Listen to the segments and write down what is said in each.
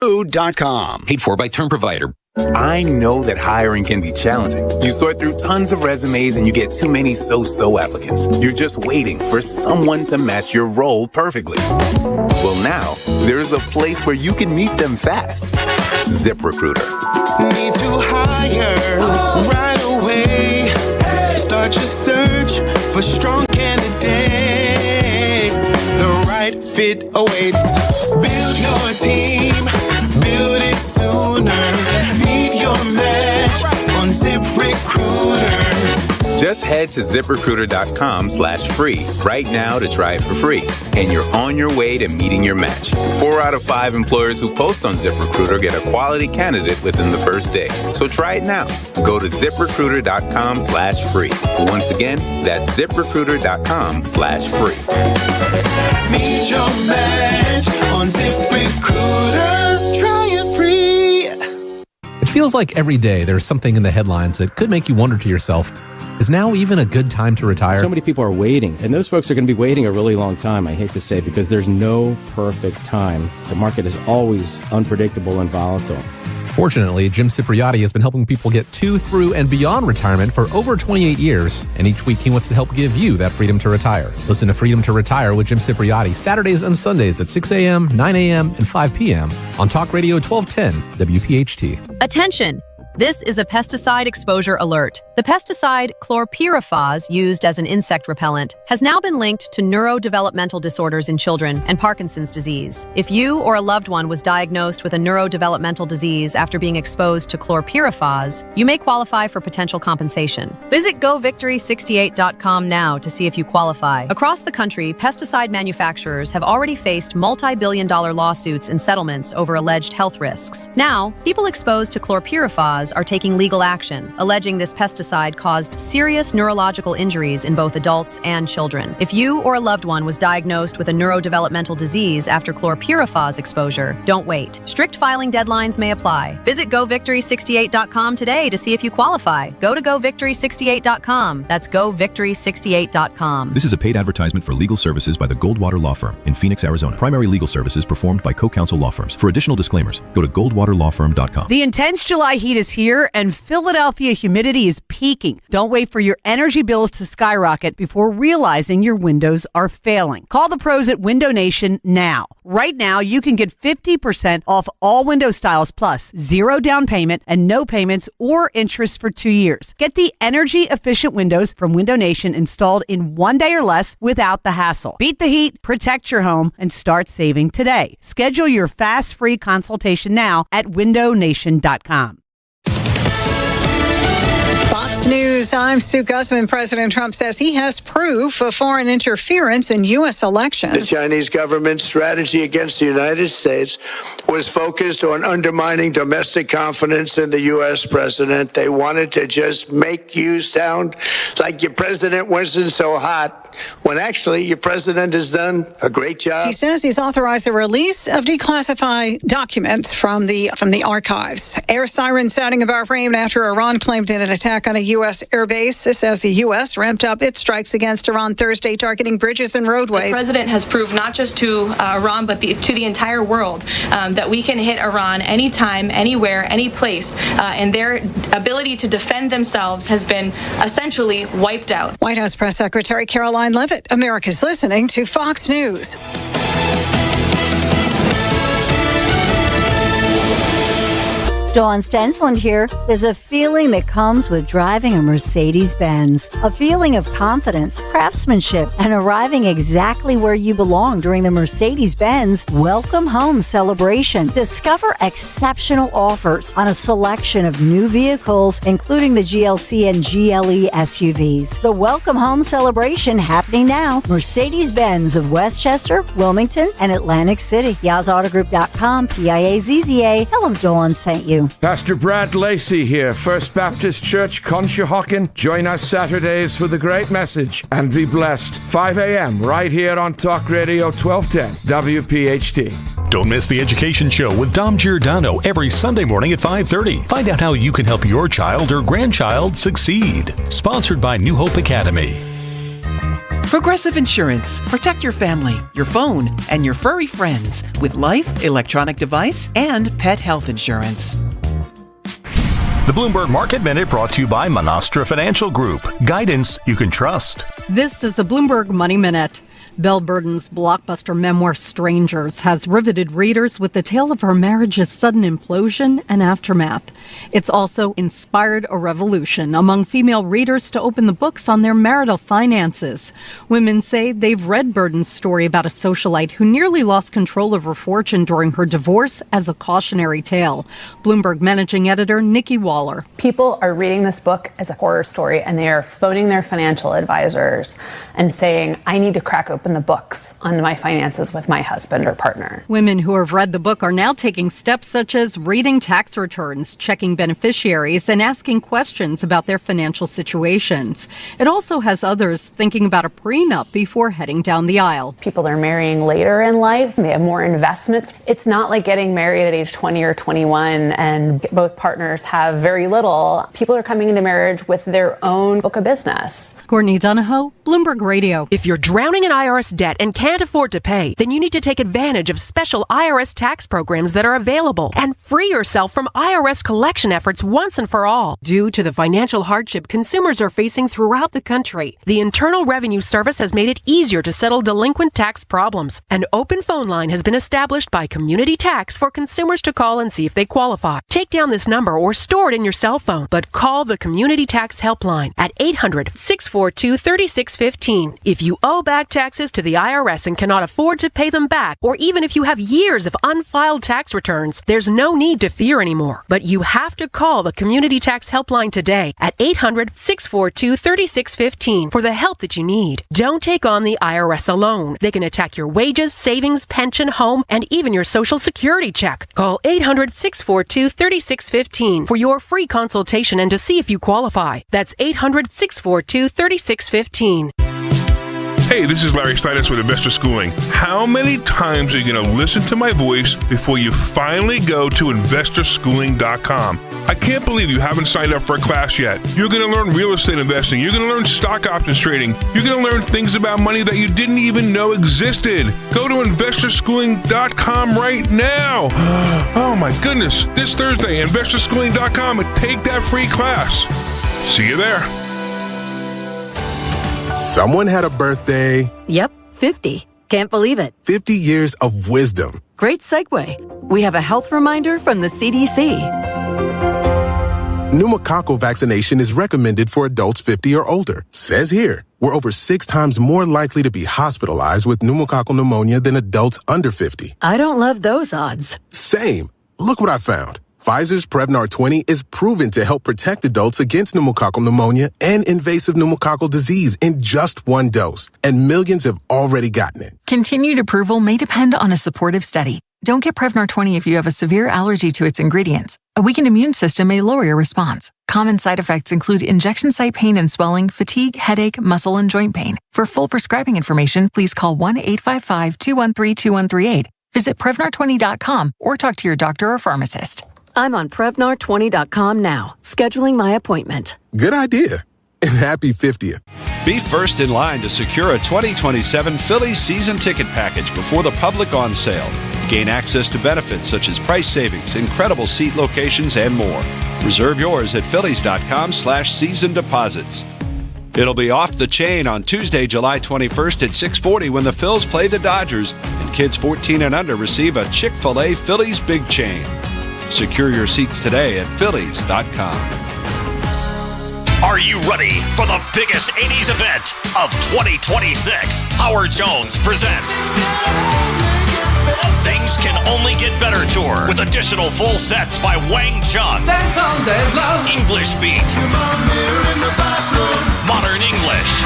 Food.com. Paid for by term provider. I know that hiring can be challenging. You sort through tons of resumes and you get too many so-so applicants. You're just waiting for someone to match your role perfectly. Well, now, there's a place where you can meet them fast. ZipRecruiter. Need to hire right away. Start your search for strong candidates. The right fit awaits. Build your team. Build it sooner. Meet your match on ZipRecruiter. Just head to ZipRecruiter.com/free right now to try it for free. And you're on your way to meeting your match. 4 out of 5 employers who post on ZipRecruiter get a quality candidate within the first day. So try it now. Go to ZipRecruiter.com/free. Once again, that's ZipRecruiter.com/free. Meet your match on ZipRecruiter. Try it free. It feels like every day there's something in the headlines that could make you wonder to yourself, is now even a good time to retire? So many people are waiting, and those folks are going to be waiting a really long time, I hate to say, because there's no perfect time. The market is always unpredictable and volatile. Fortunately, Jim Cipriotti has been helping people get to, through, and beyond retirement for over 28 years, and each week he wants to help give you that freedom to retire. Listen to Freedom to Retire with Jim Cipriotti Saturdays and Sundays at 6 a.m., 9 a.m., and 5 p.m. on Talk Radio 1210 WPHT. Attention! This is a pesticide exposure alert. The pesticide chlorpyrifos, used as an insect repellent, has now been linked to neurodevelopmental disorders in children and Parkinson's disease. If you or a loved one was diagnosed with a neurodevelopmental disease after being exposed to chlorpyrifos, you may qualify for potential compensation. Visit govictory68.com now to see if you qualify. Across the country, pesticide manufacturers have already faced multi-billion-dollar lawsuits and settlements over alleged health risks. Now, people exposed to chlorpyrifos are taking legal action, alleging this pesticide caused serious neurological injuries in both adults and children. If you or a loved one was diagnosed with a neurodevelopmental disease after chlorpyrifos exposure, don't wait. Strict filing deadlines may apply. Visit govictory68.com today to see if you qualify. Go to govictory68.com. That's govictory68.com. This is a paid advertisement for legal services by the Goldwater Law Firm in Phoenix, Arizona. Primary legal services performed by co-counsel law firms. For additional disclaimers, go to goldwaterlawfirm.com. The intense July heat is here, and Philadelphia humidity is peaking. Don't wait for your energy bills to skyrocket before realizing your windows are failing. Call the pros at Window Nation now. Right now, you can get 50% off all window styles plus 0 down payment and no payments or interest for 2 years. Get the energy-efficient windows from Window Nation installed in 1 day or less without the hassle. Beat the heat, protect your home, and start saving today. Schedule your fast, free consultation now at windownation.com. Fox News, I'm Sue Guzman. President Trump says he has proof of foreign interference in U.S. elections. The Chinese government's strategy against the United States was focused on undermining domestic confidence in the U.S. president. They wanted to just make you sound like your president wasn't so hot, when actually your president has done a great job. He says he's authorized the release of declassified documents from the archives. Air sirens sounding about rain after Iran claimed an attack on a U.S. airbase. This as the U.S. ramped up its strikes against Iran Thursday, targeting bridges and roadways. The president has proved not just to Iran, but to the entire world that we can hit Iran anytime, anywhere, any place, and their ability to defend themselves has been essentially wiped out. White House Press Secretary Caroline Leavitt. America's listening to Fox News. Dawn Stensland here. There's a feeling that comes with driving a Mercedes-Benz. A feeling of confidence, craftsmanship, and arriving exactly where you belong during the Mercedes-Benz Welcome Home celebration. Discover exceptional offers on a selection of new vehicles, including the GLC and GLE SUVs. The Welcome Home celebration happening now. Mercedes-Benz of Westchester, Wilmington, and Atlantic City. YazAutoGroup.com, PIAZZA. Tell them Dawn sent you. Pastor Brad Lacey here, First Baptist Church, Conshohocken. Join us Saturdays for the great message and be blessed. 5 a.m. right here on Talk Radio 1210 WPHT. Don't miss the Education Show with Dom Giordano every Sunday morning at 5:30. Find out how you can help your child or grandchild succeed. Sponsored by New Hope Academy. Progressive Insurance. Protect your family, your phone, and your furry friends with life, electronic device, and pet health insurance. The Bloomberg Market Minute brought to you by Monastra Financial Group. Guidance you can trust. This is a Bloomberg Money Minute. Belle Burden's blockbuster memoir Strangers has riveted readers with the tale of her marriage's sudden implosion and aftermath. It's also inspired a revolution among female readers to open the books on their marital finances. Women say they've read Burden's story about a socialite who nearly lost control of her fortune during her divorce as a cautionary tale. Bloomberg managing editor Nikki Waller. People are reading this book as a horror story, and they are phoning their financial advisors and saying, I need to crack open the books on my finances with my husband or partner. Women who have read the book are now taking steps such as reading tax returns, checking beneficiaries, and asking questions about their financial situations. It also has others thinking about a prenup before heading down the aisle. People are marrying later in life. They have more investments. It's not like getting married at age 20 or 21 and both partners have very little. People are coming into marriage with their own book of business. Courtney Donahoe, Bloomberg Radio. If you're drowning in IRS debt and can't afford to pay, then you need to take advantage of special IRS tax programs that are available and free yourself from IRS collection efforts once and for all. Due to the financial hardship consumers are facing throughout the country, the Internal Revenue Service has made it easier to settle delinquent tax problems. An open phone line has been established by Community Tax for consumers to call and see if they qualify. Take down this number or store it in your cell phone, but call the Community Tax Helpline at 800-642-3615. If you owe back taxes to the IRS and cannot afford to pay them back, or even if you have years of unfiled tax returns, there's no need to fear anymore. But you have to call the Community Tax Helpline today at 800-642-3615 for the help that you need. Don't take on the IRS alone. They can attack your wages, savings, pension, home, and even your Social Security check. Call 800-642-3615 for your free consultation and to see if you qualify. That's 800-642-3615. Hey, this is Larry Steinitz with Investor Schooling. How many times are you going to listen to my voice before you finally go to investorschooling.com? I can't believe you haven't signed up for a class yet. You're going to learn real estate investing. You're going to learn stock options trading. You're going to learn things about money that you didn't even know existed. Go to investorschooling.com right now. Oh my goodness. This Thursday, investorschooling.com, and take that free class. See you there. Someone had a birthday. Yep, 50. Can't believe it. 50 years of wisdom. Great segue. We have a health reminder from the CDC. Pneumococcal vaccination is recommended for adults 50 or older. Says here, we're over 6 times more likely to be hospitalized with pneumococcal pneumonia than adults under 50. I don't love those odds. Same. Look what I found. Pfizer's Prevnar 20 is proven to help protect adults against pneumococcal pneumonia and invasive pneumococcal disease in just 1 dose, and millions have already gotten it. Continued approval may depend on a supportive study. Don't get Prevnar 20 if you have a severe allergy to its ingredients. A weakened immune system may lower your response. Common side effects include injection site pain and swelling, fatigue, headache, muscle, and joint pain. For full prescribing information, please call 1-855-213-2138. Visit Prevnar20.com or talk to your doctor or pharmacist. I'm on Prevnar20.com now, scheduling my appointment. Good idea. And happy 50th. Be first in line to secure a 2027 Phillies season ticket package before the public on sale. Gain access to benefits such as price savings, incredible seat locations, and more. Reserve yours at phillies.com/season deposits. It'll be off the chain on Tuesday, July 21st at 6:40 when the Phils play the Dodgers, and kids 14 and under receive a Chick-fil-A Phillies Big Chain. Secure your seats today at phillies.com. Are you ready for the biggest 80s event of 2026? Howard Jones presents Things Can Only Get Better Tour with additional full sets by Wang Chung. Dance all day long. English Beat. Modern English.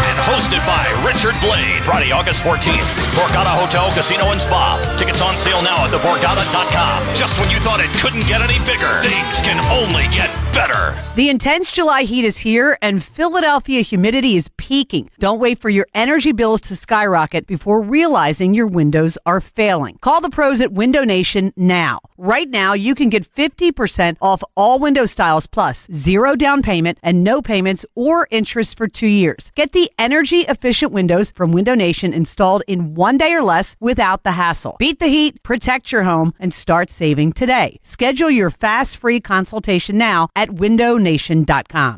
And hosted by Richard Blade. Friday, August 14th. Borgata Hotel, Casino, and Spa. Tickets on sale now at theborgata.com. Just when you thought it couldn't get any bigger, things can only get better. The intense July heat is here, and Philadelphia humidity is peaking. Don't wait for your energy bills to skyrocket before realizing your windows are failing. Call the pros at Window Nation now. Right now, you can get 50% off all window styles plus 0 down payment and no payments payments or interest for 2 years. Get the energy-efficient windows from Window Nation installed in 1 day or less without the hassle. Beat the heat, protect your home, and start saving today. Schedule your fast, free consultation now at windownation.com.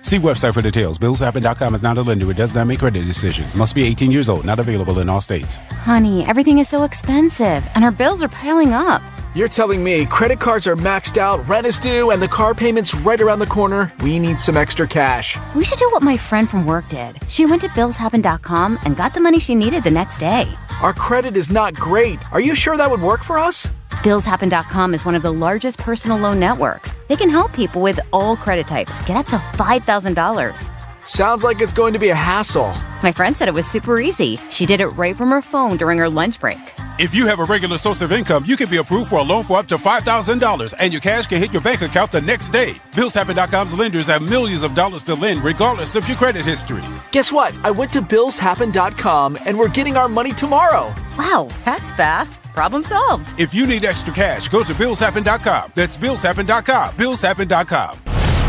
See website for details. BillsHappen.com is not a lender. It does not make credit decisions. Must be 18 years old. Not available in all states. Honey, everything is so expensive, and our bills are piling up. You're telling me credit cards are maxed out, rent is due, and the car payment's right around the corner? We need some extra cash. We should do what my friend from work did. She went to BillsHappen.com and got the money she needed the next day. Our credit is not great. Are you sure that would work for us? BillsHappen.com is one of the largest personal loan networks. They can help people with all credit types get up to $5,000. Sounds like it's going to be a hassle. My friend said it was super easy. She did it right from her phone during her lunch break. If you have a regular source of income, you can be approved for a loan for up to $5,000, and your cash can hit your bank account the next day. BillsHappen.com's lenders have millions of dollars to lend, regardless of your credit history. Guess what? I went to BillsHappen.com, and we're getting our money tomorrow. Wow, that's fast. Problem solved. If you need extra cash, go to BillsHappen.com. That's BillsHappen.com. BillsHappen.com.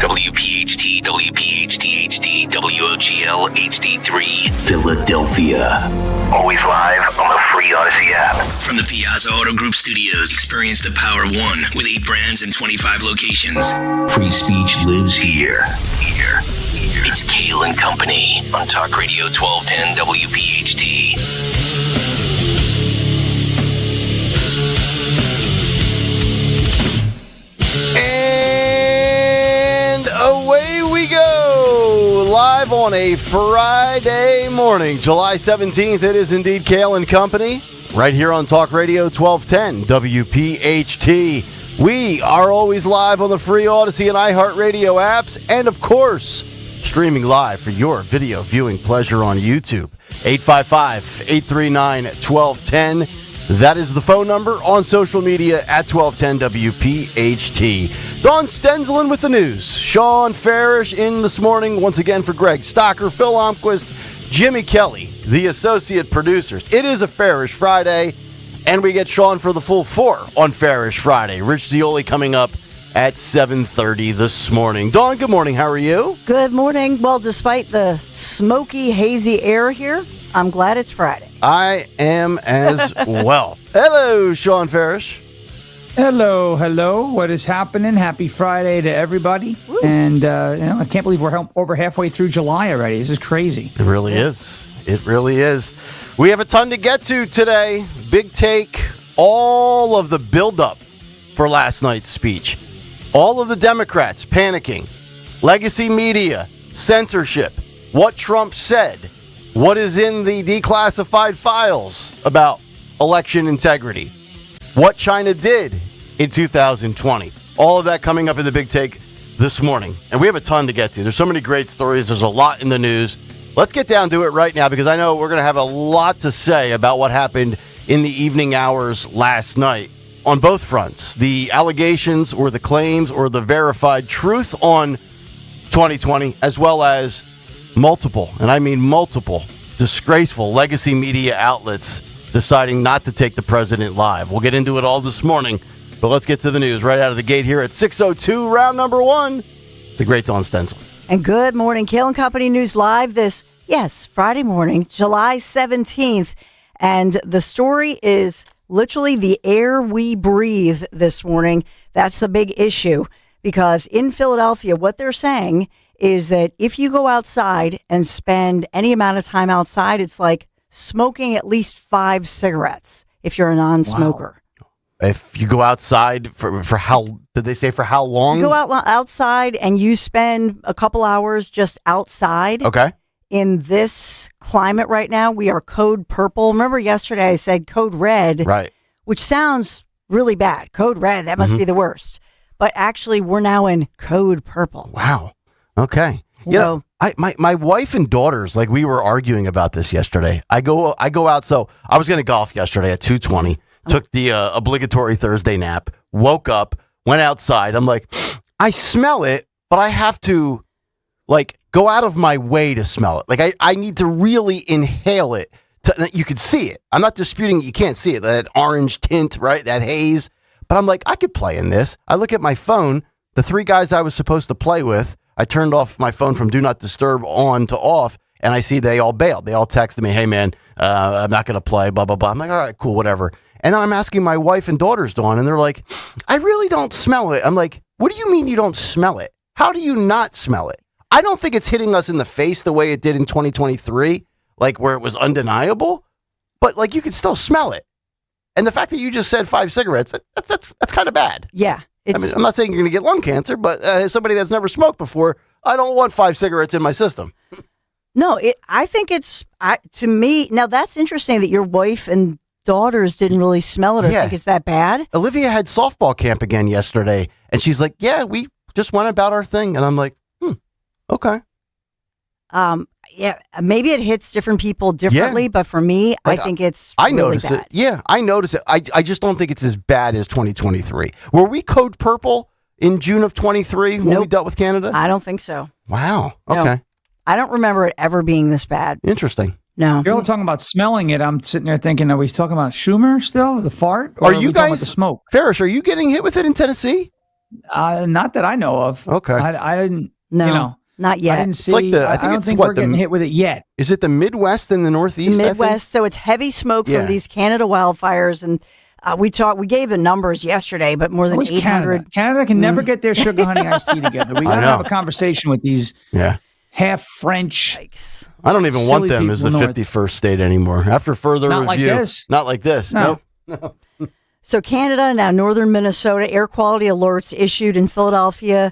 WPHT, WPHT HD, WOGL HD3, Philadelphia. Always live on the free Odyssey app. From the Piazza Auto Group studios, experience the power of one with 8 brands and 25 locations. Free speech lives here. It's Kayal and Company on Talk Radio 1210 WPHT. And away we go, live on a Friday morning, July 17th. It is indeed Kayal and Company, right here on Talk Radio 1210 WPHT. We are always live on the free Odyssey and iHeartRadio apps, and of course, streaming live for your video viewing pleasure on YouTube. 855-839-1210. That is the phone number. On social media at 1210 WPHT. Dawn Stensland with the news. Sean Farish in this morning once again for Greg Stocker, Phil Omquist, Jimmy Kelly, the associate producers. It is a Farish Friday, and we get Sean for the full 4 on Farish Friday. Rich Zioli coming up at 7:30 this morning. Dawn, good morning. How are you? Good morning. Well, despite the smoky, hazy air here, I'm glad it's Friday. I am as well. Hello, Sean Farish. Hello. What is happening? Happy Friday to everybody. Woo. And, I can't believe we're over halfway through July already. This is crazy. It really is. It really is. We have a ton to get to today. Big take, all of the buildup for last night's speech. All of the Democrats panicking. Legacy media, censorship, what Trump said. What is in the declassified files about election integrity? What China did in 2020? All of that coming up in the big take this morning. And we have a ton to get to. There's so many great stories. There's a lot in the news. Let's get down to it right now because I know we're going to have a lot to say about what happened in the evening hours last night on both fronts. The allegations or the claims or the verified truth on 2020 as well as multiple, and I mean multiple, disgraceful legacy media outlets deciding not to take the president live. We'll get into it all this morning, but let's get to the news right out of the gate here at 6:02, round number 1. The great Dawn Stensland. And good morning, Kayal and Company News Live this, Friday morning, July 17th. And the story is literally the air we breathe this morning. That's the big issue because in Philadelphia, what they're saying is that if you go outside and spend any amount of time outside, it's like smoking at least 5 cigarettes if you're a non-smoker. Wow. If you go outside for how, did they say for how long? You go outside and you spend a couple hours just outside. Okay. In this climate right now, we are code purple. Remember yesterday I said code red, right? Which sounds really bad. Code red, that must be the worst. But actually, we're now in code purple. Wow. Okay. You know, my wife and daughters, like we were arguing about this yesterday. I go out. So I was going to golf yesterday at 2:20. Took the obligatory Thursday nap. Woke up. Went outside. I'm like, I smell it, but I have to like go out of my way to smell it. Like I need to really inhale it. You can see it. I'm not disputing you can't see it. That orange tint, right? That haze. But I'm like, I could play in this. I look at my phone. The 3 guys I was supposed to play with I turned off my phone from Do Not Disturb on to off, and I see they all bailed. They all texted me, hey, man, I'm not going to play, blah, blah, blah. I'm like, all right, cool, whatever. And then I'm asking my wife and daughters, Dawn, and they're like, I really don't smell it. I'm like, what do you mean you don't smell it? How do you not smell it? I don't think it's hitting us in the face the way it did in 2023, like where it was undeniable, but like you can still smell it. And the fact that you just said 5 cigarettes, that's kind of bad. Yeah. I mean, I'm not saying you're going to get lung cancer, but as somebody that's never smoked before, I don't want 5 cigarettes in my system. No, I think to me, now that's interesting that your wife and daughters didn't really smell it or think it's that bad. Olivia had softball camp again yesterday, and she's like, yeah, we just went about our thing. And I'm like, okay. Yeah, maybe it hits different people differently, but for me, like, I think it's I really notice bad. it. Yeah, I notice it. I just don't think it's as bad as 2023. Were we code purple in June of 23 when we dealt with Canada? I don't think so. Wow. No. Okay. I don't remember it ever being this bad. Interesting. No. You're all talking about smelling it. I'm sitting there thinking, are we talking about Schumer still, the fart? Are Or you we talking about guys, the smoke? Ferris, are you getting hit with it in Tennessee? Not that I know of. Okay. I didn't, No, not yet. I didn't see. I think don't it's think what, we're getting hit with it yet. Is it the Midwest and the Northeast? I think? Midwest, so it's heavy smoke Yeah. from these Canada wildfires, and we gave the numbers yesterday, but more than Always 800. Canada can never get their sugar honey iced tea together. We got to know. have a conversation with these half French. I don't even want silly them as the people north. 51st state anymore. After further Not like review, this. not like this. No. Nope. So Canada, now northern Minnesota, air quality alerts issued in Philadelphia,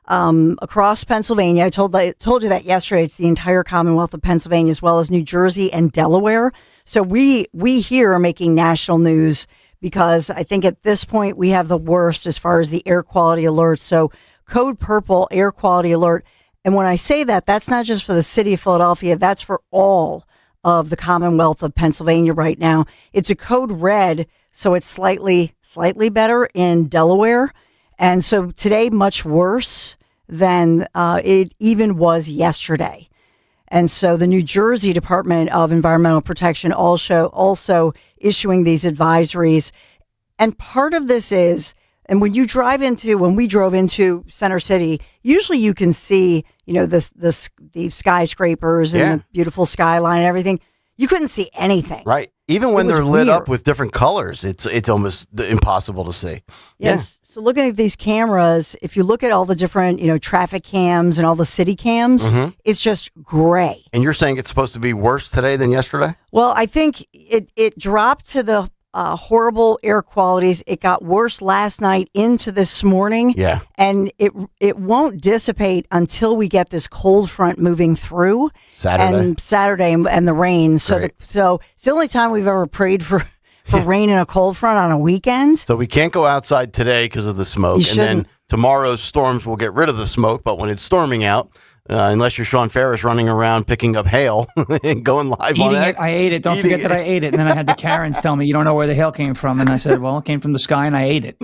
across Pennsylvania. I told you that yesterday. It's the entire Commonwealth of Pennsylvania, as well as New Jersey and Delaware. So we here are making national news because I think at this point we have the worst as far as the air quality alerts. So code purple, air quality alert. And when I say that, that's not just for the city of Philadelphia. That's for all of the Commonwealth of Pennsylvania right now. It's a code red, so it's slightly better in Delaware. And so today, much worse than it even was yesterday. And so the New Jersey Department of Environmental Protection also issuing these advisories. And part of this is, and when we drove into Center City, usually you can see, the skyscrapers and the beautiful skyline and everything. You couldn't see anything. Right. Even when they're lit up with different colors, it's almost impossible to see. Yes. So looking at these cameras, if you look at all the different, traffic cams and all the city cams, it's just gray. And you're saying it's supposed to be worse today than yesterday? Well, I think it dropped to the horrible air qualities. It got worse last night into this morning. Yeah. And it won't dissipate until we get this cold front moving through. Saturday and the rain. So it's the only time we've ever prayed for rain and a cold front on a weekend. So we can't go outside today because of the smoke. And then tomorrow's storms will get rid of the smoke. But when it's storming out, unless you're Sean Ferris running around picking up hail and going live on X. I ate it. Don't forget that I ate it. And then I had the Karens tell me, you don't know where the hail came from. And I said, well, it came from the sky and I ate it.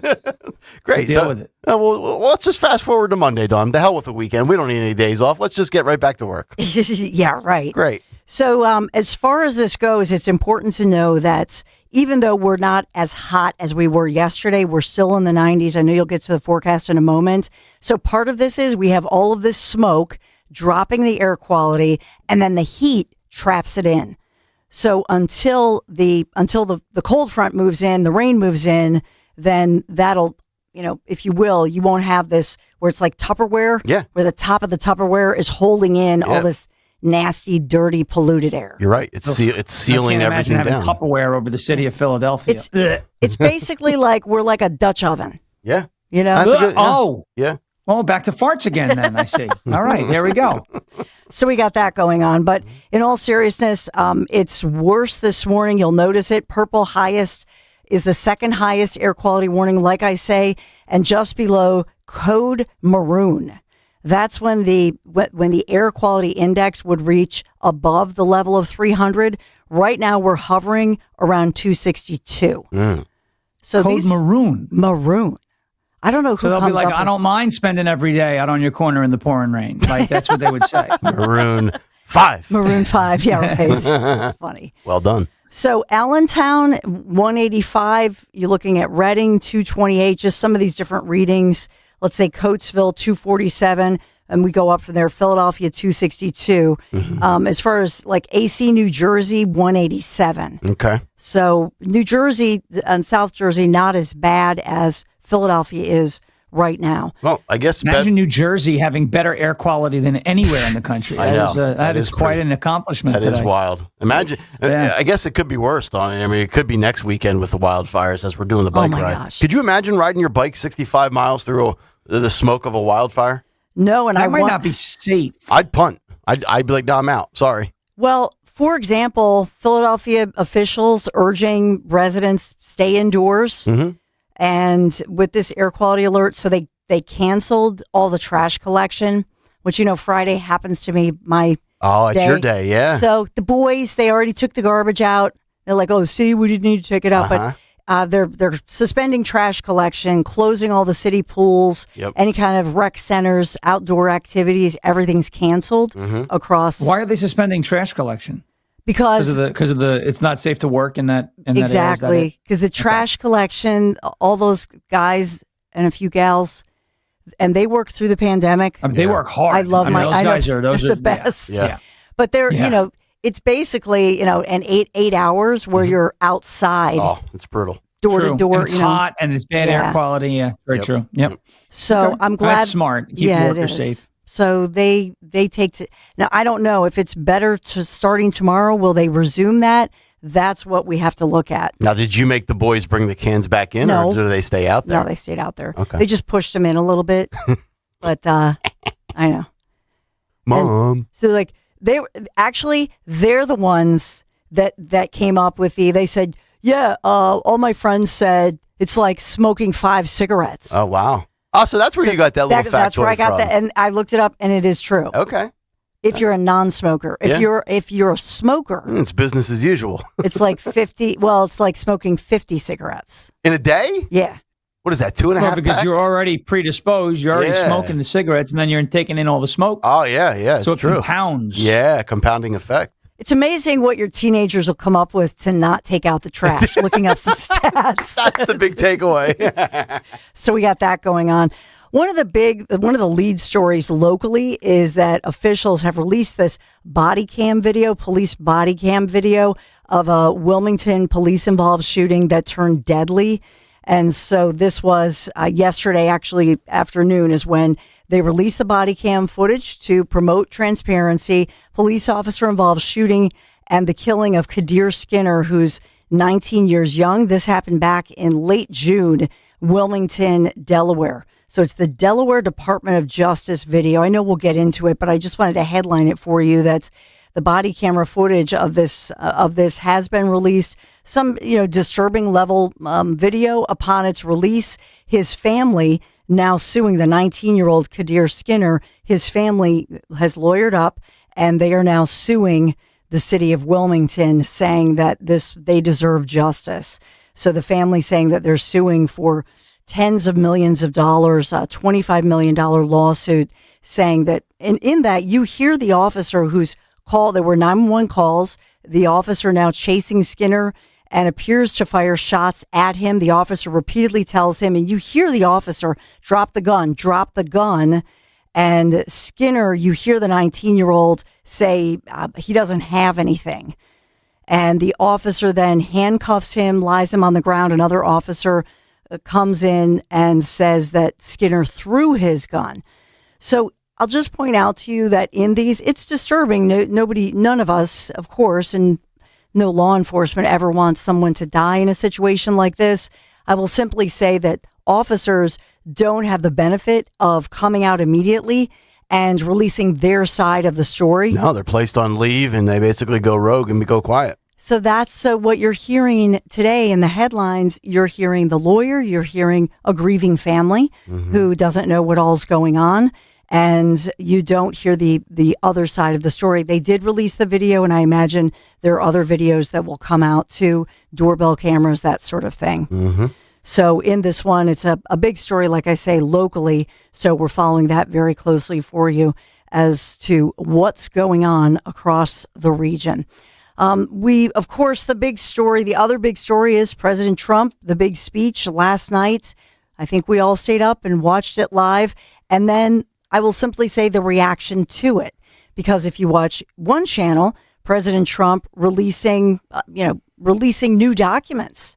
Great. So deal with it. Well, let's just fast forward to Monday, Dawn. The hell with the weekend. We don't need any days off. Let's just get right back to work. Yeah, right. Great. So as far as this goes, it's important to know that even though we're not as hot as we were yesterday, we're still in the 90s. I know you'll get to the forecast in a moment. So part of this is we have all of this smoke dropping the air quality, and then the heat traps it in. So until the cold front moves in, the rain moves in, then that'll, if you will, you won't have this where it's like Tupperware, where the top of the Tupperware is holding in all this nasty, dirty, polluted air. You're right. It's sealing everything down. Having Tupperware over the city of Philadelphia. It's basically like we're like a Dutch oven. Yeah. That's a good, yeah. Well, back to farts again then, I see. All right, there we go. So we got that going on. But in all seriousness, it's worse this morning. You'll notice it. Purple highest is the second highest air quality warning, like I say, and just below code maroon. That's when the air quality index would reach above the level of 300. Right now, we're hovering around 262. So code maroon. Maroon. I don't know who so they'll comes be like, up I don't mind spending every day out on your corner in the pouring rain. Like, that's what they would say. Maroon 5. Maroon 5, yeah, right. That's funny. Well done. So Allentown, 185. You're looking at Reading, 228. Just some of these different readings. Let's say Coatesville, 247. and we go up from there. Philadelphia 262. As far as like AC New Jersey 187. Okay. So New Jersey and South Jersey not as bad as Philadelphia is right now. Well, I guess imagine New Jersey having better air quality than anywhere in the country. That is quite an accomplishment. That today. is wild. Imagine. I guess it could be worse, Don. I mean, it could be next weekend with the wildfires as we're doing the bike ride. Gosh. Could you imagine riding your bike 65 miles through the smoke of a wildfire? No, and that might not be safe. I'd punt. I'd be like, no, I'm out. Sorry. Well, for example, Philadelphia officials urging residents stay indoors. And with this air quality alert, so they canceled all the trash collection, which, Friday happens to be my it's day. your day, yeah. So the boys, they already took the garbage out. They're like, oh, see, we didn't need to take it out. But they're suspending trash collection, closing all the city pools, any kind of rec centers, outdoor activities, everything's canceled across. Why are they suspending trash collection? Because of the it's not safe to work in that exactly, because the trash collection, all those guys and a few gals, and they work through the pandemic. They work hard. I love those guys are the best. But they're it's basically an 8 hours where you're outside. Oh, it's brutal. Door to door. And it's hot and it's bad air quality. Yeah, very true. Yep. So I'm glad. That's smart. Keep workers safe. So they take now. I don't know if it's better to starting tomorrow. Will they resume that? That's what we have to look at. Now, did you make the boys bring the cans back in, or do they stay out there? No, they stayed out there. Okay. They just pushed them in a little bit, but I know. Mom. And so they're the ones that came up with they said, all my friends said it's like smoking 5 cigarettes. Oh, wow. Oh, so that's where you got that little factoid That's where I got that, and I looked it up, and it is true. Okay. If you're a non-smoker, if you're a smoker, it's business as usual. It's like 50. Well, it's like smoking 50 cigarettes in a day. Yeah. What is that? 2.5? Because packs? you're already predisposed. You're already smoking the cigarettes, and then you're taking in all the smoke. Oh yeah, it's so it true. Compounds. Yeah, compounding effect. It's amazing what your teenagers will come up with to not take out the trash. Looking up some stats. That's the big takeaway. So we got that going on. One of the lead stories locally is that officials have released this police body cam video of a Wilmington police-involved shooting that turned deadly. And so this was yesterday, actually afternoon, is when they released the body cam footage to promote transparency. Police officer involved shooting and the killing of Kadir Skinner, who's 19 years young. This happened back in late June, Wilmington, Delaware. So it's the Delaware Department of Justice video. I know we'll get into it, but I just wanted to headline it for you. That the body camera footage of this has been released. Some disturbing level video upon its release. His family now suing the 19-year-old Kadir Skinner. His family has lawyered up, and they are now suing the city of Wilmington, saying that they deserve justice. So the family saying that they're suing for tens of millions of dollars, a $25 million lawsuit, saying that in that you hear the officer who's called, there were 911 calls, the officer now chasing Skinner and appears to fire shots at him. The officer repeatedly tells him, and you hear the officer, drop the gun. And Skinner, you hear the 19-year-old say he doesn't have anything. And the officer then handcuffs him, lies him on the ground. Another officer comes in and says that Skinner threw his gun. So I'll just point out to you that in these, it's disturbing. None of us, of course, and no law enforcement ever wants someone to die in a situation like this. I will simply say that officers don't have the benefit of coming out immediately and releasing their side of the story. No, they're placed on leave and they basically go rogue and go quiet. So that's what you're hearing today in the headlines. You're hearing the lawyer, you're hearing a grieving family who doesn't know what all's going on, and you don't hear the other side of the story. They did release the video, and I imagine there are other videos that will come out too, doorbell cameras, that sort of thing. So in this one, it's a big story, like I say, locally. So we're following that very closely for you as to what's going on across the region. Of course, the other big story is President Trump, the big speech last night. I think we all stayed up and watched it live. And then I will simply say the reaction to it. Because if you watch one channel, President Trump releasing new documents.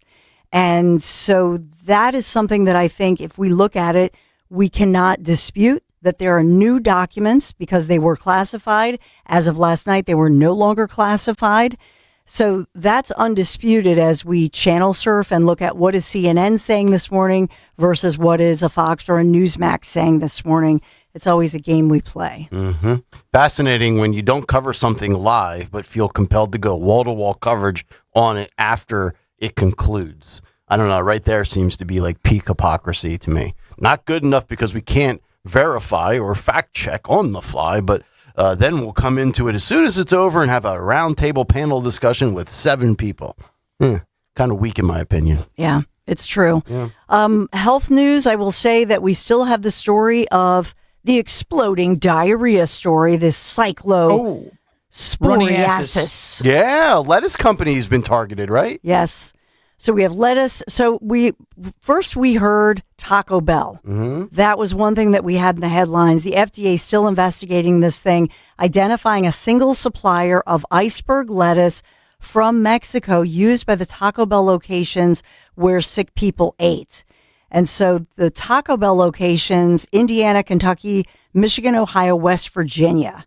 And so that is something that I think if we look at it, we cannot dispute that there are new documents because they were classified. As of last night, they were no longer classified. So that's undisputed as we channel surf and look at what is CNN saying this morning versus what is a Fox or a Newsmax saying this morning. It's always a game we play. Mm-hmm. Fascinating when you don't cover something live, but feel compelled to go wall-to-wall coverage on it after it concludes. I don't know. Right there seems to be like peak hypocrisy to me. Not good enough because we can't verify or fact check on the fly, but then we'll come into it as soon as it's over and have a roundtable panel discussion with 7 people. Kind of weak in my opinion. Yeah, it's true. Yeah. Health news, I will say that we still have the story of the exploding diarrhea story, this cyclosporiasis. Yeah, lettuce company has been targeted, right? Yes. So we have lettuce. So we heard Taco Bell. Mm-hmm. That was one thing that we had in the headlines. The FDA is still investigating this thing, identifying a single supplier of iceberg lettuce from Mexico used by the Taco Bell locations where sick people ate. And so the Taco Bell locations, Indiana, Kentucky, Michigan, Ohio, West Virginia.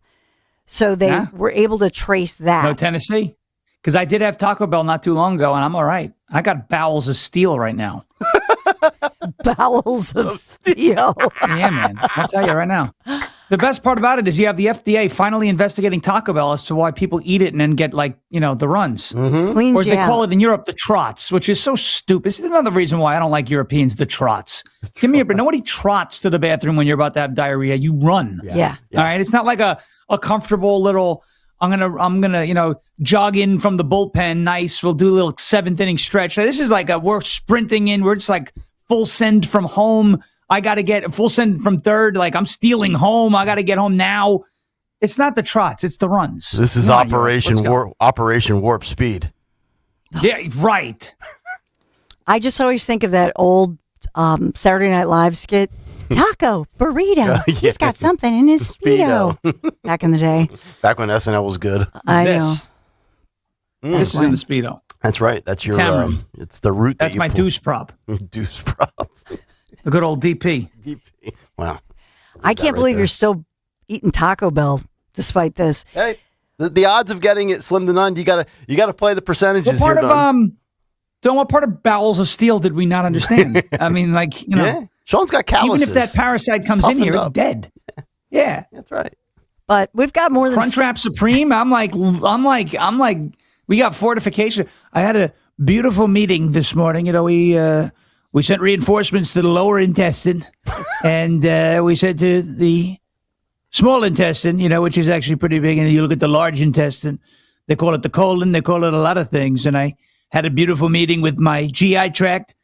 So they were able to trace that. No Tennessee? Because I did have Taco Bell not too long ago, and I'm all right. I got bowels of steel right now. Bowels of steel. Yeah, man. I'll tell you right now. The best part about it is you have the FDA finally investigating Taco Bell as to why people eat it and then get the runs. Mm-hmm. Cleans or as you they out. call it in Europe, the trots, which is so stupid. This is another reason why I don't like Europeans, the trots. Give me a break. Nobody trots to the bathroom when you're about to have diarrhea. You run. Yeah. All right. It's not like a comfortable little, I'm gonna jog in from the bullpen. Nice. We'll do a little 7th inning stretch. This is like we're sprinting in. We're just like full send from home. I got to get a full send from third. Like I'm stealing home. I got to get home now. It's not the trots. It's the runs. This is Operation Warp Speed. Yeah, right. I just always think of that old Saturday Night Live skit. Taco, burrito. He's got something in his Speedo. Back in the day. Back when SNL was good. I know. This is in the Speedo. That's right. That's your, it's the route That's my deuce prop. Deuce prop. The good old DP. Wow. I can't believe you're still eating Taco Bell despite this. Hey, the odds of getting it slim to none. You gotta play the percentages. What part of bowels of steel did we not understand? I mean, Yeah. Sean's got calluses. Even if that parasite comes in here, it's dead. Yeah, that's right. But we've got more than Crunchwrap Supreme. I'm like, we got fortification. I had a beautiful meeting this morning. We sent reinforcements to the lower intestine, and we said to the small intestine, which is actually pretty big, and you look at the large intestine, they call it the colon, they call it a lot of things, and I had a beautiful meeting with my GI tract.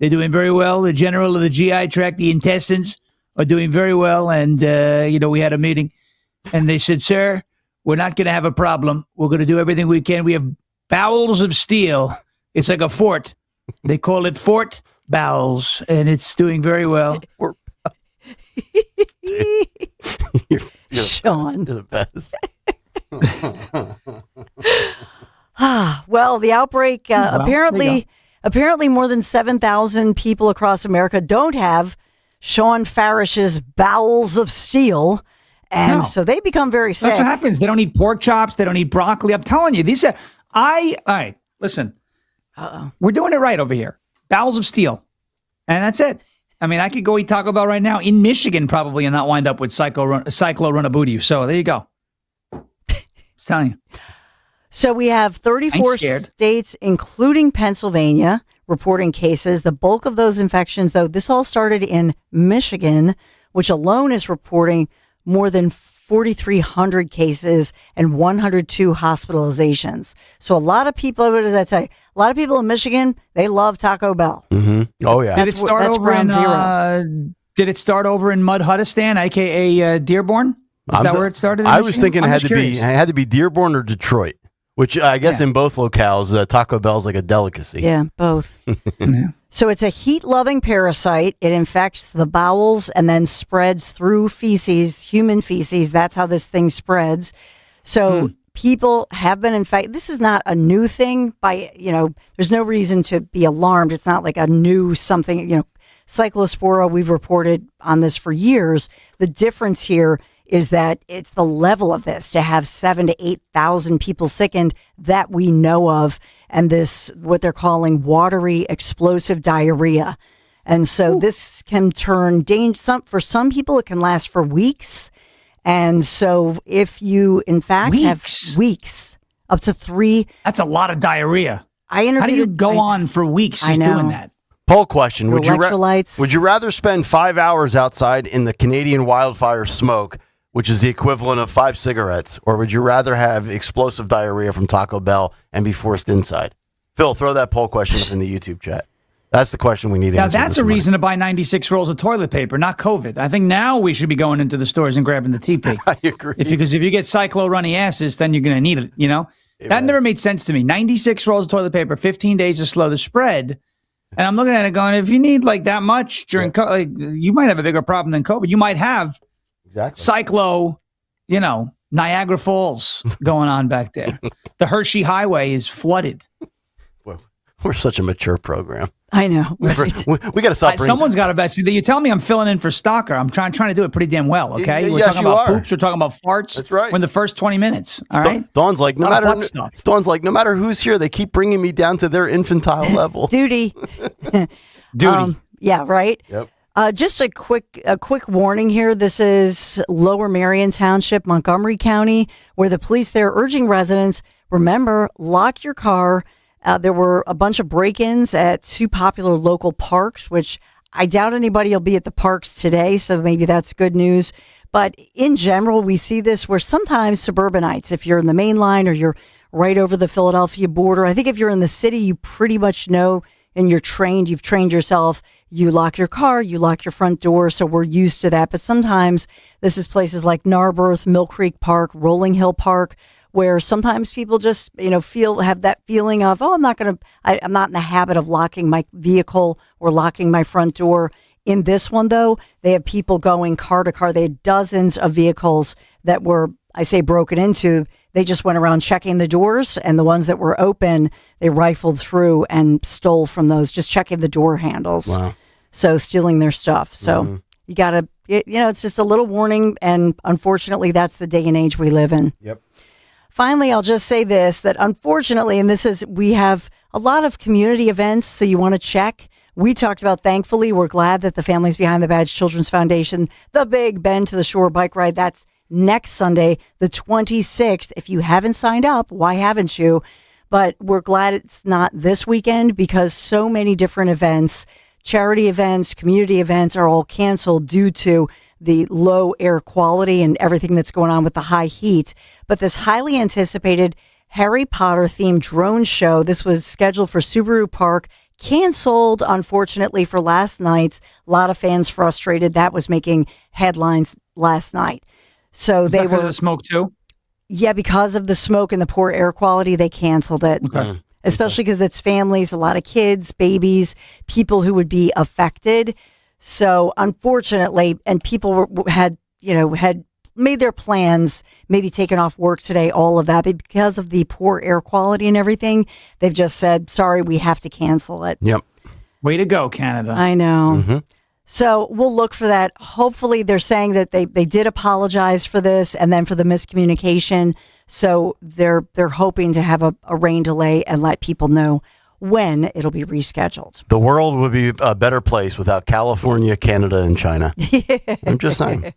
They're doing very well. The general of the GI tract, the intestines, are doing very well, and, we had a meeting, and they said, sir, we're not going to have a problem. We're going to do everything we can. We have bowels of steel. It's like a fort. They call it Fort Bowels, and it's doing very well. Sean. You're the best. Well, the outbreak apparently more than 7,000 people across America don't have Sean Farish's bowels of steel. And so they become very sick. That's what happens. They don't eat pork chops. They don't eat broccoli. I'm telling you, all right, listen. We're doing it right over here. Bowels of steel. And that's it. I mean, I could go eat Taco Bell right now in Michigan probably and not wind up with Cyclo run a booty. So there you go. Just telling you. So we have 34 states, including Pennsylvania, reporting cases. The bulk of those infections, though, this all started in Michigan, which alone is reporting more than 4,300 cases and 102 hospitalizations. So a lot of people, what does that say? A lot of people in Michigan, they love Taco Bell. Mm-hmm. Oh, yeah. Did it start over in Did it start over in Mudhuttistan, aka Dearborn? Is that where it started? I was thinking it had to be Dearborn or Detroit, which I guess in both locales, Taco Bell's like a delicacy. Yeah, both. So it's a heat-loving parasite. It infects the bowels and then spreads through feces, human feces. That's how this thing spreads. So people have been infected. This is not a new thing there's no reason to be alarmed. It's not like a new something, Cyclospora, we've reported on this for years. The difference here is that it's the level of this to have 7,000 to 8,000 people sickened that we know of. And this, what they're calling watery explosive diarrhea. And so this can turn dangerous. For some people, it can last for weeks. And so if you, in fact, have weeks, up to 3. That's a lot of diarrhea. How do you go on for weeks just doing that? Poll question. Would Electrolytes. would you rather spend 5 hours outside in the Canadian wildfire smoke, which is the equivalent of 5 cigarettes, or would you rather have explosive diarrhea from Taco Bell and be forced inside? Phil, throw that poll question up in the YouTube chat. That's the question we need to answer. Now, that's a reason to buy 96 rolls of toilet paper, not COVID. I think now we should be going into the stores and grabbing the TP. I agree. Because if you get cyclo runny asses, then you're going to need it, That never made sense to me. 96 rolls of toilet paper, 15 days to slow the spread. And I'm looking at it going, if you need like that much during COVID, you might have a bigger problem than COVID. You might have cyclo, Niagara Falls going on back there. The Hershey Highway is flooded. We're such a mature program. I know. We got to stop. Someone's got to bet. See, you tell me I'm filling in for Stalker. I'm trying to do it pretty damn well. Okay, we're talking about poops. We're talking about farts. That's right. We're in the first 20 minets. All right. Dawn's like, no matter who's here, they keep bringing me down to their infantile level. Duty. Yeah. Right. Yep. Just a quick warning here. This is Lower Merion Township, Montgomery County, where the police there are urging residents, remember, lock your car. There were a bunch of break-ins at 2 popular local parks, which I doubt anybody will be at the parks today, so maybe that's good news. But in general, we see this where sometimes suburbanites, if you're in the main line or you're right over the Philadelphia border, I think if you're in the city, you pretty much know and you've trained yourself, you lock your car, you lock your front door, so we're used to that. But sometimes this is places like Narberth, Mill Creek Park, Rolling Hill Park, where sometimes people just, have that feeling of, I'm not in the habit of locking my vehicle or locking my front door. In this one, though, they have people going car to car. They had dozens of vehicles that were, broken into. They just went around checking the doors, and the ones that were open, they rifled through and stole from those, just checking the door handles. Wow. So stealing their stuff. So you got to, it's just a little warning. And unfortunately, that's the day and age we live in. Yep. Finally, I'll just say this, that unfortunately, and we have a lot of community events, so you want to check. We talked about, thankfully, we're glad that the Families Behind the Badge Children's Foundation, the Big Bend to the Shore bike ride, that's next Sunday, the 26th. If you haven't signed up, why haven't you? But we're glad it's not this weekend because so many different events, charity events, community events are all canceled due to the low air quality and everything that's going on with the high heat. But this highly anticipated Harry Potter themed drone show, this was scheduled for Subaru Park, canceled, unfortunately, for last night's. A lot of fans frustrated. That was making headlines last night. So Is they that were because of the smoke too? Yeah, because of the smoke and the poor air quality, they canceled it. Okay. Especially because it's families, a lot of kids, babies, people who would be affected. So unfortunately, and people had made their plans, maybe taken off work today, all of that, but because of the poor air quality and everything, they've just said, sorry, we have to cancel it. Yep. Way to go, Canada. I know. So we'll look for that. Hopefully they're saying that they did apologize for this and then for the miscommunication. So they're hoping to have a rain delay and let people know when it'll be rescheduled. The world would be a better place without California, Canada, and China. I'm just saying.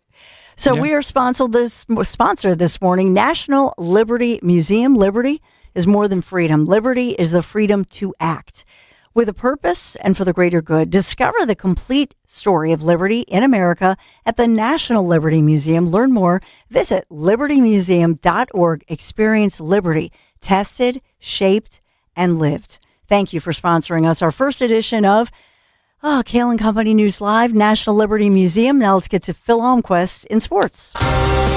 So we are sponsored this morning. National Liberty Museum. Liberty is more than freedom. Liberty is the freedom to act with a purpose and for the greater good. Discover the complete story of liberty in America at the National Liberty Museum. Learn more. Visit libertymuseum.org. Experience liberty, tested, shaped, and lived. Thank you for sponsoring us. Our first edition of Kayal and Company News Live, National Liberty Museum. Now let's get to Phil Holmquist in sports.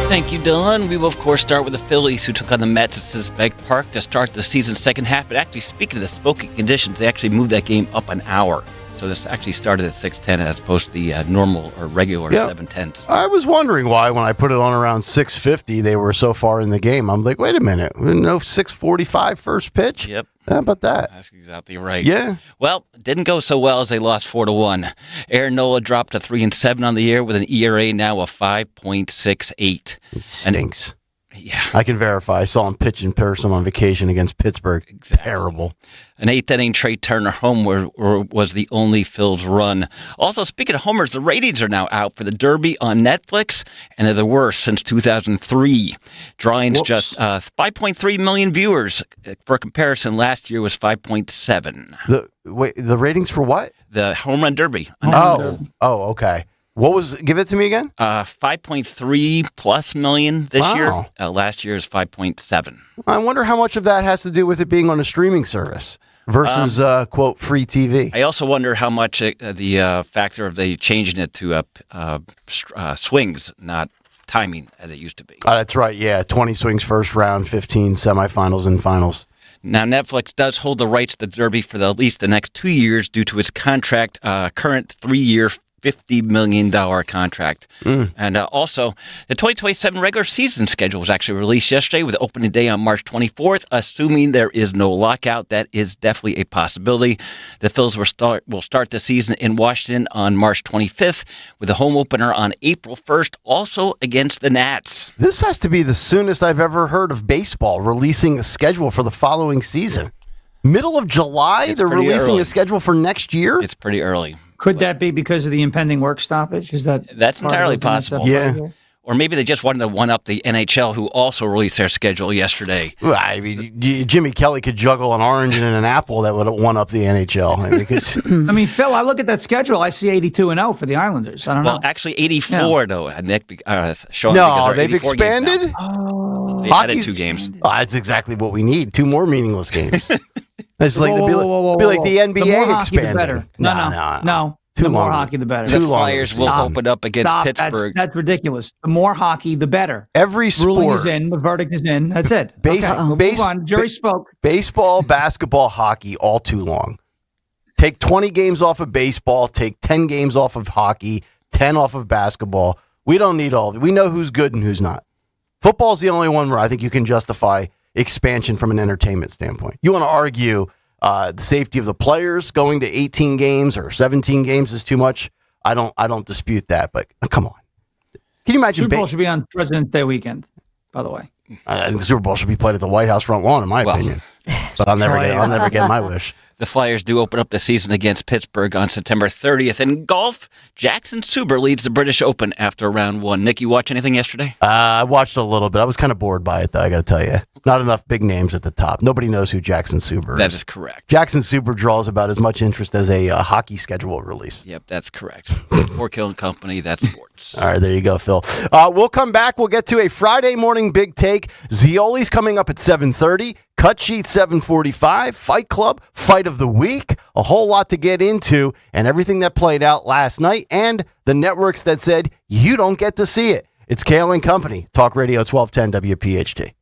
Thank you, Dawn. We will, of course, start with the Phillies, who took on the Mets at Citizens Bank Park to start the season's second half. But actually, speaking of the smoky conditions, they actually moved that game up an hour. So this actually started at 6:10 as opposed to the normal or regular 7:10. I was wondering why when I put it on around 6:50, they were so far in the game. I'm like, wait a minute, no 6:45 first pitch? Yep. How about that? That's exactly right. Yeah. Well, it didn't go so well as they lost 4-1. Aaron Nola dropped to 3-7 on the year with an ERA now of 5.68. He stinks. Yeah. I can verify. I saw him pitch in person on vacation against Pittsburgh. Exactly. Terrible. An 8th-inning Trey Turner homer was the only Phil's run. Also, speaking of homers, the ratings are now out for the Derby on Netflix, and they're the worst since 2003. Drawings just 5.3 million viewers. For comparison, last year was 5.7. The ratings for what? The Home Run Derby. Okay. What was? Give it to me again. 5.3 plus million this year. Last year is 5.7. I wonder how much of that has to do with it being on a streaming service versus quote free TV. I also wonder how much the factor of they changing it to swings, not timing as it used to be. That's right. Yeah, 20 swings first round, 15 semifinals and finals. Now, Netflix does hold the rights to the Derby for at least the next 2 years due to its contract, current 3-year $50 million contract. And also, the 2027 regular season schedule was actually released yesterday with opening day on March 24th. Assuming there is no lockout, that is definitely a possibility. The Phils will start the season in Washington on March 25th with a home opener on April 1st, also against the Nats. This has to be the soonest I've ever heard of baseball releasing a schedule for the following season. Middle of July, they're releasing a schedule for next year? It's pretty early. Could that be because of the impending work stoppage? That's entirely possible. Yeah. Or maybe they just wanted to one-up the NHL, who also released their schedule yesterday. Well, I mean, Jimmy Kelly could juggle an orange and an apple that would one up the NHL. I mean, Phil, I look at that schedule. I see 82-0 for the Islanders. I don't know. Well, actually, 84 though. Nick, Sean, no, they've expanded. They added 2 games. Oh, that's exactly what we need. 2 more meaningless games. It's like be like the NBA the more hockey, expanding. the better. No. Too the long. more hockey, the better. The Flyers will open up against Pittsburgh. That's ridiculous. The more hockey, the better. Every sport. Ruling is in. The verdict is in. That's it. Move on. Jury spoke. Baseball, basketball, hockey, all too long. Take 20 games off of baseball. Take 10 games off of hockey. 10 off of basketball. We don't need all. We know who's good and who's not. Football's the only one where I think you can justify expansion from an entertainment standpoint. You want to argue the safety of the players going to 18 games or 17 games is too much. I don't dispute that, but come on. Can you imagine? Super Bowl should be on President's Day weekend, by the way. I think the Super Bowl should be played at the White House front lawn, in my opinion. But I'll never get my wish. The Flyers do open up the season against Pittsburgh on September 30th. In golf, Jackson Suber leads the British Open after round 1. Nick, you watch anything yesterday? I watched a little bit. I was kind of bored by it, though, I got to tell you. Not enough big names at the top. Nobody knows who Jackson Suber is. That is correct. Jackson Suber draws about as much interest as a hockey schedule release. Yep, that's correct. Fork Hill and Company, that's sports. All right, there you go, Phil. We'll come back. We'll get to a Friday morning big take. Zioli's coming up at 7:30. Cut Sheet 7:45. Fight Club, Fight of the Week. A whole lot to get into, and everything that played out last night, and the networks that said you don't get to see it. It's Kayal and Company. Talk Radio 1210 WPHT.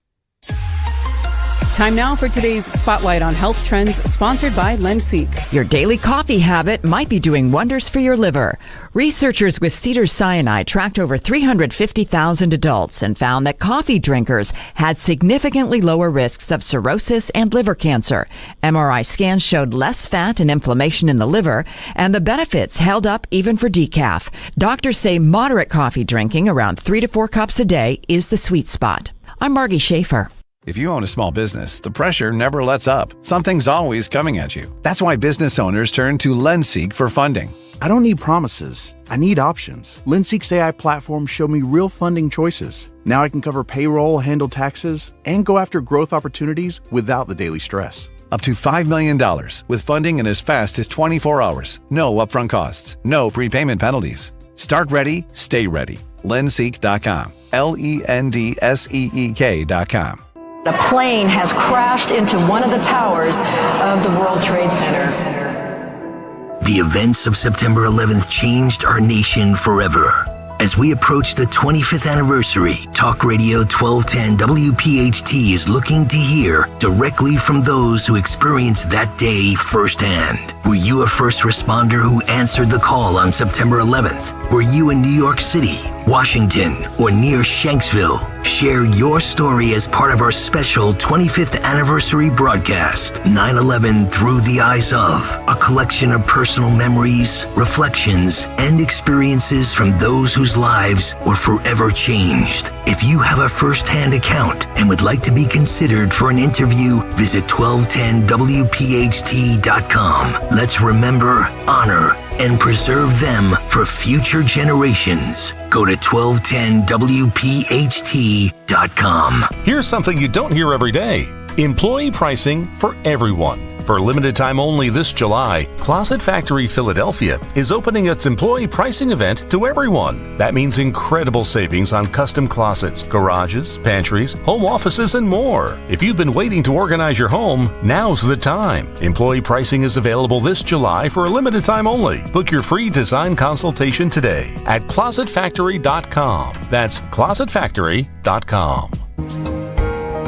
Time now for today's Spotlight on Health Trends, sponsored by Lenseek. Your daily coffee habit might be doing wonders for your liver. Researchers with Cedars-Sinai tracked over 350,000 adults and found that coffee drinkers had significantly lower risks of cirrhosis and liver cancer. MRI scans showed less fat and inflammation in the liver, and the benefits held up even for decaf. Doctors say moderate coffee drinking, around 3 to 4 cups a day, is the sweet spot. I'm Margie Schaefer. If you own a small business, the pressure never lets up. Something's always coming at you. That's why business owners turn to Lenseek for funding. I don't need promises. I need options. Lenseek's AI platform showed me real funding choices. Now I can cover payroll, handle taxes, and go after growth opportunities without the daily stress. Up to $5 million with funding in as fast as 24 hours. No upfront costs. No prepayment penalties. Start ready, stay ready. Lenseek.com. LENDSEEK.com. A plane has crashed into one of the towers of the World Trade Center. The events of September 11th changed our nation forever. As we approach the 25th anniversary, Talk Radio 1210 WPHT is looking to hear directly from those who experienced that day firsthand. Were you a first responder who answered the call on September 11th? Were you in New York City, Washington, or near Shanksville? Share your story as part of our special 25th anniversary broadcast, 9/11 Through the Eyes of, a collection of personal memories, reflections, and experiences from those whose lives were forever changed. If you have a first-hand account and would like to be considered for an interview, visit 1210WPHT.com. Let's remember, honor, and preserve them for future generations. Go to 1210WPHT.com. Here's something you don't hear every day. Employee pricing for everyone. For a limited time only this July, Closet Factory Philadelphia is opening its employee pricing event to everyone. That means incredible savings on custom closets, garages, pantries, home offices, and more. If you've been waiting to organize your home, now's the time. Employee pricing is available this July for a limited time only. Book your free design consultation today at closetfactory.com. That's closetfactory.com.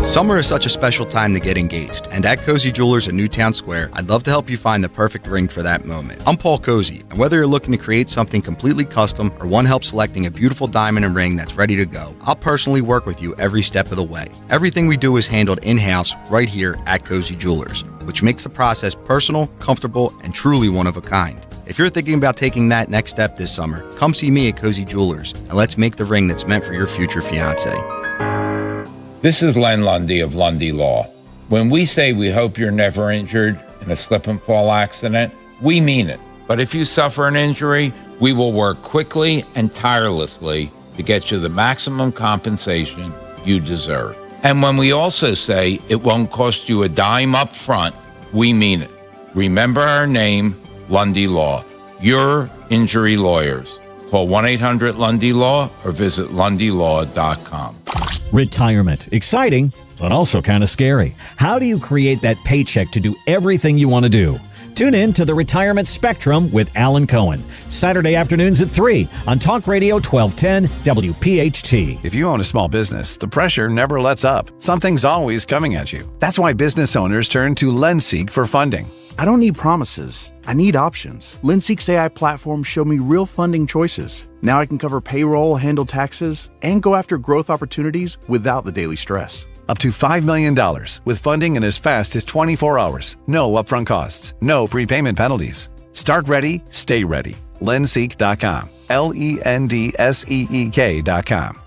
Summer is such a special time to get engaged, and at Cozy Jewelers in Newtown Square, I'd love to help you find the perfect ring for that moment. I'm Paul Cozy, and whether you're looking to create something completely custom or want help selecting a beautiful diamond and ring that's ready to go, I'll personally work with you every step of the way. Everything we do is handled in-house right here at Cozy Jewelers, which makes the process personal, comfortable, and truly one of a kind. If you're thinking about taking that next step this summer, come see me at Cozy Jewelers, and let's make the ring that's meant for your future fiancé. This is Len Lundy of Lundy Law. When we say we hope you're never injured in a slip and fall accident, we mean it. But if you suffer an injury, we will work quickly and tirelessly to get you the maximum compensation you deserve. And when we also say it won't cost you a dime up front, we mean it. Remember our name, Lundy Law. Your injury lawyers. Call 1-800-LUNDY-LAW or visit LundyLaw.com. Retirement. Exciting, but also kind of scary. How do you create that paycheck to do everything you want to do? Tune in to the Retirement Spectrum with Alan Cohen. Saturday afternoons at 3 on Talk Radio 1210 WPHT. If you own a small business, the pressure never lets up. Something's always coming at you. That's why business owners turn to LendSeek for funding. I don't need promises. I need options. LendSeek's AI platform showed me real funding choices. Now I can cover payroll, handle taxes, and go after growth opportunities without the daily stress. Up to $5 million with funding in as fast as 24 hours. No upfront costs. No prepayment penalties. Start ready, stay ready. LendSeek.com. LendSeek.com.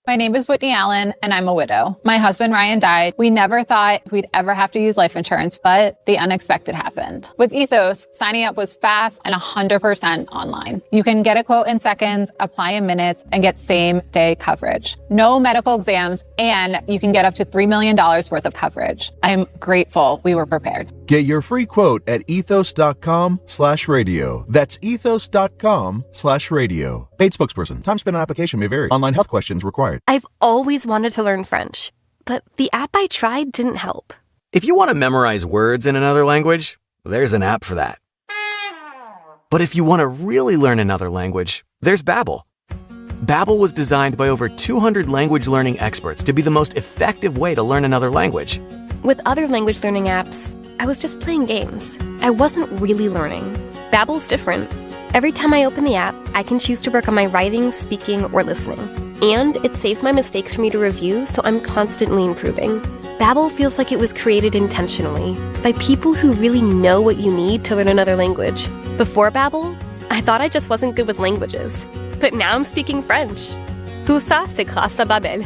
My name is Whitney Allen, and I'm a widow. My husband, Ryan, died. We never thought we'd ever have to use life insurance, but the unexpected happened. With Ethos, signing up was fast and 100% online. You can get a quote in seconds, apply in minutes, and get same-day coverage. No medical exams, and you can get up to $3 million worth of coverage. I'm grateful we were prepared. Get your free quote at ethos.com/radio. That's ethos.com/radio. Paid spokesperson. Time spent on application may vary. Online health questions required. I've always wanted to learn French, but the app I tried didn't help. If you want to memorize words in another language, there's an app for that. But if you want to really learn another language, there's Babbel. Babbel was designed by over 200 language learning experts to be the most effective way to learn another language. With other language learning apps, I was just playing games. I wasn't really learning. Babbel's different. Every time I open the app, I can choose to work on my writing, speaking, or listening. And it saves my mistakes for me to review, so I'm constantly improving. Babbel feels like it was created intentionally by people who really know what you need to learn another language. Before Babbel, I thought I just wasn't good with languages. But now I'm speaking French. Tout ça, c'est grâce à Babbel.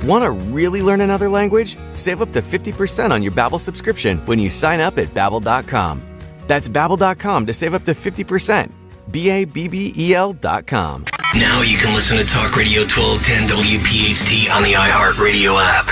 Want to really learn another language? Save up to 50% on your Babbel subscription when you sign up at Babbel.com. That's Babbel.com to save up to 50%. Babbel.com. Now you can listen to Talk Radio 1210 WPHT on the iHeartRadio app.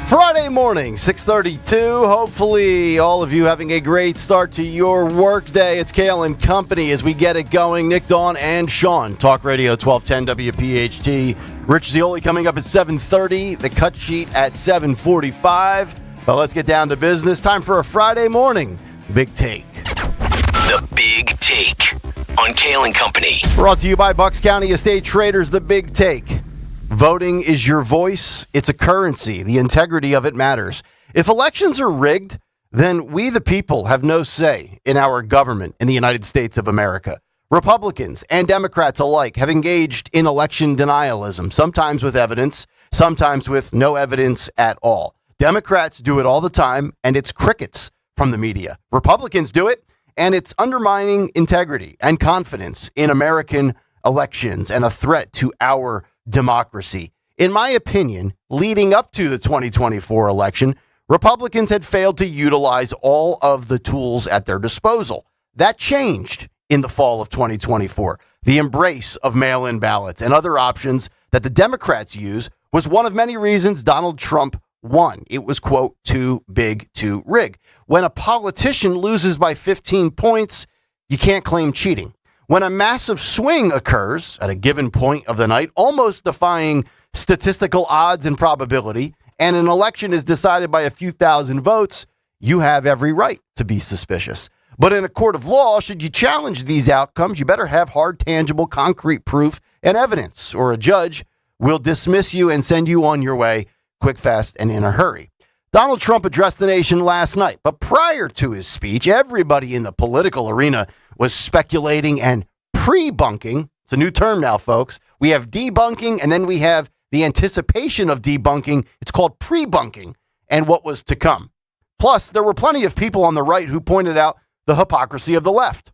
Friday morning, 6:32. Hopefully, all of you having a great start to your work day. It's Kayal and Company as we get it going. Nick, Dawn, and Sean. Talk Radio 1210 WPHT. Rich Zioli coming up at 7:30. The cut sheet at 7:45. But let's get down to business. Time for a Friday morning Big Take. The Big Take. on Kayal and Company. Brought to you by Bucks County Estate Traders, The Big Take. Voting is your voice. It's a currency. The integrity of it matters. If elections are rigged, then we the people have no say in our government in the United States of America. Republicans and Democrats alike have engaged in election denialism, sometimes with evidence, sometimes with no evidence at all. Democrats do it all the time, and it's crickets from the media. Republicans do it, and it's undermining integrity and confidence in American elections and a threat to our democracy. In my opinion, leading up to the 2024 election, Republicans had failed to utilize all of the tools at their disposal. That changed in the fall of 2024. The embrace of mail-in ballots and other options that the Democrats use was one of many reasons Donald Trump won. It was, quote, too big to rig. When a politician loses by 15 points, you can't claim cheating. When a massive swing occurs at a given point of the night, almost defying statistical odds and probability, and an election is decided by a few thousand votes, you have every right to be suspicious. But in a court of law, should you challenge these outcomes, you better have hard, tangible, concrete proof and evidence, or a judge will dismiss you and send you on your way quick, fast, and in a hurry. Donald Trump addressed the nation last night, but prior to his speech, everybody in the political arena was speculating and pre-bunking. It's a new term now, folks. We have debunking, and then we have the anticipation of debunking. It's called pre-bunking and what was to come. Plus, there were plenty of people on the right who pointed out the hypocrisy of the left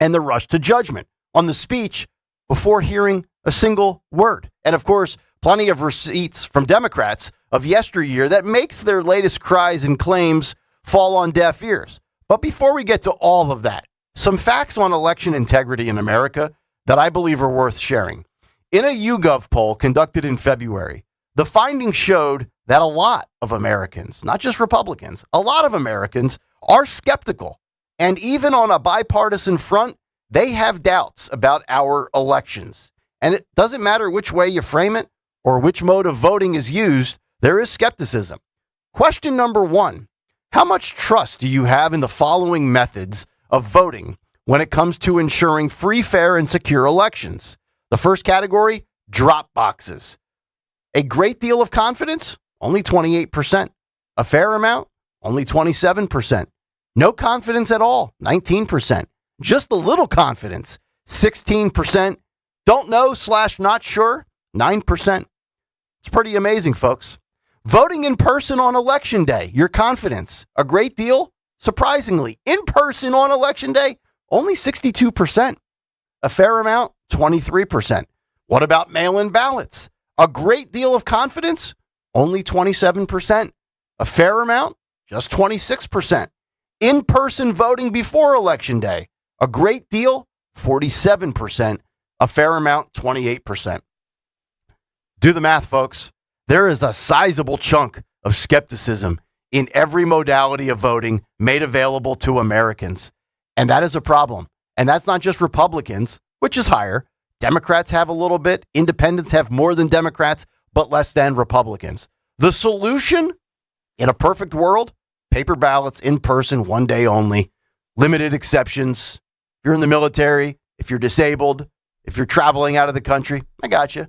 and the rush to judgment on the speech before hearing a single word. And of course, plenty of receipts from Democrats of yesteryear that makes their latest cries and claims fall on deaf ears. But before we get to all of that, some facts on election integrity in America that I believe are worth sharing. In a YouGov poll conducted in February, the findings showed that a lot of Americans, not just Republicans, a lot of Americans are skeptical. And even on a bipartisan front, they have doubts about our elections. And it doesn't matter which way you frame it or which mode of voting is used, there is skepticism. Question number one, how much trust do you have in the following methods of voting when it comes to ensuring free, fair, and secure elections? The first category, drop boxes. A great deal of confidence, only 28%. A fair amount, only 27%. No confidence at all, 19%. Just a little confidence, 16%. Don't know / not sure, 9%. It's pretty amazing, folks. Voting in person on election day, your confidence, a great deal, surprisingly. In person on election day, only 62%. A fair amount, 23%. What about mail-in ballots? A great deal of confidence, only 27%. A fair amount, just 26%. In-person voting before election day, a great deal, 47%. A fair amount, 28%. Do the math, folks. There is a sizable chunk of skepticism in every modality of voting made available to Americans. And that is a problem. And that's not just Republicans, which is higher. Democrats have a little bit. Independents have more than Democrats, but less than Republicans. The solution, in a perfect world, paper ballots in person, one day only. Limited exceptions. If you're in the military, if you're disabled, if you're traveling out of the country, I got you.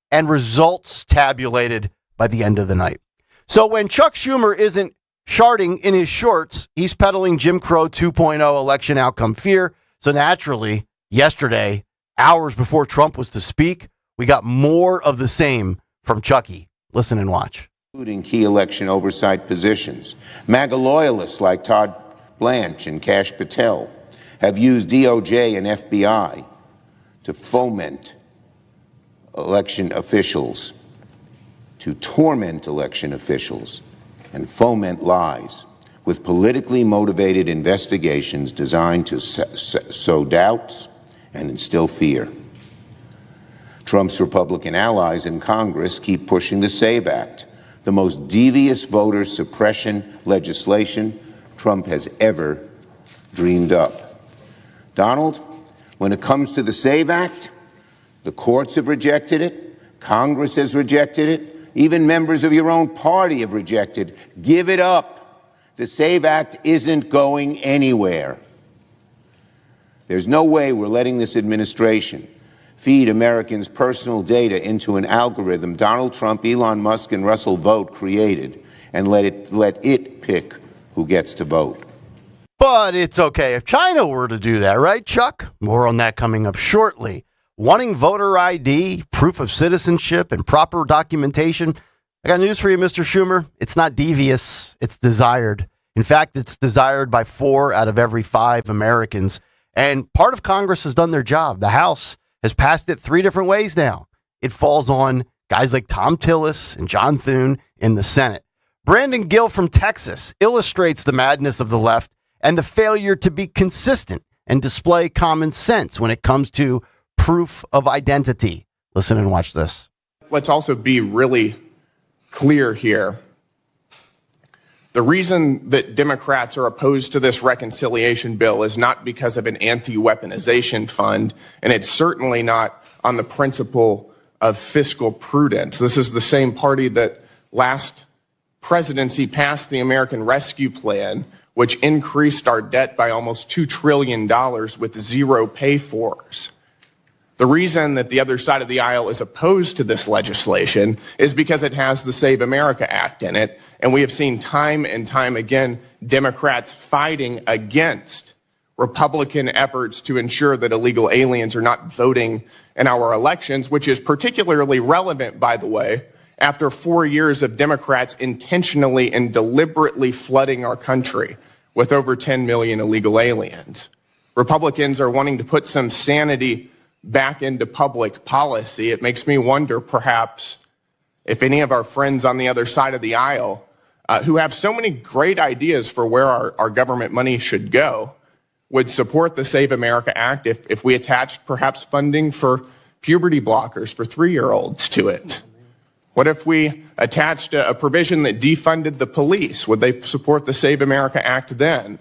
And results tabulated by the end of the night. So when Chuck Schumer isn't sharding in his shorts, he's peddling Jim Crow 2.0 election outcome fear. So naturally, yesterday, hours before Trump was to speak, we got more of the same from Chucky. Listen and watch. Including key election oversight positions. MAGA loyalists like Todd Blanche and Kash Patel have used DOJ and FBI to foment election officials, to torment election officials, and foment lies with politically motivated investigations designed to sow doubts and instill fear. Trump's Republican allies in Congress keep pushing the SAVE Act, the most devious voter suppression legislation Trump has ever dreamed up. Donald, when it comes to the SAVE Act, the courts have rejected it, Congress has rejected it, even members of your own party have rejected. Give it up. The SAVE Act isn't going anywhere. There's no way we're letting this administration feed Americans' personal data into an algorithm Donald Trump, Elon Musk, and Russell Vought created and let it pick who gets to vote. But it's okay if China were to do that, right, Chuck? More on that coming up shortly. Wanting voter ID, proof of citizenship, and proper documentation. I got news for you, Mr. Schumer. It's not devious. It's desired. In fact, it's desired by 4 out of every 5 Americans. And part of Congress has done their job. The House has passed it 3 different ways now. It falls on guys like Tom Tillis and John Thune in the Senate. Brandon Gill from Texas illustrates the madness of the left and the failure to be consistent and display common sense when it comes to proof of identity. Listen and watch this. Let's also be really clear here. The reason that Democrats are opposed to this reconciliation bill is not because of an anti-weaponization fund, and it's certainly not on the principle of fiscal prudence. This is the same party that last presidency passed the American Rescue Plan, which increased our debt by almost $2 trillion with zero pay-fors. The reason that the other side of the aisle is opposed to this legislation is because it has the Save America Act in it, and we have seen time and time again Democrats fighting against Republican efforts to ensure that illegal aliens are not voting in our elections, which is particularly relevant, by the way, after 4 years of Democrats intentionally and deliberately flooding our country with over 10 million illegal aliens. Republicans are wanting to put some sanity back into public policy. It makes me wonder, perhaps, if any of our friends on the other side of the aisle, who have so many great ideas for where our government money should go, would support the Save America Act if we attached perhaps funding for puberty blockers for 3-year-olds to it. What if we attached a provision that defunded the police? Would they support the Save America Act then?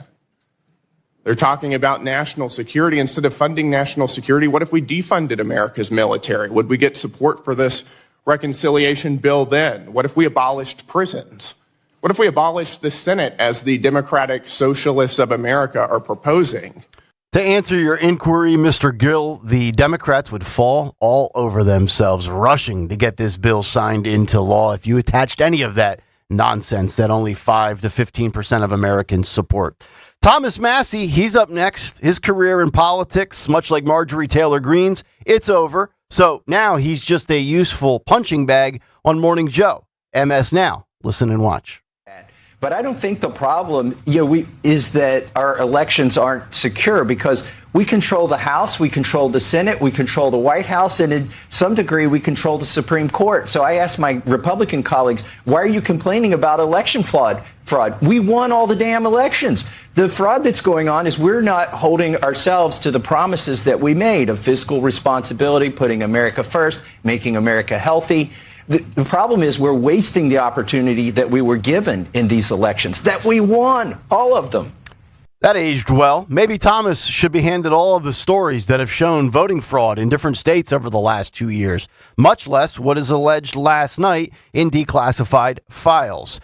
They're talking about national security. Instead of funding national security, what if we defunded America's military? Would we get support for this reconciliation bill then? What if we abolished prisons? What if we abolished the Senate as the Democratic Socialists of America are proposing? To answer your inquiry, Mr. Gill, the Democrats would fall all over themselves rushing to get this bill signed into law if you attached any of that nonsense that only 5 to 15% of Americans support. Thomas Massey, he's up next. His career in politics, much like Marjorie Taylor Greene's, it's over. So now he's just a useful punching bag on Morning Joe. MS Now. Listen and watch. But I don't think the problem, is that our elections aren't secure because we control the House, we control the Senate, we control the White House, and in some degree we control the Supreme Court. So I asked my Republican colleagues, why are you complaining about election fraud? We won all the damn elections. The fraud that's going on is we're not holding ourselves to the promises that we made of fiscal responsibility, putting America first, making America healthy. The problem is we're wasting the opportunity that we were given in these elections, that we won, all of them. That aged well. Maybe Thomas should be handed all of the stories that have shown voting fraud in different states over the last 2 years, much less what is alleged last night in declassified files.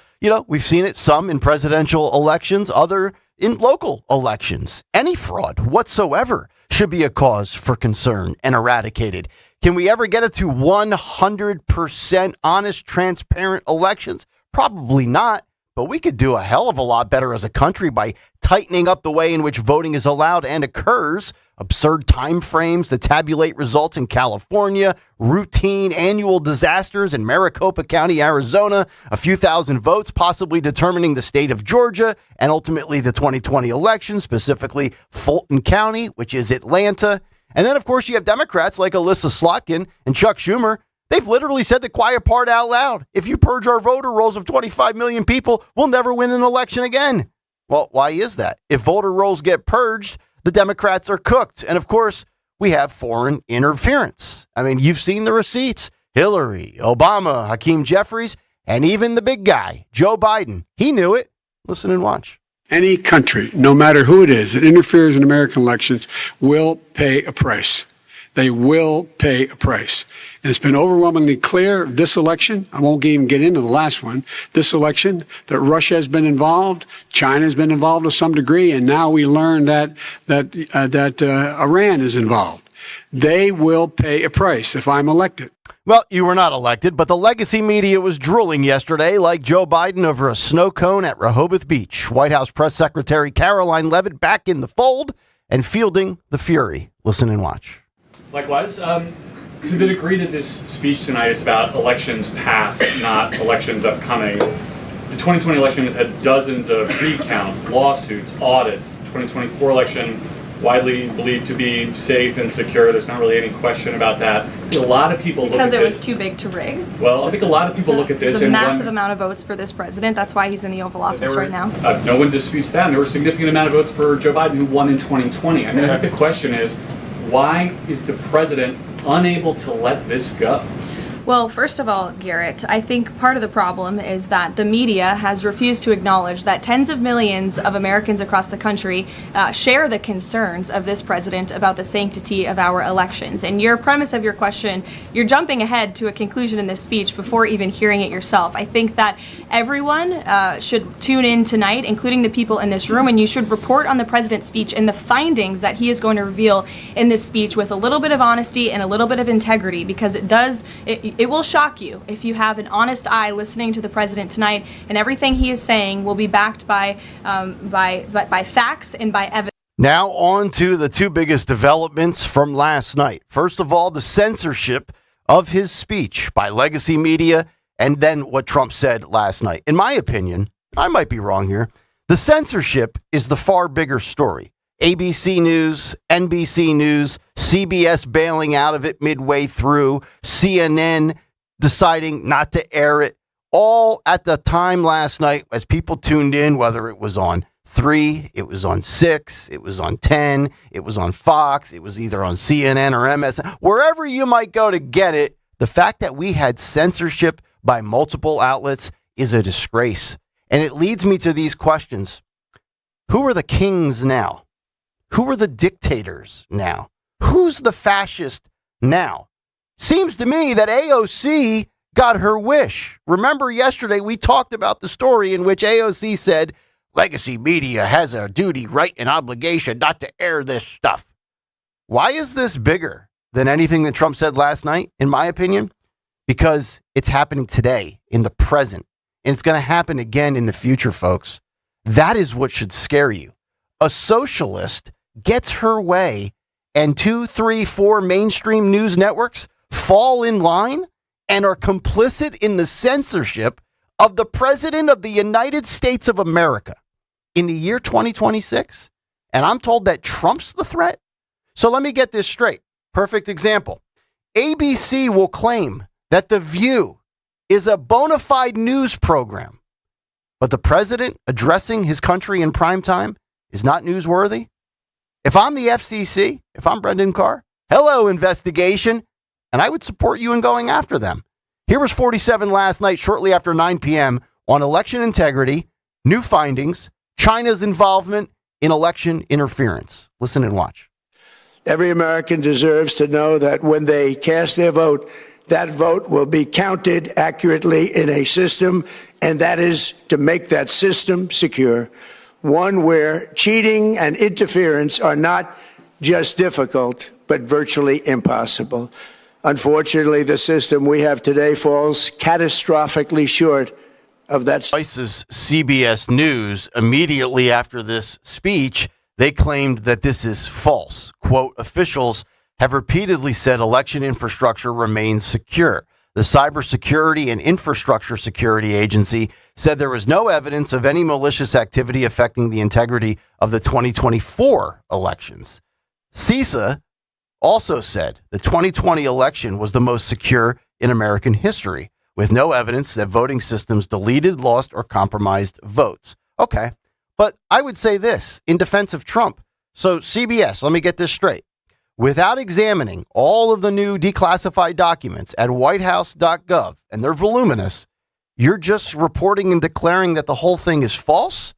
We've seen it some in presidential elections, other in local elections. Any fraud whatsoever should be a cause for concern and eradicated. Can we ever get it to 100% honest, transparent elections? Probably not, but we could do a hell of a lot better as a country by tightening up the way in which voting is allowed and occurs. Absurd time frames that tabulate results in California, routine annual disasters in Maricopa County, Arizona, a few thousand votes possibly determining the state of Georgia, and ultimately the 2020 election, specifically Fulton County, which is Atlanta. And then, of course, you have Democrats like Alyssa Slotkin and Chuck Schumer. They've literally said the quiet part out loud. If you purge our voter rolls of 25 million people, we'll never win an election again. Well, why is that? If voter rolls get purged, the Democrats are cooked. And, of course, we have foreign interference. I mean, you've seen the receipts. Hillary, Obama, Hakeem Jeffries, and even the big guy, Joe Biden. He knew it. Listen and watch. Any country, no matter who it is, that interferes in American elections will pay a price. they will pay a price. And it's been overwhelmingly clear this election, I won't even get into the last one, this election, that Russia has been involved, China has been involved to some degree, and now we learn that Iran is involved. They will pay a price if I'm elected. Well, you were not elected, but the legacy media was drooling yesterday like Joe Biden over a snow cone at Rehoboth Beach. White House Press Secretary Caroline Leavitt back in the fold and fielding the fury. Listen and watch. Likewise, so did agree that this speech tonight is about elections past, not elections upcoming. The 2020 election has had dozens of recounts, lawsuits, audits. 2024 election widely believed to be safe and secure. There's not really any question about that. A lot of people look at this. Because it was too big to rig. Well, I think a lot of people look at this. There's a massive amount of votes for this president. That's why he's in the Oval Office right now. No one disputes that. And there were a significant amount of votes for Joe Biden, who won in 2020. I mean, I think the question is, why is the president unable to let this go? Well, first of all, Garrett, I think part of the problem is that the media has refused to acknowledge that tens of millions of Americans across the country share the concerns of this president about the sanctity of our elections. And your premise of your question, you're jumping ahead to a conclusion in this speech before even hearing it yourself. I think that everyone should tune in tonight, including the people in this room, and you should report on the president's speech and the findings that he is going to reveal in this speech with a little bit of honesty and a little bit of integrity, because it will shock you if you have an honest eye listening to the president tonight, and everything he is saying will be backed by facts and by evidence. Now on to the two biggest developments from last night. First of all, the censorship of his speech by legacy media, and then what Trump said last night. In my opinion, I might be wrong here, the censorship is the far bigger story. ABC News, NBC News, CBS bailing out of it midway through, CNN deciding not to air it, all at the time last night as people tuned in, whether it was on 3, it was on 6, it was on 10, it was on Fox, it was either on CNN or MSN, wherever you might go to get it. The fact that we had censorship by multiple outlets is a disgrace. And it leads me to these questions. Who are the kings now? Who are the dictators now? Who's the fascist now? Seems to me that AOC got her wish. Remember yesterday we talked about the story in which AOC said, legacy media has a duty, right, and obligation not to air this stuff. Why is this bigger than anything that Trump said last night, in my opinion? Because it's happening today, in the present, and it's going to happen again in the future, folks. That is what should scare you. A socialist gets her way, and 2, 3, 4 mainstream news networks fall in line and are complicit in the censorship of the President of the United States of America in the year 2026. And I'm told that Trump's the threat. So let me get this straight. Perfect example. ABC will claim that The View is a bona fide news program, but the president addressing his country in prime time is not newsworthy. If I'm the FCC, if I'm Brendan Carr, hello, investigation, and I would support you in going after them. Here was 47 last night, shortly after 9 p.m., on election integrity, new findings, China's involvement in election interference. Listen and watch. Every American deserves to know that when they cast their vote, that vote will be counted accurately in a system, and that is to make that system secure. One where cheating and interference are not just difficult, but virtually impossible. Unfortunately, the system we have today falls catastrophically short of that. Vice's CBS News, immediately after this speech, they claimed that this is false. Quote, officials have repeatedly said election infrastructure remains secure. The Cybersecurity and Infrastructure Security Agency said there was no evidence of any malicious activity affecting the integrity of the 2024 elections. CISA also said the 2020 election was the most secure in American history, with no evidence that voting systems deleted, lost, or compromised votes. Okay, but I would say this in defense of Trump. So CBS, let me get this straight. Without examining all of the new declassified documents at whitehouse.gov, and they're voluminous, you're just reporting and declaring that the whole thing is false?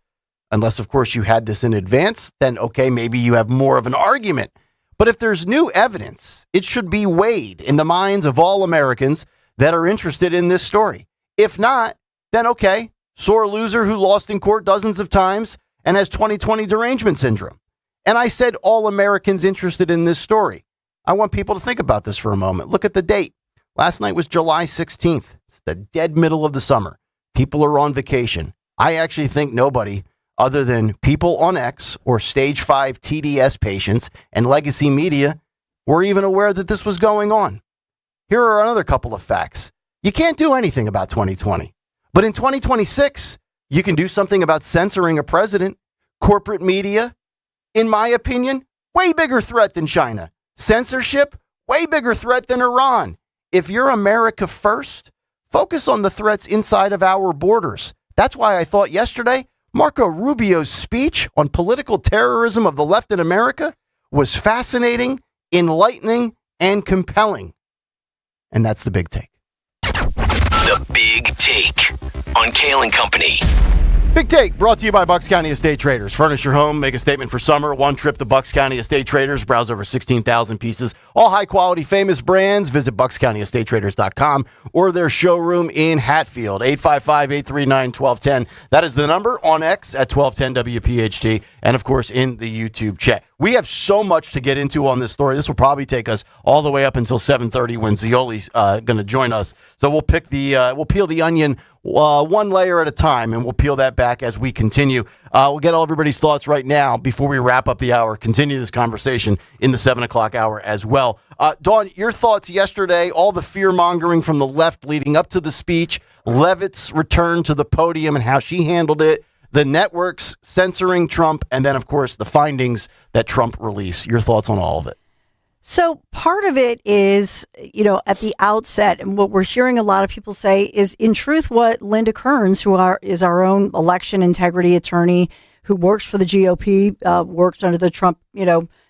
Unless, of course, you had this in advance, then okay, maybe you have more of an argument. But if there's new evidence, it should be weighed in the minds of all Americans that are interested in this story. If not, then okay, sore loser who lost in court dozens of times and has 2020 derangement syndrome. And I said all Americans interested in this story. I want people to think about this for a moment. Look at the date. Last night was July 16th. It's the dead middle of the summer. People are on vacation. I actually think nobody other than people on X or stage 5 TDS patients and legacy media were even aware that this was going on. Here are another couple of facts. You can't do anything about 2020. But in 2026, you can do something about censoring a president, corporate media. In my opinion, way bigger threat than China. Censorship, way bigger threat than Iran. If you're America first, focus on the threats inside of our borders. That's why I thought yesterday, Marco Rubio's speech on political terrorism of the left in America was fascinating, enlightening, and compelling. And that's the big take. The Big Take on Kayal and Company. Big Take brought to you by Bucks County Estate Traders. Furnish your home, make a statement for summer. One trip to Bucks County Estate Traders. Browse over 16,000 pieces. All high-quality, famous brands. Visit buckscountyestatetraders.com or their showroom in Hatfield. 855-839-1210. That is the number on X at 1210 WPHT. And, of course, in the YouTube chat. We have so much to get into on this story. This will probably take us all the way up until 7:30 when Zioli's going to join us. So we'll peel the onion one layer at a time, and we'll peel that back as we continue. We'll get all everybody's thoughts right now before we wrap up the hour. Continue this conversation in the 7 o'clock hour as well. Dawn, your thoughts yesterday, all the fear-mongering from the left leading up to the speech, Levitt's return to the podium and how she handled it, the networks censoring Trump, and then, of course, the findings that Trump released. Your thoughts on all of it? So part of it is, at the outset, and what we're hearing a lot of people say is, in truth, what Linda Kearns, is our own election integrity attorney who works for the GOP, works under the Trump,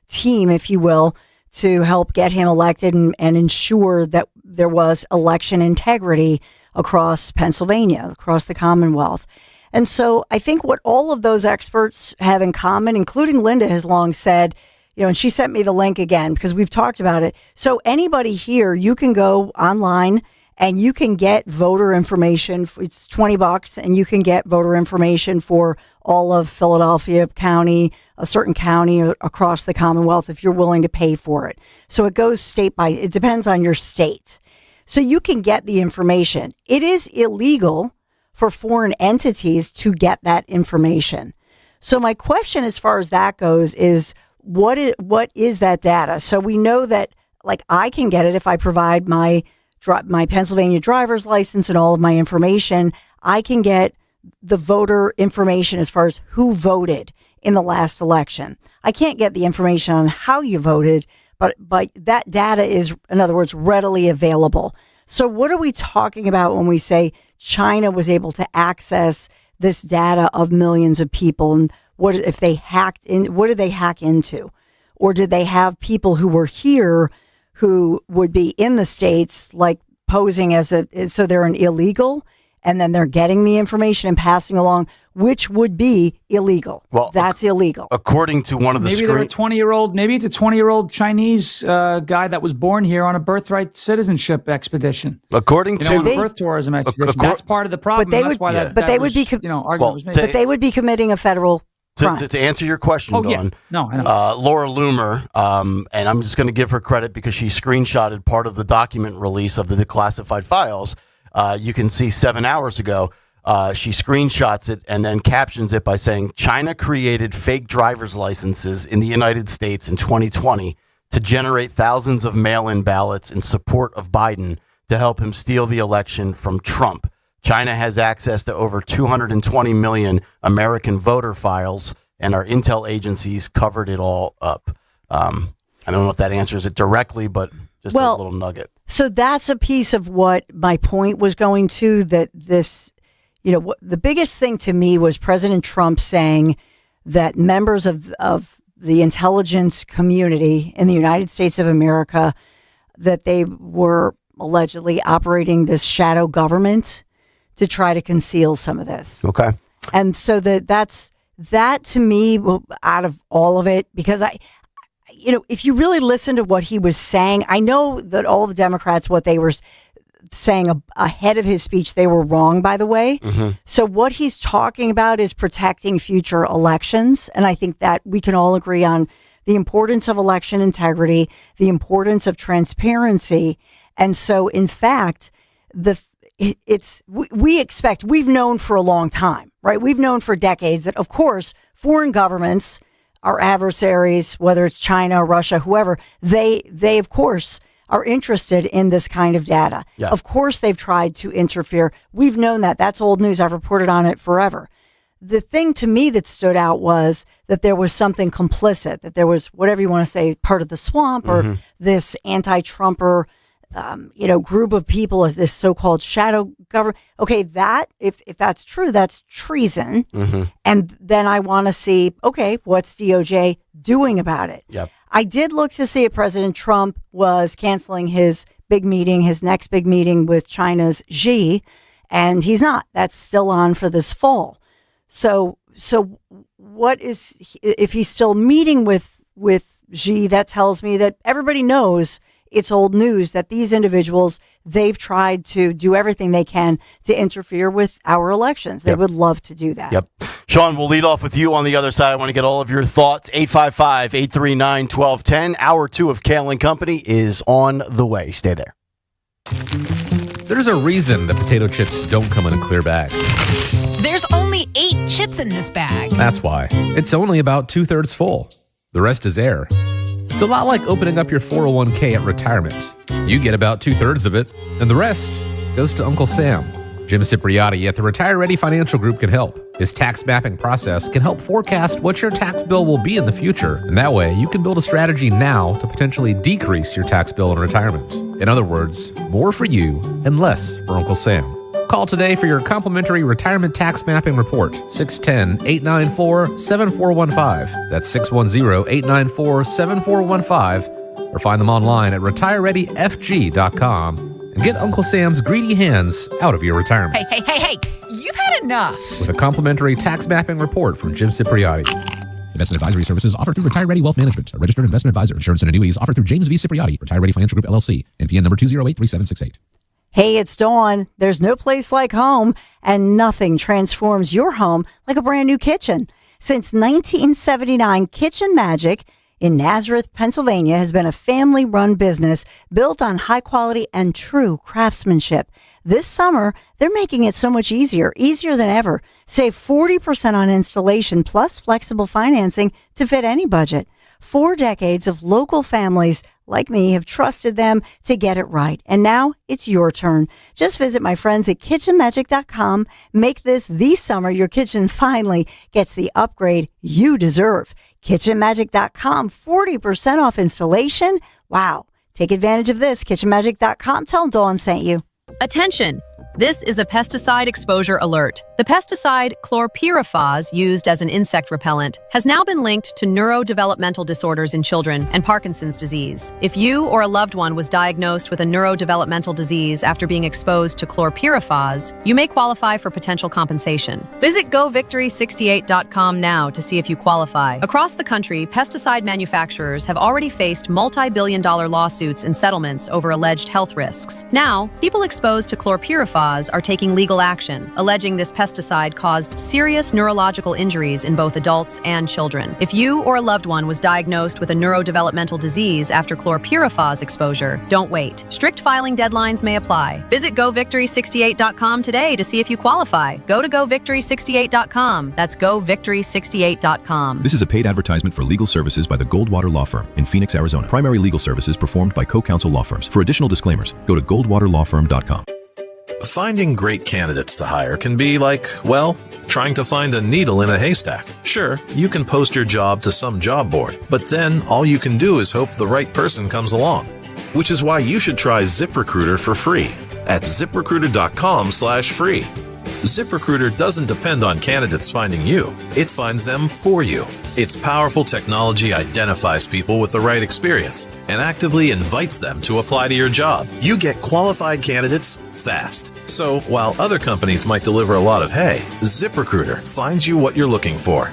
team, if you will, to help get him elected and ensure that there was election integrity across Pennsylvania, across the Commonwealth. And so I think what all of those experts have in common, including Linda, has long said, and she sent me the link again because we've talked about it. So anybody here, you can go online and you can get voter information. It's $20 and you can get voter information for all of Philadelphia County, a certain county across the Commonwealth if you're willing to pay for it. So it goes state by, it depends on your state. So you can get the information. It is illegal for foreign entities to get that information. So my question as far as that goes is, what is that data? So we know that, I can get it if I provide my Pennsylvania driver's license and all of my information. I can get the voter information as far as who voted in the last election. I can't get the information on how you voted, but that data is, in other words, readily available. So what are we talking about when we say China was able to access this data of millions of people? And what if they hacked in? What did they hack into? Or did they have people who were here who would be in the States, posing so they're an illegal, and then they're getting the information and passing along, which would be illegal. Well, that's illegal. According to one of the maybe it's a 20-year-old Chinese guy that was born here on a birthright citizenship expedition. According to on a birth tourism expedition, that's part of the problem. But they would be committing a federal crime. To answer your question, Dawn, yeah. No, I know. Laura Loomer, and I'm just going to give her credit because she screenshotted part of the document release of the declassified files. You can see 7 hours ago. She screenshots it and then captions it by saying, China created fake driver's licenses in the United States in 2020 to generate thousands of mail-in ballots in support of Biden to help him steal the election from Trump. China has access to over 220 million American voter files, and our intel agencies covered it all up. I don't know if that answers it directly, but just a little nugget. So that's a piece of what my point was going to, that this, the biggest thing to me was President Trump saying that members of the intelligence community in the United States of America, that they were allegedly operating this shadow government to try to conceal some of this. Okay. And so that to me, out of all of it, because if you really listen to what he was saying, I know that all the Democrats, what they were saying ahead of his speech, they were wrong, by the way. Mm-hmm. So what he's talking about is protecting future elections. And I think that we can all agree on the importance of election integrity, the importance of transparency. And so, in fact, we've known for a long time, right? We've known for decades that, of course, foreign governments, our adversaries, whether it's China, Russia, whoever, they of course are interested in this kind of data. Yeah. Of course, they've tried to interfere. We've known that. That's old news. I've reported on it forever. The thing to me that stood out was that there was something complicit, that there was, whatever you want to say, part of the swamp or this anti-Trumper, group of people, this so-called shadow government. Okay, that, if that's true, that's treason. And then I want to see, okay, what's DOJ doing about it? Yep. I did look to see if President Trump was canceling his next big meeting with China's Xi, and he's not. That's still on for this fall. So what is, if he's still meeting with Xi, that tells me that everybody knows it's old news that these individuals, they've tried to do everything they can to interfere with our elections. They would love to do that. Yep. Sean, we'll lead off with you on the other side. I want to get all of your thoughts. 855-839-1210. Hour 2 of Kayal and Company is on the way. Stay there. There's a reason the potato chips don't come in a clear bag. There's only 8 chips in this bag. That's why. It's only about 2/3 full. The rest is air. It's a lot like opening up your 401k at retirement. You get about 2/3 of it, and the rest goes to Uncle Sam. Jim Cipriotti at the Retire Ready Financial Group can help. His tax mapping process can help forecast what your tax bill will be in the future, and that way you can build a strategy now to potentially decrease your tax bill in retirement. In other words, more for you and less for Uncle Sam. Call today for your complimentary retirement tax mapping report, 610-894-7415. That's 610-894-7415. Or find them online at retirereadyfg.com and get Uncle Sam's greedy hands out of your retirement. Hey, you've had enough. With a complimentary tax mapping report from Jim Cipriotti. Investment advisory services offered through Retire Ready Wealth Management, a registered investment advisor. Insurance and annuities offered through James V. Cipriotti, Retire Ready Financial Group, LLC, NPN number 2083768. Hey, it's Dawn. There's no place like home, and nothing transforms your home like a brand new kitchen. Since 1979, Kitchen Magic in Nazareth, Pennsylvania, has been a family-run business built on high quality and true craftsmanship. This summer, they're making it so much easier than ever. Save 40% on installation plus flexible financing to fit any budget. 4 decades of local families like me have trusted them to get it right. And now it's your turn. Just visit my friends at kitchenmagic.com. Make this the summer your kitchen finally gets the upgrade you deserve. Kitchenmagic.com, 40% off installation. Wow. Take advantage of this. Kitchenmagic.com. Tell them Dawn sent you. Attention! This is a pesticide exposure alert. The pesticide chlorpyrifos, used as an insect repellent, has now been linked to neurodevelopmental disorders in children and Parkinson's disease. If you or a loved one was diagnosed with a neurodevelopmental disease after being exposed to chlorpyrifos, you may qualify for potential compensation. Visit govictory68.com now to see if you qualify. Across the country, pesticide manufacturers have already faced multi-billion-dollar lawsuits and settlements over alleged health risks. Now, people exposed to chlorpyrifos are taking legal action, alleging this pesticide caused serious neurological injuries in both adults and children. If you or a loved one was diagnosed with a neurodevelopmental disease after chlorpyrifos exposure, don't wait. Strict filing deadlines may apply. Visit govictory68.com today to see if you qualify. Go to govictory68.com. That's govictory68.com. This is a paid advertisement for legal services by the Goldwater Law Firm in Phoenix, Arizona. Primary legal services performed by co-counsel law firms. For additional disclaimers, go to goldwaterlawfirm.com. Finding great candidates to hire can be like, well, trying to find a needle in a haystack. Sure, you can post your job to some job board, but then all you can do is hope the right person comes along. Which is why you should try ZipRecruiter for free at ziprecruiter.com/free. ZipRecruiter doesn't depend on candidates finding you. It finds them for you. Its powerful technology identifies people with the right experience and actively invites them to apply to your job. You get qualified candidates fast. So while other companies might deliver a lot of hay, ZipRecruiter finds you what you're looking for.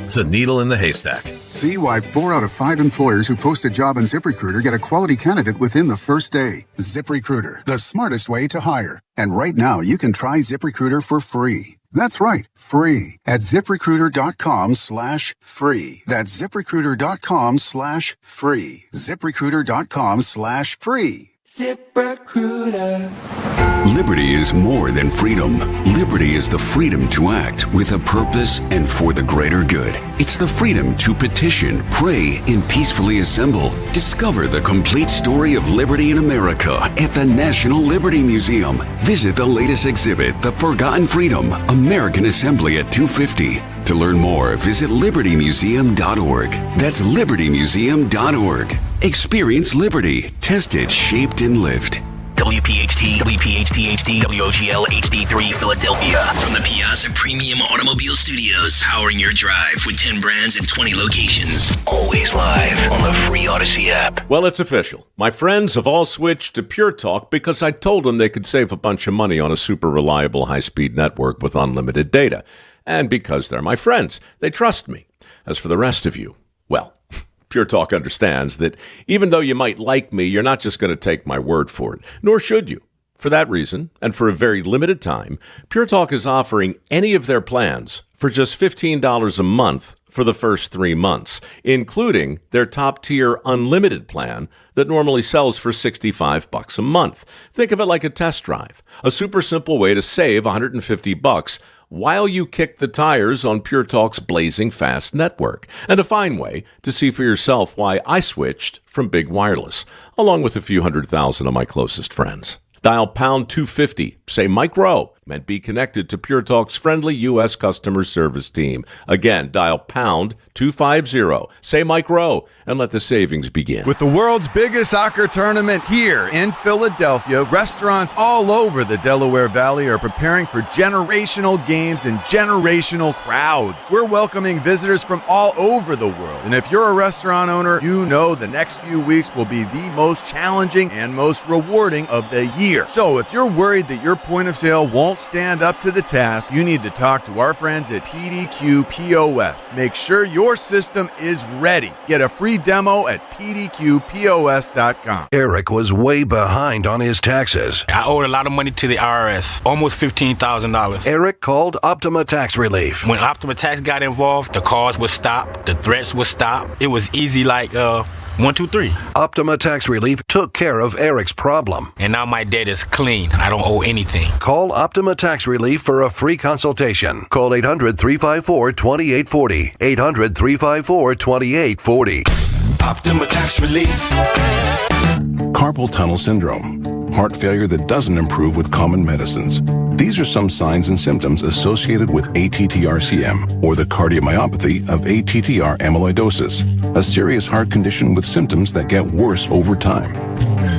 The needle in the haystack. See why 4 out of 5 employers who post a job on ZipRecruiter get a quality candidate within the first day. ZipRecruiter, the smartest way to hire. And right now, you can try ZipRecruiter for free. That's right, free at ZipRecruiter.com/free. That's ZipRecruiter.com/free. ZipRecruiter.com/free. ZipRecruiter. Liberty is more than freedom. Liberty is the freedom to act with a purpose and for the greater good. It's the freedom to petition, pray, and peacefully assemble. Discover the complete story of liberty in America at the National Liberty Museum. Visit the latest exhibit, The Forgotten Freedom, American Assembly at 250. To learn more, visit libertymuseum.org. That's libertymuseum.org. Experience liberty. Tested, shaped, and lived. WPHT, WPHT HD, WOGL HD3 Philadelphia. From the Piazza Premium Automobile Studios, powering your drive with 10 brands and 20 locations. Always live on the free Odyssey app. Well, it's official. My friends have all switched to Pure Talk because I told them they could save a bunch of money on a super reliable high-speed network with unlimited data. And because they're my friends, they trust me. As for the rest of you, well, Pure Talk understands that even though you might like me, you're not just going to take my word for it, nor should you. For that reason, and for a very limited time, Pure Talk is offering any of their plans for just $15 a month for the first 3 months, including their top-tier unlimited plan that normally sells for $65 a month. Think of it like a test drive, a super simple way to save $150 while you kick the tires on Pure Talk's blazing fast network, and a fine way to see for yourself why I switched from big wireless, along with a few 100,000 of my closest friends. Dial pound 250, say Mike Rowe, and be connected to Pure Talk's friendly U.S. customer service team. Again, dial pound 250, say Mike Rowe, and let the savings begin. With the world's biggest soccer tournament here in Philadelphia, restaurants all over the Delaware Valley are preparing for generational games and generational crowds. We're welcoming visitors from all over the world. And if you're a restaurant owner, you know the next few weeks will be the most challenging and most rewarding of the year. So if you're worried that your point of sale won't stand up to the task, you need to talk to our friends at PDQ POS. Make sure your system is ready. Get a free demo at pdqpos.com. Eric was way behind on his taxes. I owed a lot of money to the IRS, almost $15,000. Eric called Optima Tax Relief. When Optima Tax got involved, the calls would stop, the threats would stop. It was easy like 1, 2, 3. Optima Tax Relief took care of Eric's problem. And now my debt is clean. I don't owe anything. Call Optima Tax Relief for a free consultation. Call 800-354-2840. 800-354-2840. Optima Tax Relief. Carpal tunnel syndrome. Heart failure that doesn't improve with common medicines. These are some signs and symptoms associated with ATTR-CM, or the cardiomyopathy of ATTR amyloidosis, a serious heart condition with symptoms that get worse over time.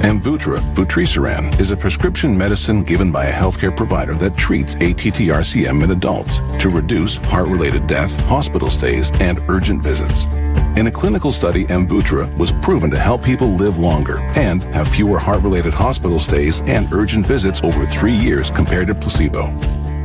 Amvuttra, vutrisiran, is a prescription medicine given by a healthcare provider that treats ATTR-CM in adults to reduce heart-related death, hospital stays, and urgent visits. In a clinical study, Amvuttra was proven to help people live longer and have fewer heart-related hospital stays and urgent visits over 3 years compared to placebo.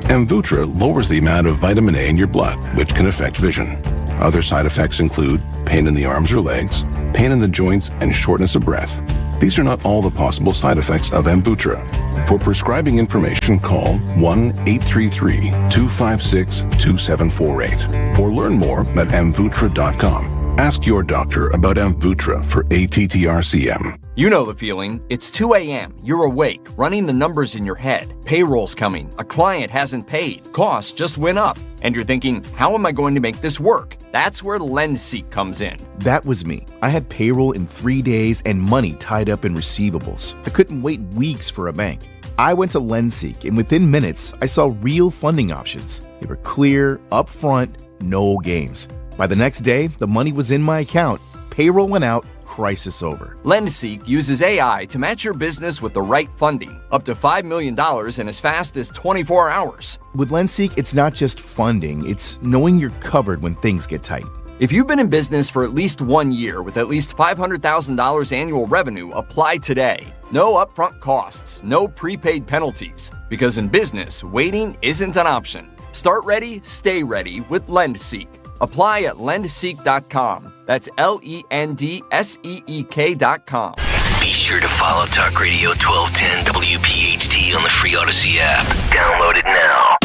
Amvuttra lowers the amount of vitamin A in your blood, which can affect vision. Other side effects include pain in the arms or legs, pain in the joints, and shortness of breath. These are not all the possible side effects of Amvuttra. For prescribing information, call 1-833-256-2748 or learn more at amvuttra.com. Ask your doctor about Amvuttra for ATTR-CM. You know the feeling. It's 2 a.m. You're awake, running the numbers in your head. Payroll's coming. A client hasn't paid. Costs just went up. And you're thinking, how am I going to make this work? That's where LendSeek comes in. That was me. I had payroll in 3 days and money tied up in receivables. I couldn't wait weeks for a bank. I went to LendSeek, and within minutes, I saw real funding options. They were clear, upfront, no games. By the next day, the money was in my account. Payroll went out. Crisis over. LendSeek uses AI to match your business with the right funding, up to $5 million in as fast as 24 hours. With LendSeek, it's not just funding, it's knowing you're covered when things get tight. If you've been in business for at least 1 year with at least $500,000 annual revenue, apply today. No upfront costs, no prepaid penalties. Because in business, waiting isn't an option. Start ready, stay ready with LendSeek. Apply at lendseek.com. That's LENDSEEK.com. Be sure to follow Talk Radio 1210 WPHT on the free Odyssey app. Download it now.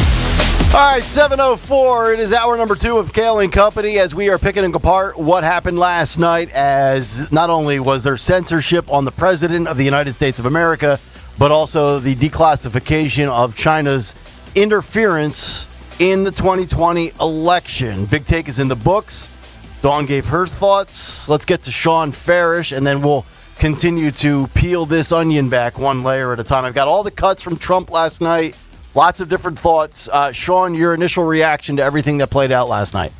All right, 7:04. It is hour number 2 of Kayal and Company as we are picking apart what happened last night, as not only was there censorship on the President of the United States of America, but also the declassification of China's interference in the 2020 election. Big Take is in the books. Dawn gave her thoughts. Let's get to Sean Farish, and then we'll continue to peel this onion back one layer at a time. I've got all the cuts from Trump last night. Lots of different thoughts. Sean, your initial reaction to everything that played out last night?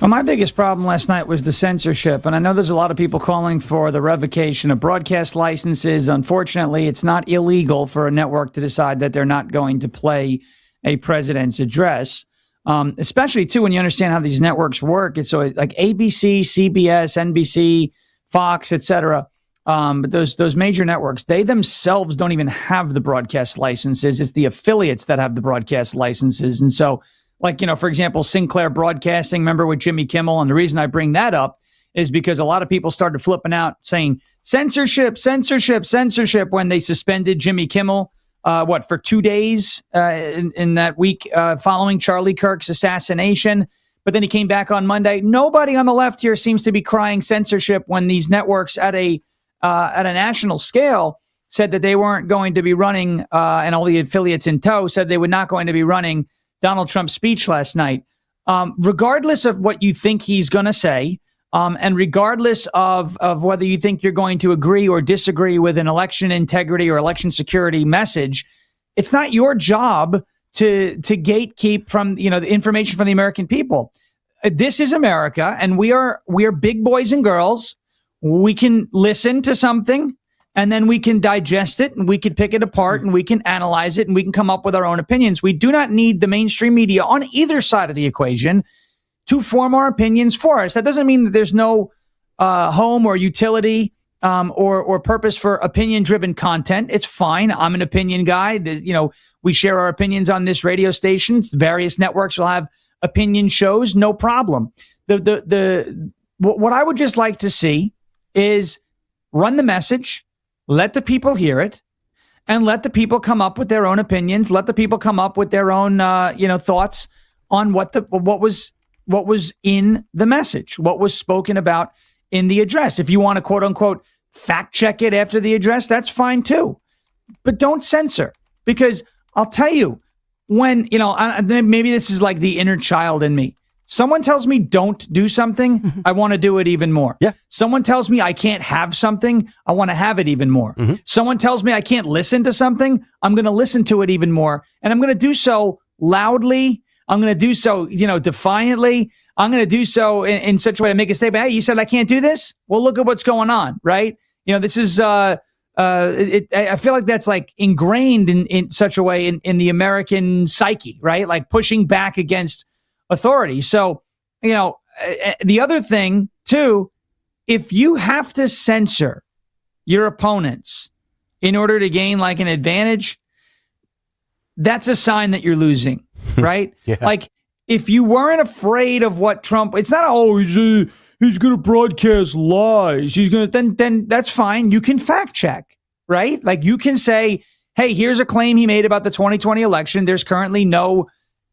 Well, my biggest problem last night was the censorship. And I know there's a lot of people calling for the revocation of broadcast licenses. Unfortunately, it's not illegal for a network to decide that they're not going to play a president's address, especially, too, when you understand how these networks work. It's so like ABC, CBS, NBC, Fox, etc. But those major networks, they themselves don't even have the broadcast licenses. It's the affiliates that have the broadcast licenses. And so, like, for example, Sinclair Broadcasting, remember with Jimmy Kimmel? And the reason I bring that up is because a lot of people started flipping out saying censorship, censorship, censorship when they suspended Jimmy Kimmel, for 2 days in that week following Charlie Kirk's assassination. But then he came back on Monday. Nobody on the left here seems to be crying censorship when these networks at a national scale said that they weren't going to be running, and all the affiliates in tow said they were not going to be running Donald Trump's speech last night. Regardless of what you think he's going to say, and regardless of whether you think you're going to agree or disagree with an election integrity or election security message, it's not your job to gatekeep from the information from the American people. This is America, and we are big boys and girls. We can listen to something, and then we can digest it, and we can pick it apart, and we can analyze it, and we can come up with our own opinions. We do not need the mainstream media on either side of the equation to form our opinions for us. That doesn't mean that there's no home or utility or purpose for opinion-driven content. It's fine. I'm an opinion guy. We share our opinions on this radio station. Various networks will have opinion shows. No problem. What I would just like to see is run the message, let the people hear it, and let the people come up with their own opinions. Let the people come up with their own thoughts on what was in the message, what was spoken about in the address. If you want to quote unquote fact check it after the address, that's fine too. But don't censor, because I'll tell you, when, maybe this is like the inner child in me. Someone tells me don't do something, I want to do it even more. Yeah. Someone tells me I can't have something, I want to have it even more. Someone tells me I can't listen to something, I'm going to listen to it even more. And I'm going to do so loudly. I'm going to do so, defiantly. I'm going to do so in such a way to make a statement. Hey, you said I can't do this? Well, look at what's going on, right? This is, I feel like that's like ingrained in such a way in the American psyche, right? Like pushing back against authority. So, the other thing too, if you have to censor your opponents in order to gain like an advantage, that's a sign that you're losing. Right? Yeah. Like, if you weren't afraid of what Trump, it's not, he's going to broadcast lies. He's going to, then that's fine. You can fact check, right? Like, you can say, hey, here's a claim he made about the 2020 election. There's currently no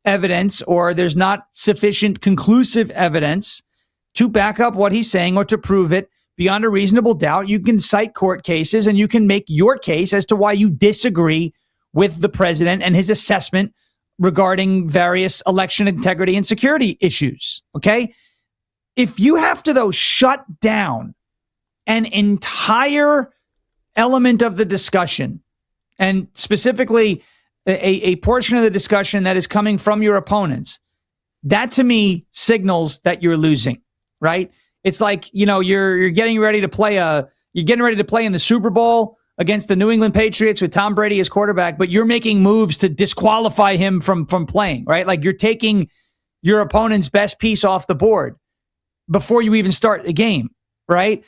evidence, or there's not sufficient conclusive evidence to back up what he's saying or to prove it beyond a reasonable doubt. You can cite court cases, and you can make your case as to why you disagree with the president and his assessment regarding various election integrity and security issues, okay? If you have to, though, shut down an entire element of the discussion, and specifically a portion of the discussion that is coming from your opponents, that to me signals that you're losing, right? It's like, you're getting ready to play in the Super Bowl against the New England Patriots with Tom Brady as quarterback, but you're making moves to disqualify him from playing, right? Like, you're taking your opponent's best piece off the board before you even start the game, right?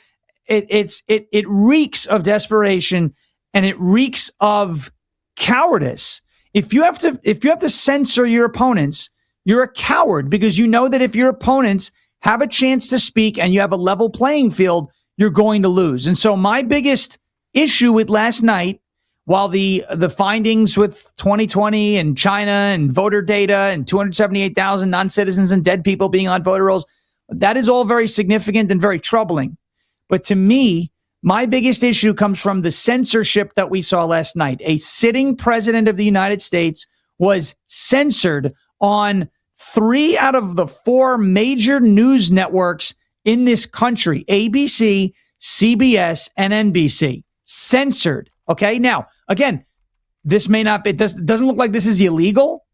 It reeks of desperation, and it reeks of cowardice. If you have to censor your opponents You're a coward because you know that if your opponents have a chance to speak and you have a level playing field, you're going to lose. And so my biggest issue with last night, while the findings with 2020 and China and voter data and 278,000 non-citizens and dead people being on voter rolls, that is all very significant and very troubling. But to me, my biggest issue comes from the censorship that we saw last night. A sitting president of the United States was censored on 3 out of the 4 major news networks in this country: ABC, CBS, and NBC. Censored. Okay. Now, again, this may not be, it doesn't look like this is illegal,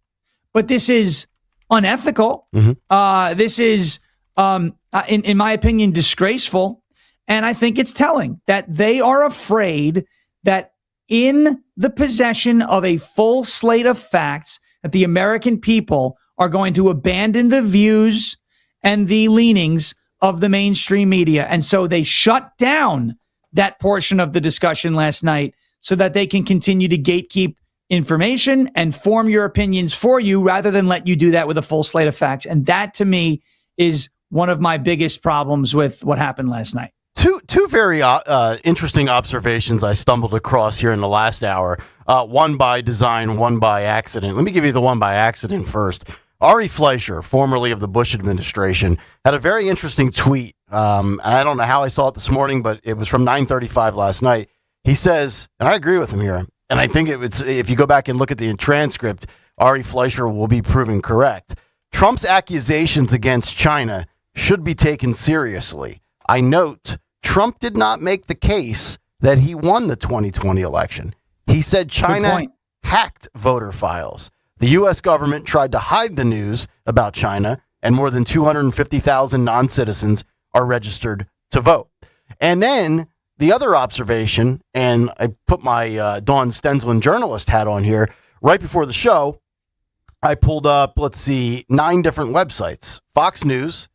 but this is unethical. This is, in my opinion, disgraceful. And I think it's telling that they are afraid that in the possession of a full slate of facts, that the American people are going to abandon the views and the leanings of the mainstream media. And so they shut down that portion of the discussion last night so that they can continue to gatekeep information and form your opinions for you rather than let you do that with a full slate of facts. And that, to me, is one of my biggest problems with what happened last night. Two very interesting observations I stumbled across here in the last hour. One by design, one by accident. Let me give you the one by accident first. Ari Fleischer, formerly of the Bush administration, had a very interesting tweet. And I don't know how I saw it this morning, but it was from 9:35 last night. He says, and I agree with him here, and I think it's, if you go back and look at the transcript, Ari Fleischer will be proven correct. Trump's accusations against China should be taken seriously. I note, Trump did not make the case that he won the 2020 election. He said China hacked voter files. The U.S. government tried to hide the news about China, and more than 250,000 non-citizens are registered to vote. And then the other observation, and I put my Dawn Stensland journalist hat on here, right before the show, I pulled up, 9 different websites. Fox News,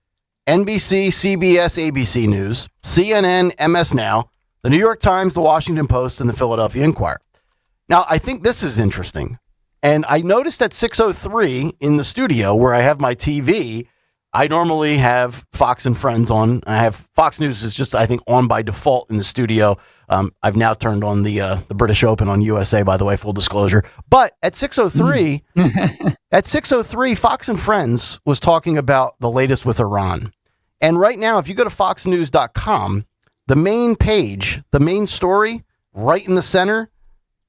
NBC, CBS, ABC News, CNN, MS Now, the New York Times, the Washington Post, and the Philadelphia Inquirer. Now, I think this is interesting. And I noticed at 6:03 in the studio where I have my TV, I normally have Fox and Friends on. I have Fox News is just, I think, on by default in the studio. I've now turned on the British Open on USA, by the way, full disclosure. But at 6:03, Fox and Friends was talking about the latest with Iran. And right now, if you go to foxnews.com, the main page, the main story, right in the center,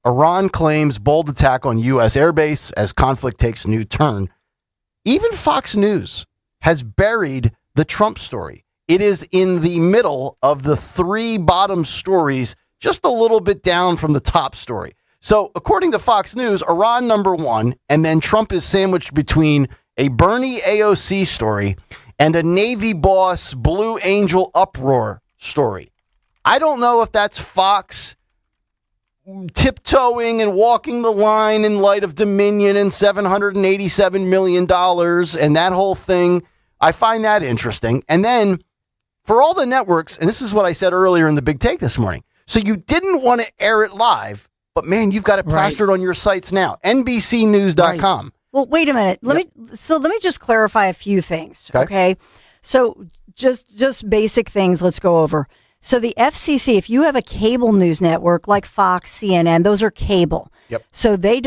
Iran claims bold attack on U.S. airbase as conflict takes new turn. Even Fox News has buried the Trump story. It is in the middle of the 3 bottom stories, just a little bit down from the top story. So according to Fox News, Iran number 1, and then Trump is sandwiched between a Bernie AOC story and a Navy boss Blue Angel uproar story. I don't know if that's Fox tiptoeing and walking the line in light of Dominion and $787 million and that whole thing. I find that interesting. And then for all the networks, and this is what I said earlier in the big take this morning. So you didn't want to air it live, but man, you've got it plastered on your sites now. NBCnews.com. Right. Well, wait a minute. Let me just clarify a few things. Okay. So just basic things. Let's go over. So the FCC, if you have a cable news network like Fox, CNN, those are cable. Yep. So they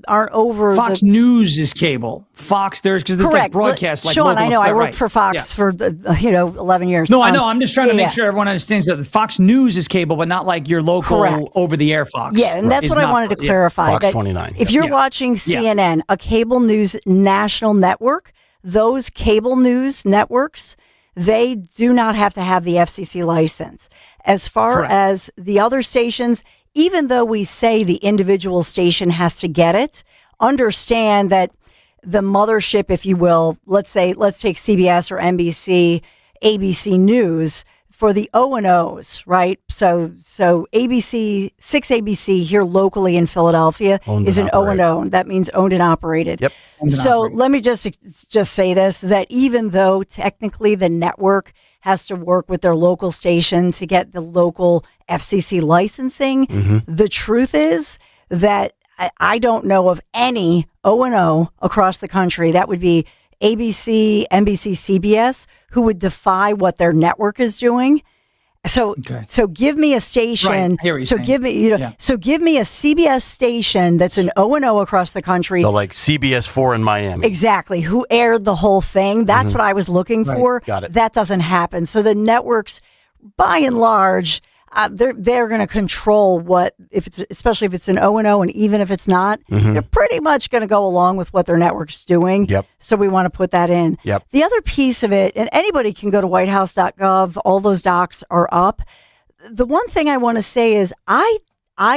aren't over. Fox News is cable. Fox, because there's like broadcast like Sean, local, I know. I worked for Fox for 11 years. No, I know. I'm just trying to make sure everyone understands that Fox News is cable, but not like your local over-the-air Fox. Yeah, and that's what I wanted to clarify. Fox 29. If you're watching CNN, a cable news national network, those cable news networks, they do not have to have the FCC license. As far as the other stations, even though we say the individual station has to get it, understand that the mothership, if you will, let's take CBS or NBC, ABC News for the O&Os, right? So ABC, 6ABC here locally in Philadelphia is an O&O. That means owned and operated. Yep. So let me just say this, that even though technically the network has to work with their local station to get the local FCC licensing, the truth is that I don't know of any O&O across the country. That would be ABC, NBC, CBS, who would defy what their network is doing. So give me a station. Right. I hear what you're saying. Give me, so give me a CBS station that's an O&O across the country. So like CBS 4 in Miami. Exactly. Who aired the whole thing. That's what I was looking for. Got it. That doesn't happen. So the networks, by and large, they're going to control what, especially if it's an O&O, and even if it's not, they're pretty much going to go along with what their network's doing. Yep. So we want to put that in. Yep. The other piece of it, and anybody can go to whitehouse.gov, all those docs are up. The one thing I want to say is I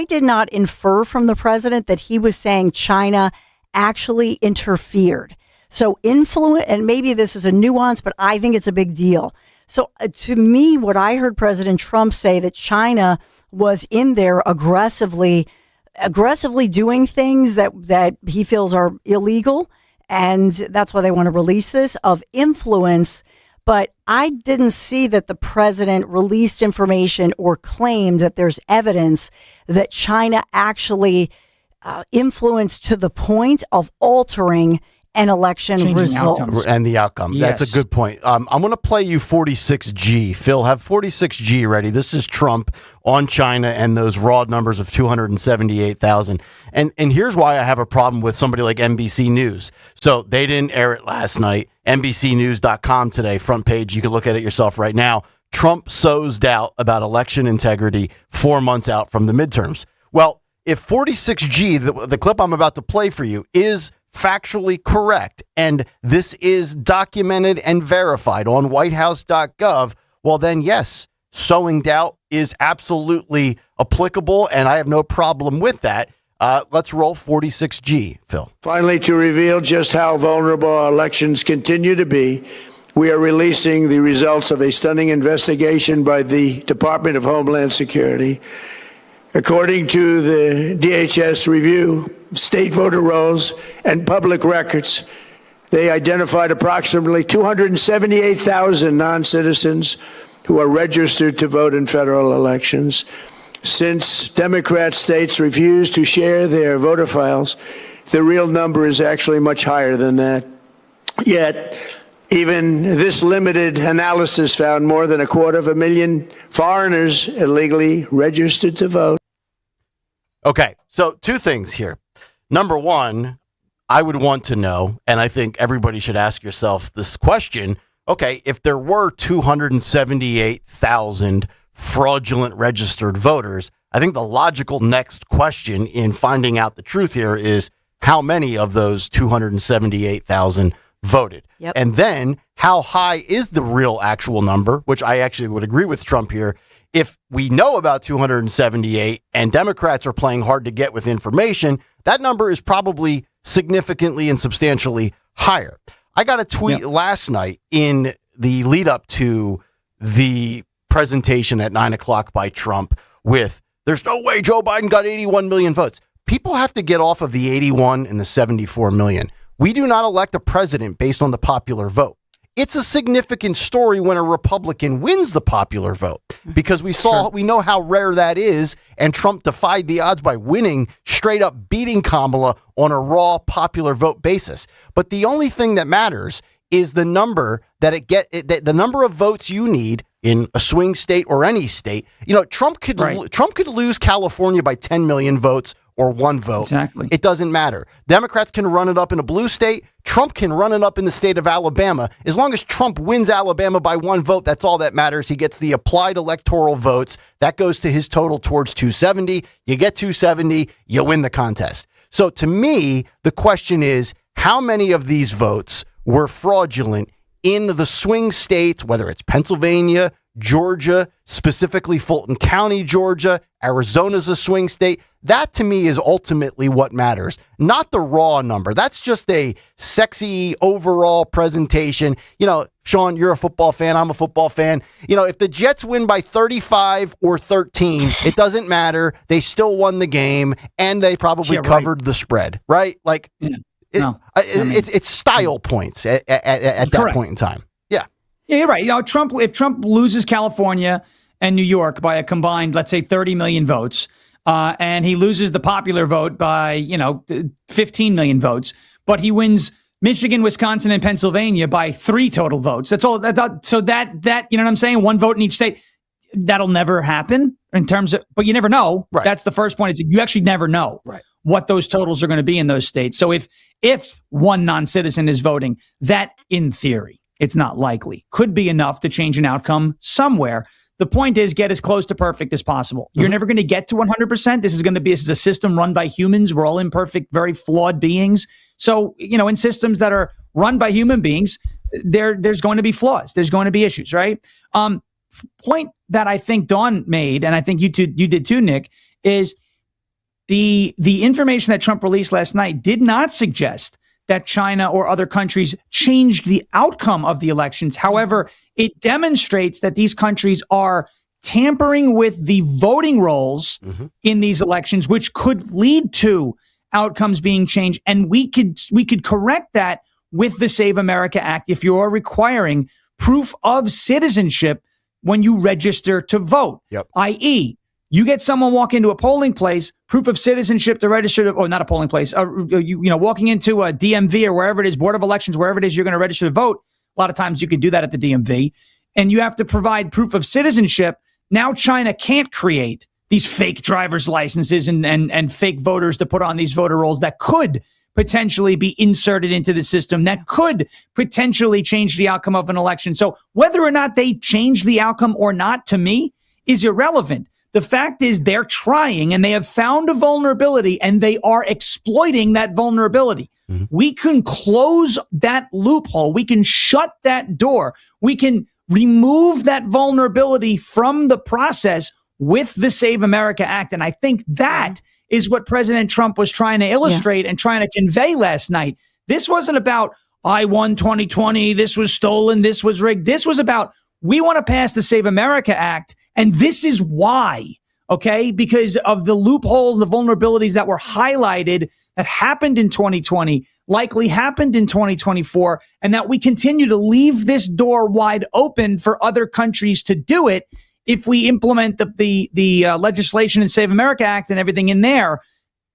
did not infer from the president that he was saying China actually interfered. So influence, and maybe this is a nuance, but I think it's a big deal. So to me, what I heard President Trump say, that China was in there aggressively doing things that he feels are illegal, and that's why they want to release this, of influence. But I didn't see that the president released information or claimed that there's evidence that China actually influenced to the point of altering an election result. And the outcome. Yes. That's a good point. I'm going to play you 46G. Phil, have 46G ready. This is Trump on China and those raw numbers of 278,000. And here's why I have a problem with somebody like NBC News. So they didn't air it last night. NBCnews.com today, front page. You can look at it yourself right now. Trump sows doubt about election integrity 4 months out from the midterms. Well, if 46G, the clip I'm about to play for you, is factually correct, and this is documented and verified on whitehouse.gov, well then yes, sowing doubt is absolutely applicable, and I have no problem with that. Let's roll 46G, Phil. Finally, to reveal just how vulnerable our elections continue to be, we are releasing the results of a stunning investigation by the Department of Homeland Security. According to the DHS review of state voter rolls and public records, they identified approximately 278,000 non-citizens who are registered to vote in federal elections. Since Democrat states refuse to share their voter files, the real number is actually much higher than that. Yet, even this limited analysis found more than 250,000 foreigners illegally registered to vote. Okay, so two things here. Number one, I would want to know, and I think everybody should ask yourself this question. Okay, if there were 278,000 fraudulent registered voters, I think the logical next question in finding out the truth here is how many of those 278,000 voted? Yep. And then how high is the real actual number, which I actually would agree with Trump here. If we know about 278 and Democrats are playing hard to get with information, that number is probably significantly and substantially higher. I got a tweet last night in the lead up to the presentation at 9 o'clock by Trump with, there's no way Joe Biden got 81 million votes. People have to get off of the 81 and the 74 million. We do not elect a president based on the popular vote. It's a significant story when a Republican wins the popular vote, because we know how rare that is, and Trump defied the odds by winning, straight up beating Kamala on a raw popular vote basis. But the only thing that matters is the number that the number of votes you need in a swing state or any state. You know, Trump could lose California by 10 million votes or one vote. Exactly. It doesn't matter. Democrats can run it up in a blue state. Trump can run it up in the state of Alabama. As long as Trump wins Alabama by one vote, that's all that matters. He gets the applied electoral votes. That goes to his total towards 270. You get 270, you win the contest. So to me, the question is, how many of these votes were fraudulent in the swing states, whether it's Pennsylvania, Georgia, specifically Fulton County, Georgia, Arizona's a swing state. That to me is ultimately what matters, not the raw number. That's just a sexy overall presentation. You know, Sean, you're a football fan. I'm a football fan. You know, if the Jets win by 35 or 13, it doesn't matter. They still won the game, and they probably covered the spread, right? Like, it's style points at that point in time. Yeah, you're right. You know, if Trump loses California and New York by a combined, let's say, 30 million votes, and he loses the popular vote by 15 million votes, but he wins Michigan, Wisconsin, and Pennsylvania by 3 total votes. That's all. So that you know what I'm saying? 1 vote in each state. That'll never happen in terms of, but you never know. Right. That's the first point. Is you actually never know what those totals are going to be in those states. So if one non-citizen is voting, that in theory, it's not likely, could be enough to change an outcome somewhere. The point is, get as close to perfect as possible. You're never going to get to 100%. This is a system run by humans. We're all imperfect, very flawed beings. So, in systems that are run by human beings, there's going to be flaws. There's going to be issues, right? Point that I think Dawn made, and I think you did too, Nick, is the information that Trump released last night did not suggest that China or other countries changed the outcome of the elections. However, it demonstrates that these countries are tampering with the voting rolls in these elections, which could lead to outcomes being changed. And we could correct that with the Save America Act if you're requiring proof of citizenship when you register to vote, i.e., you get someone walk into a polling place, proof of citizenship to register to, or not a polling place, walking into a DMV or wherever it is, Board of Elections, wherever it is you're going to register to vote. A lot of times you can do that at the DMV, and you have to provide proof of citizenship. Now China can't create these fake driver's licenses and fake voters to put on these voter rolls that could potentially be inserted into the system, that could potentially change the outcome of an election. So whether or not they change the outcome or not, to me, is irrelevant. The fact is they're trying, and they have found a vulnerability, and they are exploiting that vulnerability. We can close that loophole. We can shut that door. We can remove that vulnerability from the process with the Save America Act. And I think that is what President Trump was trying to illustrate and trying to convey last night. This wasn't about, I won 2020, this was stolen, this was rigged. This was about, we want to pass the Save America Act, and this is why, okay? Because of the loopholes, the vulnerabilities that were highlighted that happened in 2020, likely happened in 2024, and that we continue to leave this door wide open for other countries to do it. If we implement the legislation in Save America Act and everything in there,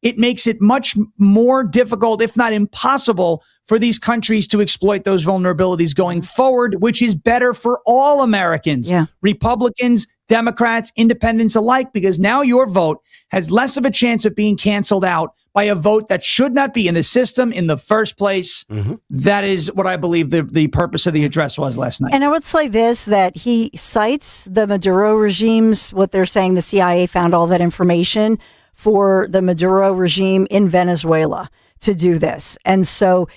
it makes it much more difficult, if not impossible, for these countries to exploit those vulnerabilities going forward, which is better for all Americans, Republicans, Democrats, independents alike, because now your vote has less of a chance of being canceled out by a vote that should not be in the system in the first place. That is what I believe the purpose of the address was last night. And I would say this, that he cites the Maduro regimes, what they're saying, the CIA found all that information for the Maduro regime in Venezuela to do this. And so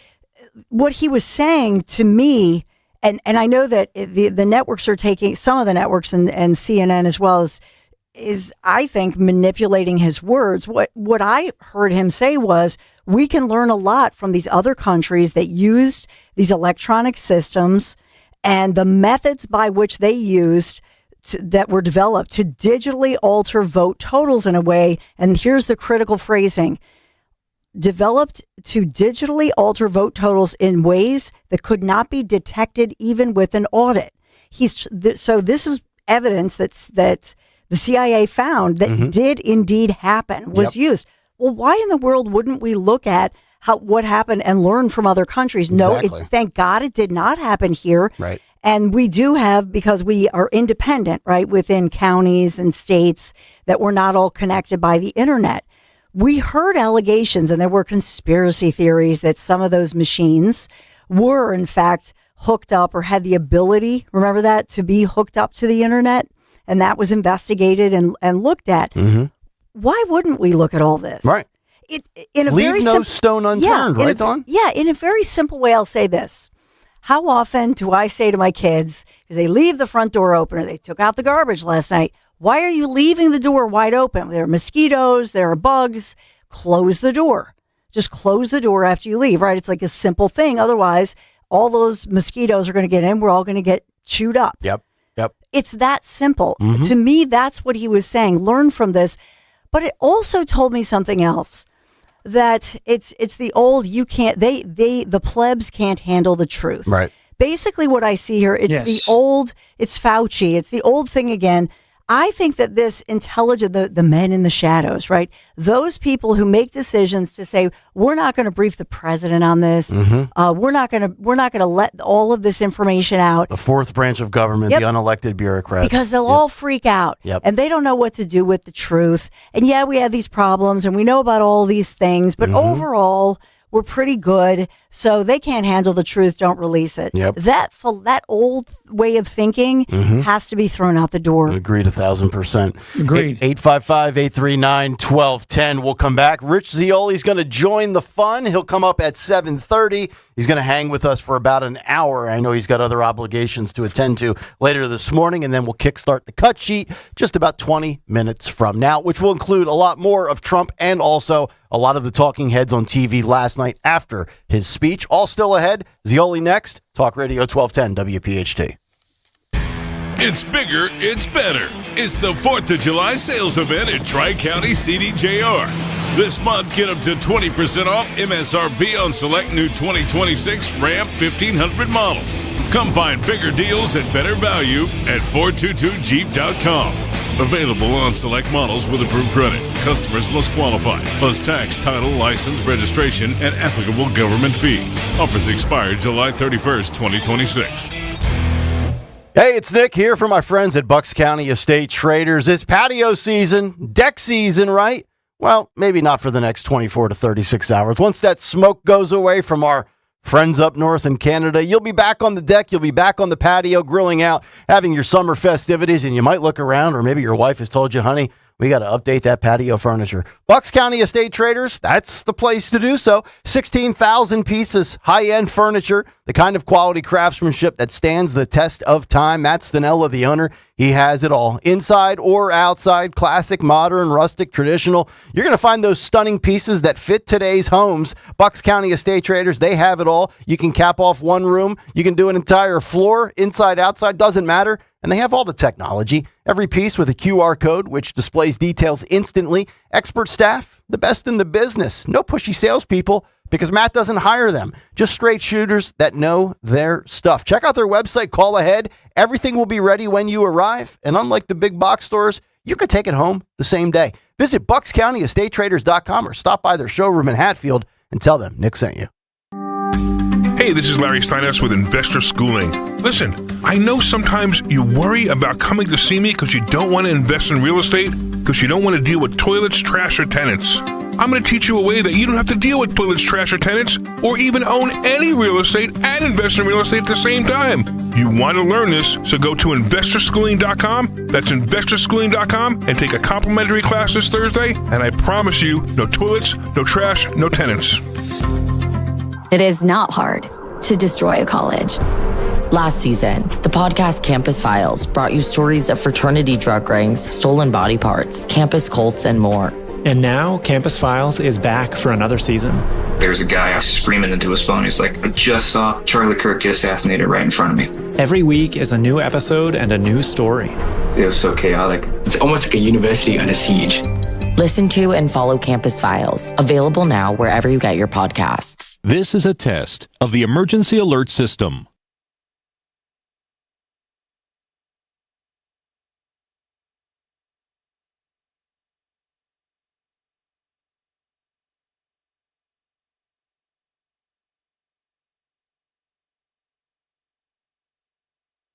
what he was saying to me, and I know that the networks are taking, some of the networks and CNN as well, is I think manipulating his words. What I heard him say was, we can learn a lot from these other countries that used these electronic systems and the methods by which they used that were developed to digitally alter vote totals in a way, and here's the critical phrasing, developed to digitally alter vote totals in ways that could not be detected even with an audit. So this is evidence that the CIA found that did indeed happen, was used. Well, why in the world wouldn't we look at what happened and learn from other countries? Exactly. No, thank God it did not happen here. Right. And we do have, because we are independent, right, within counties and states, that we're not all connected by the internet. We heard allegations, and there were conspiracy theories that some of those machines were, in fact, hooked up or had the ability, remember that, to be hooked up to the internet. And that was investigated and looked at. Why wouldn't we look at all this? Right. In a Leave very no stone unturned, right, Dawn? Yeah, in a very simple way, I'll say this. How often do I say to my kids, as they leave the front door open, or they took out the garbage last night, why are you leaving the door wide open? There are mosquitoes, there are bugs. Close the door. Just close the door after you leave, right? It's like a simple thing. Otherwise, all those mosquitoes are going to get in. We're all going to get chewed up. Yep. It's that simple. To me, that's what he was saying. Learn from this. But it also told me something else. That it's the old, you can't, the plebs can't handle the truth. Right. Basically what I see here, it's the old, it's Fauci. It's the old thing again. I think that this intelligent, the men in the shadows, right? Those people who make decisions to say, we're not going to brief the president on this. We're not going to let all of this information out. The fourth branch of government, the unelected bureaucrats. Because they'll all freak out. And they don't know what to do with the truth. And yeah, we have these problems and we know about all these things, but overall, we're pretty good, so they can't handle the truth. Don't release it. That old way of thinking has to be thrown out the door. Agreed 1,000%. Agreed. 855-839-1210. We'll come back. Rich Zeoli's going to join the fun. He'll come up at 7:30. He's going to hang with us for about an hour. I know he's got other obligations to attend to later this morning, and then we'll kickstart the cut sheet just about 20 minutes from now, which will include a lot more of Trump and also a lot of the talking heads on TV last night after his speech. All still ahead. Zeoli next. Talk Radio 1210 WPHT. It's bigger, it's better. It's the 4th of July sales event at Tri-County CDJR. This month, get up to 20% off MSRP on select new 2026 Ram 1500 models. Come find bigger deals and better value at 422jeep.com. Available on select models with approved credit. Customers must qualify. Plus tax, title, license, registration, and applicable government fees. Offers expire July 31st, 2026. Hey, it's Nick here for my friends at Bucks County Estate Traders. It's patio season, deck season, right? Well, maybe not for the next 24 to 36 hours. Once that smoke goes away from our friends up north in Canada, you'll be back on the deck, you'll be back on the patio, grilling out, having your summer festivities, and you might look around, or maybe your wife has told you, honey, we got to update that patio furniture. Bucks County Estate Traders, that's the place to do so. 16,000 pieces, high-end furniture, the kind of quality craftsmanship that stands the test of time. Matt Stanella, the owner, he has it all. Inside or outside, classic, modern, rustic, traditional. You're going to find those stunning pieces that fit today's homes. Bucks County Estate Traders, they have it all. You can cap off one room. You can do an entire floor, inside, outside, doesn't matter. And they have all the technology. Every piece with a QR code, which displays details instantly. Expert staff, the best in the business. No pushy salespeople, because Matt doesn't hire them. Just straight shooters that know their stuff. Check out their website, call ahead. Everything will be ready when you arrive. And unlike the big box stores, you can take it home the same day. Visit BucksCountyEstateTraders.com or stop by their showroom in Hatfield and tell them Nick sent you. Hey, this is Larry Steinhaus with Investor Schooling. Listen, I know sometimes you worry about coming to see me because you don't want to invest in real estate, because you don't want to deal with toilets, trash, or tenants. I'm going to teach you a way that you don't have to deal with toilets, trash, or tenants, or even own any real estate and invest in real estate at the same time. You want to learn this, so go to investorschooling.com. That's investorschooling.com, and take a complimentary class this Thursday, and I promise you, no toilets, no trash, no tenants. It is not hard to destroy a college. Last season, the podcast Campus Files brought you stories of fraternity drug rings, stolen body parts, campus cults, and more. And now, Campus Files is back for another season. There's a guy screaming into his phone. He's like, I just saw Charlie Kirk get assassinated right in front of me. Every week is a new episode and a new story. It was so chaotic. It's almost like a university under siege. Listen to and follow Campus Files, available now wherever you get your podcasts. This is a test of the emergency alert system.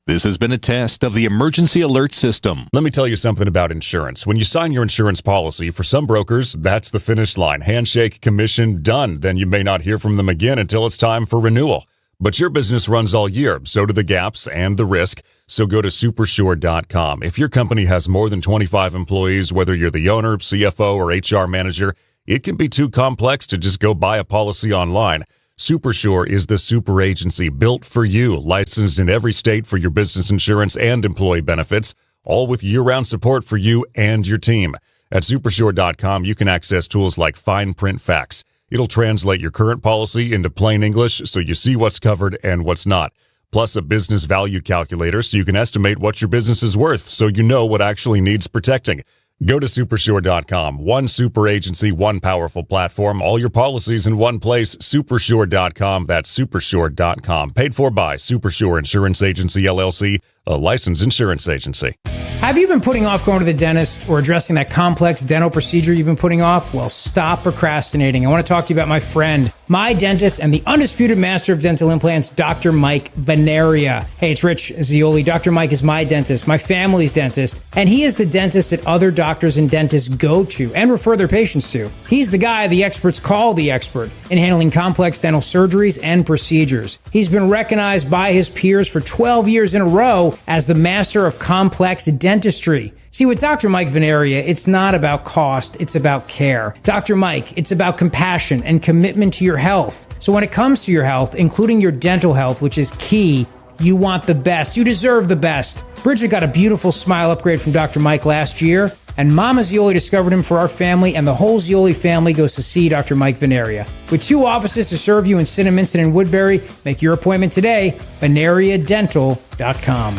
This has been a test of the emergency alert system. Let me tell you something about insurance. When you sign your insurance policy, for some brokers, that's the finish line. Handshake, commission, done. Then you may not hear from them again until it's time for renewal. But your business runs all year, so do the gaps and the risk. So go to supersure.com. If your company has more than 25 employees, whether you're the owner, CFO, or HR manager, it can be too complex to just go buy a policy online. Supersure is the super agency built for you, licensed in every state for your business insurance and employee benefits, all with year-round support for you and your team. At supersure.com, you can access tools like fine print facts. It'll translate your current policy into plain English so you see what's covered and what's not. Plus a business value calculator so you can estimate what your business is worth so you know what actually needs protecting. Go to supersure.com. One super agency, one powerful platform, all your policies in one place. Supersure.com. That's supersure.com. Paid for by Supersure Insurance Agency, LLC, a licensed insurance agency. Have you been putting off going to the dentist or addressing that complex dental procedure you've been putting off? Well, stop procrastinating. I want to talk to you about my friend, my dentist, and the undisputed master of dental implants, Dr. Mike Veneria. Hey, it's Rich Zioli. Dr. Mike is my dentist, my family's dentist, and he is the dentist that other doctors and dentists go to and refer their patients to. He's the guy the experts call the expert in handling complex dental surgeries and procedures. He's been recognized by his peers for 12 years in a row as the master of complex dentistry. See, with Dr. Mike Veneria, it's not about cost, it's about care. Dr. Mike, it's about compassion and commitment to your health. So when it comes to your health, including your dental health, which is key, you want the best. You deserve the best. Bridget got a beautiful smile upgrade from Dr. Mike last year, and Mama Zioli discovered him for our family, and the whole Zioli family goes to see Dr. Mike Veneria. With 2 offices to serve you in Cinnaminster and Woodbury, make your appointment today, veneriadental.com.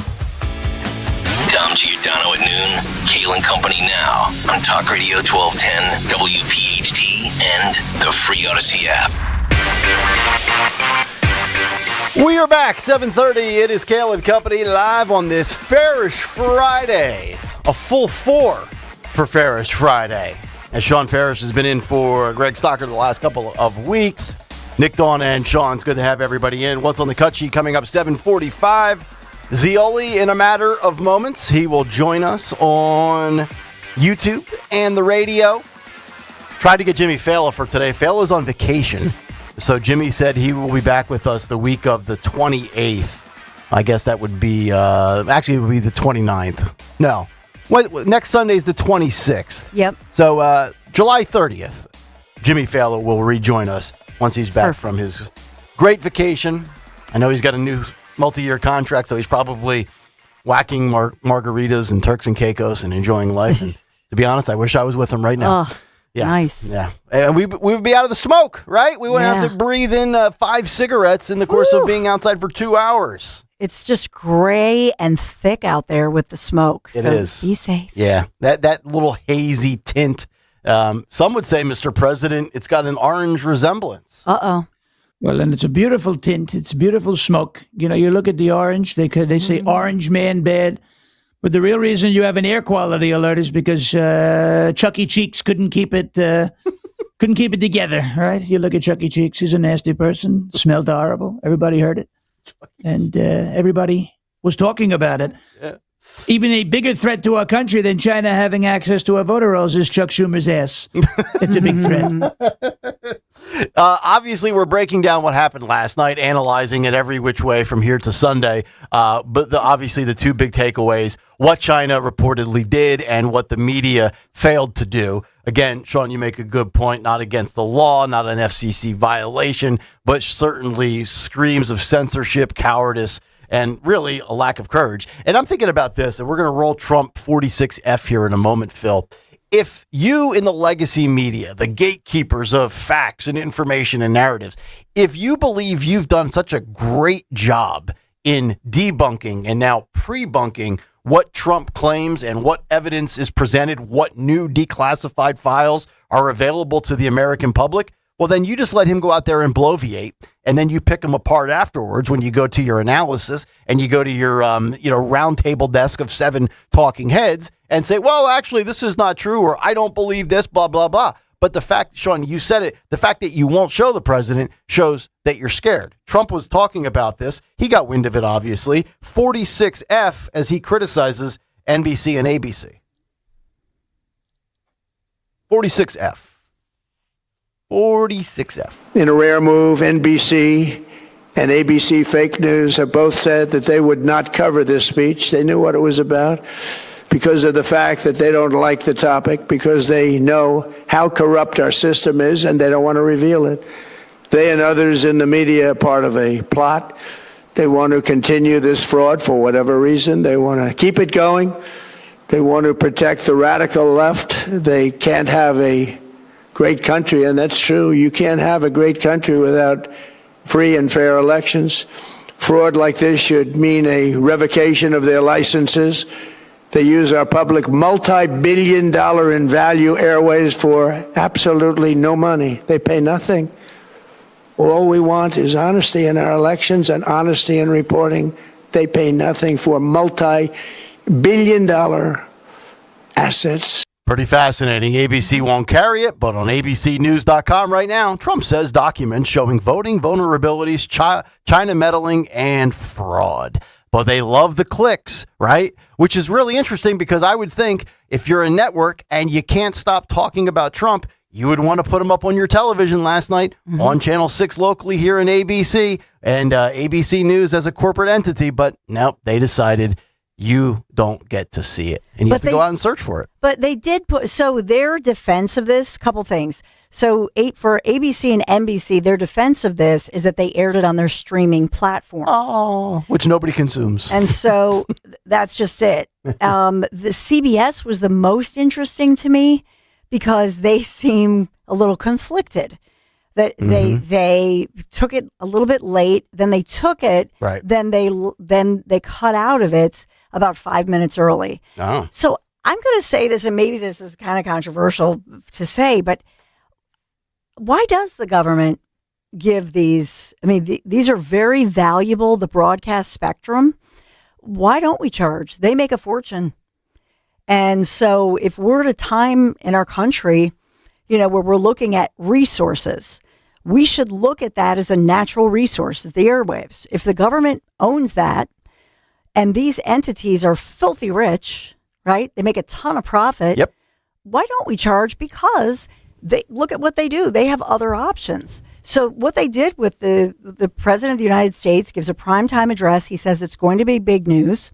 Dom Giordano at noon, Kayal and Company now on Talk Radio 1210, WPHT, and the free Odyssey app. We are back, 7:30. It is Kayal and Company live on this Fairish Friday. A full 4 for Fairish Friday. As Sean Farish has been in for Greg Stocker the last couple of weeks. Nick, Dawn, and Sean, it's good to have everybody in. What's on the cut sheet coming up 7:45. Zioli in a matter of moments. He will join us on YouTube and the radio. Tried to get Jimmy Fallon for today. Fallon is on vacation. So Jimmy said he will be back with us the week of the 28th. I guess that would be, actually it would be the 29th. No. Next Sunday is the 26th. Yep. So July 30th, Jimmy Fallon will rejoin us once he's back from his great vacation. I know he's got a new multi-year contract, so he's probably whacking margaritas and Turks and Caicos and enjoying life. And to be honest, I wish I was with him right now. Oh, yeah, nice. Yeah, and we would be out of the smoke, right? We wouldn't have to breathe in 5 cigarettes in the course of being outside for 2 hours. It's just gray and thick out there with the smoke. It so is. Be safe. Yeah, that little hazy tint. Some would say, Mr. President, it's got an orange resemblance. Uh-oh. Well, and it's a beautiful tint. It's beautiful smoke. You know, you look at the orange, they say orange man bad. But the real reason you have an air quality alert is because Chucky Cheeks couldn't keep it together, right? You look at Chucky Cheeks, he's a nasty person, smelled horrible. Everybody heard it. And everybody was talking about it. Yeah. Even a bigger threat to our country than China having access to our voter rolls is Chuck Schumer's ass. It's a big threat. Obviously, we're breaking down what happened last night, analyzing it every which way from here to Sunday. But obviously, the 2 big takeaways, what China reportedly did and what the media failed to do. Again, Sean, you make a good point, not against the law, not an FCC violation, but certainly screams of censorship, cowardice, and really a lack of courage. And I'm thinking about this, and we're going to roll Trump 46F here in a moment, Phil. If you in the legacy media, the gatekeepers of facts and information and narratives, if you believe you've done such a great job in debunking and now pre-bunking what Trump claims and what evidence is presented, what new declassified files are available to the American public, well, then you just let him go out there and bloviate, and then you pick him apart afterwards when you go to your analysis and you go to your round table desk of 7 talking heads and say, well, actually, this is not true, or I don't believe this, blah, blah, blah. But the fact, Sean, you said it, the fact that you won't show the president shows that you're scared. Trump was talking about this. He got wind of it, obviously. 46F as he criticizes NBC and ABC. 46F. 46F. In a rare move, NBC and ABC Fake News have both said that they would not cover this speech. They knew what it was about because of the fact that they don't like the topic, because they know how corrupt our system is and they don't want to reveal it. They and others in the media are part of a plot. They want to continue this fraud for whatever reason. They want to keep it going. They want to protect the radical left. They can't have a great country, and that's true. You can't have a great country without free and fair elections. Fraud like this should mean a revocation of their licenses. They use our public multi-billion-dollar in value airways for absolutely no money. They pay nothing. All we want is honesty in our elections and honesty in reporting they pay nothing for multi-billion-dollar assets. Pretty fascinating. ABC won't carry it, but on abcnews.com right now, Trump says documents showing voting vulnerabilities, China meddling, and fraud. But they love the clicks, right? Which is really interesting because I would think if you're a network and you can't stop talking about Trump, you would want to put him up on your television last night on Channel 6 locally here in ABC and ABC News as a corporate entity. But nope, they decided you don't get to see it and you have to go out and search for it. But they did put, so their defense of this, couple things. So for ABC and NBC, their defense of this is that they aired it on their streaming platforms. Oh, which nobody consumes. And so that's just it. The CBS was the most interesting to me because they seem a little conflicted. That they took it a little bit late, then they took it, then they cut out of it about 5 minutes early. Oh. So I'm going to say this, and maybe this is kind of controversial to say, but why does the government give these? I mean, these are very valuable, the broadcast spectrum. Why don't we charge? They make a fortune. And so if we're at a time in our country, where we're looking at resources, we should look at that as a natural resource, the airwaves. If the government owns that and these entities are filthy rich, right? They make a ton of profit. Yep. Why don't we charge? Because they look at what they do. They have other options. So what they did with the president of the United States gives a primetime address. He says it's going to be big news.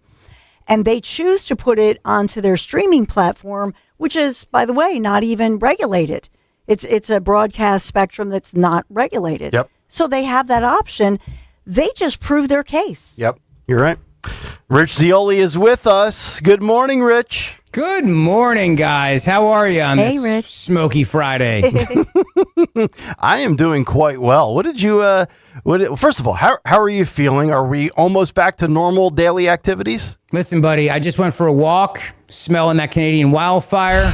And they choose to put it onto their streaming platform, which is, by the way, not even regulated. It's a broadcast spectrum that's not regulated. Yep. So they have that option. They just proved their case. Yep. You're right. Rich Zioli is with us. Good morning, Rich. Good morning, guys. How are you on this Rich. Smoky Friday? I am doing quite well. What did you, first of all, how are you feeling? Are we almost back to normal daily activities? Listen, buddy, I just went for a walk, smelling that Canadian wildfire.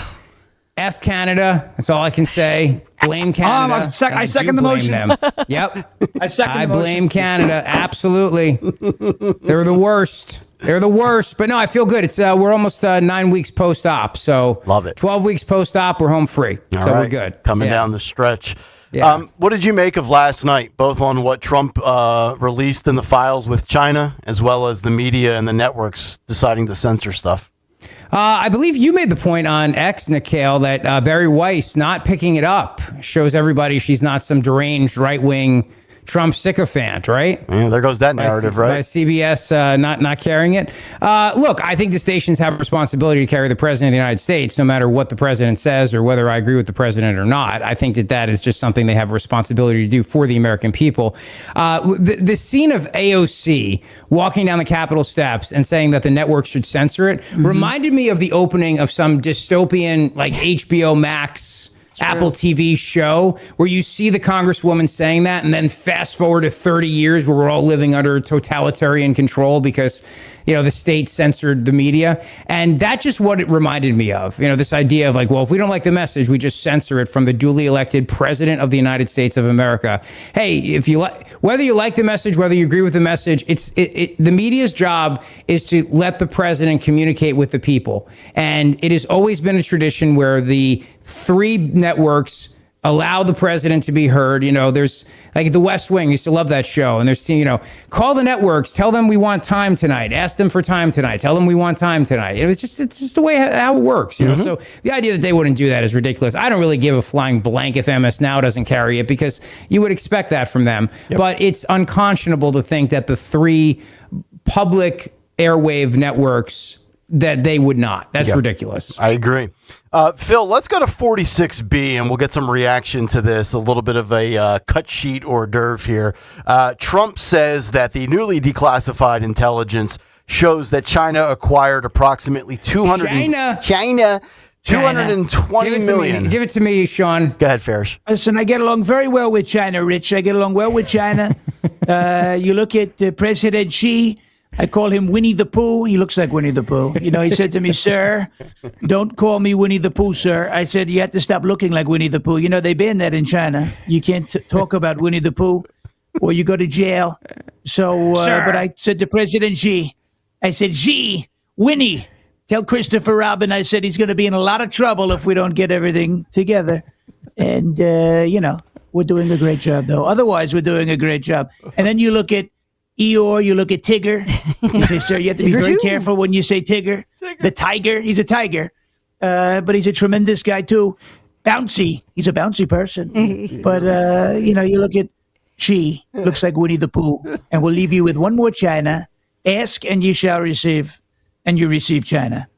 F Canada. That's all I can say. Blame Canada. I second the motion. Them. Yep. I blame Canada. Absolutely. They're the worst. They're the worst. But no, I feel good. It's we're almost 9 weeks post-op. So love it. 12 weeks post-op, we're home free. All so right. we're good. Coming down the stretch. Yeah. What did you make of last night, both on what Trump released in the files with China, as well as the media and the networks deciding to censor stuff? I believe you made the point on X, Kayal, that Barry Weiss not picking it up shows everybody she's not some deranged right-wing Trump sycophant, right? Yeah, there goes that narrative, right? By CBS not carrying it. Look, I think the stations have a responsibility to carry the president of the United States, no matter what the president says or whether I agree with the president or not. I think that is just something they have a responsibility to do for the American people. The scene of AOC walking down the Capitol steps and saying that the network should censor it reminded me of the opening of some dystopian, like HBO Max Apple TV show where you see the congresswoman saying that and then fast forward to 30 years where we're all living under totalitarian control because, the state censored the media. And that's just what it reminded me of, this idea of like, well, if we don't like the message, we just censor it from the duly elected president of the United States of America. Hey, if you whether you like the message, whether you agree with the message, the media's job is to let the president communicate with the people. And it has always been a tradition where the three networks allow the president to be heard. There's like the West Wing, used to love that show. And there's, call the networks, tell them we want time tonight, ask them for time tonight, tell them we want time tonight. It's just the way how it works, So the idea that they wouldn't do that is ridiculous. I don't really give a flying blank if MS Now doesn't carry it because you would expect that from them. Yep. But it's unconscionable to think that the three public airwave networks that they would not. That's ridiculous. I agree. Phil, let's go to 46B and we'll get some reaction to this, a little bit of a cut sheet hors d'oeuvre here. Trump says that the newly declassified intelligence shows that China acquired approximately 220 million. Give it to me, Sean. Go ahead, Farish. Listen, I get along very well with China, Rich. I get along well with China. You look at President Xi. I call him Winnie the Pooh. He looks like Winnie the Pooh. He said to me, sir, don't call me Winnie the Pooh, sir. I said, you have to stop looking like Winnie the Pooh. They banned that in China. You can't talk about Winnie the Pooh. or you go to jail. So, but I said to President Xi, I said, Xi, Winnie, tell Christopher Robin I said he's going to be in a lot of trouble if we don't get everything together. And, we're doing a great job, though. Otherwise, we're doing a great job. And then you look at Eeyore, you look at Tigger. You say, sir, you have to be very careful when you say Tigger. The tiger, he's a tiger. But he's a tremendous guy, too. Bouncy. He's a bouncy person. But, you look at Xi, looks like Winnie the Pooh. And we'll leave you with one more China. Ask and ye shall receive, and you receive China.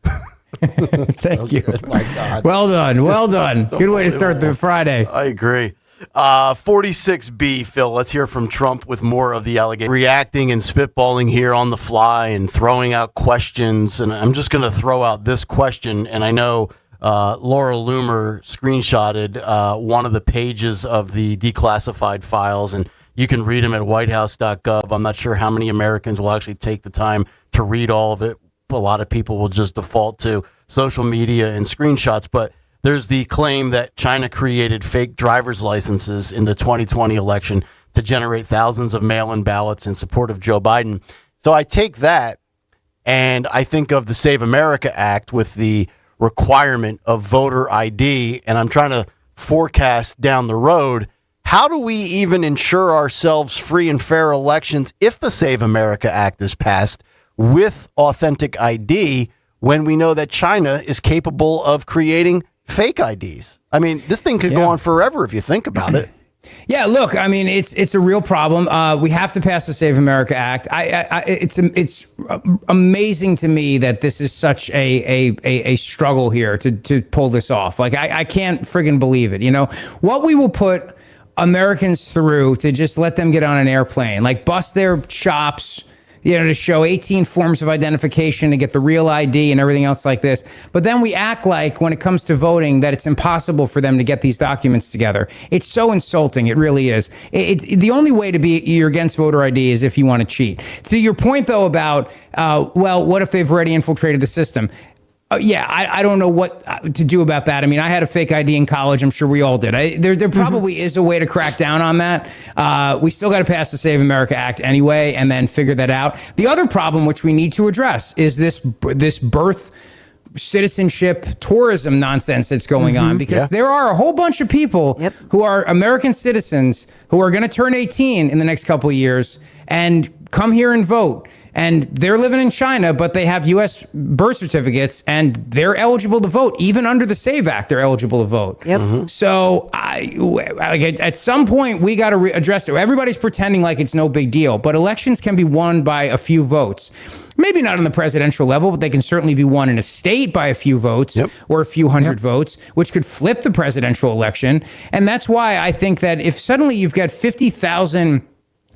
Thank you. My God. Well done. Good way to start the Friday. I agree. 46B, Phil, let's hear from Trump with more of the allegation. Reacting and spitballing here on the fly and throwing out questions. And I'm just going to throw out this question. And I know Laura Loomer screenshotted one of the pages of the declassified files, and you can read them at whitehouse.gov. I'm not sure how many Americans will actually take the time to read all of it. A lot of people will just default to social media and screenshots, but there's the claim that China created fake driver's licenses in the 2020 election to generate thousands of mail-in ballots in support of Joe Biden. So I take that and I think of the Save America Act with the requirement of voter ID, and I'm trying to forecast down the road. How do we even ensure ourselves free and fair elections if the Save America Act is passed with authentic ID when we know that China is capable of creating fake IDs? I mean, this thing could go on forever if you think about it. Yeah, look, I mean, it's a real problem. We have to pass the Save America Act. It's amazing to me that this is such a struggle here to pull this off. Like, I can't friggin' believe it. You know, what we will put Americans through to just let them get on an airplane, like bust their chops, to show 18 forms of identification to get the real ID and everything else like this. But then we act like when it comes to voting that it's impossible for them to get these documents together. It's so insulting. It really is. The only way to be you're against voter ID is if you want to cheat. To your point, though, about, what if they've already infiltrated the system? I don't know what to do about that. I mean, I had a fake ID in college. I'm sure we all did. There probably is a way to crack down on that. We still got to pass the Save America Act anyway and then figure that out. The other problem, which we need to address, is this birth citizenship tourism nonsense that's going on, because there are a whole bunch of people who are American citizens who are going to turn 18 in the next couple of years and come here and vote. And they're living in China, but they have U.S. birth certificates, and they're eligible to vote. Even under the SAVE Act, they're eligible to vote. So at some point, we got to address it. Everybody's pretending like it's no big deal, but elections can be won by a few votes. Maybe not on the presidential level, but they can certainly be won in a state by a few votes or a few hundred votes, which could flip the presidential election. And that's why I think that if suddenly you've got 50,000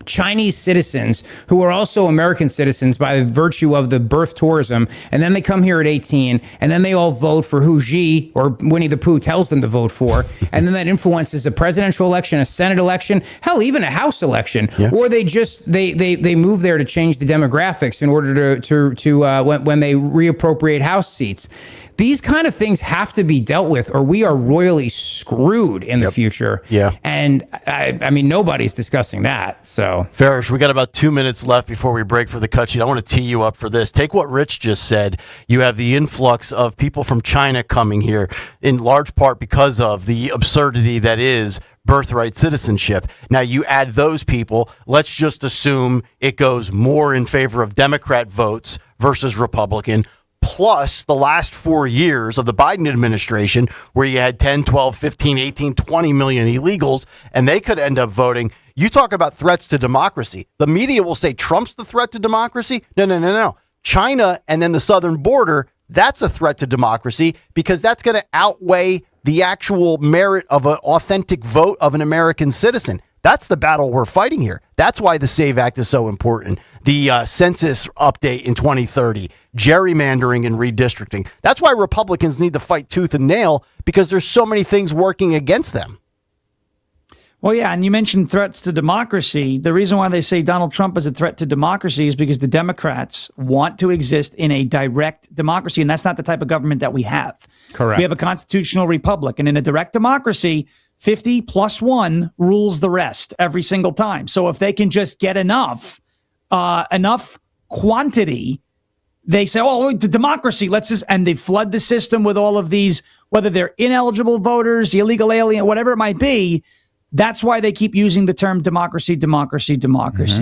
Chinese citizens who are also American citizens by virtue of the birth tourism, and then they come here at 18, and then they all vote for who Xi or Winnie the Pooh tells them to vote for, and then that influences a presidential election, a Senate election, hell, even a House election, or they just they move there to change the demographics in order to when they reappropriate House seats. These kind of things have to be dealt with, or we are royally screwed in the future. And I mean, nobody's discussing that. So, Farish, we got about 2 minutes left before we break for the cut sheet. I want to tee you up for this. Take what Rich just said. You have the influx of people from China coming here, in large part because of the absurdity that is birthright citizenship. Now, you add those people, let's just assume it goes more in favor of Democrat votes versus Republican, plus the last 4 years of the Biden administration where you had 10, 12, 15, 18, 20 million illegals, and they could end up voting. You talk about threats to democracy. The media will say Trump's the threat to democracy. No. China and then the southern border, that's a threat to democracy because that's going to outweigh the actual merit of an authentic vote of an American citizen. That's the battle we're fighting here. That's why the SAVE Act is so important. The census update in 2030, gerrymandering and redistricting. That's why Republicans need to fight tooth and nail, because there's so many things working against them. Well, yeah, and you mentioned threats to democracy. The reason why they say Donald Trump is a threat to democracy is because the Democrats want to exist in a direct democracy, and that's not the type of government that we have. Correct. We have a constitutional republic, and in a direct democracy, 50 plus 1 rules the rest every single time. So if they can just get enough quantity, they say, oh, the democracy, and they flood the system with all of these, whether they're ineligible voters, illegal alien, whatever it might be. That's why they keep using the term democracy.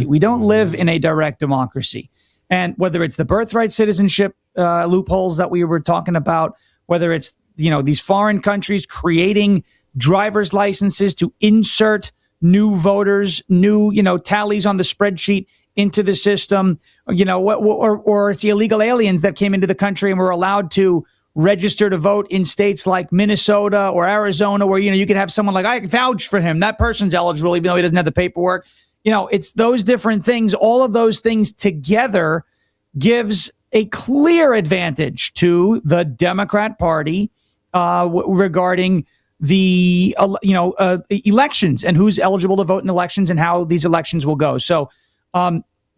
We don't live in a direct democracy. And whether it's the birthright citizenship loopholes that we were talking about, whether it's, these foreign countries creating driver's licenses to insert new voters, new, tallies on the spreadsheet into the system, or it's the illegal aliens that came into the country and were allowed to register to vote in states like Minnesota or Arizona, where, you could have someone like, I vouch for him. That person's eligible, even though he doesn't have the paperwork. It's those different things. All of those things together gives a clear advantage to the Democrat Party regarding the elections and who's eligible to vote in elections and how these elections will go. So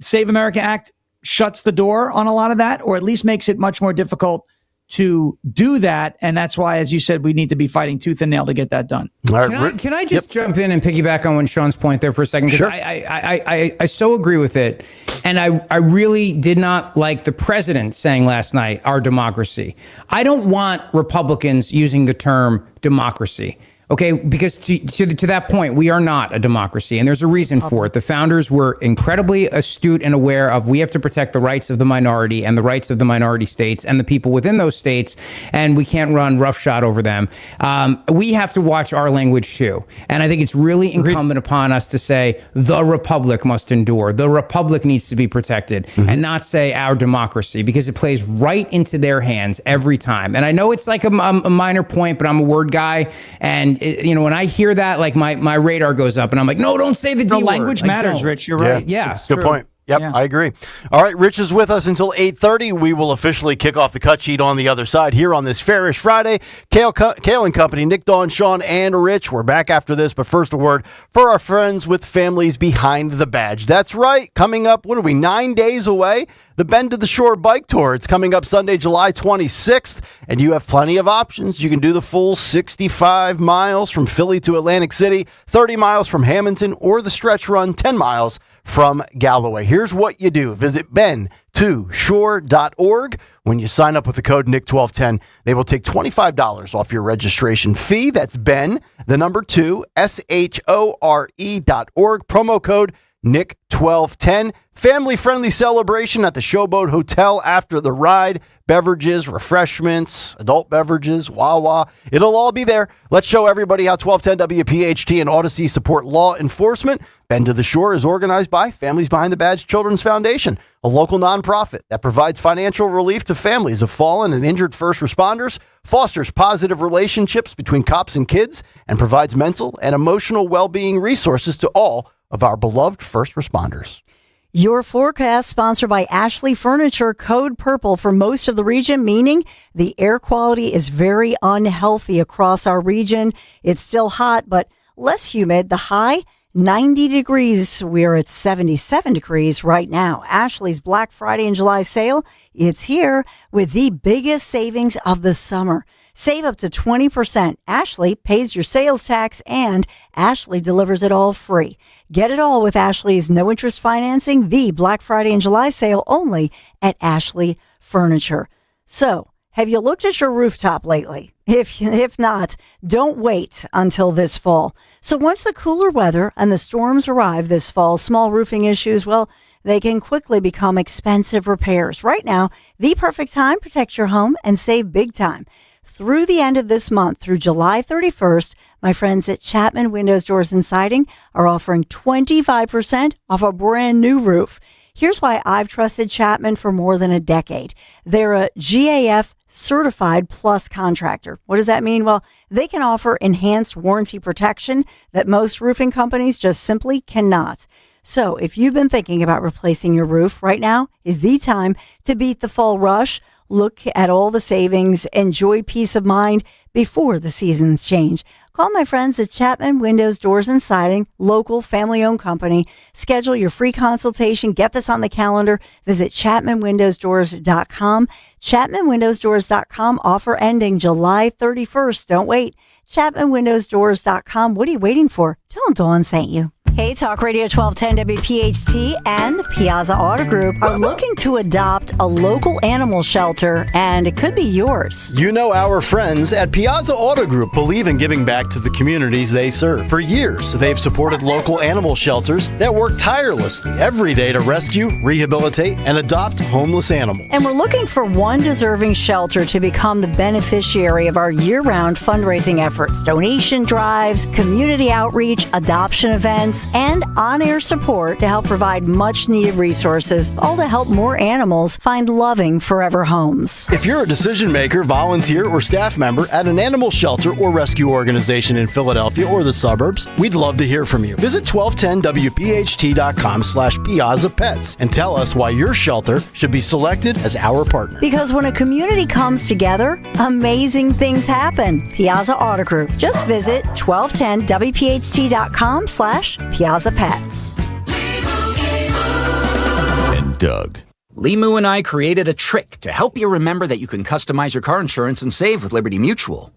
Save America Act shuts the door on a lot of that, or at least makes it much more difficult to do that. And that's why, as you said, we need to be fighting tooth and nail to get that done. Can I just jump in and piggyback on Sean's point there for a second? Sure. I so agree with it. And I really did not like the president saying last night, our democracy. I don't want Republicans using the term democracy. Okay, because to that point, we are not a democracy, and there's a reason for it. The founders were incredibly astute and aware of we have to protect the rights of the minority and the rights of the minority states and the people within those states, and we can't run roughshod over them. We have to watch our language too, and I think it's really incumbent upon us to say the republic must endure. The republic needs to be protected, and not say our democracy, because it plays right into their hands every time. And I know it's like a minor point, but I'm a word guy, and when I hear that, like my radar goes up, and I'm like, no, don't say the D word. Language matters, Rich. You're right. Yeah, good point. Yep, I agree. All right, Rich is with us until 8:30. We will officially kick off the cut sheet on the other side here on this Fairish Friday. Kayal and Company, Nick, Dawn, Sean, and Rich. We're back after this, but first a word for our friends with families behind the badge. That's right. Coming up, 9 days away? The Bend to the Shore Bike Tour. It's coming up Sunday, July 26th, and you have plenty of options. You can do the full 65 miles from Philly to Atlantic City, 30 miles from Hamilton, or the stretch run, 10 miles from Galloway. Here's what you do. Visit bend2shore.org. When you sign up with the code NICK1210, they will take $25 off your registration fee. That's Ben, the number 2, SHORE.org. Promo code NICK1210. Family-friendly celebration at the Showboat Hotel after the ride. Beverages, refreshments, adult beverages, Wawa. It'll all be there. Let's show everybody how 1210 WPHT and Odyssey support law enforcement. Bend to the Shore is organized by Families Behind the Badge Children's Foundation, a local nonprofit that provides financial relief to families of fallen and injured first responders, fosters positive relationships between cops and kids, and provides mental and emotional well-being resources to all of our beloved first responders. Your forecast sponsored by Ashley Furniture, code purple for most of the region, meaning the air quality is very unhealthy across our region. It's still hot, but less humid. The high, 90 degrees. We're at 77 degrees right now. Ashley's Black Friday and July sale, it's here with the biggest savings of the summer. Save up to 20%. Ashley pays your sales tax, and Ashley delivers it all free. Get it all with Ashley's no-interest financing, the Black Friday and July sale only at Ashley Furniture. So, have you looked at your rooftop lately? If not, don't wait until this fall. So once the cooler weather and the storms arrive this fall, small roofing issues, well, they can quickly become expensive repairs. Right now, the perfect time to protect your home and save big time. Through the end of this month, through July 31st, my friends at Chapman Windows, Doors, and Siding are offering 25% off a brand new roof. Here's why I've trusted Chapman for more than a decade. They're a GAF certified plus contractor. What does that mean? Well, they can offer enhanced warranty protection that most roofing companies just simply cannot. So if you've been thinking about replacing your roof, right now is the time to beat the fall rush. Look at all the savings, enjoy peace of mind before the seasons change. Call my friends at Chapman Windows, Doors, and Siding, local family-owned company. Schedule your free consultation. Get this on the calendar. Visit ChapmanWindowsDoors.com. ChapmanWindowsDoors.com. Offer ending July 31st. Don't wait. ChapmanWindowsDoors.com. What are you waiting for? Tell them Dawn sent you. Hey, Talk Radio 1210 WPHT and the Piazza Auto Group are looking to adopt a local animal shelter, and it could be yours. You know, our friends at Piazza Auto Group believe in giving back to the communities they serve. For years, they've supported local animal shelters that work tirelessly every day to rescue, rehabilitate, and adopt homeless animals. And we're looking for one deserving shelter to become the beneficiary of our year-round fundraising efforts, donation drives, community outreach, adoption events, and on-air support to help provide much-needed resources, all to help more animals find loving forever homes. If you're a decision maker, volunteer, or staff member at an animal shelter or rescue organization in Philadelphia or the suburbs, we'd love to hear from you. Visit 1210WPHT.com/Piazza Pets and tell us why your shelter should be selected as our partner. Because when a community comes together, amazing things happen. Piazza Auto Group. Just visit 1210WPHT.com/Piazza Pets. And Doug. Limu and I created a trick to help you remember that you can customize your car insurance and save with Liberty Mutual.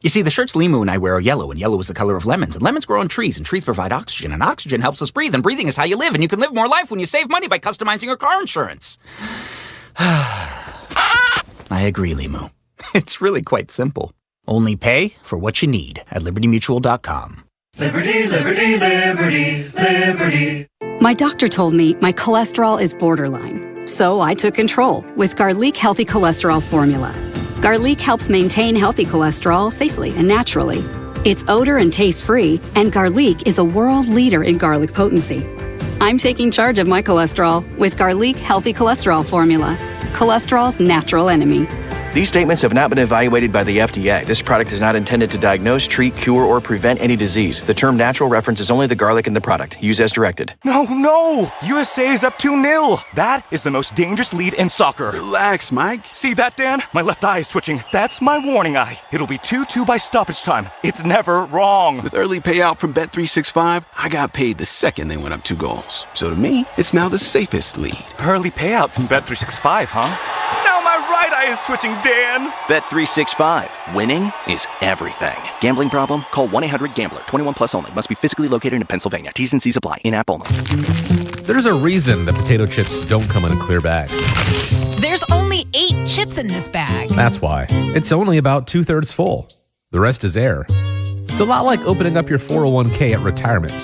You see, the shirts Limu and I wear are yellow, and yellow is the color of lemons, and lemons grow on trees, and trees provide oxygen, and oxygen helps us breathe, and breathing is how you live, and you can live more life when you save money by customizing your car insurance. I agree, Limu. It's really quite simple. Only pay for what you need at libertymutual.com. Liberty, liberty, liberty, liberty. My doctor told me my cholesterol is borderline, so I took control with Garlic Healthy Cholesterol Formula. Garlic helps maintain healthy cholesterol safely and naturally. It's odor and taste-free, and Garlic is a world leader in garlic potency. I'm taking charge of my cholesterol with Garlic Healthy Cholesterol Formula, cholesterol's natural enemy. These statements have not been evaluated by the FDA. This product is not intended to diagnose, treat, cure, or prevent any disease. The term natural references only the garlic in the product. Use as directed. No! USA is up 2-0. That is the most dangerous lead in soccer. Relax, Mike. See that, Dan? My left eye is twitching. That's my warning eye. It'll be 2-2 by stoppage time. It's never wrong. With early payout from Bet365, I got paid the second they went up 2 goals. So to me, it's now the safest lead. Early payout from Bet365, huh? Now my right eye is twitching, Dan. Bet365. Winning is everything. Gambling problem? Call 1-800-GAMBLER. 21 plus only. Must be physically located in Pennsylvania. T's and C's apply. In-app only. There's a reason that potato chips don't come in a clear bag. There's only 8 chips in this bag. That's why. It's only about 2/3 full. The rest is air. It's a lot like opening up your 401k at retirement.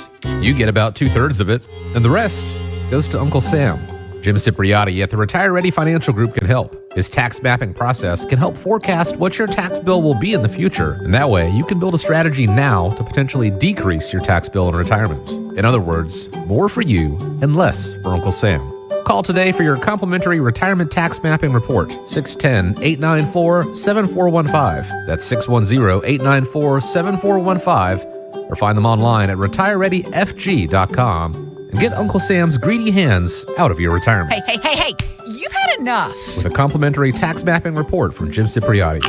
You get about 2/3 of it, and the rest goes to Uncle Sam. Jim Cipriotti at the Retire Ready Financial Group can help. His tax mapping process can help forecast what your tax bill will be in the future, and that way you can build a strategy now to potentially decrease your tax bill in retirement. In other words, more for you and less for Uncle Sam. Call today for your complimentary retirement tax mapping report, 610-894-7415. That's 610-894-7415, or find them online at retirereadyfg.com. And get Uncle Sam's greedy hands out of your retirement. Hey, you've had enough. With a complimentary tax mapping report from Jim Cipriotti.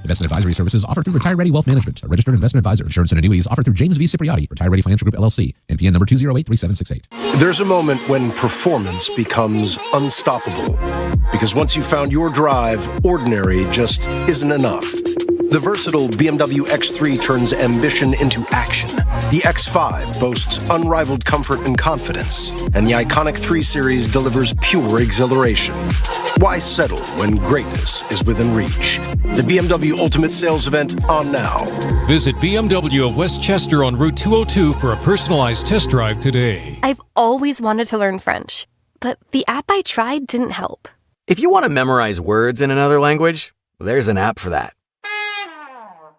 Investment advisory services offered through Retire Ready Wealth Management, a registered investment advisor. Insurance and annuities offered through James V. Cipriotti, Retire Ready Financial Group, LLC, NPN number 2083768. There's a moment when performance becomes unstoppable. Because once you've found your drive, ordinary just isn't enough. The versatile BMW X3 turns ambition into action. The X5 boasts unrivaled comfort and confidence. And the iconic 3 Series delivers pure exhilaration. Why settle when greatness is within reach? The BMW Ultimate Sales Event on now. Visit BMW of Westchester on Route 202 for a personalized test drive today. I've always wanted to learn French, but the app I tried didn't help. If you want to memorize words in another language, there's an app for that.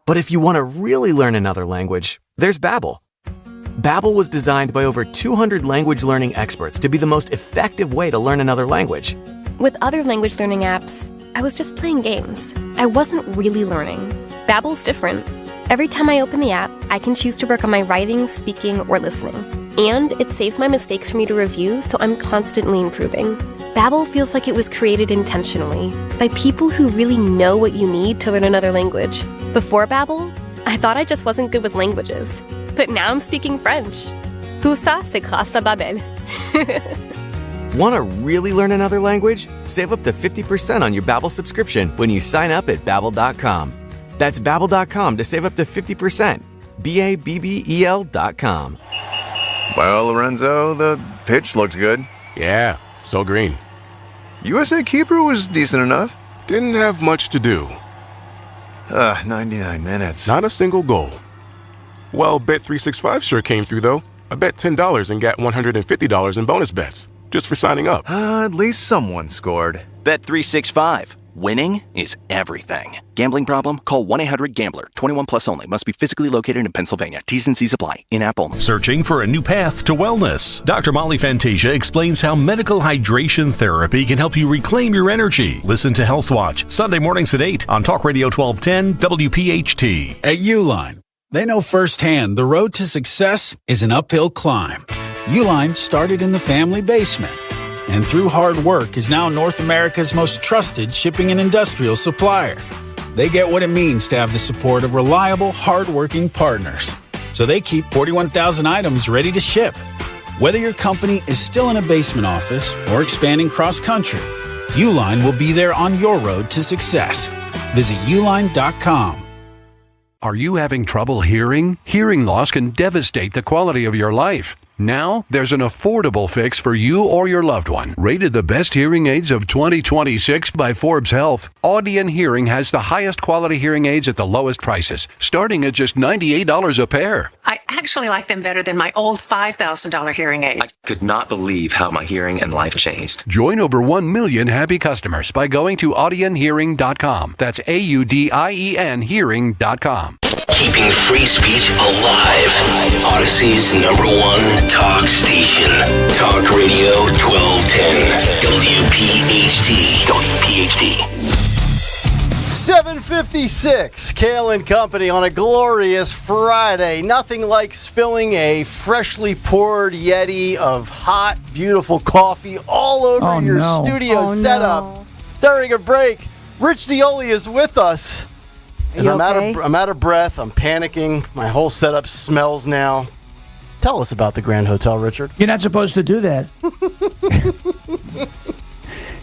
But if you want to really learn another language, there's Babbel. Babbel was designed by over 200 language learning experts to be the most effective way to learn another language. With other language learning apps, I was just playing games. I wasn't really learning. Babbel's different. Every time I open the app, I can choose to work on my writing, speaking, or listening. And it saves my mistakes for me to review, so I'm constantly improving. Babbel feels like it was created intentionally by people who really know what you need to learn another language. Before Babbel, I thought I just wasn't good with languages. But now I'm speaking French. Tout ça, c'est grâce à Babel. Want to really learn another language? Save up to 50% on your Babbel subscription when you sign up at Babbel.com. That's Babbel.com to save up to 50%. Babbel.com. Well, Lorenzo, the pitch looked good. Yeah, so green. USA keeper was decent enough. Didn't have much to do. 99 minutes. Not a single goal. Well, Bet365 sure came through, though. I bet $10 and got $150 in bonus bets just for signing up. At least someone scored. Bet365. Winning is everything. Gambling problem? Call 1-800-GAMBLER. 21 plus only. Must be physically located in Pennsylvania. T's and C's apply. In-app only. Searching for a new path to wellness? Dr. Molly Fantasia explains how medical hydration therapy can help you reclaim your energy. Listen to Health Watch, Sunday mornings at 8 on Talk Radio 1210 WPHT. At Uline, they know firsthand the road to success is an uphill climb. Uline started in the family basement, and through hard work is now North America's most trusted shipping and industrial supplier. They get what it means to have the support of reliable, hard-working partners. So they keep 41,000 items ready to ship. Whether your company is still in a basement office or expanding cross-country, Uline will be there on your road to success. Visit uline.com. Are you having trouble hearing? Hearing loss can devastate the quality of your life. Now, there's an affordable fix for you or your loved one. Rated the best hearing aids of 2026 by Forbes Health, Audion Hearing has the highest quality hearing aids at the lowest prices, starting at just $98 a pair. I actually like them better than my old $5,000 hearing aid. I could not believe how my hearing and life changed. Join over 1 million happy customers by going to audionhearing.com. That's AUDIEN hearing.com. Keeping free speech alive. Odyssey's #1 talk station. Talk Radio 1210. WPHT. WPHT. 7:56, Kayal and Company on a glorious Friday. Nothing like spilling a freshly poured Yeti of hot, beautiful coffee all over your studio setup during a break. Rich Zioli is with us. I'm out of breath. I'm panicking. My whole setup smells now. Tell us about the Grand Hotel, Richard. You're not supposed to do that.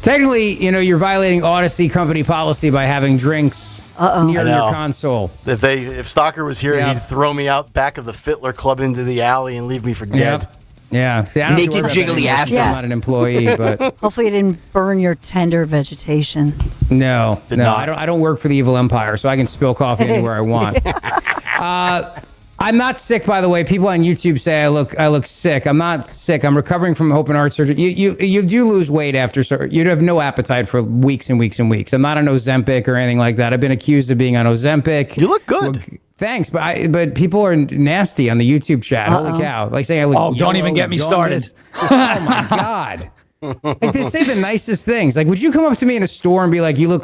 Technically, you're violating Odyssey company policy by having drinks near your console. If Stalker was here, he'd throw me out back of the Fittler Club into the alley and leave me for dead. Yeah. See, I don't Naked jiggly asses. I'm not an employee, but hopefully it didn't burn your tender vegetation. No. I don't work for the evil empire, so I can spill coffee anywhere I want. I'm not sick, by the way. People on YouTube say I look sick. I'm not sick. I'm recovering from open heart surgery. You do lose weight after surgery. You have no appetite for weeks and weeks and weeks. I'm not on Ozempic or anything like that. I've been accused of being on Ozempic. You look good. Thanks, but people are nasty on the YouTube chat. Holy cow! Like saying I look. Oh, don't even get me started. Oh my god! Like they say the nicest things. Like, would you come up to me in a store and be like, "You look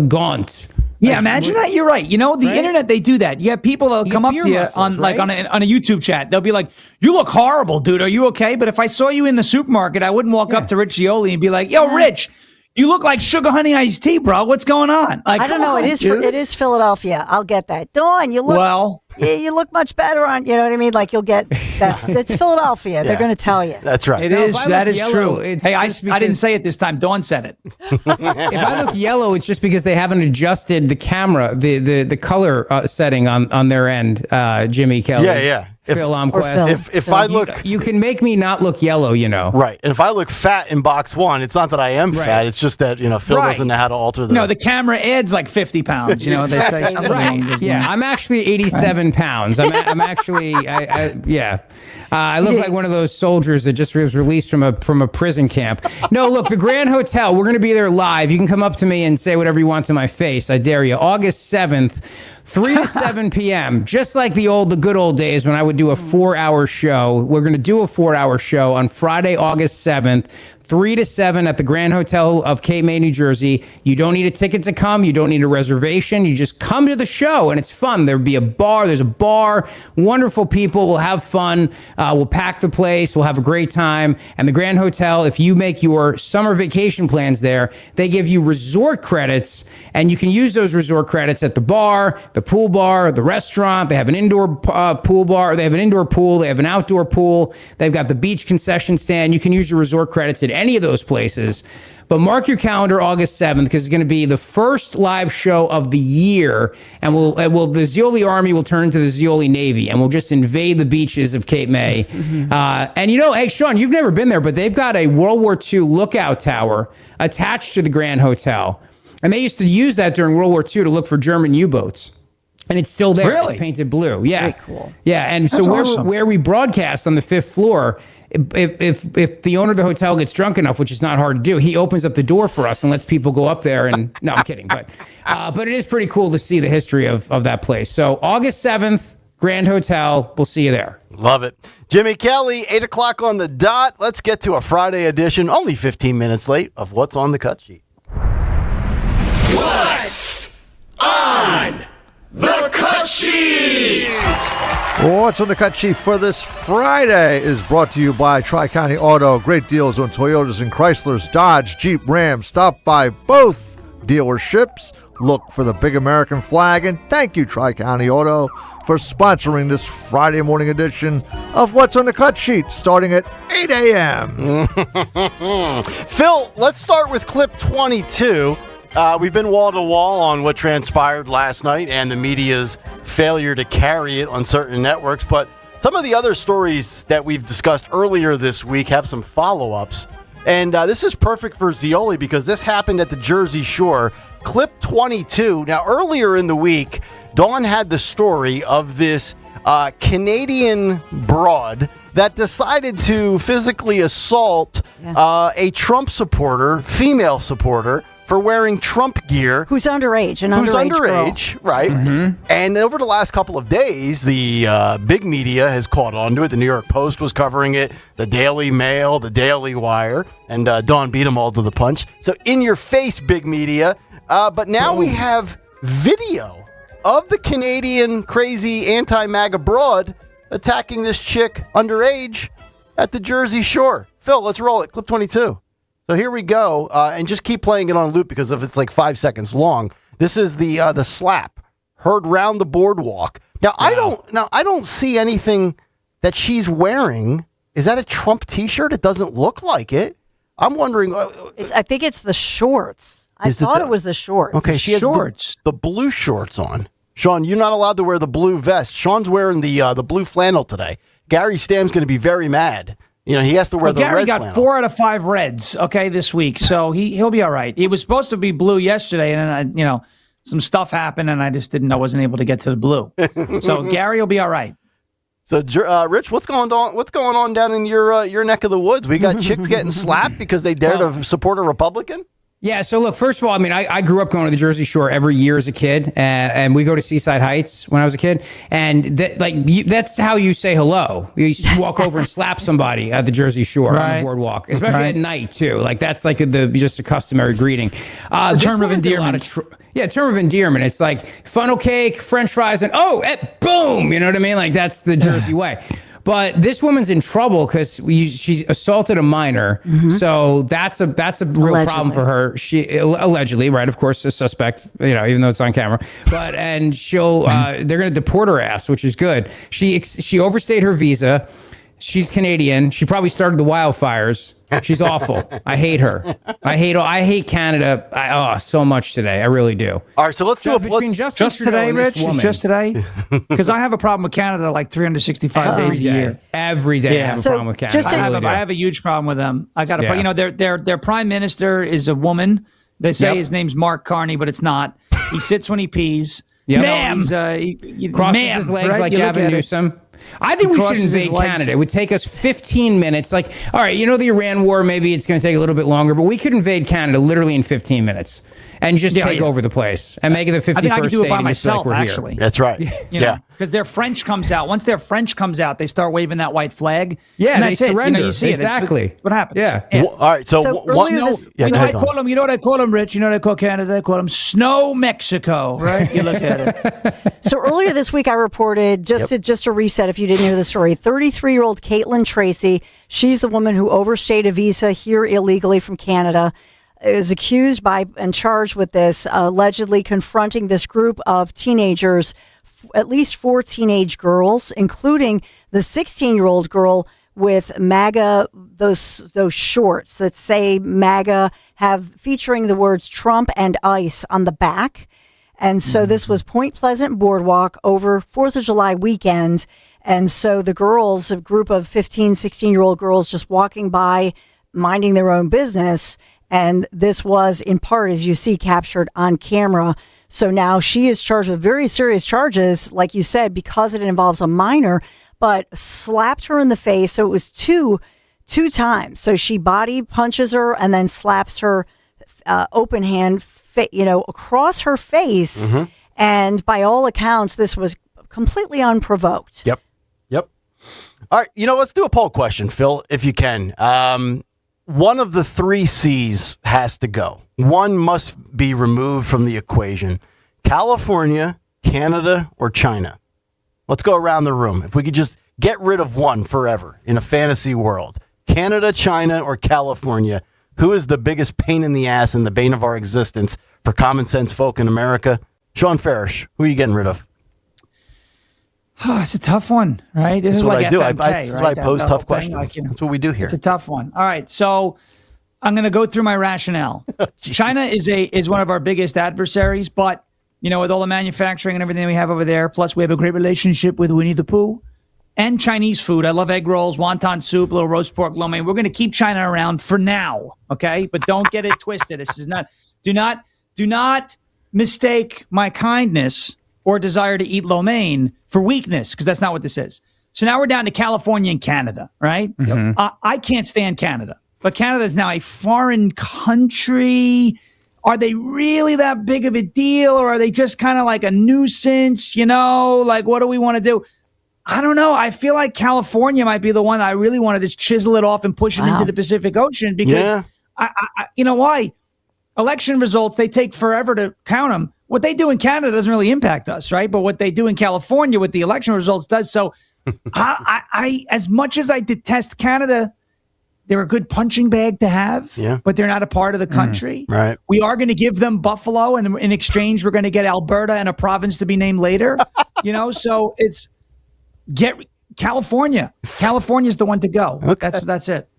gaunt." Yeah, imagine that. You're right. The internet, they do that. You have people that'll come up to you on a YouTube chat. They'll be like, "You look horrible, dude. Are you okay?" But if I saw you in the supermarket, I wouldn't walk up to Rich Zioli and be like, "Yo, Rich, you look like sugar honey iced tea, bro. What's going on?" Like, I don't know. It is Philadelphia. I'll get that. Dawn, you look you look much better on. You know what I mean? Like you'll get it's Philadelphia. They're going to tell you. That's right. That is true. Hey, I didn't say it this time. Dawn said it. If I look yellow, it's just because they haven't adjusted the camera, the color setting on their end. Jimmy Kelly. Yeah. Phil Omquist. If I look, you can make me not look yellow, Right. And if I look fat in box one, it's not that I am fat. It's just that Phil doesn't know how to alter the. No, the camera adds like 50 pounds. They say something. Right. Yeah, I'm actually 87 pounds. I'm actually. I look like one of those soldiers that just was released from a prison camp. No, look, the Grand Hotel. We're going to be there live. You can come up to me and say whatever you want to my face. I dare you. August 7th. 3 to 7 p.m., just like the good old days when I would do a 4-hour show. We're going to do a 4-hour show on Friday, August 7th, 3 to 7 at the Grand Hotel of Cape May, New Jersey. You don't need a ticket to come. You don't need a reservation. You just come to the show, and it's fun. There'll be a bar. There's a bar. Wonderful people. We'll have fun. We'll pack the place. We'll have a great time. And the Grand Hotel, if you make your summer vacation plans there, they give you resort credits, and you can use those resort credits at the bar, the pool bar, the restaurant. They have an indoor pool bar. They have an indoor pool. They have an outdoor pool. They've got the beach concession stand. You can use your resort credits at any of those places. But mark your calendar August 7th, because it's going to be the first live show of the year. And the Zioli Army will turn into the Zioli Navy, and we'll just invade the beaches of Cape May. And hey, Sean, you've never been there, but they've got a World War II lookout tower attached to the Grand Hotel. And they used to use that during World War II to look for German U-boats. And it's still there. Really? It's painted blue. Yeah. Very cool. Yeah. And That's so awesome. where we broadcast on the 5th floor, if the owner of the hotel gets drunk enough, which is not hard to do, he opens up the door for us and lets people go up there. And no, I'm kidding. But it is pretty cool to see the history of that place. So August 7th, Grand Hotel. We'll see you there. Love it. Jimmy Kelly, 8 o'clock on the dot. Let's get to a Friday edition, only 15 minutes late, of What's on the Cut Sheet. What's on the cut sheet? What's on the cut sheet for this Friday is brought to you by Tri-County Auto. Great deals on Toyotas and Chryslers, Dodge, Jeep, Ram. Stop by both dealerships. Look for the big American flag. And thank you, Tri-County Auto, for sponsoring this Friday morning edition of What's on the Cut Sheet, starting at 8 a.m. Phil, let's start with clip 22. We've been wall-to-wall on what transpired last night and the media's failure to carry it on certain networks. But some of the other stories that we've discussed earlier this week have some follow-ups. And this is perfect for Zioli because this happened at the Jersey Shore. Clip 22. Now, earlier in the week, Dawn had the story of this Canadian broad that decided to physically assault a Trump supporter, female supporter, for wearing Trump gear. Who's underage, Who's underage, right? Mm-hmm. And over the last couple of days, the big media has caught on to it. The New York Post was covering it, the Daily Mail, the Daily Wire, and Dawn beat them all to the punch. So in your face, big media. But now we have video of the Canadian crazy anti-MAGA broad attacking this chick underage at the Jersey Shore. Phil, let's roll it. Clip 22. So here we go, and just keep playing it on loop because if it's like 5 seconds long. This is the slap heard round the boardwalk. Now I don't see anything that she's wearing. Is that a Trump T-shirt? It doesn't look like it. I'm wondering. I think it's the shorts. I thought it was the shorts. Okay, she has the blue shorts on. Sean, you're not allowed to wear the blue vest. Sean's wearing the blue flannel today. Gary Stam's going to be very mad. You know, he has to wear the red flannel. Gary got 4 out of 5 reds, this week. So he'll be all right. It was supposed to be blue yesterday, and then, some stuff happened, and I wasn't able to get to the blue. So Gary will be all right. So, Rich, what's going on down in your neck of the woods? We got chicks getting slapped because they dare to support a Republican? Yeah, so look, first of all, I grew up going to the Jersey Shore every year as a kid, and we go to Seaside Heights when I was a kid, and that's how you say hello. You walk over and slap somebody at the Jersey Shore on the boardwalk, especially at night too. That's just a customary greeting. Term of endearment. Term of endearment. It's like funnel cake, French fries, and boom. You know what I mean? That's the Jersey way. But this woman's in trouble because she assaulted a minor, so that's a real problem for her. She allegedly, right? Of course, a suspect, even though it's on camera. But they're going to deport her ass, which is good. She overstayed her visa. She's Canadian. She probably started the wildfires. She's awful. I hate her. I hate Canada so much today. I really do. All right, so let's do between Justin just today, Rich. Just today, because I have a problem with Canada 365 days a year. Every day, I have a problem with Canada. I have a huge problem with them. I got their prime minister is a woman. They say his name's Mark Carney, but it's not. He sits when he pees. Yep. Ma'am, crosses his legs like Gavin Newsom. I think we should invade Canada. It would take us 15 minutes. All right, the Iran war, maybe it's going to take a little bit longer, but we could invade Canada literally in 15 minutes. and just take over the place and make it the 51st I think I could do it by state and just be like, myself, we're here. actually. That's right. Because their French comes out. Once their French comes out, they start waving that white flag. Yeah, and they that's it. surrender. You see Exactly. It's what happens. Yeah. All right. So earlier this- you know what I call them, Rich? You know what I call Canada? I call them Snow Mexico, right? You look at it. So earlier this week, I reported, just to reset if you didn't hear the story, 33-year-old Caitlin Tracy, she's the woman who overstayed a visa here illegally from Canada, is accused and charged with this, allegedly confronting this group of teenagers, at least 4 teenage girls, including the 16-year-old girl with MAGA, those shorts that say MAGA, featuring the words Trump and ICE on the back. And so this was Point Pleasant Boardwalk over 4th of July weekend. And so the girls, a group of 15, 16-year-old girls just walking by, minding their own business. And this was, in part, as you see, captured on camera. So now she is charged with very serious charges, like you said, because it involves a minor, but slapped her in the face. So it was two times. So she body punches her and then slaps her open hand across her face. Mm-hmm. And by all accounts, this was completely unprovoked. Yep. All right. Let's do a poll question, Phil, if you can. One of the 3 C's has to go. One must be removed from the equation. California, Canada, or China? Let's go around the room. If we could just get rid of one forever in a fantasy world. Canada, China, or California? Who is the biggest pain in the ass and the bane of our existence for common sense folk in America? Sean Farish, who are you getting rid of? Oh, it's a tough one, right? This That's is what like I do. FMK, That's right? why I pose That tough whole thing, questions. That's what we do here. It's a tough one. All right, so I'm going to go through my rationale. China is one of our biggest adversaries, but with all the manufacturing and everything we have over there, plus we have a great relationship with Winnie the Pooh and Chinese food. I love egg rolls, wonton soup, little roast pork lo mein. We're going to keep China around for now, okay? But don't get it twisted. This is not. Do not mistake my kindness or desire to eat lo mein for weakness, because that's not what this is. So now we're down to California and Canada, right? Mm-hmm. I can't stand Canada, but Canada is now a foreign country. Are they really that big of a deal, or are they just kind of like a nuisance? Like, what do we want to do? I don't know. I feel like California might be the one I really want to just chisel it off and push it into the Pacific Ocean, because I you know why? Election results, they take forever to count them. What they do in Canada doesn't really impact us, right? But what they do in California with the election results does. So I as much as I detest Canada, they're a good punching bag to have, but they're not a part of the country. Right. We are going to give them Buffalo, and in exchange, we're going to get Alberta and a province to be named later. So it's California. California's the one to go. Okay. That's it.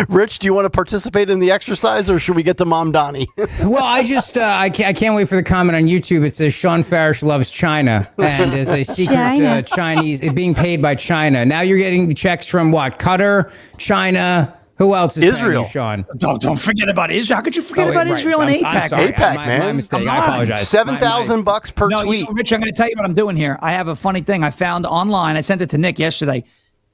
Rich, do you want to participate in the exercise, or should we get to Mom Donnie? Well, I just I can't wait for the comment on YouTube. It says Sean Farish loves China and is a secret Chinese being paid by China. Now you're getting the checks from what? Qatar, China. Who else is Israel? Paying you, Sean? Don't forget about Israel. How could you forget about Israel and APAC? I'm sorry. APAC, my man. mistake. I apologize. $7,000 per tweet. Rich, I'm going to tell you what I'm doing here. I have a funny thing I found online. I sent it to Nick yesterday.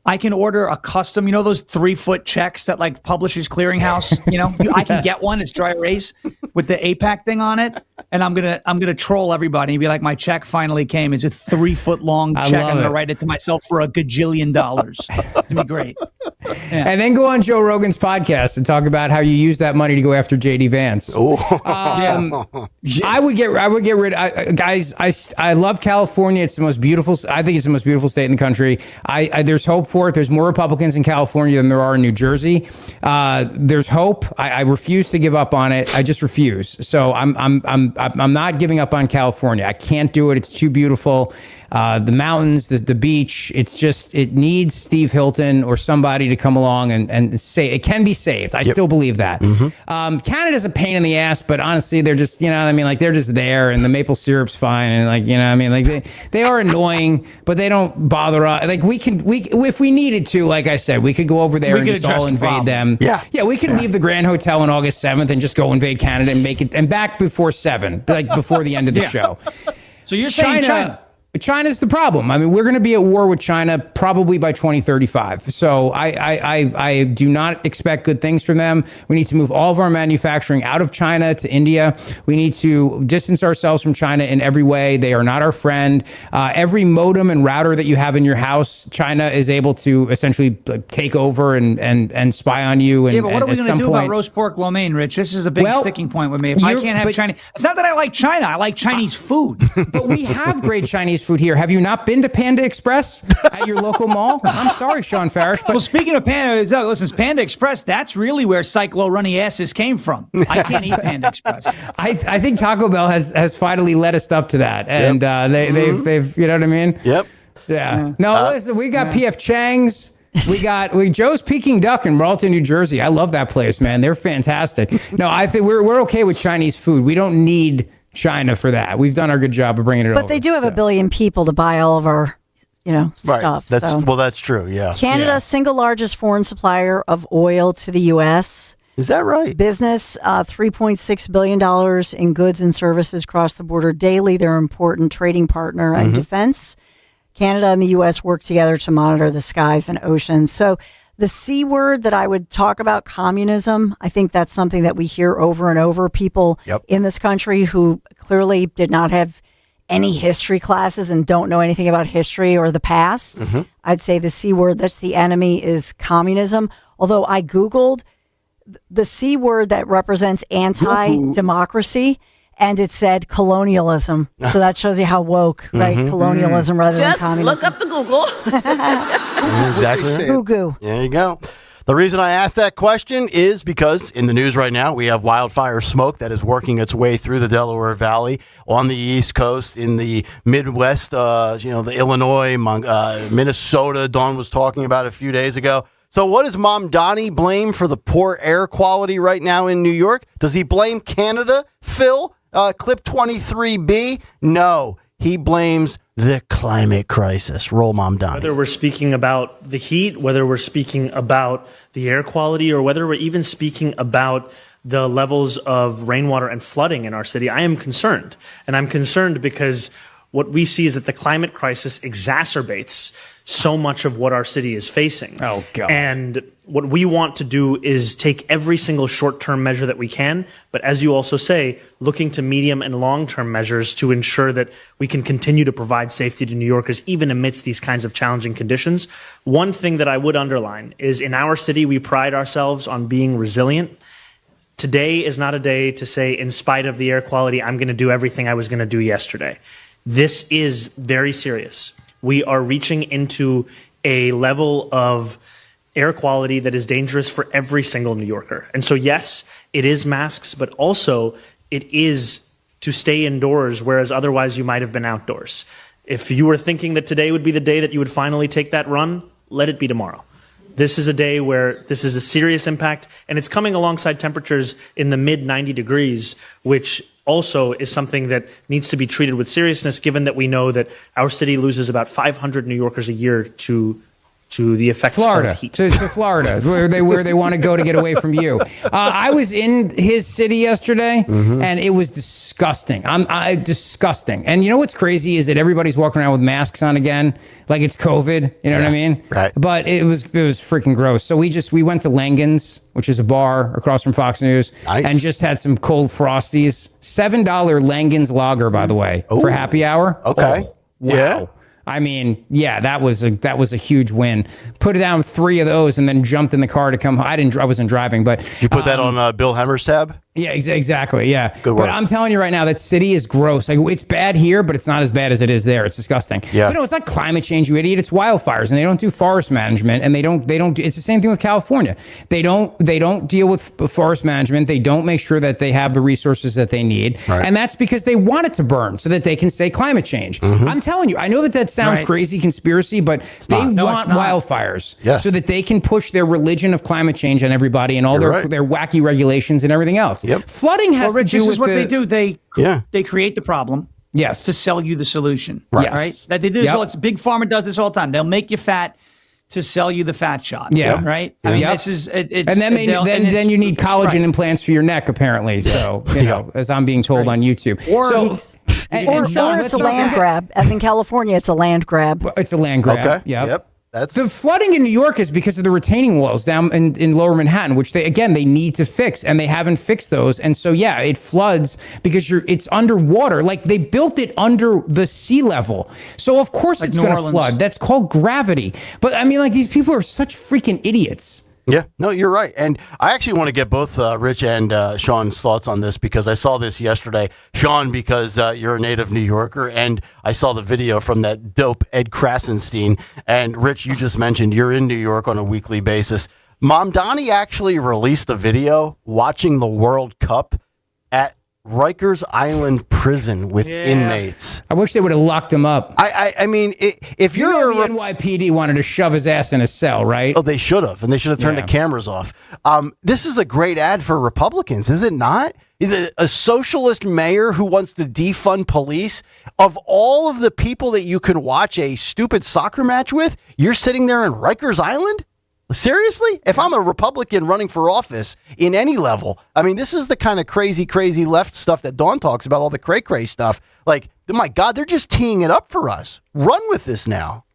I can order a custom, those 3-foot checks that like Publishers Clearinghouse, I can get one. It's dry erase with the APAC thing on it. And I'm gonna troll everybody and be like, my check finally came. It's a 3-foot long check. I'm gonna write it to myself for $1 gajillion. It's gonna be great. Yeah. And then go on Joe Rogan's podcast and talk about how you use that money to go after JD Vance. I would get rid of guys. I love California. It's the most beautiful. I think it's the most beautiful state in the country. There's hope for it. There's more Republicans in California than there are in New Jersey. There's hope. I refuse to give up on it. I just refuse. So I'm not giving up on California. I can't do it. It's too beautiful. The mountains, the beach. It needs Steve Hilton or somebody to come along and say it can be saved. I still believe that. Mm-hmm. Canada's a pain in the ass, but honestly, they're just, they're just there, and the maple syrup's fine, and they are annoying, but they don't bother us. If we needed to, like I said, we could go over there and just all invade them. Yeah, we could leave the Grand Hotel on August 7th and just go invade Canada and make it, and back before 7, like before the end of the show. So you're saying China? China's the problem. I mean, we're going to be at war with China probably by 2035. So I do not expect good things from them. We need to move all of our manufacturing out of China to India. We need to distance ourselves from China in every way. They are not our friend. Every modem and router that you have in your house, China is able to essentially take over and spy on you. And, but what are we going to do about roast pork lo mein, Rich? This is a big sticking point with me. If I can't have Chinese, it's not that I like China. I like Chinese food. But we have great Chinese food here. Have you not been to Panda Express at your local mall? I'm sorry, Sean Farish. But well, speaking of Panda, listen, Panda Express, that's really where Cyclo Runny Asses came from. I can't eat Panda Express. I think Taco Bell has finally led us up to that. And they've, you know what I mean? Yep. Yeah. No, listen, we got P.F. Chang's. We got Joe's Peking Duck in Marlton, New Jersey. I love that place, man. They're fantastic. No, I think we're okay with Chinese food. We don't need China for that. We've done our good job of bringing it over. But they do have a billion people to buy all of our, stuff. That's true. Yeah. Canada's single largest foreign supplier of oil to the U.S. Is that right? Business, $3.6 billion in goods and services cross the border daily. They're an important trading partner and defense. Canada and the U.S. work together to monitor the skies and oceans. So the C word that I would talk about, communism, I think that's something that we hear over and over. People in this country who clearly did not have any history classes and don't know anything about history or the past. I'd say the C word, that's the enemy, is communism. Although I Googled the C word that represents anti-democracy, and it said colonialism. So that shows you how woke, right? Colonialism rather than communism. Just look up the Google. Exactly. Goo-goo. There you go. The reason I asked that question is because in the news right now, we have wildfire smoke that is working its way through the Delaware Valley on the East Coast, in the Midwest, the Illinois, Minnesota, Dawn was talking about a few days ago. So what does Mom Donnie blame for the poor air quality right now in New York? Does he blame Canada, Phil? Clip 23B? No, he blames the climate crisis. Roll, Mom Donnie. Whether we're speaking about the heat, whether we're speaking about the air quality, or whether we're even speaking about the levels of rainwater and flooding in our city, I am concerned. And I'm concerned because what we see is that the climate crisis exacerbates so much of what our city is facing. Oh, God. And what we want to do is take every single short-term measure that we can, but as you also say, looking to medium and long-term measures to ensure that we can continue to provide safety to New Yorkers even amidst these kinds of challenging conditions. One thing that I would underline is in our city, we pride ourselves on being resilient. Today is not a day to say, in spite of the air quality, I'm going to do everything I was going to do yesterday. This is very serious. We are reaching into a level of air quality that is dangerous for every single New Yorker. And so, yes, it is masks, but also it is to stay indoors, whereas otherwise you might have been outdoors. If you were thinking that today would be the day that you would finally take that run, let it be tomorrow. This is a day where this is a serious impact, and it's coming alongside temperatures in the mid 90 degrees, which also is something that needs to be treated with seriousness, given that we know that our city loses about 500 New Yorkers a year to the effects Florida, of heat. to Florida, where they want to go to get away from you. I was in his city yesterday, and it was disgusting. Disgusting. And you know what's crazy is that everybody's walking around with masks on again, like it's COVID. You know what I mean? Right. But it was freaking gross. So we went to Langan's, which is a bar across from Fox News, and just had some cold Frosties. $7 Langan's lager, by the way, for happy hour. Okay. Oh, wow. Yeah. I mean, yeah, that was a huge win. Put down 3 of those and then jumped in the car to come home. I wasn't driving, but you put that on Bill Hemmer's tab? Yeah, exactly. Yeah. Good work. But I'm telling you right now, that city is gross. Like, it's bad here, but it's not as bad as it is there. It's disgusting. Yeah. But no, it's not climate change, you idiot. It's wildfires, and they don't do forest management, and they don't. It's the same thing with California. They don't deal with forest management. They don't make sure that they have the resources that they need, and that's because they want it to burn so that they can say climate change. I'm telling you, I know that sounds crazy conspiracy, but they want wildfires so that they can push their religion of climate change on everybody and all their wacky regulations and everything else. Yep. Flooding has to do this with is what they do. They create the problem. Yes. To sell you the solution. Right. Yes. Right. That they do this. It's Big Pharma does this all the time. They'll make you fat to sell you the fat shot. Yeah. Right. I mean, this is it's and then you need collagen implants for your neck, apparently. So you know, as I'm being told on YouTube. Or Or it's a land grab. As in California, it's a land grab. It's a land grab. Okay. Yep. That's the flooding in New York is because of the retaining walls down in Lower Manhattan, which they need to fix, and they haven't fixed those. And so it floods because it's underwater. Like they built it under the sea level, so of course it's going to flood. That's called gravity. But I mean, like these people are such freaking idiots. Yeah, no, you're right. And I actually want to get both Rich and Sean's thoughts on this because I saw this yesterday. Sean, because you're a native New Yorker, and I saw the video from that dope Ed Krasenstein. And Rich, you just mentioned you're in New York on a weekly basis. Mamdani actually released a video watching the World Cup at Rikers Island prison with inmates. I wish they would have locked him up. I mean, if the NYPD wanted to shove his ass in a cell, right? Oh, they should have, and they should have turned the cameras off. This is a great ad for Republicans, is it not? A socialist mayor who wants to defund police. Of all of the people that you can watch a stupid soccer match with, you're sitting there in Rikers Island? Seriously? If I'm a Republican running for office in any level, I mean, this is the kind of crazy left stuff that Dawn talks about, all the cray stuff. Like, my God, they're just teeing it up for us. Run with this now.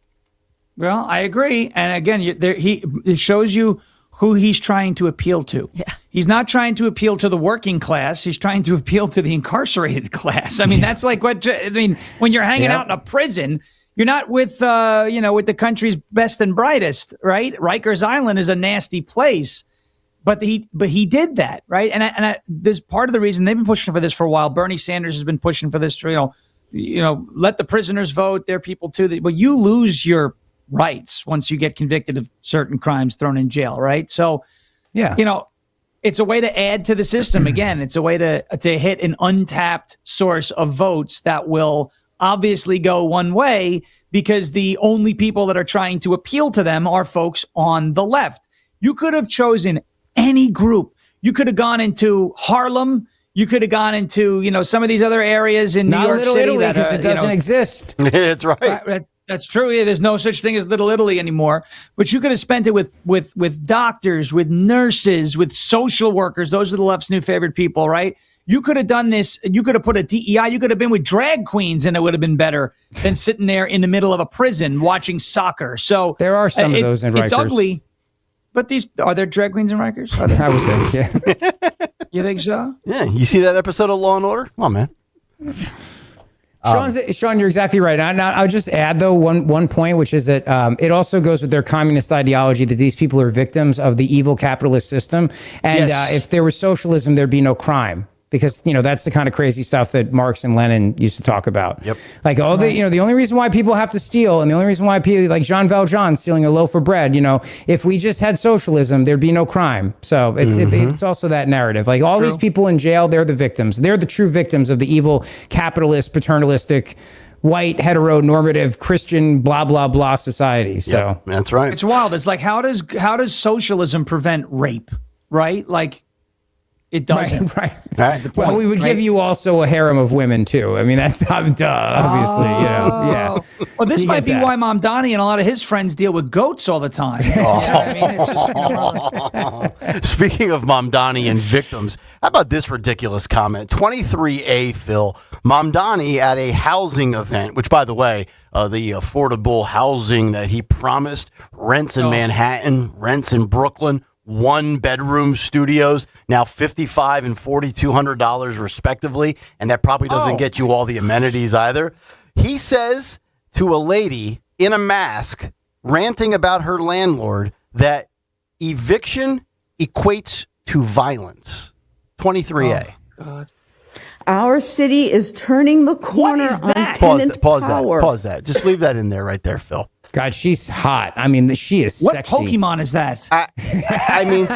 Well, I agree. And again, it shows you who he's trying to appeal to. Yeah. He's not trying to appeal to the working class. He's trying to appeal to the incarcerated class. I mean, that's like when you're hanging out in a prison, you're not with, with the country's best and brightest, right? Rikers Island is a nasty place, but he did that, right? And there's part of the reason they've been pushing for this for a while. Bernie Sanders has been pushing for this, let the prisoners vote. They're people too. But you lose your rights once you get convicted of certain crimes, thrown in jail, right? So, it's a way to add to the system. Again, it's a way to hit an untapped source of votes that will obviously go one way because the only people that are trying to appeal to them are folks on the left. You could have chosen any group. You could have gone into Harlem. You could have gone into, some of these other areas in New York City. Italy, because it doesn't exist. That's right. That's true. Yeah, there's no such thing as Little Italy anymore. But you could have spent it with doctors, with nurses, with social workers. Those are the left's new favorite people, right? You could have done this. You could have put a DEI. You could have been with drag queens, and it would have been better than sitting there in the middle of a prison watching soccer. So there are some of those in Rikers. It's ugly, but are there drag queens in Rikers? I would think, yeah. You think so? Yeah. You see that episode of Law and Order? Come on, man. Sean, you're exactly right. I'll just add, though, one point, which is that it also goes with their communist ideology that these people are victims of the evil capitalist system. And if there was socialism, there'd be no crime. Because, that's the kind of crazy stuff that Marx and Lenin used to talk about. Yep. Like, the only reason why people have to steal, and the only reason why people, like Jean Valjean stealing a loaf of bread, if we just had socialism, there'd be no crime. So it's also that narrative. Like, all these people in jail, they're the victims. They're the true victims of the evil, capitalist, paternalistic, white, heteronormative, Christian, blah, blah, blah society. So yep, that's right. It's wild. It's like, how does socialism prevent rape, right? Like, it doesn't. Right. Well, we would give you also a harem of women, too. I mean, that's obviously, yeah. Well, this might be why Mamdani and a lot of his friends deal with goats all the time. It's just... Speaking of Mamdani and victims, how about this ridiculous comment? 23A, Phil. Mamdani at a housing event, which, by the way, the affordable housing that he promised, rents in Manhattan, rents in Brooklyn, 1-bedroom studios, now $5,500 and $4,200 respectively, and that probably doesn't get you all the amenities either. He says to a lady in a mask ranting about her landlord that eviction equates to violence. 23A. Oh, God. Our city is turning the corner on tenant power. Pause that. Just leave that in there right there, Phil. God, she's hot. I mean, she is what sexy. What Pokemon is that? I mean,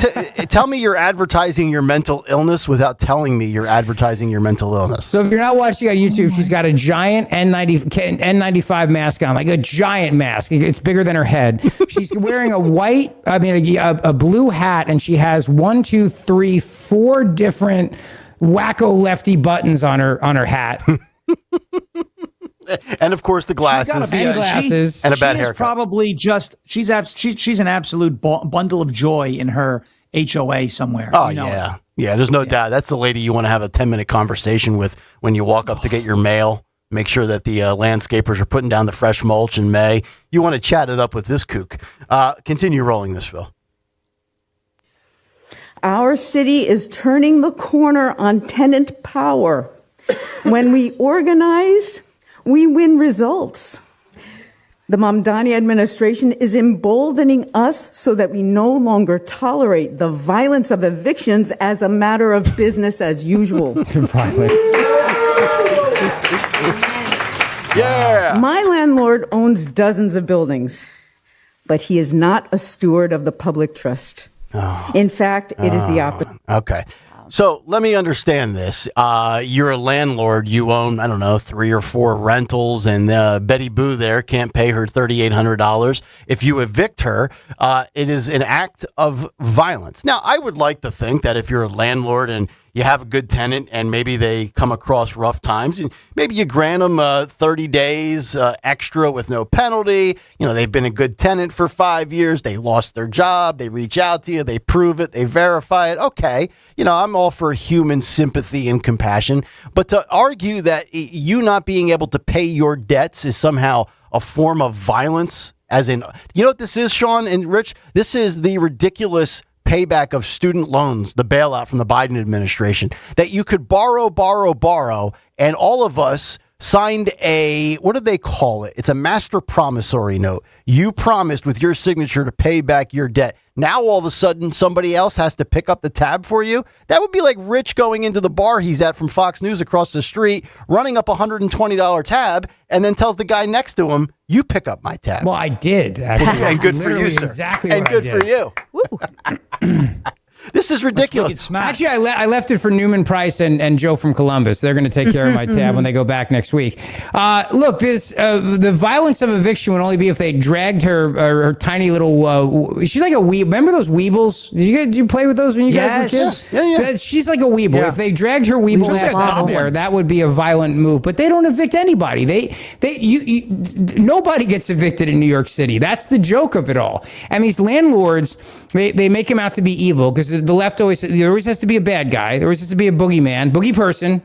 tell me you're advertising your mental illness without telling me you're advertising your mental illness. So if you're not watching on YouTube, she's got a giant N95 mask on, like a giant mask. It's bigger than her head. She's wearing a blue hat, and she has 4 different wacko lefty buttons on her hat. And of course the glasses, and a bad haircut. Probably just she's an absolute bundle of joy in her HOA somewhere. Oh yeah. There's no doubt. That's the lady you want to have a 10-minute conversation with when you walk up to get your mail. Make sure that the landscapers are putting down the fresh mulch in May. You want to chat it up with this kook. Continue rolling this, Phil. Our city is turning the corner on tenant power. When we organize, we win results. The Mamdani administration is emboldening us so that we no longer tolerate the violence of evictions as a matter of business as usual. Violence. Yeah. My landlord owns dozens of buildings, but he is not a steward of the public trust. Oh. In fact, it is the opposite. Okay. So let me understand this. You're a landlord. You own, I don't know, 3 or 4 rentals, and Betty Boo there can't pay her $3,800. If you evict her, it is an act of violence. Now, I would like to think that if you're a landlord and you have a good tenant and maybe they come across rough times, and maybe you grant them 30 days extra with no penalty. You know, they've been a good tenant for 5 years. They lost their job. They reach out to you. They prove it. They verify it. Okay. You know, I'm all for human sympathy and compassion. But to argue that you not being able to pay your debts is somehow a form of violence, as in, you know what this is, Sean and Rich? This is the ridiculous payback of student loans, the bailout from the Biden administration, that you could borrow, and all of us signed a, what do they call it? It's a master promissory note. You promised with your signature to pay back your debt. Now all of a sudden somebody else has to pick up the tab for you. That would be like Rich going into the bar he's at from Fox News across the street, running up a $120 tab, and then tells the guy next to him, you pick up my tab. Well, I did, actually. And good for you, sir. Exactly and what good I did. for you. This is ridiculous. Actually, I left it for Newman Price and Joe from Columbus. They're going to take care of my tab when they go back next week. Look, the violence of eviction would only be if they dragged her tiny little. She's like a weeb. Remember those Weebles? Did you play with those when you guys were kids? Yeah. She's like a Weeble. Yeah. If they dragged her Weeble ass out there, that would be a violent move. But they don't evict anybody. Nobody gets evicted in New York City. That's the joke of it all. And these landlords, they make them out to be evil because the left there always has to be a bad guy. There always has to be a boogie person.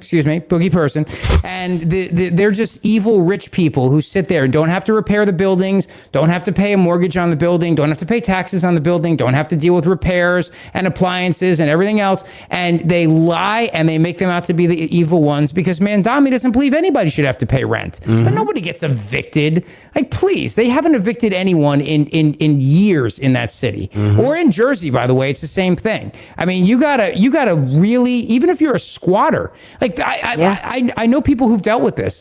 And they're just evil rich people who sit there and don't have to repair the buildings, don't have to pay a mortgage on the building, don't have to pay taxes on the building, don't have to deal with repairs and appliances and everything else. And they lie and they make them out to be the evil ones because Mamdani doesn't believe anybody should have to pay rent. But nobody gets evicted. Like, please, they haven't evicted anyone in years in that city. Or in Jersey, by the way, it's the same thing. I mean, you gotta really, even if you're a squatter, like I know people who've dealt with this.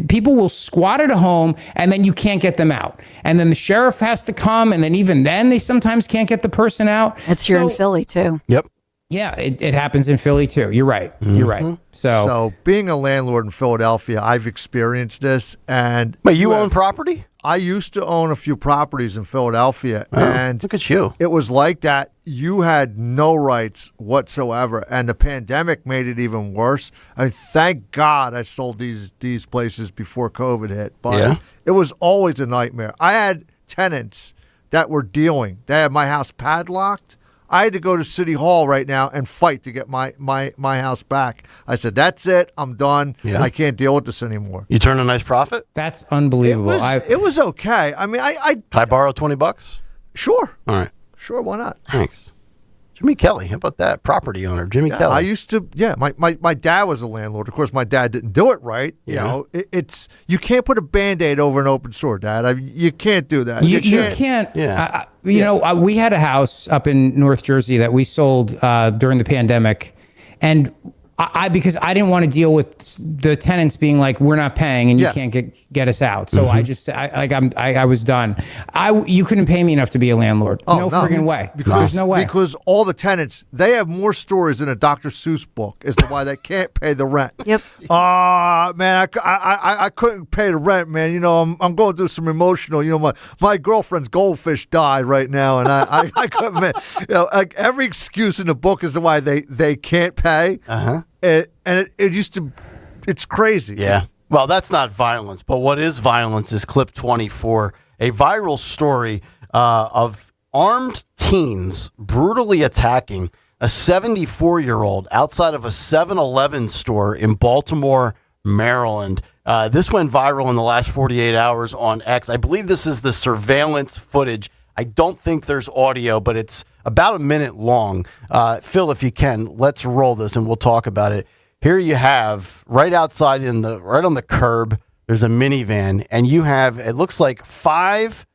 People will squat at a home and then you can't get them out. And then the sheriff has to come, and then even then they sometimes can't get the person out. That's here in Philly too. Yep. Yeah, it happens in Philly too. You're right. You're right. So being a landlord in Philadelphia, I've experienced this. And wait, you own property? I used to own a few properties in Philadelphia, and look at you. It was like that. You had no rights whatsoever, and the pandemic made it even worse. I mean, thank God I sold these places before COVID hit, but it was always a nightmare. I had tenants that were dealing. They had my house padlocked. I had to go to City Hall right now and fight to get my house back. I said, that's it. I'm done. Yeah. I can't deal with this anymore. You turn a nice profit? That's unbelievable. It was okay. I mean, Can I borrow $20? Sure. All right. Sure, why not? Thanks. Jimmy Kelly, how about that? Property owner, Jimmy Kelly. I used to, my dad was a landlord. Of course, my dad didn't do it right. You know, it's you can't put a Band-Aid over an open sore, Dad. You can't do that. You can't. Yeah. You know, we had a house up in North Jersey that we sold during the pandemic, and because I didn't want to deal with the tenants being like, we're not paying and you can't get us out. So I was done. You couldn't pay me enough to be a landlord. No friggin' way. There's no way. Because all the tenants, they have more stories in a Dr. Seuss book as to why they can't pay the rent. Yep. Man, I couldn't pay the rent, man. You know, I'm going through some emotional. You know, my girlfriend's goldfish died right now, and I couldn't. You know, like every excuse in the book is to why they can't pay. And it used to, it's crazy. Yeah. Well, that's not violence, but what is violence is Clip 24, a viral story of armed teens brutally attacking a 74-year-old outside of a 7-Eleven store in Baltimore, Maryland. This went viral in the last 48 hours on X. I believe this is the surveillance footage. I don't think there's audio, but it's about a minute long. Phil, if you can, let's roll this and we'll talk about it. Here you have, right outside right on the curb, there's a minivan, and you have, it looks like 5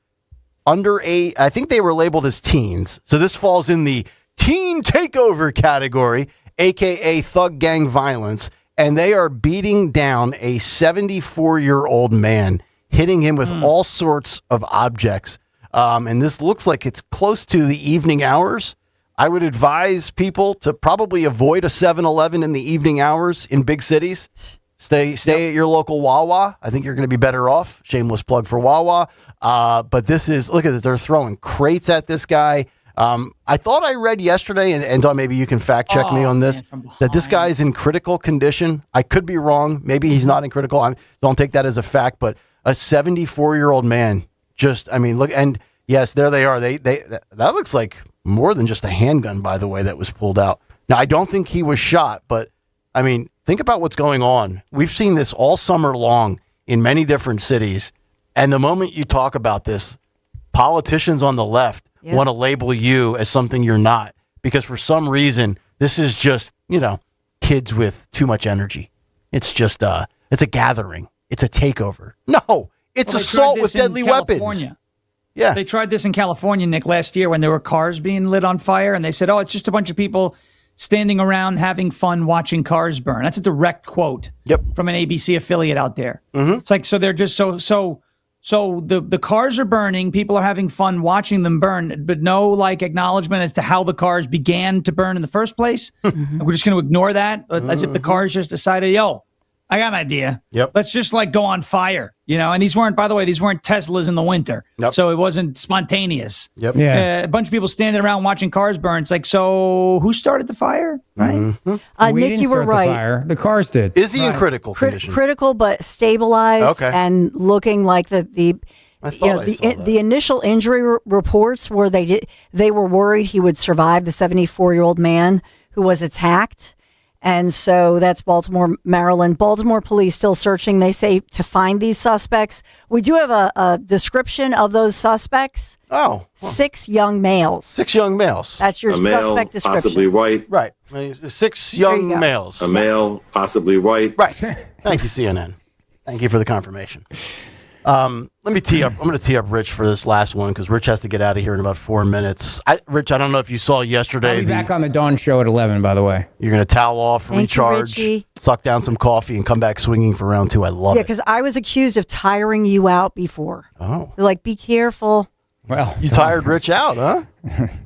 under 8, I think they were labeled as teens. So this falls in the teen takeover category, a.k.a. thug gang violence, and they are beating down a 74-year-old man, hitting him with all sorts of objects. And this looks like it's close to the evening hours. I would advise people to probably avoid a 7-Eleven in the evening hours in big cities. Stay at your local Wawa. I think you're going to be better off. Shameless plug for Wawa. But this is, look at this. They're throwing crates at this guy. I thought I read yesterday, and Don, maybe you can fact check me on this, that this guy is in critical condition. I could be wrong. Maybe he's not in critical. Don't take that as a fact, but a 74-year-old man just, I mean, look, and yes, there they are. That looks like more than just a handgun, by the way, that was pulled out. Now, I don't think he was shot, but I mean, think about what's going on. We've seen this all summer long in many different cities. And the moment you talk about this, politicians on the left want to label you as something you're not, because for some reason, this is just, kids with too much energy. It's just, it's a gathering. It's a takeover. No, it's assault with deadly weapons. Yeah. They tried this in California, Nick, last year when there were cars being lit on fire, and they said, oh, it's just a bunch of people standing around having fun watching cars burn. That's a direct quote from an ABC affiliate out there. It's like, so they're just so the cars are burning, people are having fun watching them burn, but no acknowledgement as to how the cars began to burn in the first place. We're just going to ignore that as if the cars just decided, yo, I got an idea. Let's just go on fire, and these weren't Teslas in the winter. So it wasn't spontaneous. A bunch of people standing around watching cars burn. It's like, so who started the fire? Right. Nick, you were right. The cars did. Is he in critical condition? Critical, but stabilized and looking like the initial injury reports were they were worried he would survive, the 74-year-old man who was attacked. And so that's Baltimore, Maryland. Baltimore police still searching, they say, to find these suspects. We do have a description of those suspects. Oh. 6 young males. 6 young males. That's your suspect description. Possibly white. Right. 6 young males. A male, possibly white. Right. Thank you, CNN. Thank you for the confirmation. Let me tee up. I'm going to tee up Rich for this last one because Rich has to get out of here in about 4 minutes. Rich, I don't know if you saw yesterday. I'll be back on the Dawn show at 11, by the way. You're going to towel off, recharge, suck down some coffee, and come back swinging for round 2. I love it. Yeah, because I was accused of tiring you out before. Oh. They're like, be careful. Well, you tired Rich out, huh?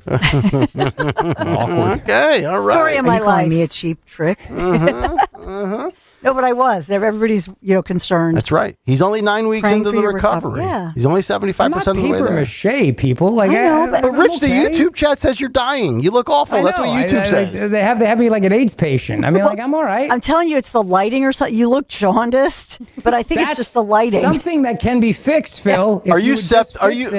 Awkward. Okay, all right. Story of my life. Calling me a cheap trick. No, but I was. Everybody's, concerned. That's right. He's only 9 weeks into the recovery. Yeah. He's only 75% of the way there. Paper mache, people. I know, but Rich, the YouTube chat says you're dying. You look awful. That's what YouTube says. They have me like an AIDS patient. I mean, I'm all right. I'm telling you, it's the lighting or something. You look jaundiced, but I think it's just the lighting. Something that can be fixed, Phil. Are you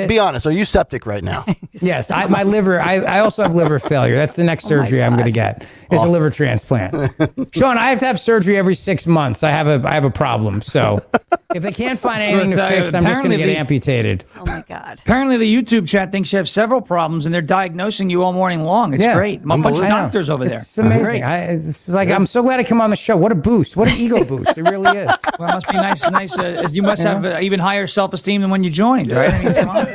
be honest? Are you septic right now? Yes. My liver. I also have liver failure. That's the next surgery I'm going to get. Is a liver transplant. Sean, I have to have surgery every 6 months. I have a problem. So if they can't find anything to fix, I'm just going to get amputated. Oh my God. Apparently the YouTube chat thinks you have several problems and they're diagnosing you all morning long. It's great. A bunch of doctors over there. It's amazing. It's like, I'm so glad I come on the show. What a boost. What an ego boost. It really is. Well, it must be nice. You must have even higher self-esteem than when you joined, right? I mean, come on.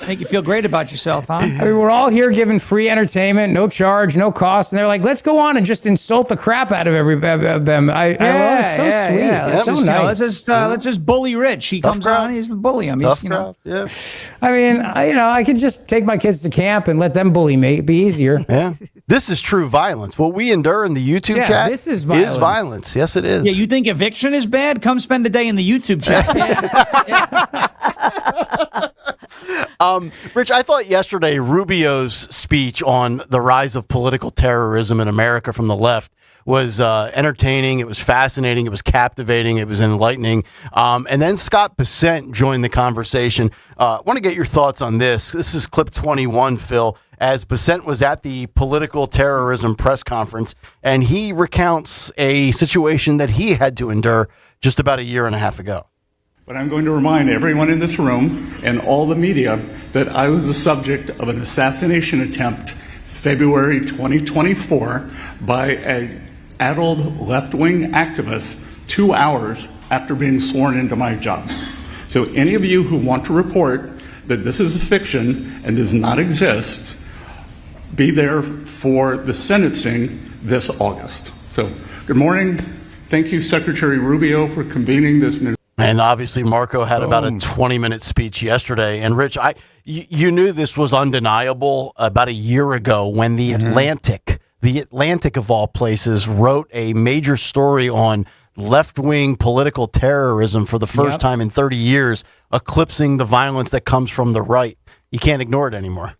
Make you feel great about yourself, huh? I mean, we're all here giving free entertainment, no charge, no cost, and they're like, let's go on and just insult the crap out of them. It's so sweet. Yeah. It's so nice. Let's just bully Rich. He comes on, he's bully him. Tough crowd. Yeah. I mean, I could just take my kids to camp and let them bully me. It'd be easier. Yeah. This is true violence. What we endure in the YouTube chat this is violence. Yes, it is. Yeah, you think eviction is bad? Come spend a day in the YouTube chat. Rich, I thought yesterday Rubio's speech on the rise of political terrorism in America from the left was entertaining. It was fascinating. It was captivating. It was enlightening. And then Scott Bessent joined the conversation. I want to get your thoughts on this. This is clip 21, Phil, as Bessent was at the political terrorism press conference, and he recounts a situation that he had to endure just about a year and a half ago. But I'm going to remind everyone in this room and all the media that I was the subject of an assassination attempt February 2024 by an adult left-wing activist 2 hours after being sworn into my job. So any of you who want to report that this is a fiction and does not exist, be there for the sentencing this August. So good morning. Thank you, Secretary Rubio, for convening this. And obviously, Marco had about a 20-minute speech yesterday. And Rich, you knew this was undeniable about a year ago when the Atlantic of all places, wrote a major story on left-wing political terrorism for the first time in 30 years, eclipsing the violence that comes from the right. You can't ignore it anymore.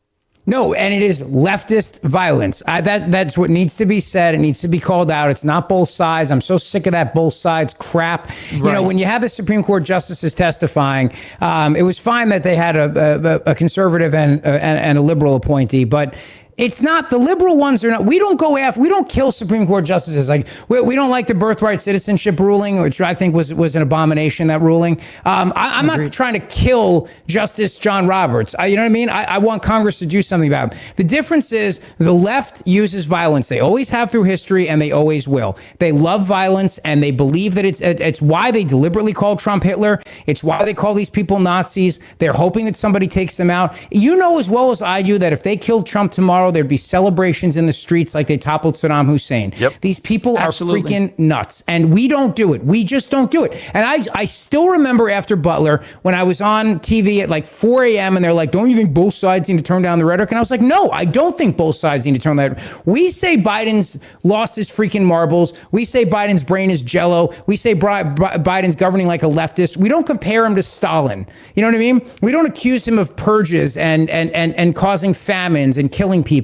No, and it is leftist violence. That's what needs to be said. It needs to be called out. It's not both sides. I'm so sick of that both sides crap. Right. You know, when you have the Supreme Court justices testifying, it was fine that they had a conservative and a liberal appointee, but it's not the liberal ones are not. We don't go after. We don't kill Supreme Court justices. Like we don't like the birthright citizenship ruling, which I think was an abomination. That ruling. I'm not trying to kill Justice John Roberts. You know what I mean? I want Congress to do something about it. The difference is the left uses violence. They always have through history, and they always will. They love violence, and they believe that it's why they deliberately call Trump Hitler. It's why they call these people Nazis. They're hoping that somebody takes them out. You know as well as I do that if they killed Trump tomorrow, there'd be celebrations in the streets like they toppled Saddam Hussein. Yep. These people are freaking nuts, and we don't do it. We just don't do it. And I still remember after Butler when I was on TV at like 4 a.m. and they're like, don't you think both sides need to turn down the rhetoric? And I was like, no, I don't think both sides need to turn that. We say Biden's lost his freaking marbles. We say Biden's brain is jello. We say Biden's governing like a leftist. We don't compare him to Stalin. You know what I mean? We don't accuse him of purges and causing famines and killing people.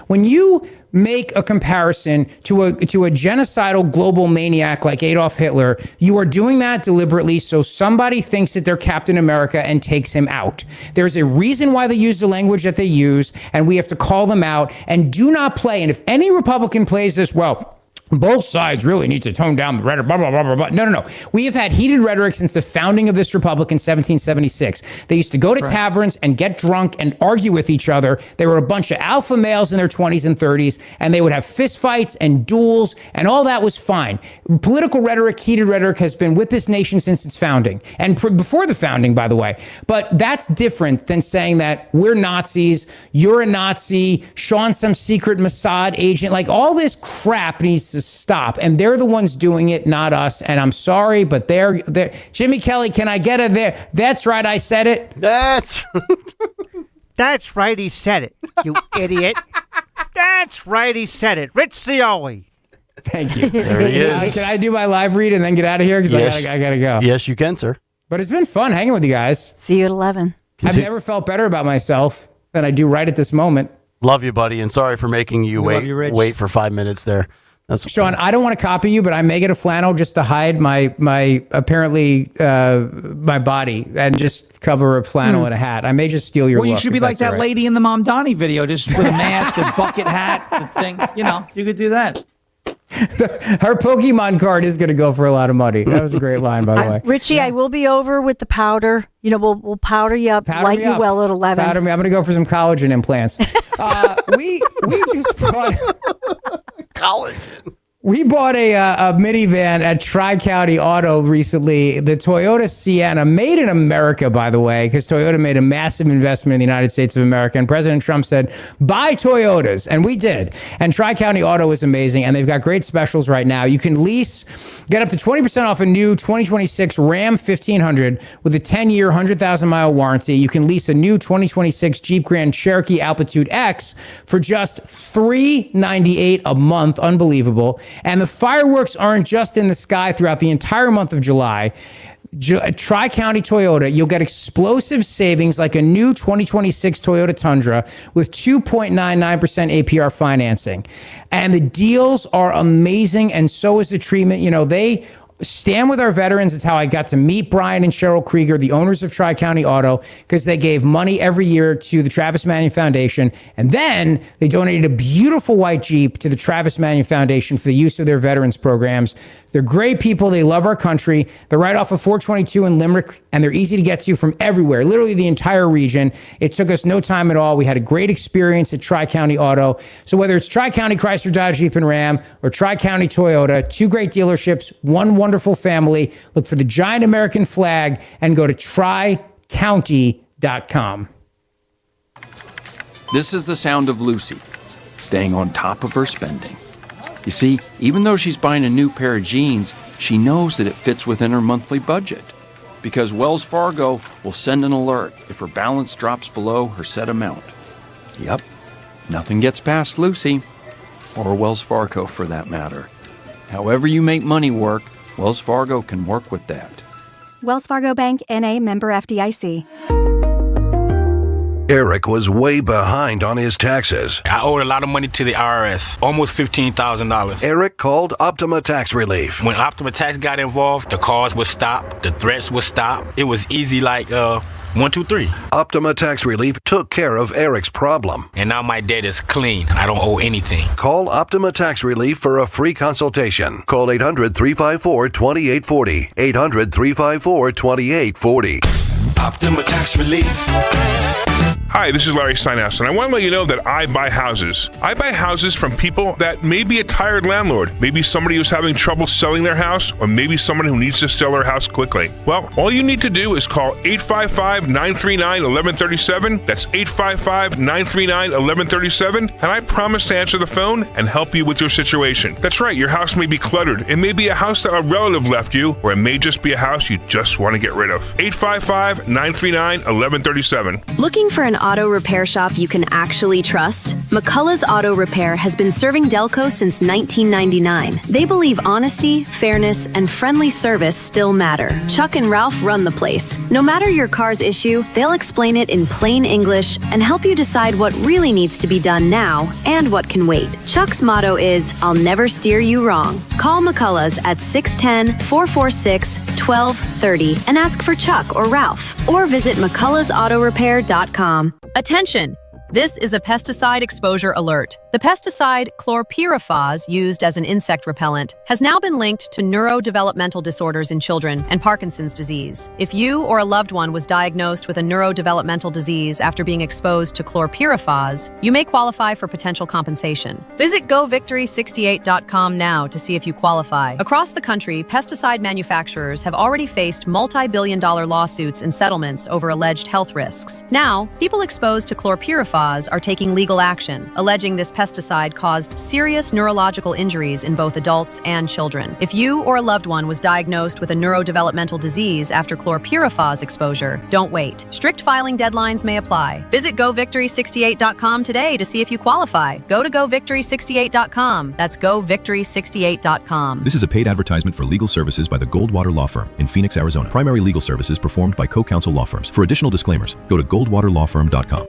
When you make a comparison to a genocidal global maniac like Adolf Hitler, you are doing that deliberately so somebody thinks that they're Captain America and takes him out. There's a reason why they use the language that they use, and we have to call them out and do not play. And if any Republican plays this, well, both sides really need to tone down the rhetoric, blah, blah, blah, blah, blah. No. We have had heated rhetoric since the founding of this republic in 1776. They used to go to taverns and get drunk and argue with each other. They were a bunch of alpha males in their 20s and 30s, and they would have fistfights and duels, and all that was fine. Political rhetoric, heated rhetoric has been with this nation since its founding, and before the founding, by the way. But that's different than saying that we're Nazis, you're a Nazi, Sean's some secret Mossad agent. Like, all this crap needs to stop, and they're the ones doing it, not us. And I'm sorry, but they're Jimmy Kelly, can I get it there? That's right, I said it. That's right, he said it, you idiot. That's right, he said it. Rich Cioli. Thank you. There he is. Can I do my live read and then get out of here? Because I gotta go. Yes, you can, sir. But it's been fun hanging with you guys. See you at 11. I've never felt better about myself than I do right at this moment. Love you, buddy, and sorry for making you wait for 5 minutes there. Sean, I don't want to copy you, but I may get a flannel just to hide my apparently my body and just cover a flannel and a hat. I may just steal your look. Well, you should be like that lady in the Mom Donnie video, just with a mask, a bucket hat, the thing. You know, you could do that. Her Pokemon card is going to go for a lot of money. That was a great line, by the way. Richie, I will be over with the powder. You know, we'll powder you up, light you well at 11. Powder me. I'm going to go for some collagen implants. We just brought collagen. We bought a minivan at Tri-County Auto recently, the Toyota Sienna, made in America, by the way, because Toyota made a massive investment in the United States of America. And President Trump said, buy Toyotas. And we did. And Tri-County Auto is amazing. And they've got great specials right now. You can get up to 20% off a new 2026 Ram 1500 with a 10-year, 100,000-mile warranty. You can lease a new 2026 Jeep Grand Cherokee Altitude X for just $398 a month. Unbelievable. And the fireworks aren't just in the sky throughout the entire month of July. Tri-County Toyota, you'll get explosive savings like a new 2026 Toyota Tundra with 2.99% APR financing. And the deals are amazing, and so is the treatment. You know, they stand with our veterans. It's how I got to meet Brian and Cheryl Krieger, the owners of Tri-County Auto, because they gave money every year to the Travis Manion Foundation. And then they donated a beautiful white Jeep to the Travis Manion Foundation for the use of their veterans programs. They're great people. They love our country. They're right off of 422 in Limerick, and they're easy to get to from everywhere, literally the entire region. It took us no time at all. We had a great experience at Tri-County Auto. So whether it's Tri-County Chrysler, Dodge, Jeep, and Ram, or Tri-County Toyota, two great dealerships, one wonderful family. Look for the giant American flag and go to tricounty.com. This is the sound of Lucy, staying on top of her spending. You see, even though she's buying a new pair of jeans, she knows that it fits within her monthly budget. Because Wells Fargo will send an alert if her balance drops below her set amount. Yep, nothing gets past Lucy, or Wells Fargo for that matter. However you make money work, Wells Fargo can work with that. Wells Fargo Bank, N.A., member FDIC. Eric was way behind on his taxes. I owed a lot of money to the IRS, almost $15,000. Eric called Optima Tax Relief. When Optima Tax got involved, the calls would stop, the threats would stop. It was easy like 1, 2, 3. Optima Tax Relief took care of Eric's problem. And now my debt is clean. I don't owe anything. Call Optima Tax Relief for a free consultation. Call 800-354-2840. 800-354-2840. Optima Tax Relief. Hi, this is Larry Steinhaus, and I want to let you know that I buy houses. I buy houses from people that may be a tired landlord, maybe somebody who's having trouble selling their house, or maybe someone who needs to sell their house quickly. Well, all you need to do is call 855-939-1137. That's 855-939-1137, and I promise to answer the phone and help you with your situation. That's right, your house may be cluttered. It may be a house that a relative left you, or it may just be a house you just want to get rid of. 855-939-1137. Looking for an auto repair shop you can actually trust? McCullough's Auto Repair has been serving Delco since 1999. They believe honesty, fairness, and friendly service still matter. Chuck and Ralph run the place. No matter your car's issue, they'll explain it in plain English and help you decide what really needs to be done now and what can wait. Chuck's motto is, I'll never steer you wrong. Call McCullough's at 610-446-1230 and ask for Chuck or Ralph, or visit mcculloughsautorepair.com. Attention! This is a pesticide exposure alert. The pesticide chlorpyrifos, used as an insect repellent, has now been linked to neurodevelopmental disorders in children and Parkinson's disease. If you or a loved one was diagnosed with a neurodevelopmental disease after being exposed to chlorpyrifos, you may qualify for potential compensation. Visit govictory68.com now to see if you qualify. Across the country, pesticide manufacturers have already faced multi-billion-dollar lawsuits and settlements over alleged health risks. Now, people exposed to chlorpyrifos are taking legal action, alleging this pesticide caused serious neurological injuries in both adults and children. If you or a loved one was diagnosed with a neurodevelopmental disease after chlorpyrifos exposure, don't wait. Strict filing deadlines may apply. Visit govictory68.com today to see if you qualify. Go to govictory68.com. That's govictory68.com. This is a paid advertisement for legal services by the Goldwater Law Firm in Phoenix, Arizona. Primary legal services performed by co-counsel law firms. For additional disclaimers, go to goldwaterlawfirm.com.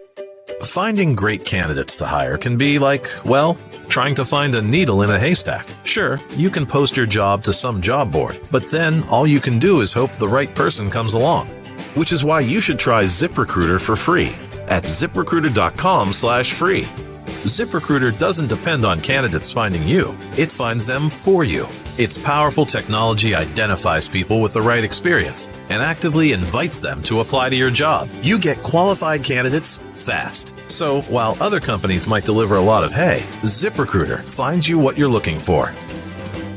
Finding great candidates to hire can be like, well, trying to find a needle in a haystack. Sure, you can post your job to some job board, but then all you can do is hope the right person comes along. Which is why you should try ZipRecruiter for free at ziprecruiter.com/free. ZipRecruiter doesn't depend on candidates finding you. It finds them for you. Its powerful technology identifies people with the right experience and actively invites them to apply to your job. You get qualified candidates fast. So while other companies might deliver a lot of hay, ZipRecruiter finds you what you're looking for.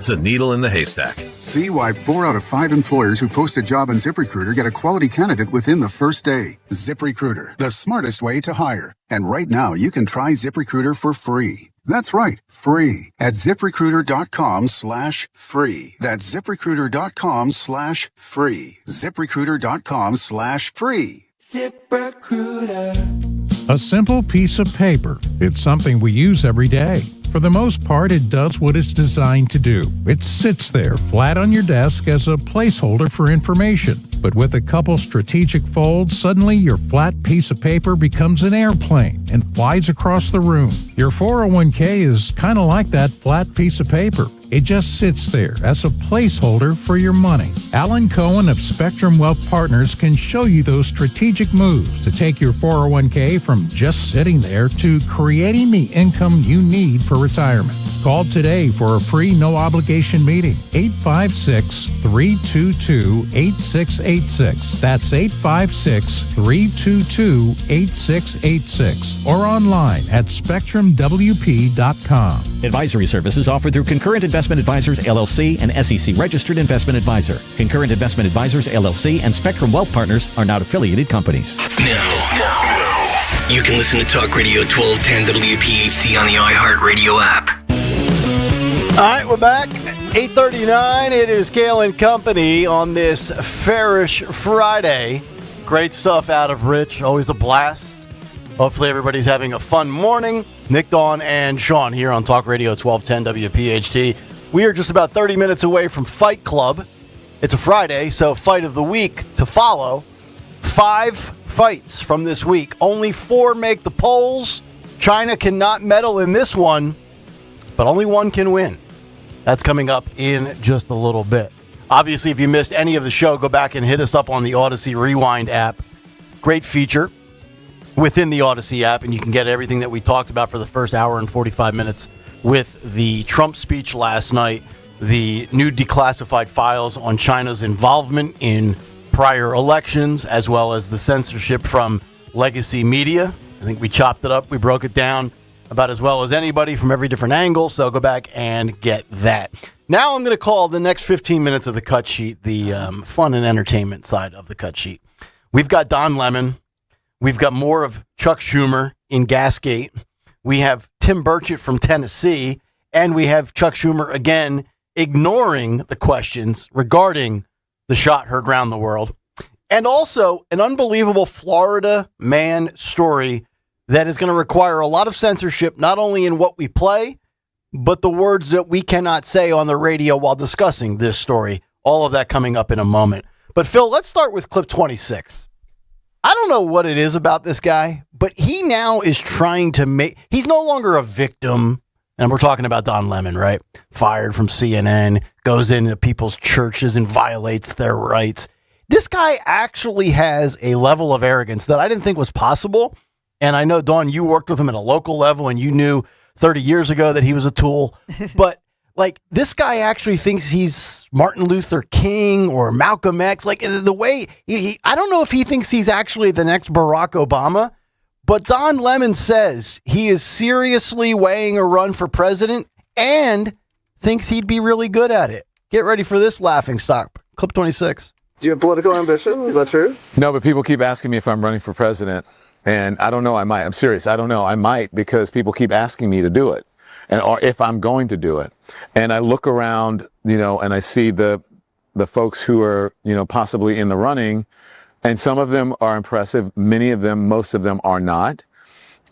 The needle in the haystack. See why 4 out of 5 employers who post a job on ZipRecruiter get a quality candidate within the first day. ZipRecruiter, the smartest way to hire. And right now, you can try ZipRecruiter for free. That's right, free at ZipRecruiter.com/free. That's ZipRecruiter.com/free. ZipRecruiter.com/free. ZipRecruiter. A simple piece of paper. It's something we use every day. For For the most part, it does what it's designed to do. It sits there, flat on your desk as a placeholder for information. But with a couple strategic folds, suddenly your flat piece of paper becomes an airplane and flies across the room. Your 401k is kind of like that flat piece of paper. It just sits there as a placeholder for your money. Alan Cohen of Spectrum Wealth Partners can show you those strategic moves to take your 401k from just sitting there to creating the income you need for retirement. Call today for a free no-obligation meeting. 856-322-8686. That's 856-322-8686. Or online at SpectrumWP.com. Advisory services offered through Concurrent Investment Advisors, LLC, and SEC Registered Investment Advisor. Concurrent Investment Advisors, LLC, and Spectrum Wealth Partners are not affiliated companies. Now, you can listen to Talk Radio 1210 WPHT on the iHeartRadio app. All right, we're back. 8:39. It is Kayal and Company on this fairish Friday. Great stuff out of Rich. Always a blast. Hopefully everybody's having a fun morning. Nick, Dawn, and Sean here on Talk Radio 1210 WPHT. We are just about 30 minutes away from Fight Club. It's a Friday, so fight of the week to follow. 5 fights from this week. Only 4 make the polls. China cannot medal in this one, but only 1 can win. That's coming up in just a little bit. Obviously, if you missed any of the show, go back and hit us up on the Odyssey Rewind app. Great feature within the Odyssey app, and you can get everything that we talked about for the first hour and 45 minutes with the Trump speech last night, the new declassified files on China's involvement in prior elections, as well as the censorship from legacy media. I think we chopped it up. We broke it down about as well as anybody from every different angle, so go back and get that. Now I'm going to call the next 15 minutes of the cut sheet the fun and entertainment side of the cut sheet. We've got Don Lemon. We've got more of Chuck Schumer in Gasgate. We have Tim Burchett from Tennessee, and we have Chuck Schumer again ignoring the questions regarding the shot heard around the world. And also an unbelievable Florida man story that is going to require a lot of censorship, not only in what we play, but the words that we cannot say on the radio while discussing this story. All of that coming up in a moment. But Phil, let's start with clip 26. I don't know what it is about this guy, but he now is trying to he's no longer a victim. And we're talking about Don Lemon, right? Fired from CNN, goes into people's churches and violates their rights. This guy actually has a level of arrogance that I didn't think was possible. And I know, Dawn, you worked with him at a local level and you knew 30 years ago that he was a tool. But like, this guy actually thinks he's Martin Luther King or Malcolm X. Like, the way I don't know if he thinks he's actually the next Barack Obama, but Don Lemon says he is seriously weighing a run for president and thinks he'd be really good at it. Get ready for this laughing stock. Clip 26. Do you have political ambition? Is that true? No, but people keep asking me if I'm running for president. And I don't know, I might. I'm serious. I don't know. I might, because people keep asking me to do it, and or if I'm going to do it. And I look around, and I see the folks who are, possibly in the running, and some of them are impressive. Many of them, most of them are not.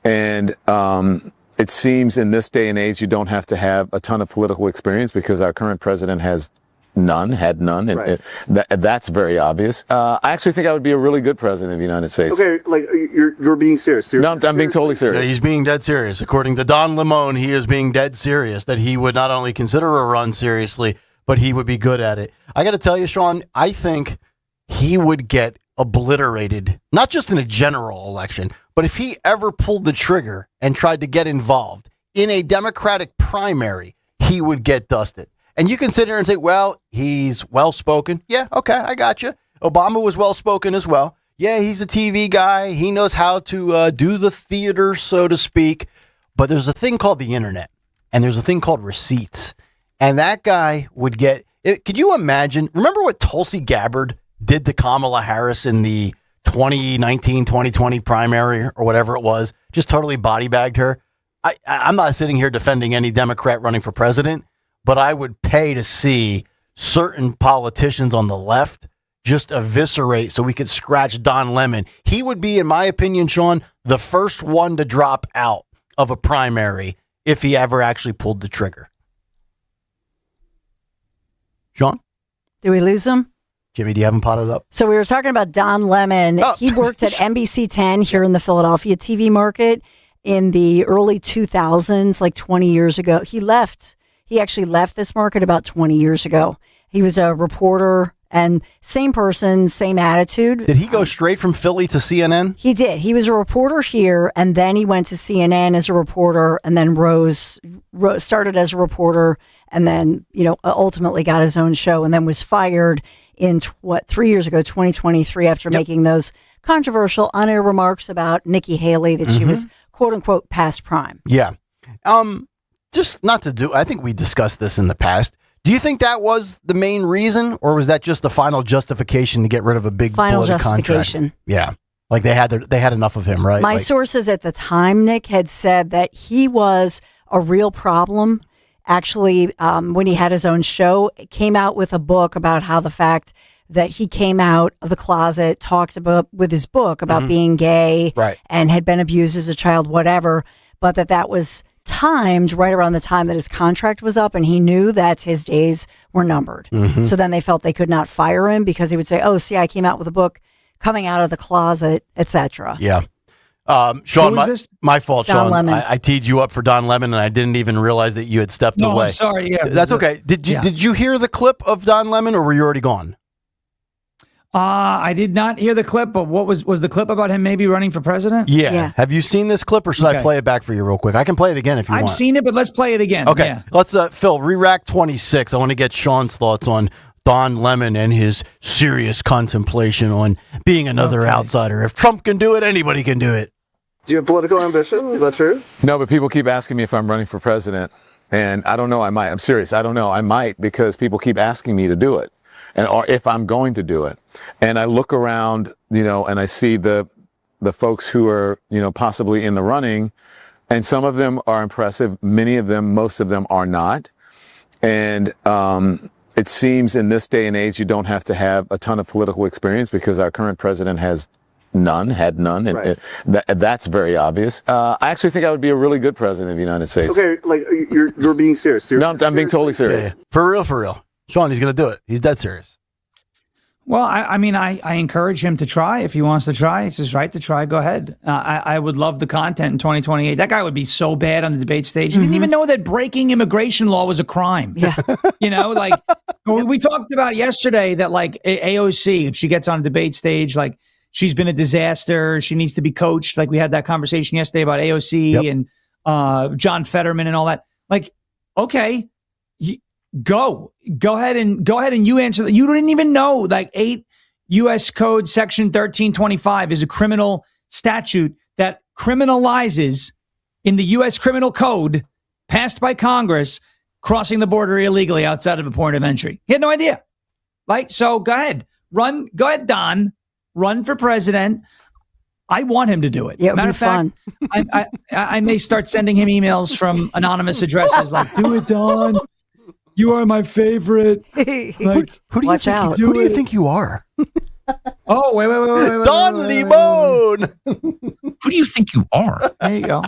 And it seems in this day and age, you don't have to have a ton of political experience, because our current president had none, and right. That's very obvious. I actually think I would be a really good president of the United States. Okay, like you're being serious. No, I'm being totally serious. Yeah, he's being dead serious. According to Don Lemon, he is being dead serious, that he would not only consider a run seriously, but he would be good at it. I got to tell you, Sean, I think he would get obliterated, not just in a general election, but if he ever pulled the trigger and tried to get involved in a Democratic primary, he would get dusted. And you can sit here and say, well, he's well-spoken. Yeah, okay, I got you. Obama was well-spoken as well. Yeah, he's a TV guy. He knows how to do the theater, so to speak. But there's a thing called the internet, and there's a thing called receipts. And that guy would get could you imagine? Remember what Tulsi Gabbard did to Kamala Harris in the 2019-2020 primary or whatever it was? Just totally body bagged her. I'm not sitting here defending any Democrat running for president, but I would pay to see certain politicians on the left just eviscerate so we could scratch Don Lemon. He would be, in my opinion, Sean, the first one to drop out of a primary if he ever actually pulled the trigger. Sean? Did we lose him? Jimmy, do you have him potted up? So we were talking about Don Lemon. Oh. He worked at NBC 10 here in the Philadelphia TV market in the early 2000s, like 20 years ago. He actually left this market about 20 years ago. He was a reporter and same person, same attitude. Did he go straight from Philly to CNN? He did. He was a reporter here, and then he went to CNN as a reporter, and then started as a reporter, and then ultimately got his own show, and then was fired in 3 years ago, 2023, after making those controversial on-air remarks about Nikki Haley that she was quote unquote past prime. Yeah. Just not to do. I think we discussed this in the past. Do you think that was the main reason, or was that just the final justification to get rid of a big Final bloated justification. contract? Yeah, like they had enough of him, right? My sources at the time, Nick, had said that he was a real problem. Actually, when he had his own show, came out with a book about how the fact that he came out of the closet, talked about with his book about being gay, right, and had been abused as a child, whatever, but that was timed right around the time that his contract was up, and he knew that his days were numbered. So then they felt they could not fire him because he would say, "Oh, see, I came out with a book, coming out of the closet, etc." Yeah. Sean, my fault, Don Sean. Lemon. I teed you up for Don Lemon, and I didn't even realize that you had stepped No, away. I'm sorry. Yeah, That's okay. Did you hear the clip of Don Lemon, or were you already gone? I did not hear the clip, but what was the clip about him maybe running for president? Yeah. Have you seen this clip, or should I play it back for you real quick? I can play it again if you want. I've seen it, but let's play it again. Okay. Yeah. Let's, Phil, re-rack 26. I want to get Sean's thoughts on Don Lemon and his serious contemplation on being another outsider. If Trump can do it, anybody can do it. Do you have political ambition? Is that true? No, but people keep asking me if I'm running for president. And I don't know, I might. I'm serious. I don't know. I might, because people keep asking me to do it. Or if I'm going to do it. And I look around, and I see the folks who are, possibly in the running, and some of them are impressive. Many of them, most of them are not. And it seems in this day and age, you don't have to have a ton of political experience, because our current president had none, and that's very obvious. I actually think I would be a really good president of the United States. Okay, like you're being serious. No, I'm being totally serious. Yeah. For real. Sean, he's going to do it. He's dead serious. Well, I mean, I encourage him to try. If he wants to try, it's his right to try. Go ahead. I would love the content in 2028. That guy would be so bad on the debate stage. He didn't even know that breaking immigration law was a crime. Yeah. We talked about yesterday that like AOC, if she gets on a debate stage, like she's been a disaster. She needs to be coached. Like we had that conversation yesterday about AOC and John Fetterman and all that. Like, okay. Go ahead and you answer that. You didn't even know like 8 U.S. Code Section 1325 is a criminal statute that criminalizes in the U.S. Criminal Code passed by Congress crossing the border illegally outside of a point of entry. He had no idea. Right? So go ahead, Don, run for president. I want him to do it. Yeah, it would Matter be of fact, fun. I may start sending him emails from anonymous addresses like, "Do it, Don. You are my favorite." Like, who do you think? Who do you think you are? Oh, wait. Don Limon. Who do you think you are? There you go.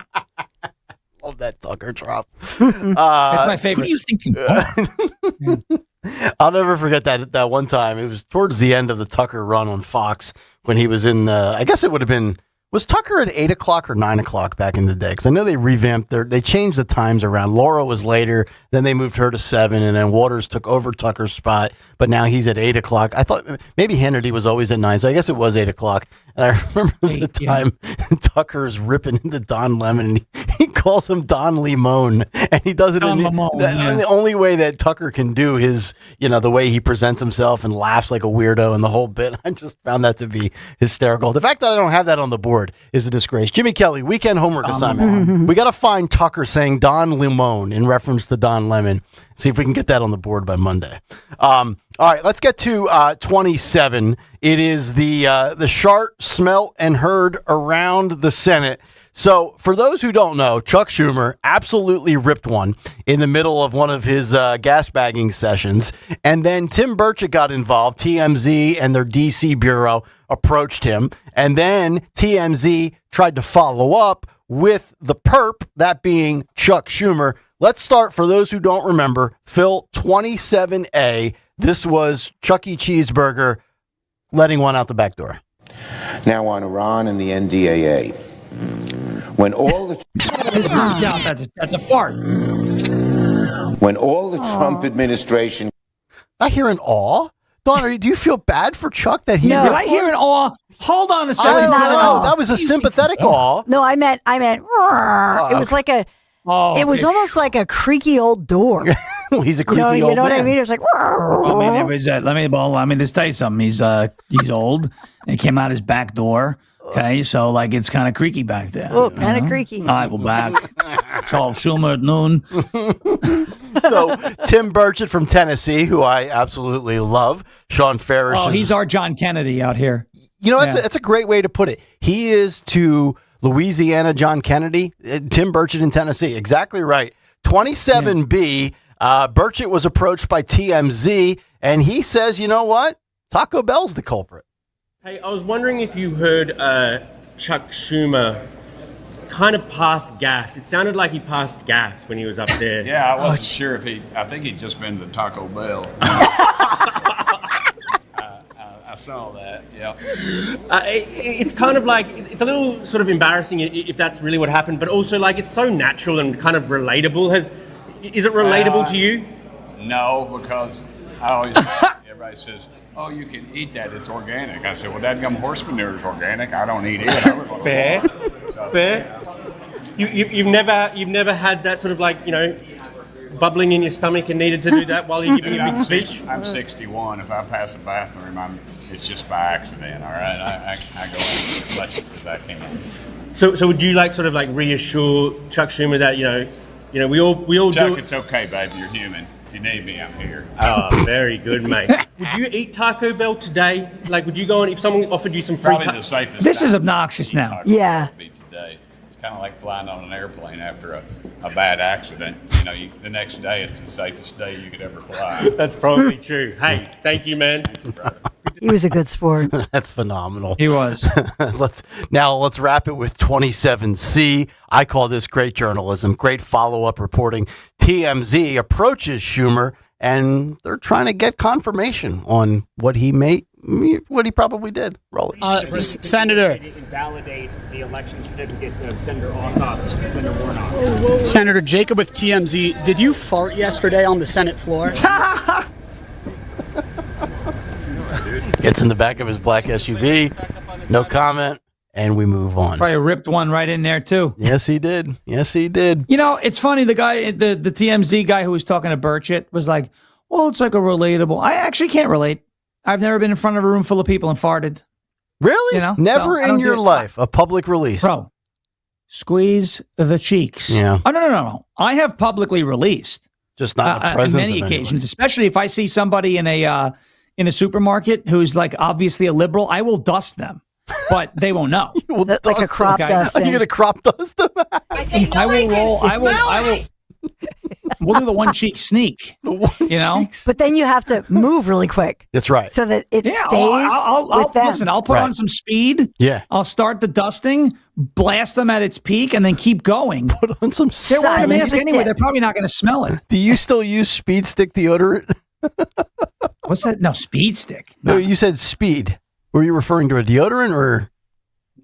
Love that Tucker drop. That's my favorite. Who do you think you are? I'll never forget that one time. It was towards the end of the Tucker run on Fox when he was in the. I guess it would have been. Was Tucker at 8 o'clock or 9 o'clock back in the day? Because I know they revamped they changed the times around. Laura was later, then they moved her to 7, and then Waters took over Tucker's spot. But now he's at 8 o'clock. I thought maybe Hannity was always at 9, so I guess it was 8 o'clock. And I remember the time Tucker's ripping into Don Lemon, and he calls him Don Limon, and he does it in the only way that Tucker can do his, the way he presents himself and laughs like a weirdo and the whole bit. I just found that to be hysterical. The fact that I don't have that on the board is a disgrace. Jimmy Kelly, weekend homework assignment. We got to find Tucker saying Don Limon in reference to Don Lemon. See if we can get that on the board by Monday. All right, let's get to 27. It is the shart, smelt, and heard around the Senate. So for those who don't know, Chuck Schumer absolutely ripped one in the middle of one of his gas bagging sessions. And then Tim Burchett got involved. TMZ and their DC bureau approached him. And then TMZ tried to follow up with the perp, that being Chuck Schumer. Let's start, for those who don't remember, Phil, 27A. This was Chuck E. Cheeseburger letting one out the back door. Now on Iran and the NDAA. When all the... That's a fart. When all the Trump administration... I hear an awe. Donna, do you feel bad for Chuck that he... No. Did I hear an awe? Hold on a second. I don't know. That was a sympathetic awe. No, I meant, it was like a... it was almost like a creaky old door. He's a creaky old man. You know what I mean? It was like... it was, let me just tell you something. He's old. And he came out his back door. Okay, so like it's kind of creaky back there. Oh, kind of creaky. All right, we're back. Charles Schumer at noon. So Tim Burchett from Tennessee, who I absolutely love. Sean Farish. Oh, he's our John Kennedy out here. You know, that's a great way to put it. He is to Louisiana John Kennedy, Tim Burchett in Tennessee. Exactly right. 27B, Burchett was approached by TMZ, and he says, you know what? Taco Bell's the culprit. Hey, I was wondering if you heard Chuck Schumer kind of pass gas. It sounded like he passed gas when he was up there. Yeah, I wasn't sure if I think he'd just been to Taco Bell. I saw that, yeah. It's kind of like, it's a little sort of embarrassing if that's really what happened, but also like it's so natural and kind of relatable. Is it relatable to you? No, because everybody says, oh, you can eat that, it's organic. I said, well, dadgum horse manure is organic. I don't eat it. Fair. You've never had that sort of like, bubbling in your stomach and needed to do that while you're giving a big speech? I'm 61. If I pass the bathroom, it's just by accident, all right? I go in as much as I can. So would you like sort of like reassure Chuck Schumer that, we all Chuck, do it? It's okay, baby, you're human. If you need me, I'm here. Oh, very good, mate. Would you eat Taco Bell today? Like, would you go on if someone offered you some free Probably the safest. This is obnoxious now. Yeah. Today. It's kind of like flying on an airplane after a bad accident. The next day, it's the safest day you could ever fly. That's probably true. Hey, thank you, man. He was a good sport. That's phenomenal. He was. Let's wrap it with 27C. I call this great journalism, great follow-up reporting. TMZ approaches Schumer, and they're trying to get confirmation on what he probably did. Roll it. Senator. Invalidate the election certificates of Senator Ossoff and Senator Warnock. Senator Jacob with TMZ. Did you fart yesterday on the Senate floor? Gets in the back of his black SUV. No comment. And we move on. Probably ripped one right in there, too. Yes, he did. It's funny. The guy, the TMZ guy who was talking to Burchett was like, well, it's like a relatable. I actually can't relate. I've never been in front of a room full of people and farted. Really? Never in your life, a public release. Bro, squeeze the cheeks. Yeah. Oh, no. I have publicly released. Just not in the presence on many of occasions, anybody. especially if I see somebody in a supermarket who's like obviously a liberal, I will dust them. But they won't know. Like a crop dust. Are you going to crop dust them? I will roll. I will. We'll do the one cheek sneak. But then you have to move really quick. That's right. So that it stays I'll with them. listen. I'll put on some speed. Yeah. I'll start the dusting, blast them at its peak, and then keep going. Put on some. They're wearing a mask anyway. They're probably not going to smell it. Do you still use Speed Stick deodorant? What's that? No, Speed Stick. No, you said Speed. Were you referring to a deodorant or?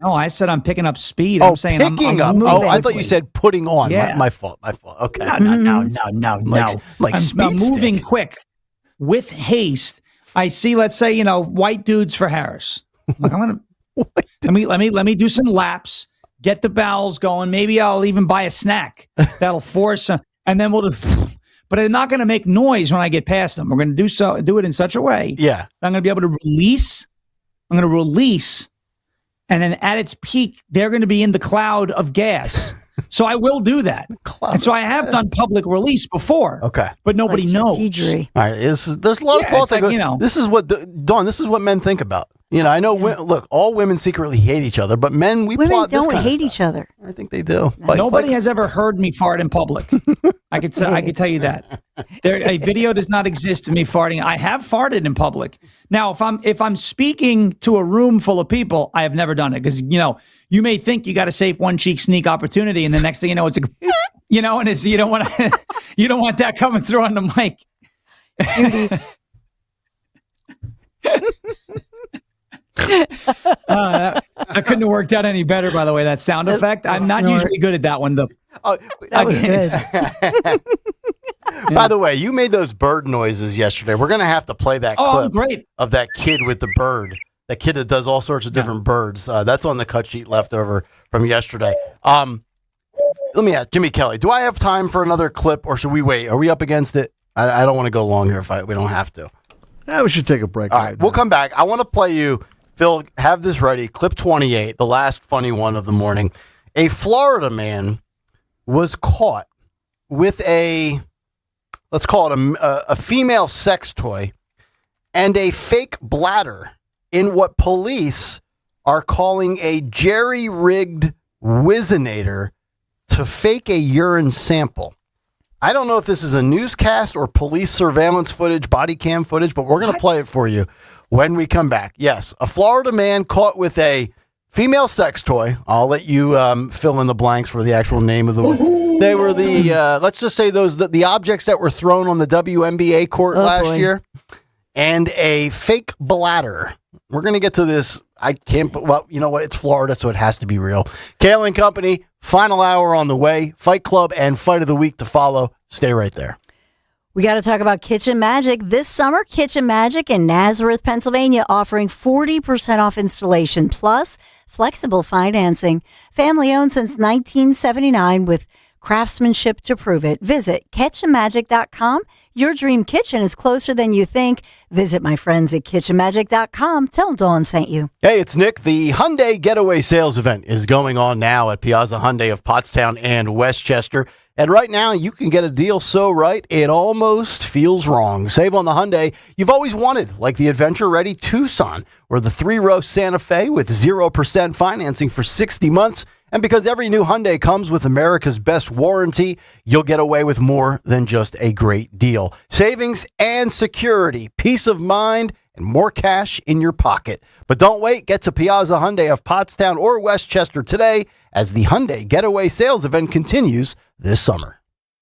No, I said I'm picking up speed. Oh, I'm saying picking I'm up. Oh, I thought you said putting on. Yeah. My fault. Okay. No. Like I'm moving quick with haste. I see, let's say, white dudes for Harris. I'm like, I'm gonna let me do some laps, get the bowels going. Maybe I'll even buy a snack that'll force them, and then we'll just. But I'm not going to make noise when I get past them. We're going to do it in such a way. Yeah. I'm going to be able to release. I'm going to release. And then at its peak, they're going to be in the cloud of gas. So I will do that. And so I have done public release before. Okay. But nobody knows. All right. There's a lot of thought that this is what Dawn, this is what men think about. I know. Look, all women secretly hate each other, but men, we Women plot this don't kind of hate stuff. each other. I think they do. Nobody has ever heard me fart in public. I could tell you that. A video does not exist of me farting. I have farted in public. Now, if I'm speaking to a room full of people, I have never done it because you may think you got a safe one cheek sneak opportunity, and the next thing you know, it's and it's you don't want that coming through on the mic. That couldn't have worked out any better, by the way, that sound effect. I'm not usually good at that one, though. Oh, that was good. By the way, you made those bird noises yesterday. We're going to have to play that clip of that kid with the bird. That kid that does all sorts of different birds. That's on the cut sheet left over from yesterday. Let me ask Jimmy Kelly, do I have time for another clip or should we wait? Are we up against it? I don't want to go long here if we don't have to. Yeah, we should take a break. All right, we'll come back. I want to play you, Phil, have this ready. Clip 28, the last funny one of the morning. A Florida man was caught with let's call it a female sex toy and a fake bladder in what police are calling a jerry-rigged Whizzinator to fake a urine sample. I don't know if this is a newscast or police surveillance footage, body cam footage, but we're going to play it for you when we come back. Yes, a Florida man caught with a female sex toy. I'll let you fill in the blanks for the actual name of the one. They were let's just say the objects that were thrown on the WNBA court last year, and a fake bladder. We're going to get to this. I can't, well, you know what? It's Florida, so it has to be real. Kayal and Company, final hour on the way. Fight Club and Fight of the Week to follow. Stay right there. We got to talk about Kitchen Magic. This summer, Kitchen Magic in Nazareth, Pennsylvania, offering 40% off installation plus flexible financing. Family owned since 1979 with craftsmanship to prove it. Visit kitchenmagic.com. Your dream kitchen is closer than you think. Visit my friends at kitchenmagic.com. Tell them Dawn sent you. Hey, it's Nick. The Hyundai Getaway Sales Event is going on now at Piazza Hyundai of Pottstown and Westchester. And right now, you can get a deal so right, it almost feels wrong. Save on the Hyundai you've always wanted, like the adventure-ready Tucson or the 3-row Santa Fe with 0% financing for 60 months. And because every new Hyundai comes with America's best warranty, you'll get away with more than just a great deal. Savings and security, peace of mind, and more cash in your pocket. But don't wait. Get to Piazza Hyundai of Pottstown or Westchester today as the Hyundai Getaway Sales Event continues this summer.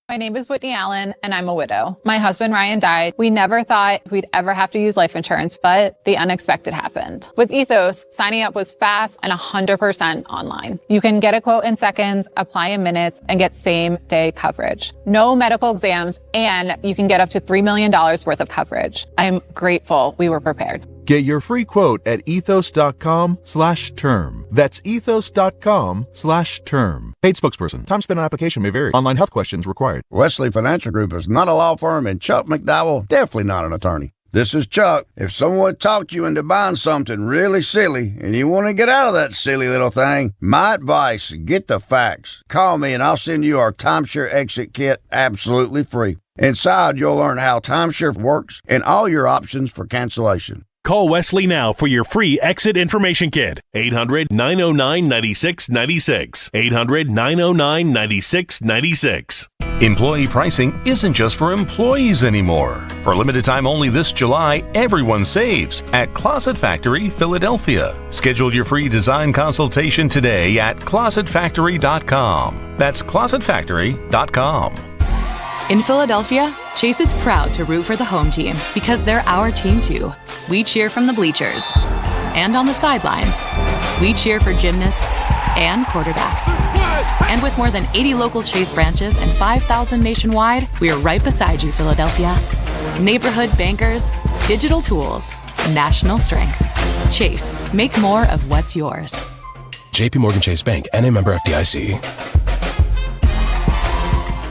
My name is Whitney Allen, and I'm a widow. My husband, Ryan, died. We never thought we'd ever have to use life insurance, but the unexpected happened. With Ethos, signing up was fast and 100% online. You can get a quote in seconds, apply in minutes, and get same-day coverage. No medical exams, and you can get up to $3 million worth of coverage. I'm grateful we were prepared. Get your free quote at ethos.com/term. That's ethos.com/term. Paid spokesperson. Time spent on application may vary. Online health questions required. Wesley Financial Group is not a law firm, and Chuck McDowell definitely not an attorney. This is Chuck. If someone talked you into buying something really silly and you want to get out of that silly little thing, my advice, get the facts. Call me and I'll send you our timeshare exit kit absolutely free. Inside, you'll learn how timeshare works and all your options for cancellation. Call Wesley now for your free exit information kit. 800-909-9696. 800-909-9696. Employee pricing isn't just for employees anymore. For limited time only this July, everyone saves at Closet Factory Philadelphia. Schedule your free design consultation today at closetfactory.com. That's closetfactory.com. In Philadelphia, Chase is proud to root for the home team because they're our team too. We cheer from the bleachers and on the sidelines. We cheer for gymnasts and quarterbacks. And with more than 80 local Chase branches and 5,000 nationwide, we are right beside you, Philadelphia. Neighborhood bankers, digital tools, national strength. Chase, make more of what's yours. JP Morgan Chase Bank, N.A. member FDIC.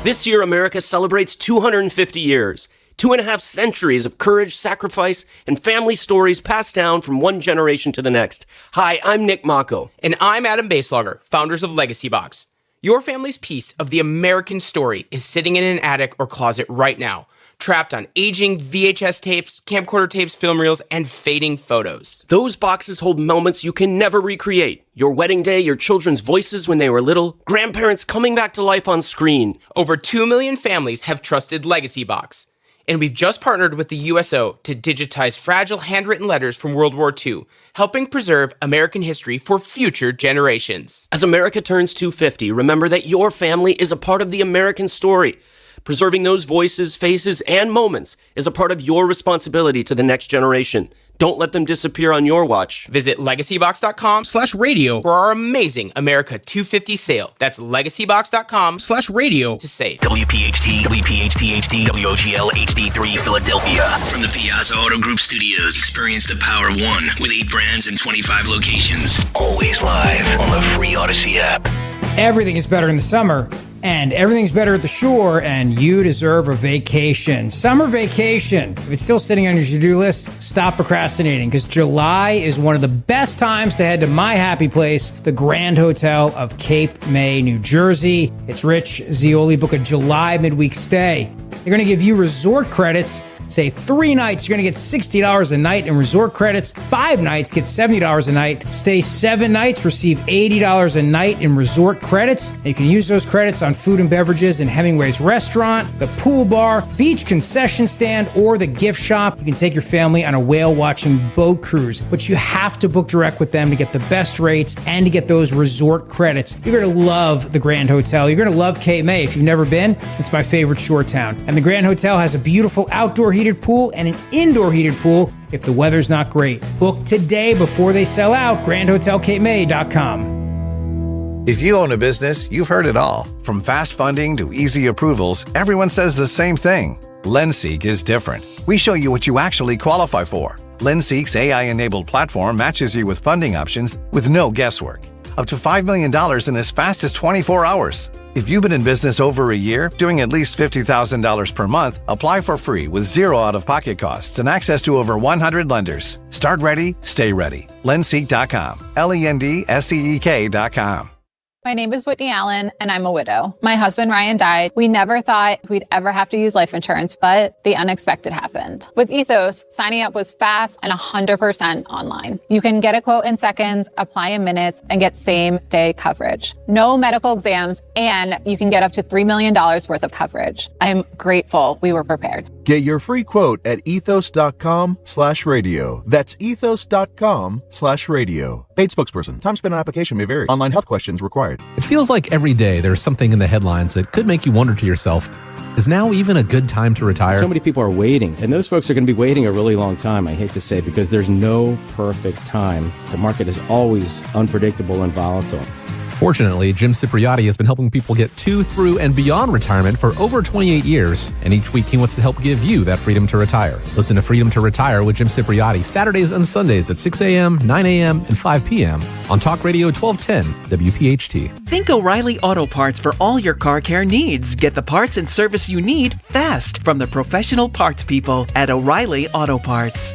This year, America celebrates 250 years, 2.5 centuries of courage, sacrifice, and family stories passed down from one generation to the next. Hi, I'm Nick Mako. And I'm Adam Baselogger, founders of Legacy Box. Your family's piece of the American story is sitting in an attic or closet right now. trapped on aging VHS tapes, camcorder tapes, film reels, and fading photos. Those boxes hold moments you can never recreate. Your wedding day, your children's voices when they were little, grandparents coming back to life on screen. Over 2 million families have trusted Legacy Box. And we've just partnered with the USO to digitize fragile handwritten letters from World War II, helping preserve American history for future generations. As America turns 250, remember that your family is a part of the American story. Preserving those voices, faces, and moments is a part of your responsibility to the next generation. Don't let them disappear on your watch. Visit legacybox.com/radio for our amazing America 250 sale. That's legacybox.com/radio to save. WPHT, WPHT HD, WOGL HD3 Philadelphia. From the Piazza Auto Group Studios, experience the power of one with 8 brands and 25 locations. Always live on the free Odyssey app. Everything is better in the summer, and everything's better at the shore, and you deserve a vacation. Summer vacation. If it's still sitting on your to-do list, stop procrastinating, because July is one of the best times to head to my happy place, the Grand Hotel of Cape May, New Jersey. It's Rich Zioli. Book a July midweek stay. They're going to give you resort credits. Say 3 nights, you're going to get $60 a night in resort credits. 5 nights, get $70 a night. Stay 7 nights, receive $80 a night in resort credits. And you can use those credits on food and beverages in Hemingway's restaurant, the pool bar, beach concession stand, or the gift shop. You can take your family on a whale watching boat cruise, but you have to book direct with them to get the best rates and to get those resort credits. You're going to love the Grand Hotel. You're going to love Cape May. If you've never been, it's my favorite shore town. And the Grand Hotel has a beautiful outdoor heated pool and an indoor heated pool if the weather's not great. Book today before they sell out. GrandHotelCapeMay.com. If you own a business, you've heard it all. From fast funding to easy approvals, everyone says the same thing. LendSeek is different. We show you what you actually qualify for. LendSeek's AI-enabled platform matches you with funding options with no guesswork. Up to $5 million in as fast as 24 hours. If you've been in business over a year, doing at least $50,000 per month, apply for free with 0 out-of-pocket costs and access to over 100 lenders. Start ready, stay ready. LendSeek.com. LendSeek.com. My name is Whitney Allen, and I'm a widow. My husband, Ryan, died. We never thought we'd ever have to use life insurance, but the unexpected happened. With Ethos, signing up was fast and 100% online. You can get a quote in seconds, apply in minutes, and get same-day coverage. No medical exams, and you can get up to $3 million worth of coverage. I'm grateful we were prepared. Get your free quote at ethos.com/radio. That's ethos.com/radio. Paid spokesperson. Time spent on application may vary. Online health questions required. It feels like every day there's something in the headlines that could make you wonder to yourself, is now even a good time to retire? So many people are waiting, and those folks are going to be waiting a really long time, I hate to say, because there's no perfect time. The market is always unpredictable and volatile. Fortunately, Jim Cipriotti has been helping people get to, through, and beyond retirement for over 28 years, and each week he wants to help give you that freedom to retire. Listen to Freedom to Retire with Jim Cipriotti Saturdays and Sundays at 6 a.m., 9 a.m., and 5 p.m. on Talk Radio 1210 WPHT. Think O'Reilly Auto Parts for all your car care needs. Get the parts and service you need fast from the professional parts people at O'Reilly Auto Parts.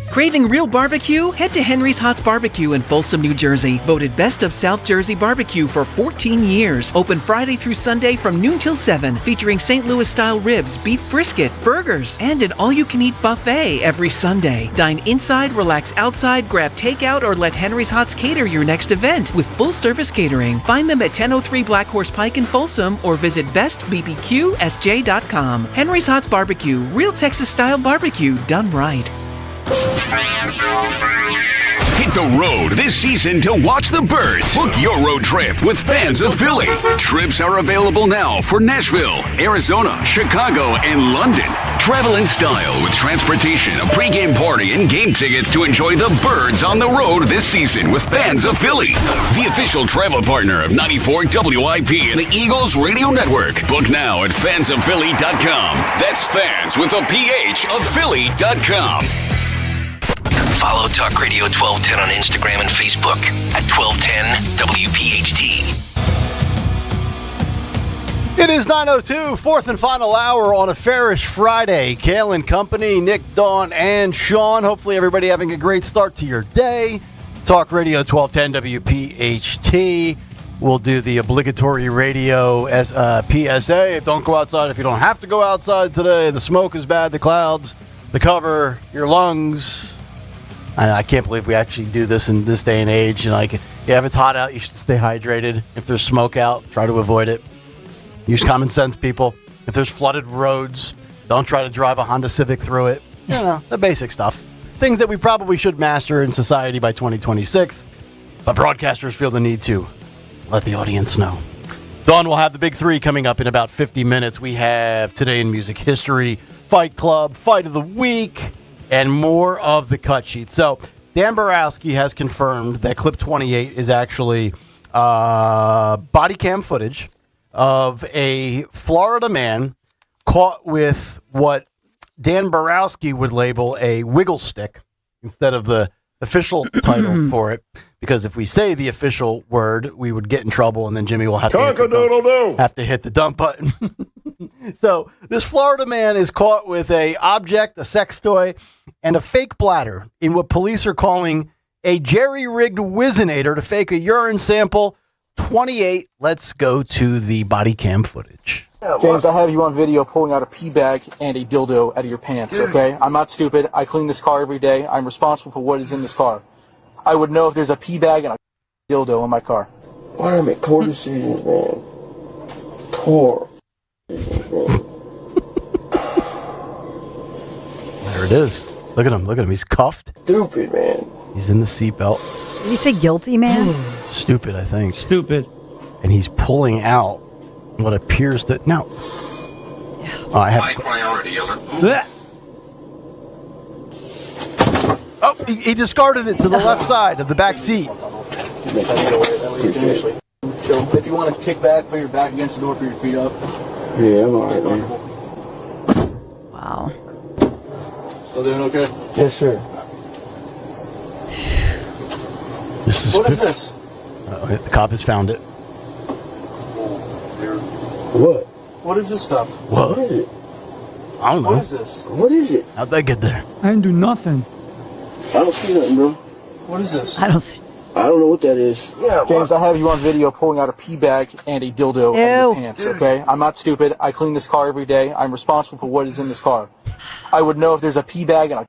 Craving real barbecue? Head to Henry's Hots Barbecue in Folsom, New Jersey. Voted Best of South Jersey Barbecue for 14 years. Open Friday through Sunday from noon till 7. Featuring St. Louis-style ribs, beef brisket, burgers, and an all-you-can-eat buffet every Sunday. Dine inside, relax outside, grab takeout, or let Henry's Hots cater your next event with full-service catering. Find them at 1003 Black Horse Pike in Folsom or visit bestbbqsj.com. Henry's Hots Barbecue. Real Texas-style barbecue done right. Hit the road this season to watch the Birds. Book your road trip with Fans of Philly. Trips are available now for Nashville, Arizona, Chicago, and London. Travel in style with transportation, a pregame party, and game tickets to enjoy the Birds on the road this season with Fans of Philly. The official travel partner of 94 WIP and the Eagles Radio Network. Book now at fansofphilly.com. That's fans with a PH of Philly.com. Follow Talk Radio 1210 on Instagram and Facebook at 1210 WPHT. It is 9:02, fourth and final hour on a fairish Friday. Kayal and company, Nick, Dawn, and Sean. Hopefully everybody having a great start to your day. Talk Radio 1210 WPHT. We'll do the obligatory radio PSA. Don't go outside if you don't have to go outside today. The smoke is bad, the clouds, the cover, your lungs. I can't believe we actually do this in this day and age. And like, yeah, if it's hot out, you should stay hydrated. If there's smoke out, try to avoid it. Use common sense, people. If there's flooded roads, don't try to drive a Honda Civic through it. You know, the basic stuff. Things that we probably should master in society by 2026. But broadcasters feel the need to let the audience know. Dawn will have the big three coming up in about 50 minutes. We have Today in Music History, Fight Club, Fight of the Week, and more of the cut sheet. So Dan Borowski has confirmed that clip 28 is actually body cam footage of a Florida man caught with what Dan Borowski would label a wiggle stick instead of the official title for it. Because if we say the official word, we would get in trouble, and then Jimmy will have to hit the dump button. So this Florida man is caught with a object, a sex toy, and a fake bladder in what police are calling a jerry-rigged whizzinator to fake a urine sample. 28. Let's go to the body cam footage. James, I have you on video pulling out a pee bag and a dildo out of your pants, okay? I'm not stupid. I clean this car every day. I'm responsible for what is in this car. I would know if there's a pee bag and a dildo in my car. Why I make poor decisions, man? Poor decisions, man. There it is. Look at him. Look at him. He's cuffed. Stupid, man. He's in the seatbelt. Did he say guilty, man? Stupid, I think. Stupid. And he's pulling out what appears to... No. Oh, I have... High priority alert. Oh, he discarded it to the left side of the back seat. If you want to kick back, put your back against the door, put your feet up. Yeah, I'm alright, man. Wow. Still doing okay? Yes, sir. This is What is this? The cop has found it. What? What is this stuff? What is it? I don't know. What is this? What is it? How'd they get there? I didn't do nothing. I don't see nothing, bro. What is this? I don't see. I don't know what that is. Yeah, James, I have you on video pulling out a pee bag and a dildo out of your pants, okay? I'm not stupid. I clean this car every day. I'm responsible for what is in this car. I would know if there's a pee bag and a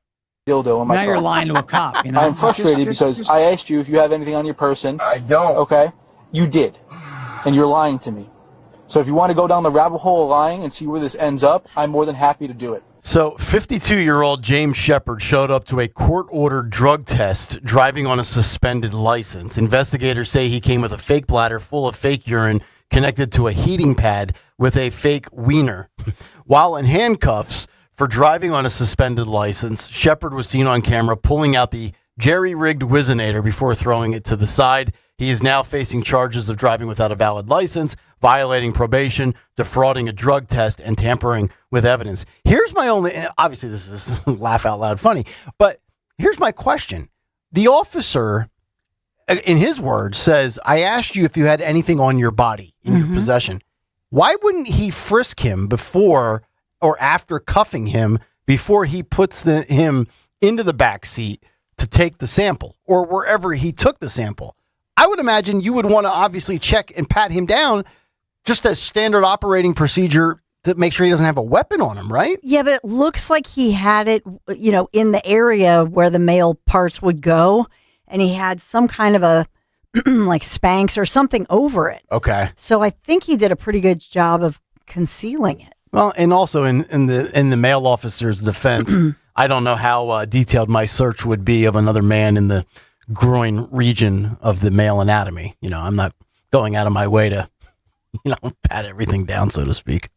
dildo in my car. Now you're lying to a cop, you know? I'm frustrated because I asked you if you have anything on your person. I don't. Okay? You did. And you're lying to me. So if you want to go down the rabbit hole of lying and see where this ends up, I'm more than happy to do it. So, 52-year-old James Shepard showed up to a court-ordered drug test driving on a suspended license. Investigators say he came with a fake bladder full of fake urine connected to a heating pad with a fake wiener. While in handcuffs for driving on a suspended license, Shepard was seen on camera pulling out the jerry-rigged whizzinator before throwing it to the side. He is now facing charges of driving without a valid license, violating probation, defrauding a drug test, and tampering with evidence. Here's my only, obviously this is laugh out loud funny, but here's my question. The officer, in his words, says, I asked you if you had anything on your body in your possession. Why wouldn't he frisk him before or after cuffing him before he puts him into the back seat to take the sample or wherever he took the sample? I would imagine you would want to obviously check and pat him down just as standard operating procedure to make sure he doesn't have a weapon on him, right? Yeah, but it looks like he had it, in the area where the male parts would go, and he had some kind of a like Spanx or something over it. Okay. So I think he did a pretty good job of concealing it. Well, and also in the male officer's defense, I don't know how detailed my search would be of another man in the groin region of the male anatomy. I'm not going out of my way to, pat everything down, so to speak.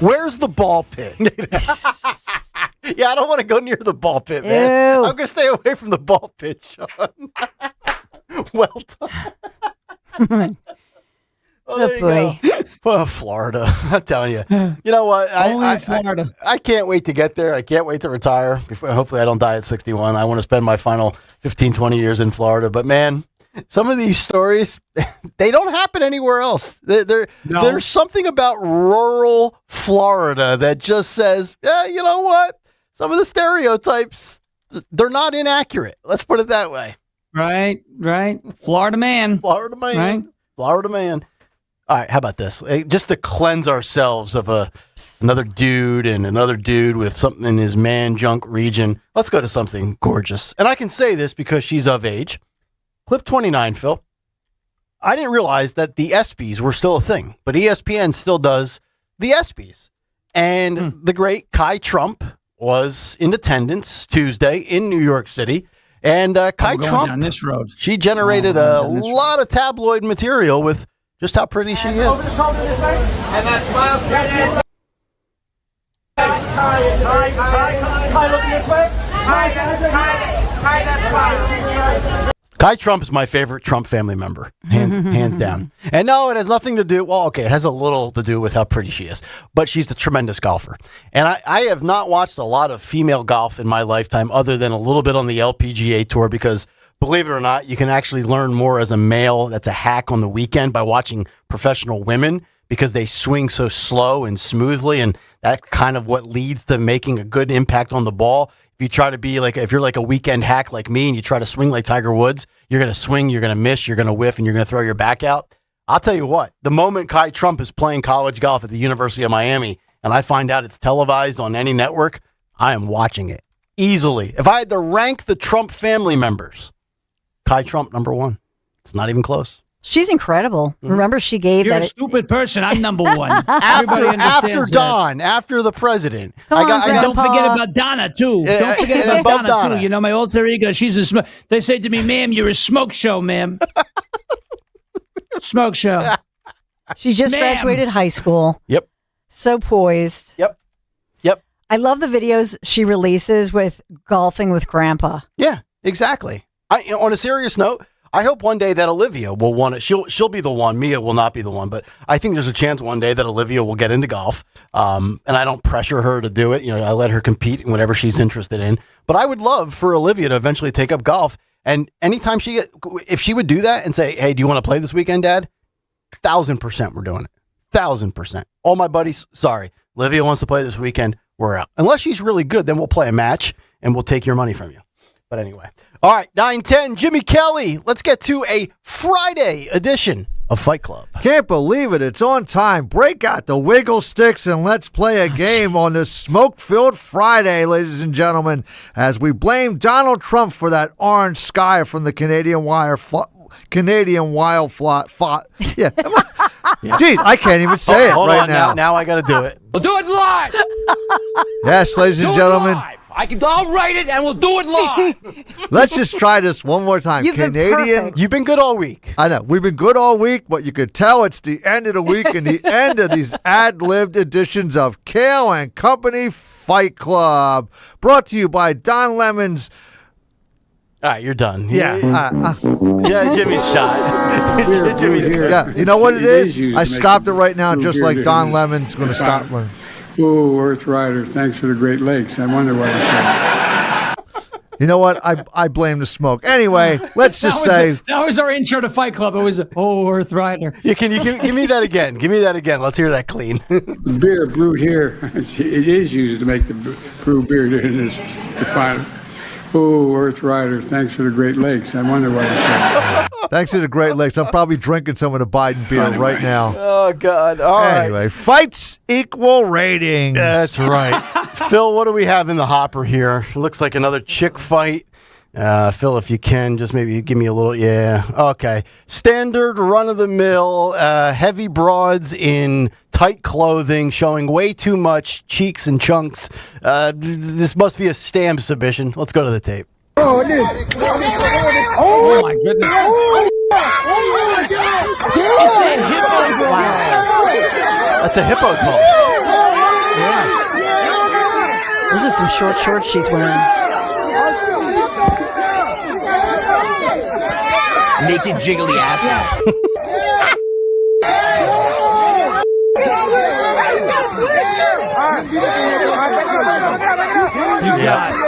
Where's the ball pit? Yeah, I don't want to go near the ball pit, man. Ew. I'm going to stay away from the ball pit, Sean. Well done. Oh, boy. Well, Florida. I'm telling you. You know what? Florida. I can't wait to get there. I can't wait to retire. Hopefully I don't die at 61. I want to spend my final 15, 20 years in Florida. But, man, some of these stories, they don't happen anywhere else. There's something about rural Florida that just says, you know what? Some of the stereotypes, they're not inaccurate. Let's put it that way. Right. Florida man. Right? Florida man. All right, how about this? Just to cleanse ourselves of another dude and another dude with something in his man junk region, let's go to something gorgeous. And I can say this because she's of age. Clip 29, Phil. I didn't realize that the ESPYs were still a thing, but ESPN still does the ESPYs. And the great Kai Trump was in attendance Tuesday in New York City. And Kai Trump, down this road. She generated a lot of tabloid material with just how pretty she is. Over the shoulder this way, and that smile straight in. Kai, look this way. Kai, that smile. Kai Trump is my favorite Trump family member, hands down. And no, it has nothing to do, well, okay, it has a little to do with how pretty she is, but she's a tremendous golfer. And I have not watched a lot of female golf in my lifetime other than a little bit on the LPGA tour because, believe it or not, you can actually learn more as a male that's a hack on the weekend by watching professional women because they swing so slow and smoothly, and that's kind of what leads to making a good impact on the ball. If you try to be if you're like a weekend hack like me and you try to swing like Tiger Woods, you're going to swing, you're going to miss, you're going to whiff, and you're going to throw your back out. I'll tell you what, the moment Kai Trump is playing college golf at the University of Miami and I find out it's televised on any network, I am watching it easily. If I had to rank the Trump family members, Kai Trump, number one. It's not even close. She's incredible. Remember, she gave You're that. a stupid person. I'm number one. After Don, after the president. Don't forget about Donna, too. Don't forget about Donna, too. You know, my alter ego, she's a they say to me, ma'am, you're a smoke show, ma'am. Smoke show. She just graduated high school. Yep. So poised. Yep. I love the videos she releases with golfing with Grandpa. Yeah, exactly. On a serious note, I hope one day that Olivia will want it. She'll be the one. Mia will not be the one, but I think there's a chance one day that Olivia will get into golf. And I don't pressure her to do it. You know, I let her compete in whatever she's interested in. But I would love for Olivia to eventually take up golf. And anytime if she would do that and say, "Hey, do you want to play this weekend, Dad?" 1,000% we're doing it. 1,000%. All my buddies, sorry, Olivia wants to play this weekend. We're out. Unless she's really good, then we'll play a match and we'll take your money from you. But anyway. All right, 9:10, Jimmy Kelly. Let's get to a Friday edition of Fight Club. Can't believe it. It's on time. Break out the wiggle sticks and let's play a game on this smoke-filled Friday, ladies and gentlemen, as we blame Donald Trump for that orange sky from the Canadian wildfire. Yeah. Jeez, I can't even say it right now. Now I got to do it. We'll do it live. Yes, ladies and gentlemen. I'll write it and we'll do it live. Let's just try this one more time. You've been good all week. I know. We've been good all week, but you could tell it's the end of the week and the end of these ad-libbed editions of Kayal and Company Fight Club. Brought to you by Don Lemon's. All right, you're done. Yeah. Yeah, Jimmy's shot. Jimmy's good. Yeah, you know what it is? I stopped it right now, just like Don Lemon's going to stop one. Oh, Earth Rider, thanks for the Great Lakes. I wonder why it's coming. You know what? I blame the smoke. Anyway, let's just say. That was our intro to Fight Club. It was, Earth Rider. Can you give me that again? Give me that again. Let's hear that clean. The beer brewed here, it is used to make the brew beer in this refinery. Oh, Earth Rider, thanks for the Great Lakes. I wonder why it's coming. Thanks to the Great Lakes. I'm probably drinking some of the Biden beer right now. Oh, God. All right. Anyway, fights equal ratings. That's right. Phil, what do we have in the hopper here? Looks like another chick fight. Phil, if you can, just maybe give me a little. Yeah. Okay. Standard run-of-the-mill, heavy broads in tight clothing, showing way too much cheeks and chunks. This must be a stamp submission. Let's go to the tape. Oh, my goodness. It's a hippo. Wow. That's a hippo toss. Yeah. Those are some short shorts she's wearing. Naked jiggly asses. You got it.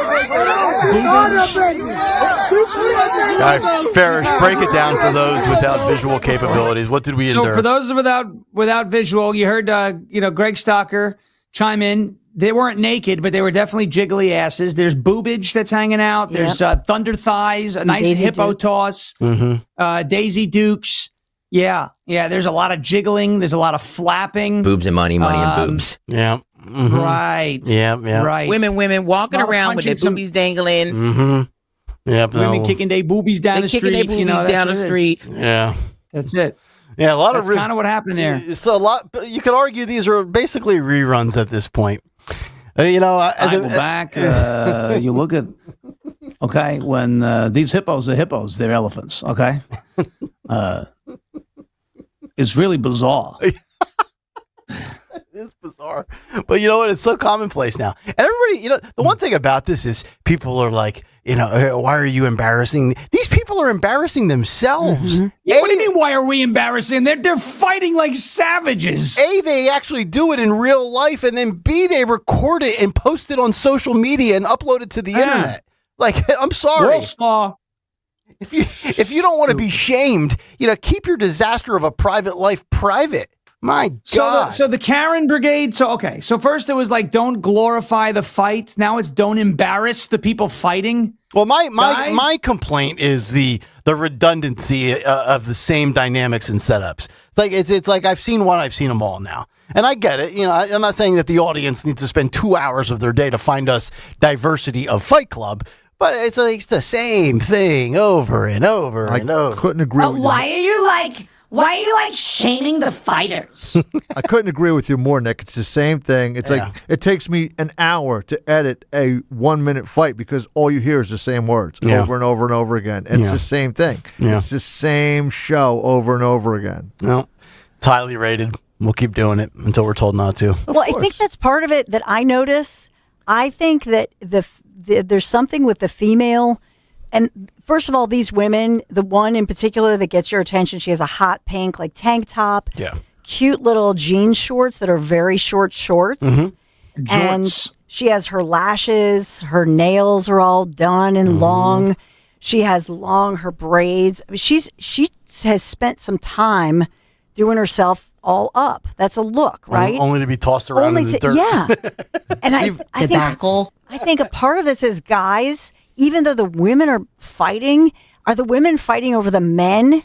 All right, Farish, break it down for those without visual capabilities. What did we endure? So for those without visual, you heard Greg Stocker chime in. They weren't naked, but they were definitely jiggly asses. There's boobage that's hanging out. There's thunder thighs, a nice Daisy hippo Dukes. toss, Daisy Dukes. Yeah. There's a lot of jiggling. There's a lot of flapping. Boobs and money and boobs. Yeah. Mm-hmm. Right. Yeah. Right. Women walking around with their boobies dangling. Mm-hmm. Yeah. Women kicking their boobies down the street. Kicking their boobies down the street. Yeah. That's it. Yeah, That's kind of what happened there. So you could argue these are basically reruns at this point. As I go back. You look at when these hippos are hippos, they're elephants. Okay, it's really bizarre. It's bizarre, but you know what? It's so commonplace now. And everybody, the one thing about this is people are like, why are you embarrassing? These people are embarrassing themselves. Yeah, what do you mean? Why are we embarrassing? They're fighting like savages. A, they actually do it in real life, and then B, they record it and post it on social media and upload it to the internet. Like, I'm sorry. World star. If you don't want to be shamed, keep your disaster of a private life private. My God. So the Karen Brigade. So first it was like, don't glorify the fights. Now it's don't embarrass the people fighting. Well, my complaint is the redundancy of the same dynamics and setups. It's like I've seen them all now. And I get it. I'm not saying that the audience needs to spend 2 hours of their day to find us diversity of Fight Club, but it's like the same thing over and over and over. Couldn't agree with you. Why are you shaming the fighters? I couldn't agree with you more, Nick. It's the same thing. It's like it takes me an hour to edit a 1 minute fight because all you hear is the same words over and over and over again. And it's the same thing. Yeah. It's the same show over and over again. Well, it's highly rated. We'll keep doing it until we're told not to. Well, I think that's part of it that I notice. I think that there's something with the female. And first of all, these women, the one in particular that gets your attention, she has a hot pink tank top, cute little jean shorts that are very short shorts, and she has her lashes, her nails are all done and long. She has her braids. I mean, she has spent some time doing herself all up. That's a look, right? Only to be tossed around in the dirt. Yeah, and I think a part of this is guys. Even though the women are the women fighting over the men?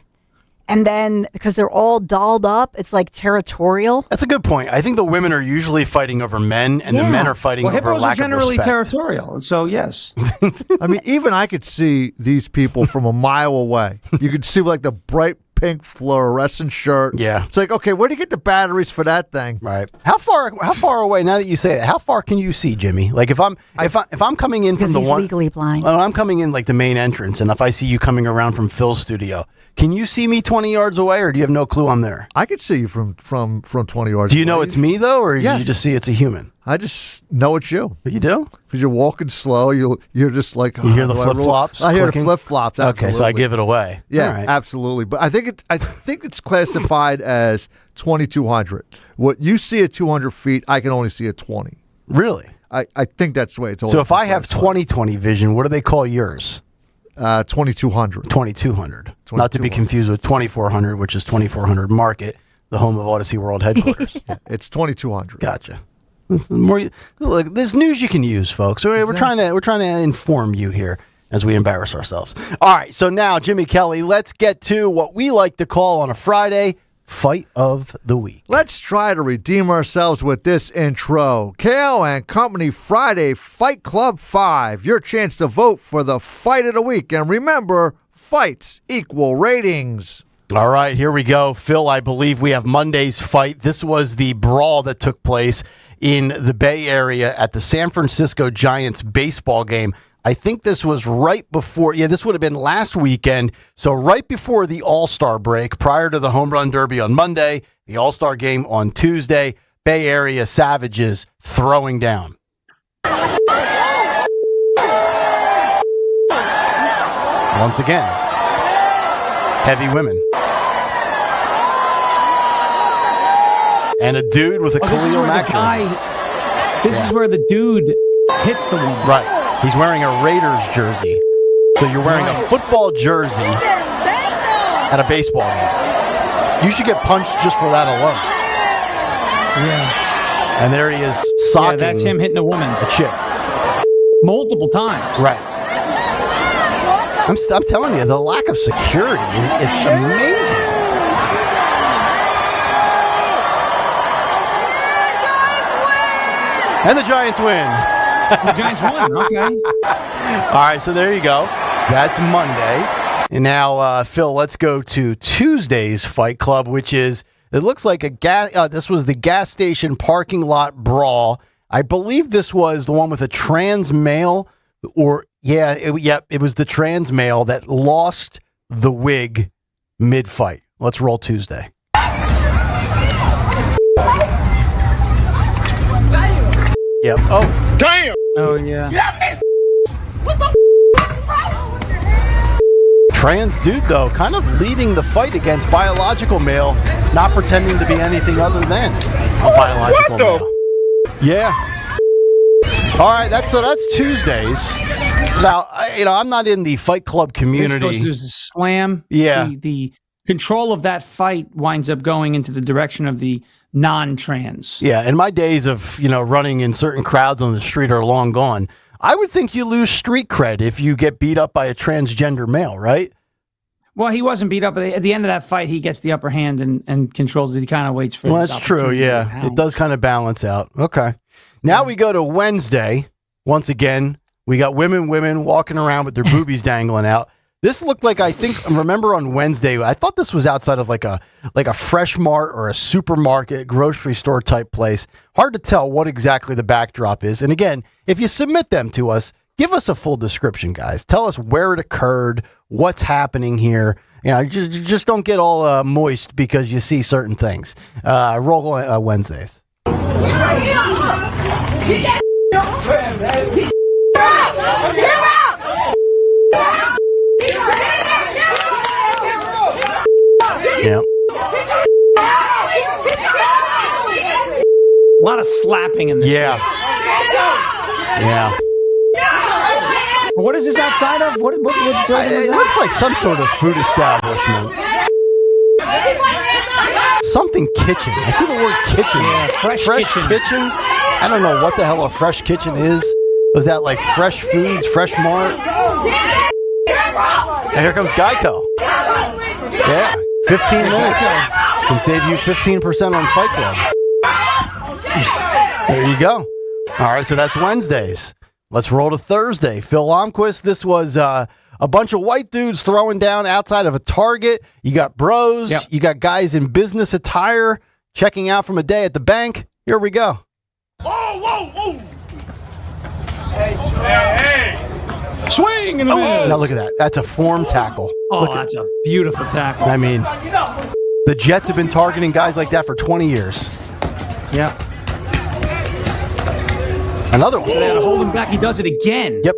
And then, because they're all dolled up, it's like territorial. That's a good point. I think the women are usually fighting over men, and the men are fighting over lack of respect. Hippos are generally territorial, so yes. I mean, even I could see these people from a mile away. You could see the bright pink fluorescent shirt. Yeah. It's like, okay, where do you get the batteries for that thing? Right. How far away, now that you say it, how far can you see, Jimmy? Like if I'm coming in from the one legally blind. Well, I'm coming in like the main entrance, and if I see you coming around from Phil's studio, can you see me 20 yards away, or do you have no clue I'm there? I could see you from 20 yards Do you away. know it's me though, or you just see it's a human? I just know it's you. You do? Because you're walking slow. You're just like... You hear the flip-flops? I hear the flip-flops, Okay, so I give it away. Yeah, absolutely. But I think it's classified as 2,200. What you see at 200 feet, I can only see at 20. Really? I think that's the way it's always. So if I have 20/20 vision, what do they call yours? 2,200. 2,200. Not to be confused with 2,400, which is 2,400 Market, the home of Odyssey World headquarters. It's 2,200. Gotcha. Look, there's news you can use, folks. We're trying to inform you here as we embarrass ourselves. All right, so now, Jimmy Kelly, let's get to what we like to call on a Friday, Fight of the Week. Let's try to redeem ourselves with this intro. Kayal and Company Friday Fight Club 5. Your chance to vote for the Fight of the Week. And remember, fights equal ratings. All right, here we go. Phil, I believe we have Monday's fight. This was the brawl that took place in the Bay Area at the San Francisco Giants baseball game. I think this was right before, this would have been last weekend. So right before the All-Star break, prior to the Home Run Derby on Monday, the All-Star game on Tuesday, Bay Area Savages throwing down. Once again, heavy women. And a dude with a Khalil Mack jersey. This is where the dude hits the woman. Right. He's wearing a Raiders jersey. So you're wearing a football jersey at a baseball game. You should get punched just for that alone. Yeah. And there he is socking. Yeah, that's him hitting a woman. A chick. Multiple times. Right. I'm telling you, the lack of security is amazing. And the Giants win. The Giants won. Okay. All right, so there you go. That's Monday. And now, Phil, let's go to Tuesday's Fight Club, which is, it looks like this was the gas station parking lot brawl. I believe this was the one with a trans male, it was the trans male that lost the wig mid-fight. Let's roll Tuesday. Yep. Oh, damn. Oh, yeah. Trans dude, though, kind of leading the fight against biological male, not pretending to be anything other than a biological male. Yeah. All right, that's Tuesdays. Now, I'm not in the Fight Club community. This goes to the slam. Yeah. The control of that fight winds up going into the direction of the non-trans. Yeah, and my days of, running in certain crowds on the street are long gone. I would think you lose street cred if you get beat up by a transgender male, right? Well, he wasn't beat up. At the end of that fight, he gets the upper hand and controls it. He kind of waits for Well, that's true, yeah. It does kind of balance out. Okay. Now we go to Wednesday. Once again, we got women walking around with their boobies dangling out. This looked like, remember on Wednesday, I thought this was outside of like a Fresh Mart or a supermarket, grocery store type place. Hard to tell what exactly the backdrop is. And again, if you submit them to us, give us a full description, guys. Tell us where it occurred, what's happening here. Just don't get all moist because you see certain things. Roll Wednesdays. Yeah. A lot of slapping in this. Yeah. Yeah. What is this outside of? What it looks like some sort of food establishment. Something kitchen. I see the word kitchen. Yeah, fresh kitchen. I don't know what the hell a fresh kitchen is. Was that like Fresh Foods, Fresh Mart? And here comes Geico. Yeah, 15 minutes can save you 15% on Fight Club. There you go. All right, so that's Wednesdays. Let's roll to Thursday. Phil Lomquist, this was a bunch of white dudes throwing down outside of a Target. You got bros. Yep. You got guys in business attire checking out from a day at the bank. Here we go. Whoa. Hey. Swing in the middle. Now look at that. That's a form tackle. Oh, that's a beautiful tackle. I mean, the Jets have been targeting guys like that for 20 years. Yeah. Another one. They had to hold him back. He does it again. Yep.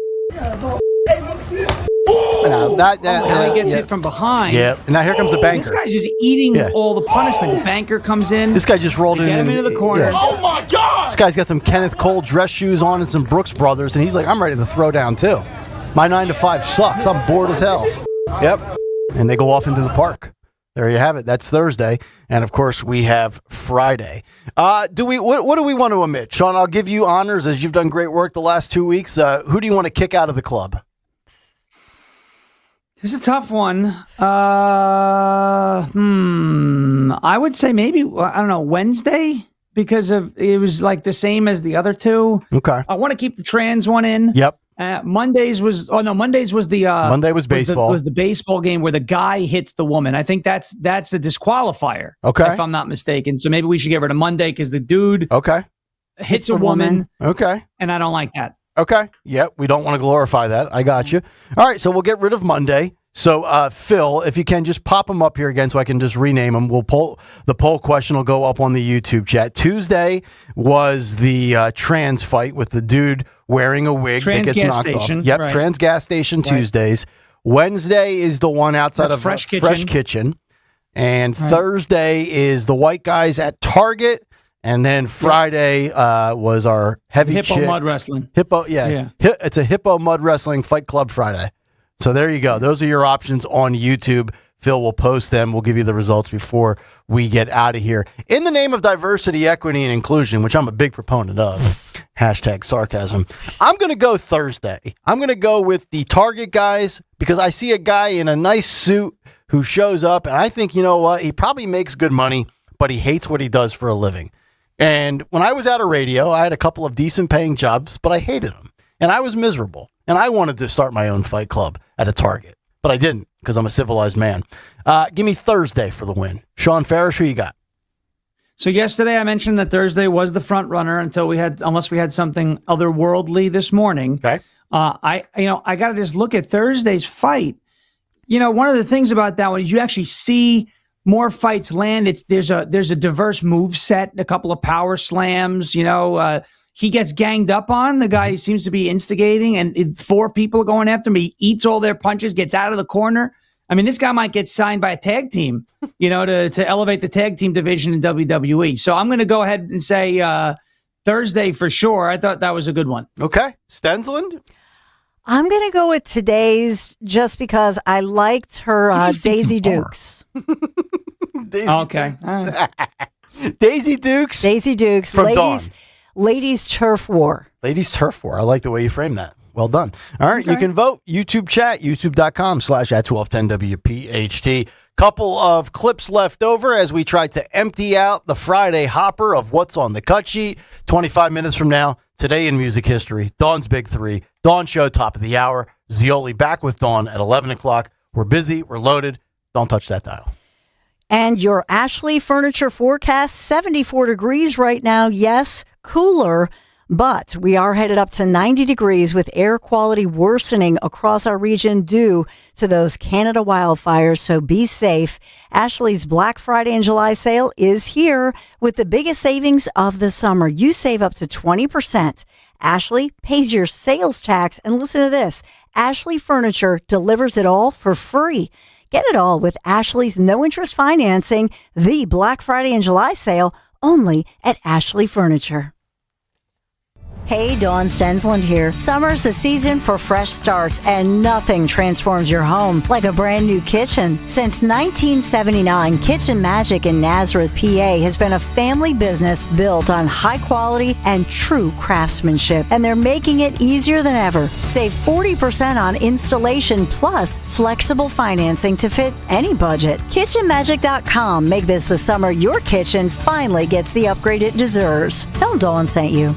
Now he gets hit from behind. Yeah. And now here comes the banker. This guy's just eating all the punishment. The banker comes in. This guy just rolled in. Get him into the corner. Yeah. Oh my God! This guy's got some Kenneth Cole dress shoes on and some Brooks Brothers, and he's like, I'm ready to throw down too. My 9 to 5 sucks. I'm bored as hell. Yep. And they go off into the park. There you have it. That's Thursday. And of course, we have Friday. What do we want to omit? Sean, I'll give you honors as you've done great work the last 2 weeks. Who do you want to kick out of the club? It's a tough one. I would say maybe, I don't know, Wednesday, because it was like the same as the other two. Okay. I want to keep the trans one in. Yep. Mondays was the Monday was baseball. Was the baseball game where the guy hits the woman. I think that's a disqualifier. Okay. If I'm not mistaken. So maybe we should get rid of Monday because the dude hits a woman. Okay. And I don't like that. Okay. Yep. We don't want to glorify that. I got you. All right. So we'll get rid of Monday. So, Phil, if you can just pop them up here again so I can just rename them. The poll question will go up on the YouTube chat. Tuesday was the trans fight with the dude wearing a wig that gets knocked off. Yep, right. Trans gas station Tuesdays. Wednesday is the one outside of Fresh Kitchen. And Thursday is the white guys at Target. And then Friday was our heavy Hippo mud wrestling. It's a Hippo mud wrestling Fight Club Friday. So there you go. Those are your options on YouTube. Phil will post them. We'll give you the results before we get out of here. In the name of diversity, equity, and inclusion, which I'm a big proponent of, #sarcasm, I'm going to go Thursday. I'm going to go with the Target guys because I see a guy in a nice suit who shows up, and I think, you know what? He probably makes good money, but he hates what he does for a living. And when I was out of radio, I had a couple of decent paying jobs, but I hated them. And I was miserable. And I wanted to start my own fight club at a Target, but I didn't because I'm a civilized man. Give me Thursday for the win. Sean Farish, who you got? So yesterday I mentioned that Thursday was the front runner unless we had something otherworldly this morning. Okay. I got to just look at Thursday's fight. One of the things about that one is you actually see more fights land. There's a diverse move set, a couple of power slams. He gets ganged up on. The guy seems to be instigating, and 4 people are going after him. He eats all their punches, gets out of the corner. I mean, this guy might get signed by a tag team, to elevate the tag team division in WWE. So I'm going to go ahead and say Thursday for sure. I thought that was a good one. Okay. Stensland? I'm going to go with today's just because I liked her Daisy Dukes. Okay. Daisy Dukes? Daisy Dukes. From Dawn. Ladies Turf War. Ladies Turf War. I like the way you framed that. Well done. All right. Okay. You can vote. YouTube chat, youtube.com/@1210WPHT. Couple of clips left over as we try to empty out the Friday hopper of what's on the cut sheet. 25 minutes from now, today in music history, Dawn's Big Three, Dawn Show, top of the hour. Zioli back with Dawn at 11 o'clock. We're busy. We're loaded. Don't touch that dial. And your Ashley Furniture forecast, 74 degrees right now. Yes, cooler, but we are headed up to 90 degrees with air quality worsening across our region due to those Canada wildfires. So be safe. Ashley's Black Friday and July sale is here with the biggest savings of the summer. You save up to 20%. Ashley pays your sales tax. And listen to this. Ashley Furniture delivers it all for free. Get it all with Ashley's no-interest financing, the Black Friday and July sale, only at Ashley Furniture. Hey, Dawn Stensland here. Summer's the season for fresh starts, and nothing transforms your home like a brand new kitchen. Since 1979, Kitchen Magic in Nazareth, PA has been a family business built on high quality and true craftsmanship, and they're making it easier than ever. Save 40% on installation plus flexible financing to fit any budget. KitchenMagic.com. Make this the summer your kitchen finally gets the upgrade it deserves. Tell Dawn sent you.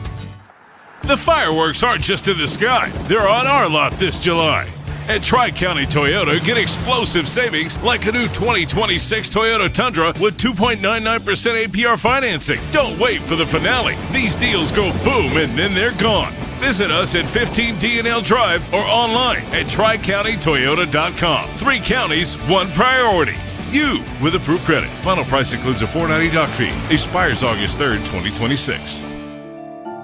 The fireworks aren't just in the sky. They're on our lot this July. At Tri-County Toyota, get explosive savings like a new 2026 Toyota Tundra with 2.99% APR financing. Don't wait for the finale. These deals go boom and then they're gone. Visit us at 15 D&L Drive or online at TriCountyToyota.com. 3 counties, 1 priority. You with approved credit. Final price includes a $4.90 doc fee. Expires August 3rd, 2026.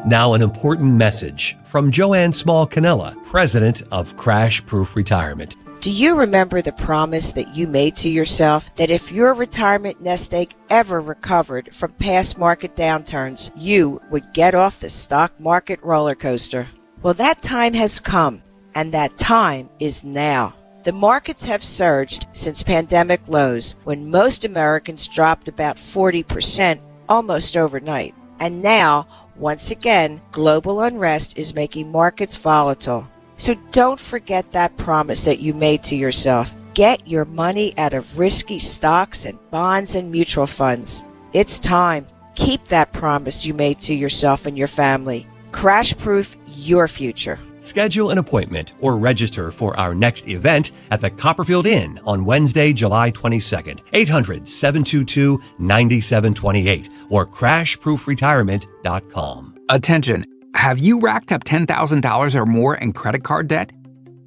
Now an important message from Joanne Small-Canella, president of Crash Proof Retirement. Do you remember the promise that you made to yourself that if your retirement nest egg ever recovered from past market downturns, you would get off the stock market roller coaster? Well, that time has come, and that time is now. The markets have surged since pandemic lows, when most Americans dropped about 40% almost overnight. And now, once again, global unrest is making markets volatile. So don't forget that promise that you made to yourself. Get your money out of risky stocks and bonds and mutual funds. It's time. Keep that promise you made to yourself and your family. Crash-proof your future. Schedule an appointment or register for our next event at the Copperfield Inn on Wednesday, July 22nd, 800-722-9728 or crashproofretirement.com. Attention. Have you racked up $10,000 or more in credit card debt?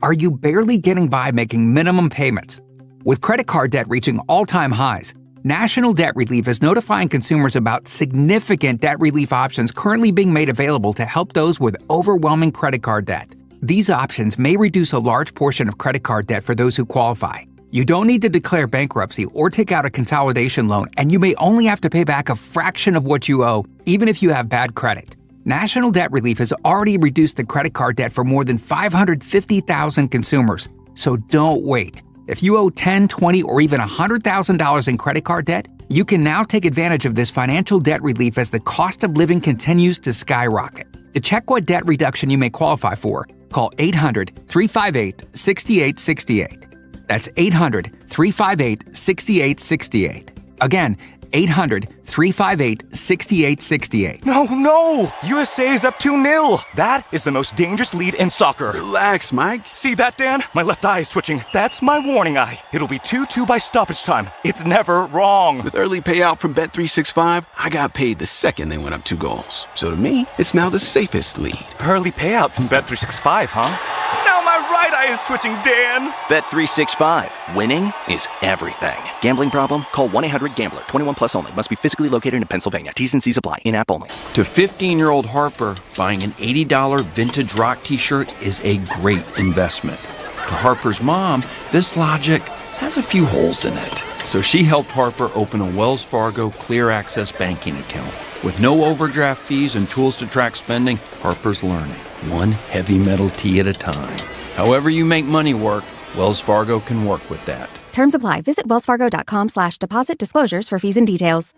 Are you barely getting by making minimum payments? With credit card debt reaching all-time highs, National Debt Relief is notifying consumers about significant debt relief options currently being made available to help those with overwhelming credit card debt. These options may reduce a large portion of credit card debt for those who qualify. You don't need to declare bankruptcy or take out a consolidation loan, and you may only have to pay back a fraction of what you owe, even if you have bad credit. National Debt Relief has already reduced the credit card debt for more than 550,000 consumers, so don't wait. If you owe $10,000, $20,000, or even $100,000 in credit card debt, you can now take advantage of this financial debt relief as the cost of living continues to skyrocket. To check what debt reduction you may qualify for, call 800-358-6868. That's 800-358-6868. Again, 800-358-6868. No! USA is up 2-0. That is the most dangerous lead in soccer. Relax, Mike. See that, Dan? My left eye is twitching. That's my warning eye. It'll be 2-2 by stoppage time. It's never wrong. With early payout from Bet365, I got paid the second they went up 2 goals. So to me, it's now the safest lead. Early payout from Bet365, huh? Now my right eye is twitching, Dan. Bet365. Winning is everything. Gambling problem? Call 1-800-GAMBLER. 21 plus only. Must be physically located in Pennsylvania. T's and C's apply. In-app only. To 15-year-old Harper, buying an $80 vintage rock t-shirt is a great investment. To Harper's mom, this logic has a few holes in it. So she helped Harper open a Wells Fargo Clear Access banking account. With no overdraft fees and tools to track spending, Harper's learning, one heavy metal tee at a time. However you make money work, Wells Fargo can work with that. Terms apply. Visit wellsfargo.com/deposit disclosures for fees and details.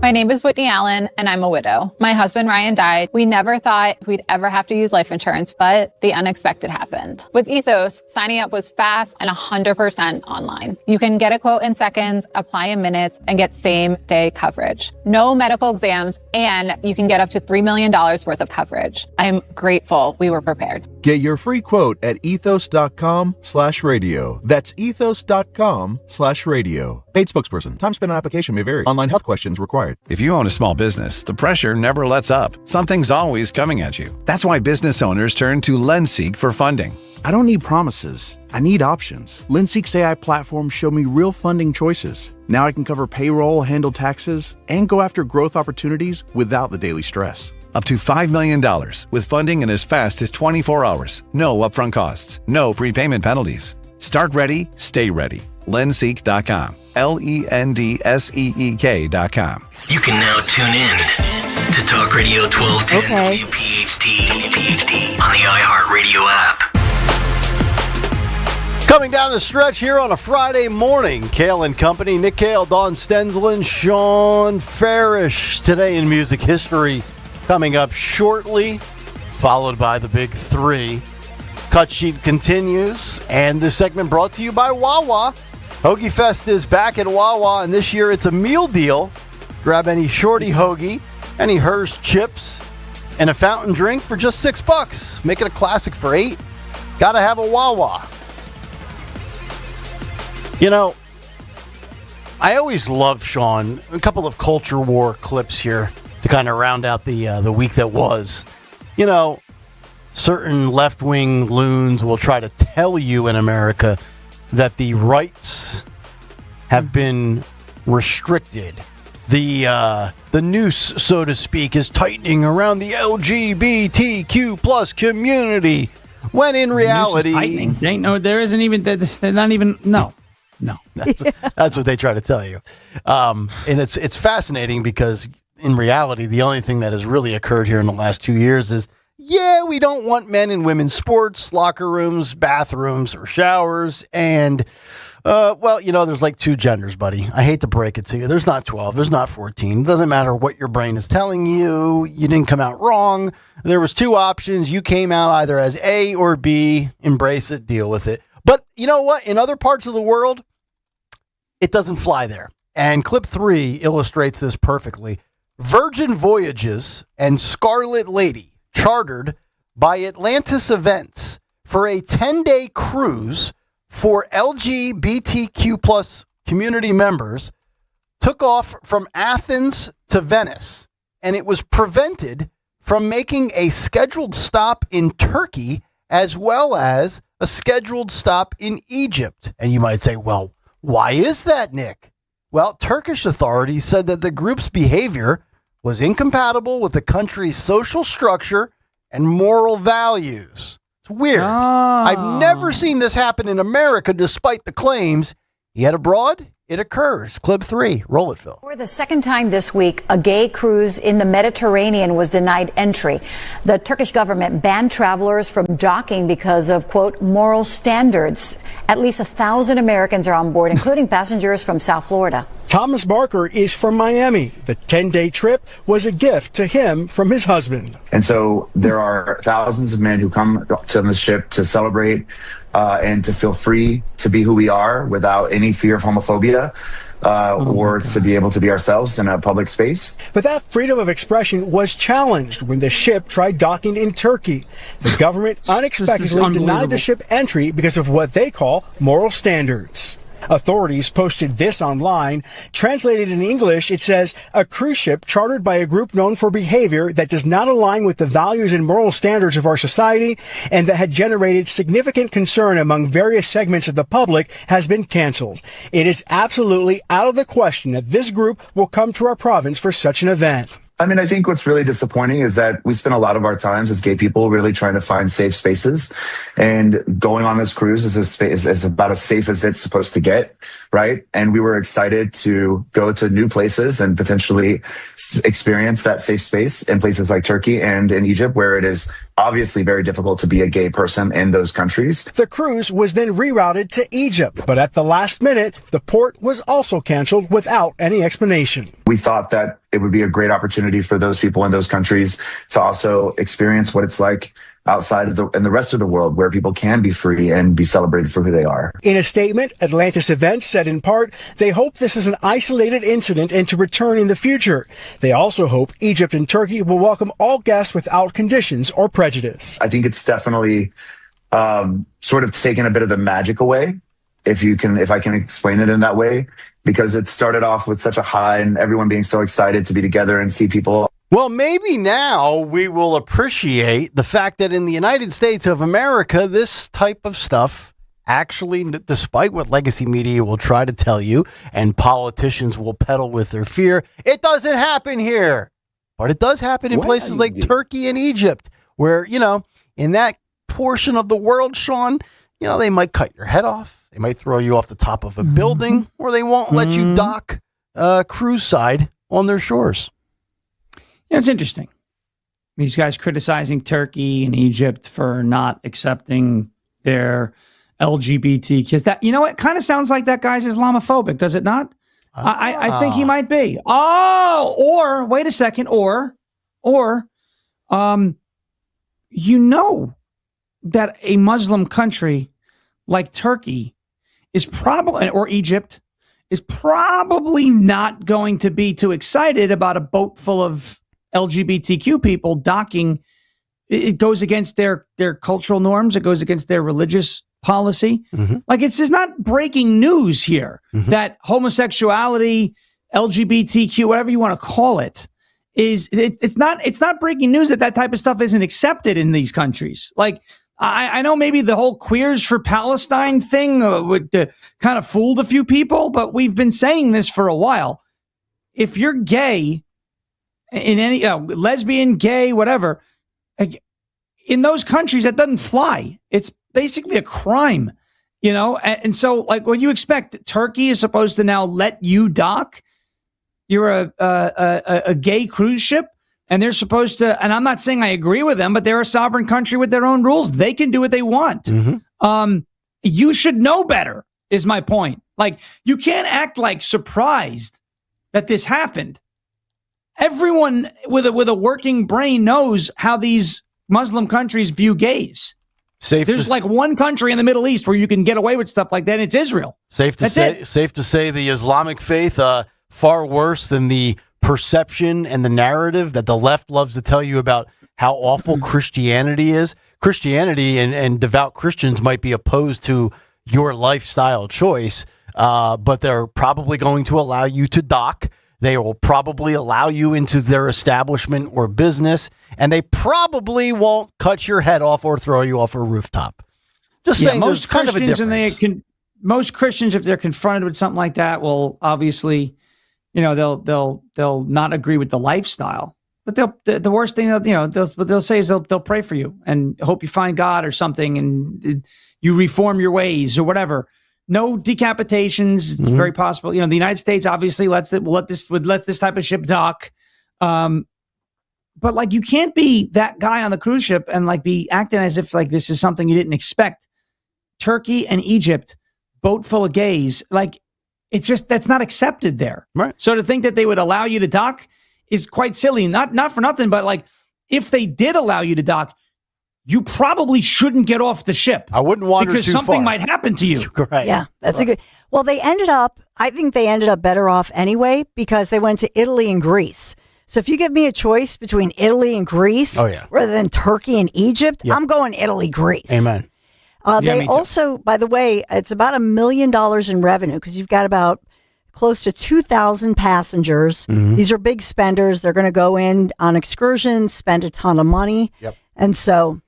My name is Whitney Allen, and I'm a widow. My husband, Ryan, died. We never thought we'd ever have to use life insurance, but the unexpected happened. With Ethos, signing up was fast and 100% online. You can get a quote in seconds, apply in minutes, and get same-day coverage. No medical exams, and you can get up to $3 million worth of coverage. I'm grateful we were prepared. Get your free quote at ethos.com/radio. That's ethos.com/radio. Paid spokesperson. Time spent on application may vary. Online health questions required. If you own a small business, the pressure never lets up. Something's always coming at you. That's why business owners turn to LendSeek for funding. I don't need promises. I need options. LendSeek's AI platform showed me real funding choices. Now I can cover payroll, handle taxes, and go after growth opportunities without the daily stress. Up to $5 million with funding in as fast as 24 hours. No upfront costs. No prepayment penalties. Start ready, stay ready. LendSeek.com. LENDSEEK.com. You can now tune in to Talk Radio 1210 WPHT on the iHeartRadio app. Coming down the stretch here on a Friday morning, Kayal and Company, Nick Kayal, Dawn Stensland, Sean Farish. Today in music history coming up shortly, followed by the big three. Cut sheet continues, and this segment brought to you by Wawa. Hoagie Fest is back at Wawa, and this year it's a meal deal. Grab any shorty hoagie, any Hearst chips, and a fountain drink for just $6. Make it a classic for $8. Gotta have a Wawa. You know, I always love, Sean, a couple of culture war clips here to kind of round out the week that was. You know, certain left-wing loons will try to tell you in America that the rights have been restricted. The noose, so to speak, is tightening around the LGBTQ plus community. When in reality, ain't no, there isn't even. They're not even. No. That's what they try to tell you. And it's fascinating because in reality, the only thing that has really occurred here in the last 2 years is, yeah, we don't want men in women's sports, locker rooms, bathrooms, or showers. And, well, you know, there's like 2 genders, buddy. I hate to break it to you. There's not 12. There's not 14. It doesn't matter what your brain is telling you. You didn't come out wrong. There was 2 options. You came out either as A or B. Embrace it. Deal with it. But you know what? In other parts of the world, it doesn't fly there. And clip 3 illustrates this perfectly. Virgin Voyages and Scarlet Lady, chartered by Atlantis Events for a 10-day cruise for LGBTQ plus community members, took off from Athens to Venice, and it was prevented from making a scheduled stop in Turkey as well as a scheduled stop in Egypt. And you might say, well, why is that, Nick? Well, Turkish authorities said that the group's behavior was incompatible with the country's social structure and moral values. It's weird. I've never seen this happen in America, despite the claims. Yet abroad, it occurs. Clip 3. Roll it, Phil. For the second time this week, a gay cruise in the Mediterranean was denied entry. The Turkish government banned travelers from docking because of, quote, moral standards. At least 1,000 Americans are on board, including passengers from South Florida. Thomas Barker is from Miami. The 10-day trip was a gift to him from his husband. And so there are thousands of men who come to the ship to celebrate and to feel free to be who we are without any fear of homophobia. Or to be able to be ourselves in a public space. But that freedom of expression was challenged when the ship tried docking in Turkey. The government unexpectedly denied the ship entry because of what they call moral standards. Authorities posted this online. Translated in English, it says, a cruise ship chartered by a group known for behavior that does not align with the values and moral standards of our society and that had generated significant concern among various segments of the public has been canceled. It is absolutely out of the question that this group will come to our province for such an event. I mean, I think what's really disappointing is that we spend a lot of our times as gay people really trying to find safe spaces, and going on this cruise is about as safe as it's supposed to get, right? And we were excited to go to new places and potentially experience that safe space in places like Turkey and in Egypt, where it is obviously very difficult to be a gay person in those countries. The cruise was then rerouted to Egypt, but at the last minute, the port was also canceled without any explanation. We thought that it would be a great opportunity for those people in those countries to also experience what it's like outside of in the rest of the world, where people can be free and be celebrated for who they are. In a statement, Atlantis Events said in part, they hope this is an isolated incident and to return in the future. They also hope Egypt and Turkey will welcome all guests without conditions or prejudice. I think it's definitely sort of taken a bit of the magic away, if I can explain it in that way, because it started off with such a high and everyone being so excited to be together and see people. Well, maybe now we will appreciate the fact that in the United States of America, this type of stuff actually, despite what legacy media will try to tell you and politicians will peddle with their fear, it doesn't happen here. But it does happen in places like Turkey and Egypt, where, in that portion of the world, Sean, they might cut your head off. They might throw you off the top of a building, or they won't let you dock cruise side on their shores. It's interesting. These guys criticizing Turkey and Egypt for not accepting their LGBT kids. That, it kind of sounds like that guy's Islamophobic, does it not? I think he might be. Oh, or wait a second, or that a Muslim country like Turkey is probably, or Egypt, is probably not going to be too excited about a boat full of LGBTQ people docking. It goes against their cultural norms. It goes against their religious policy. Mm-hmm. Like, it's just not breaking news here that homosexuality, LGBTQ, whatever you want to call it, it's not breaking news that type of stuff isn't accepted in these countries. Like, I know maybe the whole Queers for Palestine thing would kind of fooled a few people, but we've been saying this for a while. If you're gay, in any lesbian, gay, whatever, in those countries, that doesn't fly. It's basically a crime, And so, like, what you expect, Turkey is supposed to now let you dock. You're a gay cruise ship, and they're supposed to. And I'm not saying I agree with them, but they're a sovereign country with their own rules. They can do what they want. You should know better, is my point. Like, you can't act like surprised that this happened. Everyone with a working brain knows how these Muslim countries view gays. There's like one country in the Middle East where you can get away with stuff like that, and it's Israel. Safe to say the Islamic faith far worse than the perception and the narrative that the left loves to tell you about how awful Christianity is. Christianity and devout Christians might be opposed to your lifestyle choice, but they're probably going to allow you to dock. They will probably allow you into their establishment or business, and they probably won't cut your head off or throw you off a rooftop. Just saying, most kind of a Christians, most Christians, if they're confronted with something like that, will obviously, they'll not agree with the lifestyle. But the worst thing they'll say is they'll pray for you and hope you find God or something, and you reform your ways or whatever. No decapitations. It's very possible. The United States obviously would let this type of ship dock. But like, you can't be that guy on the cruise ship and like be acting as if like this is something you didn't expect. Turkey and Egypt, boat full of gays. Like, it's just that's not accepted there. Right. So to think that they would allow you to dock is quite silly. Not for nothing, but like if they did allow you to dock, you probably shouldn't get off the ship. I wouldn't wander because too something far. might happen to you. Right. Yeah, that's a good. Well, I think they ended up better off anyway because they went to Italy and Greece. So if you give me a choice between Italy and Greece, rather than Turkey and Egypt, I'm going Italy, Greece. Amen. They also, by the way, it's about $1 million in revenue because you've got about close to 2,000 passengers. Mm-hmm. These are big spenders. They're going to go in on excursions, spend a ton of money. Yep. And so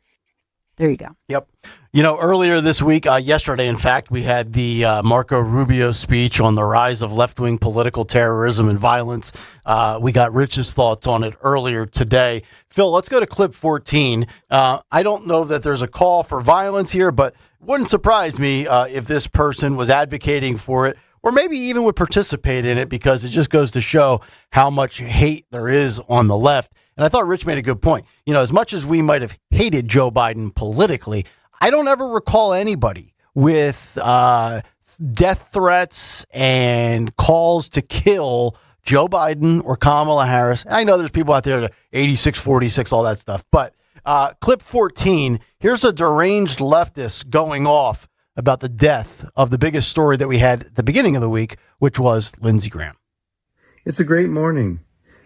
there you go. Yep. You know, earlier this week, yesterday, in fact, we had the Marco Rubio speech on the rise of left-wing political terrorism and violence. We got Rich's thoughts on it earlier today. Phil, let's go to clip 14. I don't know that there's a call for violence here, but it wouldn't surprise me if this person was advocating for it or maybe even would participate in it because it just goes to show how much hate there is on the left. And I thought Rich made a good point. You know, as much as we might have hated Joe Biden politically, I don't ever recall anybody with death threats and calls to kill Joe Biden or Kamala Harris. I know there's people out there that 86, 46, all that stuff. But clip 14, here's a deranged leftist going off about the death of the biggest story that we had at the beginning of the week, which was Lindsey Graham. It's a great morning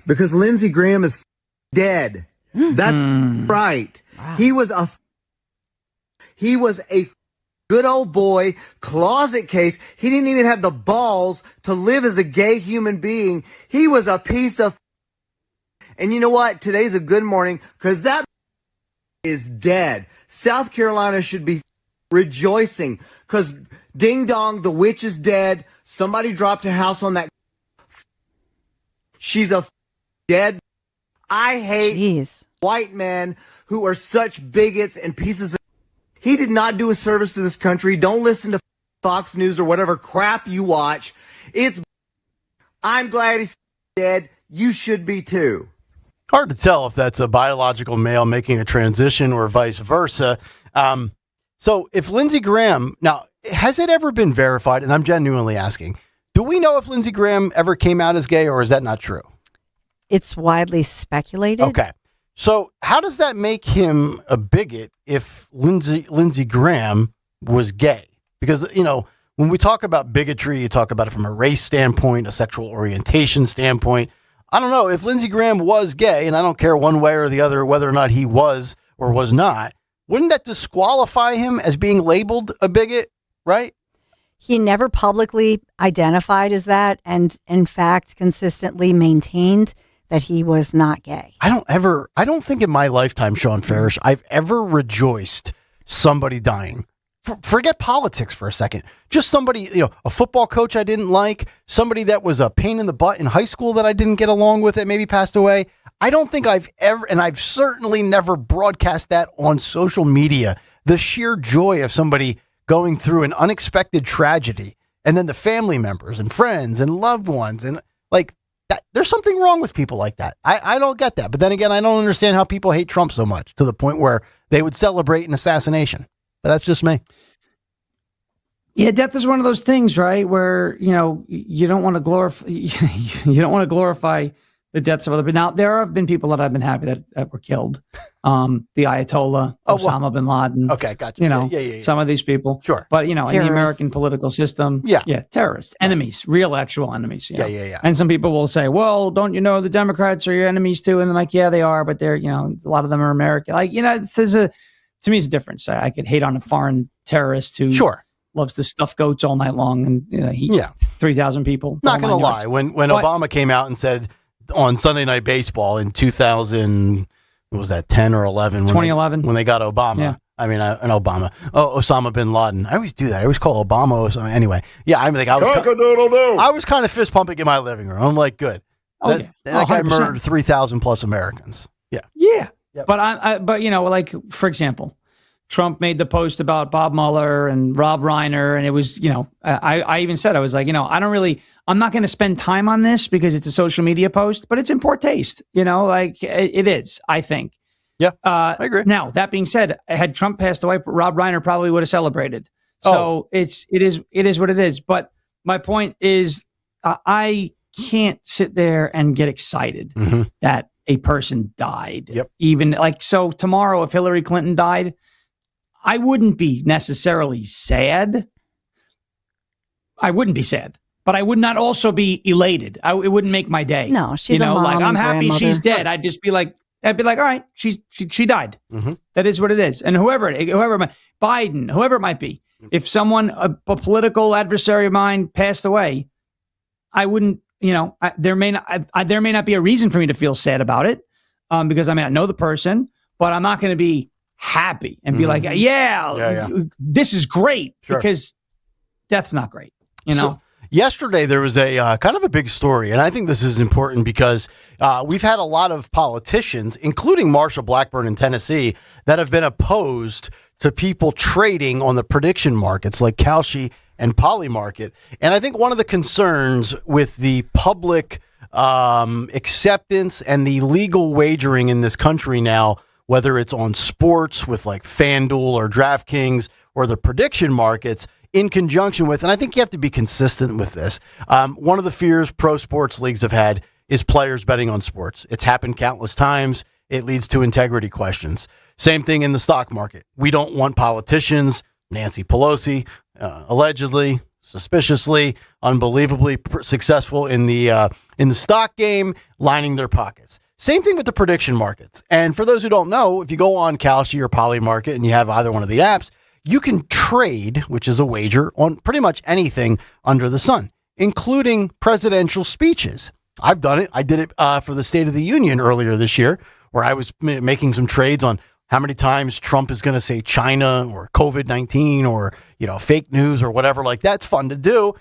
because Lindsey Graham is dead. That's right. Wow. He was a good old boy, closet case. He didn't even have the balls to live as a gay human being. He was a piece of. And you know what? Today's a good morning because that is dead. South Carolina should be rejoicing because ding dong, the witch is dead. Somebody dropped a house on that. She's a dead. I hate white men who are such bigots and pieces of. He did not do a service to this country. Don't listen to Fox News or whatever crap you watch. I'm glad he's dead. You should be too. Hard to tell if that's a biological male making a transition or vice versa. So if Lindsey Graham, now, has it ever been verified? And I'm genuinely asking, do we know if Lindsey Graham ever came out as gay or is that not true? It's widely speculated. Okay. So how does that make him a bigot if Lindsey Graham was gay? Because, you know, when we talk about bigotry, you talk about it from a race standpoint, a sexual orientation standpoint. I don't know if Lindsey Graham was gay, and I don't care one way or the other whether or not he was or was not. Wouldn't that disqualify him as being labeled a bigot, right? He never publicly identified as that and, in fact, consistently maintained that he was not gay. I don't think in my lifetime, Sean Farish, I've ever rejoiced somebody dying. Forget politics for a second. Just somebody, you know, a football coach I didn't like, somebody that was a pain in the butt in high school that I didn't get along with that maybe passed away. I don't think I've ever, and I've certainly never broadcast that on social media, the sheer joy of somebody going through an unexpected tragedy and then the family members and friends and loved ones and like that. There's something wrong with people like that. I don't get that. But then again, I don't understand how people hate Trump so much to the point where they would celebrate an assassination. But that's just me. Yeah, death is one of those things, right? Where, you know, you don't want to glorify the deaths of other people. Now, there have been people that I've been happy that were killed. The Ayatollah, Osama bin Laden. Okay, gotcha. You know, yeah. some of these people. Sure. But, you know, in the American political system. Yeah. Terrorists, enemies, real actual enemies. You know? Yeah. And some people will say, well, don't you know the Democrats are your enemies too? And I'm like, yeah, they are. But they're, you know, a lot of them are American. Like, you know, to me, it's a difference. I could hate on a foreign terrorist who loves to stuff goats all night long and, you know, 3,000 people. Not going to lie. When Obama came out and said on Sunday Night Baseball in 2000, what was that, 10 or 11? 2011. When they got Obama. Yeah. I mean, Osama bin Laden. I always do that. I always call Obama Osama. Anyway, yeah, I mean, I was kind of fist pumping in my living room. I'm like, good. That guy murdered 3,000 plus Americans. Yeah. Yeah. Yep. But you know, like, for example, Trump made the post about Bob Mueller and Rob Reiner. And it was, you know, I even said, I was like, you know, I'm not going to spend time on this because it's a social media post, but it's in poor taste, you know, like it is, I think. Yeah, I agree. Now, that being said, had Trump passed away, Rob Reiner probably would have celebrated. So it is what it is. But my point is I can't sit there and get excited that a person died. Yep. Even so tomorrow, if Hillary Clinton died, I wouldn't be necessarily sad. I wouldn't be sad, but I would not also be elated. It wouldn't make my day. No, she's a mom, I'm happy grandmother. she's dead. I'd be like, all right, she died. That is what it is. And whoever Biden, whoever it might be, if someone, a political adversary of mine passed away, I wouldn't, there may not be a reason for me to feel sad about it, because I may not know the person, but I'm not going to be happy and be like, this is great, because death's not great, So, yesterday, there was a kind of a big story, and I think this is important because we've had a lot of politicians, including Marsha Blackburn in Tennessee, that have been opposed to people trading on the prediction markets like Kalshi and Polymarket. And I think one of the concerns with the public acceptance and the legal wagering in this country now, whether it's on sports with like FanDuel or DraftKings or the prediction markets, in conjunction with, and I think you have to be consistent with this, one of the fears pro sports leagues have had is players betting on sports. It's happened countless times. It leads to integrity questions. Same thing in the stock market. We don't want politicians, Nancy Pelosi, allegedly, suspiciously, unbelievably successful in the stock game, lining their pockets. Same thing with the prediction markets. And for those who don't know, if you go on Kalshi or Polymarket and you have either one of the apps, you can trade, which is a wager, on pretty much anything under the sun, including presidential speeches. I've done it. I did it for the State of the Union earlier this year, where I was making some trades on how many times Trump is going to say China or COVID-19 or, fake news or whatever like that. It's fun to do.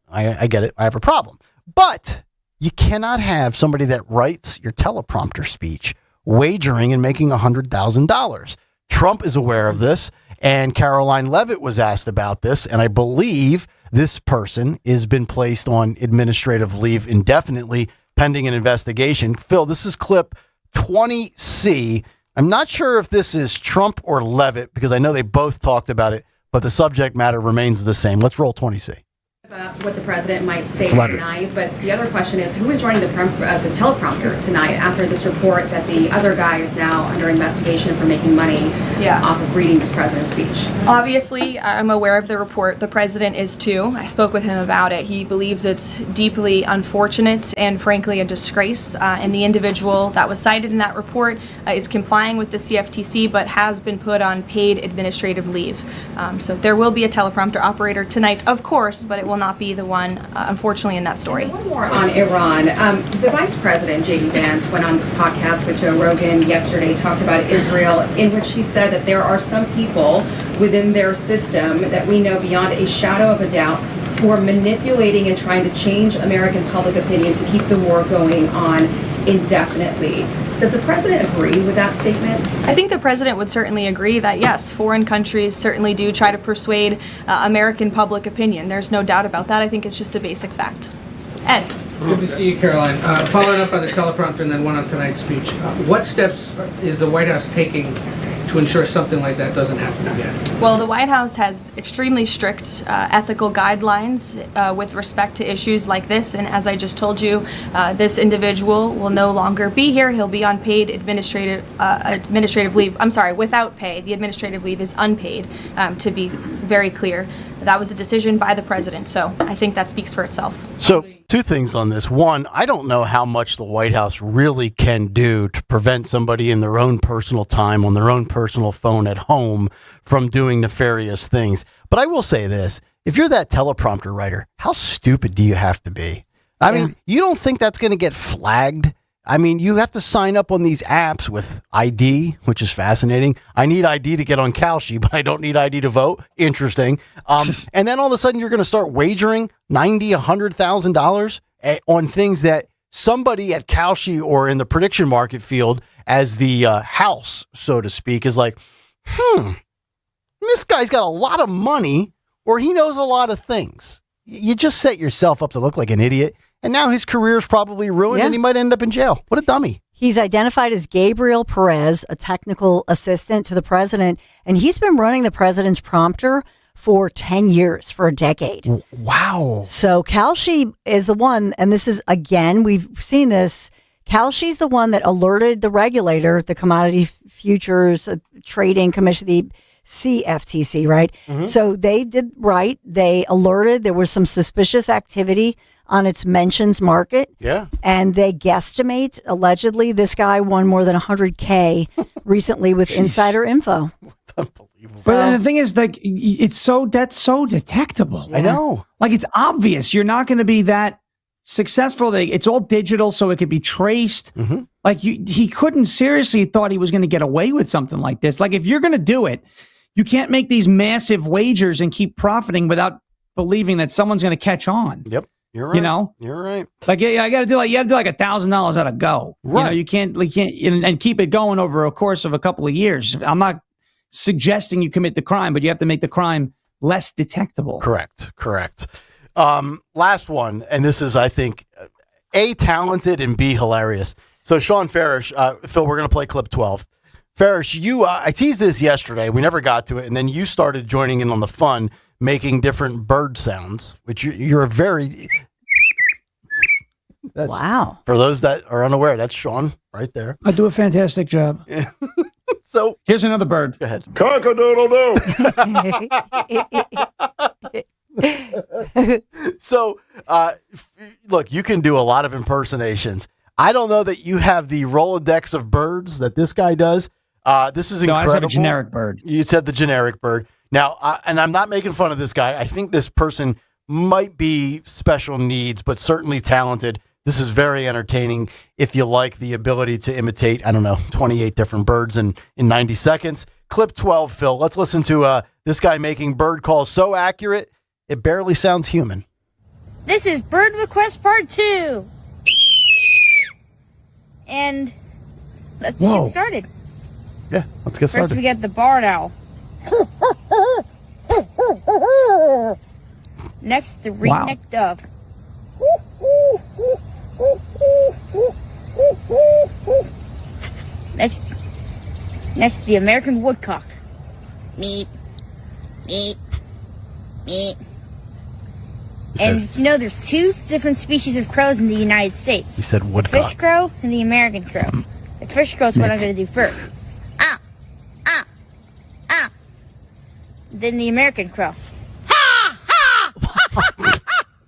I get it. I have a problem. But you cannot have somebody that writes your teleprompter speech wagering and making $100,000. Trump is aware of this. And Caroline Leavitt was asked about this, and I believe this person has been placed on administrative leave indefinitely pending an investigation. Phil, this is clip 20C. I'm not sure if this is Trump or Leavitt because I know they both talked about it, but the subject matter remains the same. Let's roll 20C. About what the president might say tonight, but the other question is who is running the teleprompter tonight after this report that the other guy is now under investigation for making money off of reading the president's speech? Obviously, I'm aware of the report. The president is too. I spoke with him about it. He believes it's deeply unfortunate and frankly a disgrace. And the individual that was cited in that report is complying with the CFTC but has been put on paid administrative leave. So there will be a teleprompter operator tonight, of course, but it will not be the one, unfortunately, in that story. And one more on Iran. The Vice President, J.D. Vance, went on this podcast with Joe Rogan yesterday, talked about Israel, in which he said that there are some people within their system that we know beyond a shadow of a doubt who are manipulating and trying to change American public opinion to keep the war going on indefinitely. Does the president agree with that statement? I think the president would certainly agree that, yes, foreign countries certainly do try to persuade American public opinion. There's no doubt about that. I think it's just a basic fact. Ed. Good to see you, Caroline. Following up on the teleprompter and then one on tonight's speech, what steps is the White House taking to ensure something like that doesn't happen again? Well, the White House has extremely strict ethical guidelines with respect to issues like this. And as I just told you, this individual will no longer be here. He'll be on paid administrative leave. I'm sorry, without pay. The administrative leave is unpaid, to be very clear. That was a decision by the president. So I think that speaks for itself. So two things on this. One, I don't know how much the White House really can do to prevent somebody in their own personal time on their own personal phone at home from doing nefarious things. But I will say this. If you're that teleprompter writer, how stupid do you have to be? I mean, you don't think that's going to get flagged? I mean, you have to sign up on these apps with ID, which is fascinating. I need ID to get on Kalshi, but I don't need ID to vote. Interesting. And then all of a sudden you're going to start wagering $90,000, $100,000 on things that somebody at Kalshi or in the prediction market field as the house, so to speak, is like, this guy's got a lot of money or he knows a lot of things. You just set yourself up to look like an idiot. And now his career is probably ruined and he might end up in jail. What a dummy. He's identified as Gabriel Perez, a technical assistant to the president, and he's been running the president's prompter for 10 years, for a decade. Wow. So Kalshi is the one, and this is, again, we've seen this. Kalshi's the one that alerted the regulator, the Commodity Futures Trading Commission, the CFTC, right? So they did right. They alerted there was some suspicious activity on its mentions market. Yeah. And they guesstimate, allegedly, this guy won more than $100K recently with insider info. But the thing is, like, that's so detectable. I know. Like, it's obvious. You're not going to be that successful. It's all digital, so it could be traced. Like, he couldn't seriously thought he was going to get away with something like this. Like, if you're going to do it, you can't make these massive wagers and keep profiting without believing that someone's going to catch on. Yep. You're right. You know, you're right. Like, yeah, I got to do like $1,000 at a go. Right. You know, you can't and keep it going over a course of a couple of years. I'm not suggesting you commit the crime, but you have to make the crime less detectable. Correct. Last one, and this is, I think, A, talented, and B, hilarious. So Sean Farish, Phil, we're going to play clip 12. Farish, I teased this yesterday. We never got to it, and then you started joining in on the fun, making different bird sounds, which you're a very... Wow. For those that are unaware, that's Sean right there. I do a fantastic job. Yeah. So here's another bird. Go ahead. Cock-a-doodle-doo. So, look, you can do a lot of impersonations. I don't know that you have the Rolodex of birds that this guy does. This is incredible. No, I said a generic bird. You said the generic bird. Now, and I'm not making fun of this guy. I think this person might be special needs, but certainly talented. This is very entertaining if you like the ability to imitate, 28 different birds in 90 seconds. Clip 12, Phil. Let's listen to this guy making bird calls so accurate, it barely sounds human. This is Bird Request Part 2. And let's get started. Yeah, let's get started. First we get the barred owl. Next, the ring-necked dove. Next, the American woodcock. Meep, meep, meep. And there's two different species of crows in the United States. He said The woodcock. fish crow and the American crow. The fish crow is what I'm going to do first. Then the American crow.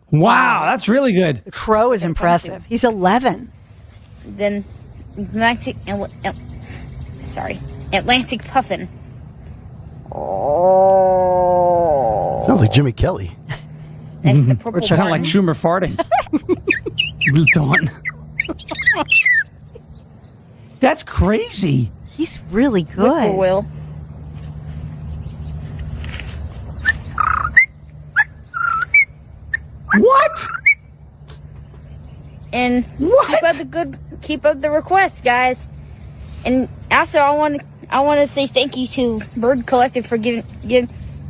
Wow, that's really good. The crow is impressive. He's 11. Then Atlantic puffin. Sounds like Jimmy Kelly. Next, the purple Sound like martin. Schumer farting. Dawn. That's crazy. He's really good. Whippoorwill. What? And keep up the requests, guys. And also, I want to say thank you to Bird Collective for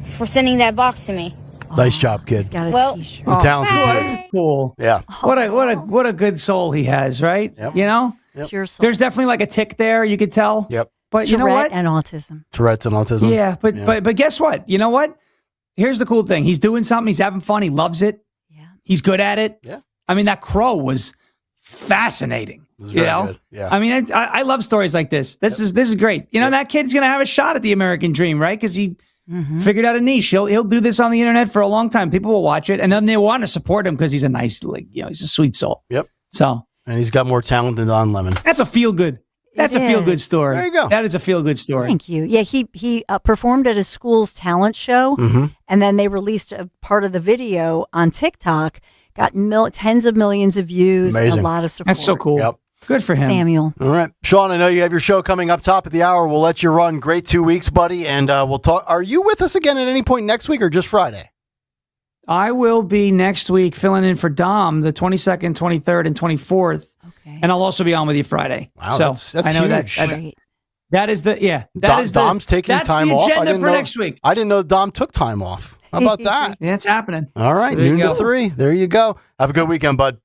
for sending that box to me. Nice job, kid. He's got a Well, t-shirt. You're talented, bye. kid. Cool. Yeah. What a good soul he has, right? Yep. You know? Yep. Pure soul. There's definitely like a tick there, you could tell. Yep. But you know Tourette what? and autism. Tourette's and autism. Yeah, but guess what? You know what? Here's the cool thing. He's doing something. He's having fun. He loves it. Yeah. He's good at it. Yeah. I mean, that crow was fascinating. It was very you know? good. Yeah. I mean, I love stories like this. This is great. You know, that kid's gonna have a shot at the American dream, right? Because he figured out a niche. He'll do this on the internet for a long time. People will watch it, and then they want to support him because he's a nice, he's a sweet soul. Yep. So, and he's got more talent than Don Lemon. that's a feel good. That's a feel good story. There you go. That is a feel good story. Thank you. Yeah, he performed at a school's talent show, and then they released a part of the video on TikTok. Got tens of millions of views, Amazing. a lot of support. That's so cool. Yep. Good for him. Samuel. All right. Sean, I know you have your show coming up top of the hour. We'll let you run. Great 2 weeks, buddy. And we'll talk. Are you with us again at any point next week or just Friday? I will be next week filling in for Dom the 22nd, 23rd, and 24th. Okay. And I'll also be on with you Friday. Wow, so that's I know huge. that is the Dom's taking that's time the off. agenda for next week. I didn't know Dom took time off. How about that? Yeah, it's happening. All right, So there you noon to go. 3. There you go. Have a good weekend, bud.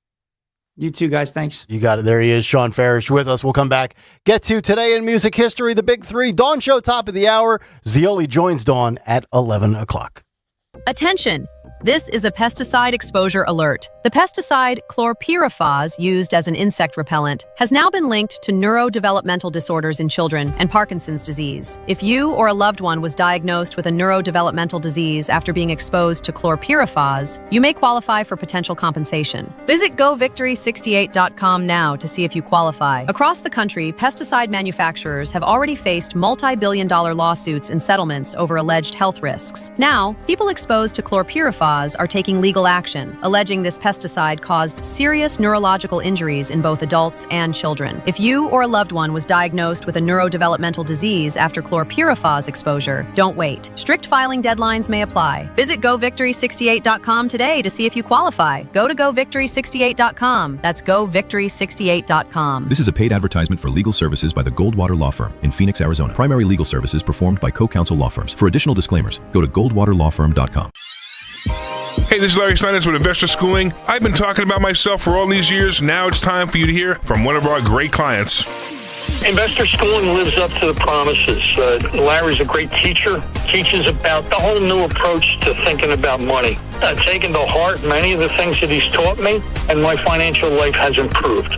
You too, guys. Thanks. You got it. There he is, Sean Farish with us. We'll come back. Get to Today in Music History, the Big Three. Dawn Show, top of the hour. Zioli joins Dawn at 11 o'clock. Attention! This is a pesticide exposure alert. The pesticide chlorpyrifos, used as an insect repellent, has now been linked to neurodevelopmental disorders in children and Parkinson's disease. If you or a loved one was diagnosed with a neurodevelopmental disease after being exposed to chlorpyrifos, you may qualify for potential compensation. Visit govictory68.com now to see if you qualify. Across the country, pesticide manufacturers have already faced multi-billion-dollar lawsuits and settlements over alleged health risks. Now, people exposed to chlorpyrifos are taking legal action, alleging this pesticide caused serious neurological injuries in both adults and children. If you or a loved one was diagnosed with a neurodevelopmental disease after chlorpyrifos exposure, don't wait. Strict filing deadlines may apply. Visit govictory68.com today to see if you qualify. Go to govictory68.com. That's govictory68.com. This is a paid advertisement for legal services by the Goldwater Law Firm in Phoenix, Arizona. Primary legal services performed by co-counsel law firms. For additional disclaimers, go to goldwaterlawfirm.com. Hey, this is Larry Steinitz with Investor Schooling. I've been talking about myself for all these years. Now it's time for you to hear from one of our great clients. Investor Schooling lives up to the promises. Larry's a great teacher, teaches about the whole new approach to thinking about money. I've taken to heart many of the things that he's taught me, and my financial life has improved.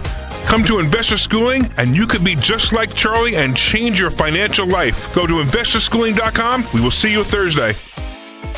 Come to Investor Schooling, and you could be just like Charlie and change your financial life. Go to investorschooling.com. We will see you Thursday.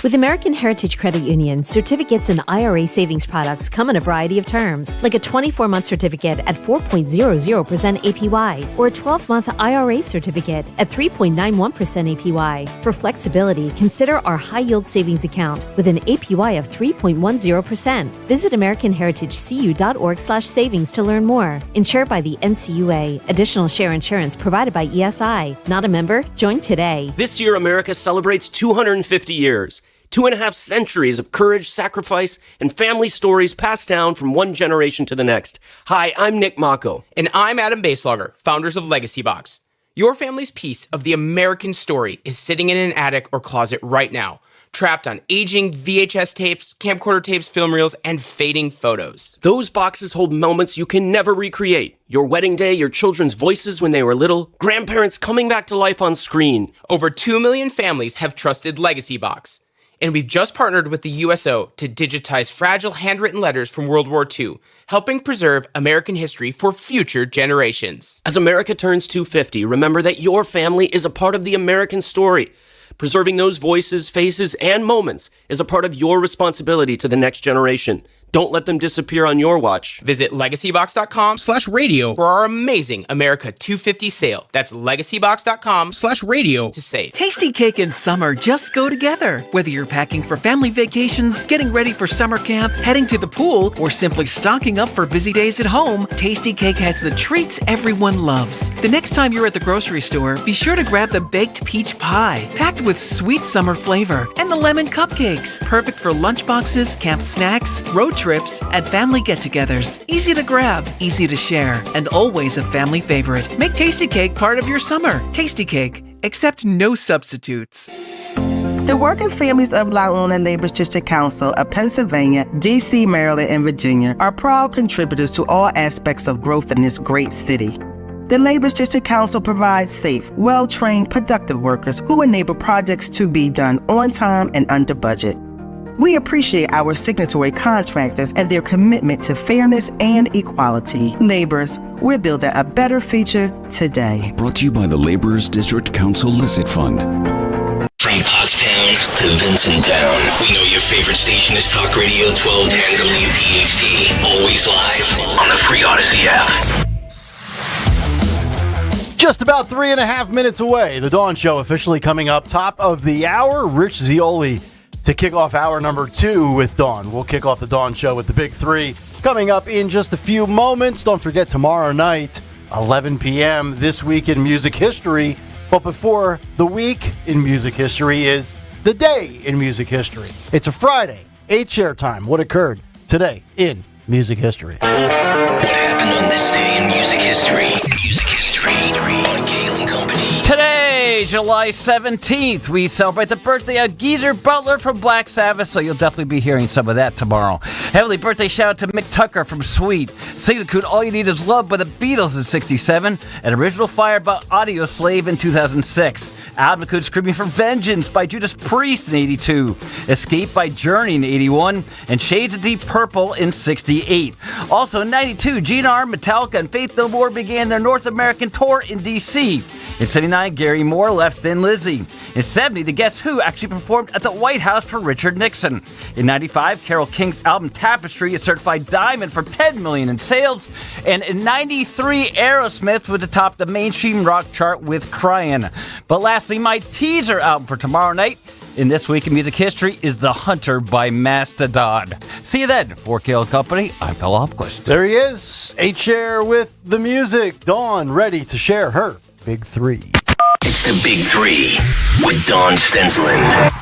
With American Heritage Credit Union, certificates and IRA savings products come in a variety of terms, like a 24-month certificate at 4.00% APY or a 12-month IRA certificate at 3.91% APY. For flexibility, consider our high-yield savings account with an APY of 3.10%. Visit AmericanHeritageCU.org/savings to learn more. Insured by the NCUA. Additional share insurance provided by ESI. Not a member? Join today. This year, America celebrates 250 years. 2.5 centuries of courage, sacrifice, and family stories passed down from one generation to the next. Hi, I'm Nick Mako. And I'm Adam Baselogger, founders of Legacy Box. Your family's piece of the American story is sitting in an attic or closet right now, trapped on aging VHS tapes, camcorder tapes, film reels, and fading photos. Those boxes hold moments you can never recreate. Your wedding day, your children's voices when they were little, grandparents coming back to life on screen. Over 2 million families have trusted Legacy Box. And we've just partnered with the USO to digitize fragile handwritten letters from World War II, helping preserve American history for future generations. As America turns 250, remember that your family is a part of the American story. Preserving those voices, faces, and moments is a part of your responsibility to the next generation. Don't let them disappear on your watch. Visit legacybox.com/radio for our amazing America 250 sale. That's legacybox.com/radio to save. Tasty cake and summer just go together. Whether you're packing for family vacations, getting ready for summer camp, heading to the pool, or simply stocking up for busy days at home, Tasty Cake has the treats everyone loves. The next time you're at the grocery store, be sure to grab the baked peach pie, packed with sweet summer flavor, and the lemon cupcakes, perfect for lunchboxes, camp snacks, road trips, and family get-togethers. Easy to grab, easy to share, and always a family favorite. Make Tasty Cake part of your summer. Tasty Cake, accept no substitutes. The working families of La Una Labor's District Council of Pennsylvania, D.C., Maryland, and Virginia are proud contributors to all aspects of growth in this great city. The Labor's District Council provides safe, well-trained, productive workers who enable projects to be done on time and under budget. We appreciate our signatory contractors and their commitment to fairness and equality. Laborers, we're building a better future today. Brought to you by the Laborers District Council Licit Fund. From Pottstown to Vincenttown, we know your favorite station is Talk Radio 1210 WPHT. Always live on the free Odyssey app. Just about 3.5 minutes away. The Dawn Show officially coming up. Top of the hour, Rich Zeoli to kick off hour number 2 with Dawn. We'll kick off the Dawn Show with the Big 3 coming up in just a few moments. Don't forget tomorrow night, 11 p.m., This Week in Music History. But before the week in music history is the day in music history. It's a Friday, 8-share time. What occurred today in music history? What happened on this day in music history? Music history on Kayal and Company. Today Friday, July 17th, we celebrate the birthday of Geezer Butler from Black Sabbath, so you'll definitely be hearing some of that tomorrow. Heavenly birthday shout out to Mick Tucker from Sweet. Sing the coon All You Need Is Love by the Beatles in 67. An original Fire by Audio Slave in 2006. Album includes Screaming for Vengeance by Judas Priest in 82. Escape by Journey in 81. And Shades of Deep Purple in 68. Also in 92, GNR, Metallica, and Faith No More began their North American tour in D.C. In 79, Gary Moore left Thin Lizzy. In 70, the Guess Who actually performed at the White House for Richard Nixon. In 95, Carole King's album Tapestry is certified diamond for $10 million in sales. And in 93, Aerosmith was atop the mainstream rock chart with Cryin'. But lastly, my teaser album for tomorrow night in This Week in Music History is The Hunter by Mastodon. See you then. For Kayal Company, I'm Phil Hopquist. There he is, H-Share with the music. Dawn ready to share her Big Three. It's the Big Three with Dawn Stensland.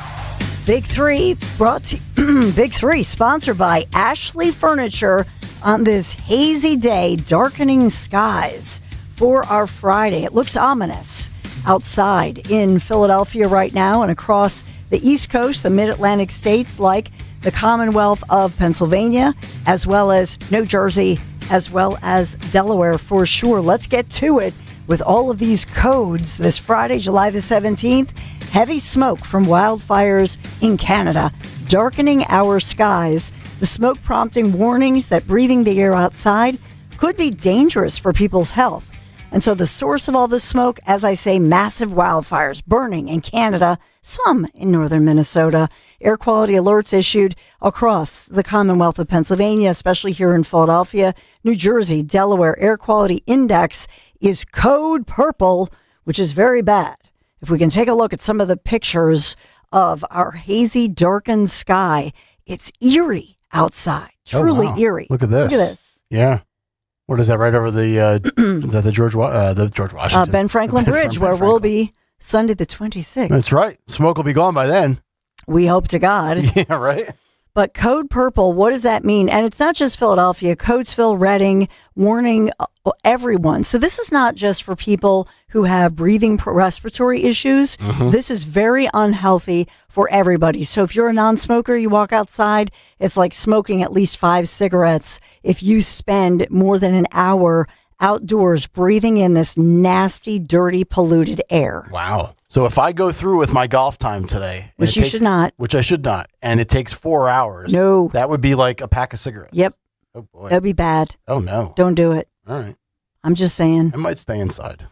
Big Three brought to Big Three sponsored by Ashley Furniture on this hazy day, darkening skies for our Friday. It looks ominous outside in Philadelphia right now and across the East Coast, the Mid-Atlantic states like the Commonwealth of Pennsylvania, as well as New Jersey, as well as Delaware for sure. Let's get to it with all of these codes this Friday, July the 17th. Heavy smoke from wildfires in Canada, darkening our skies. The smoke prompting warnings that breathing the air outside could be dangerous for people's health. And so the source of all this smoke, as I say, massive wildfires burning in Canada, some in northern Minnesota. Air quality alerts issued across the Commonwealth of Pennsylvania, especially here in Philadelphia, New Jersey, Delaware. Air quality index is code purple, which is very bad. If we can take a look at some of the pictures of our hazy, darkened sky, it's eerie outside. Truly eerie. Look at this. Look at this. Yeah. What is that, right over the, is that the George Washington? Ben Franklin Bridge, where we'll be Sunday the 26th. That's right. Smoke will be gone by then. We hope to God. Yeah, right? But code purple, what does that mean? And it's not just Philadelphia. Codesville, Reading, warning everyone. So this is not just for people who have breathing respiratory issues. Mm-hmm. This is very unhealthy for everybody. So if you're a non-smoker, you walk outside, it's like smoking at least 5 cigarettes. If you spend more than an hour outdoors breathing in this nasty, dirty, polluted air. Wow. So if I go through with my golf time today, Which you should not. Which I should not, and it takes 4 hours. No. That would be like a pack of cigarettes. Yep. Oh, boy. That'd be bad. Oh, no. Don't do it. All right. I'm just saying. I might stay inside.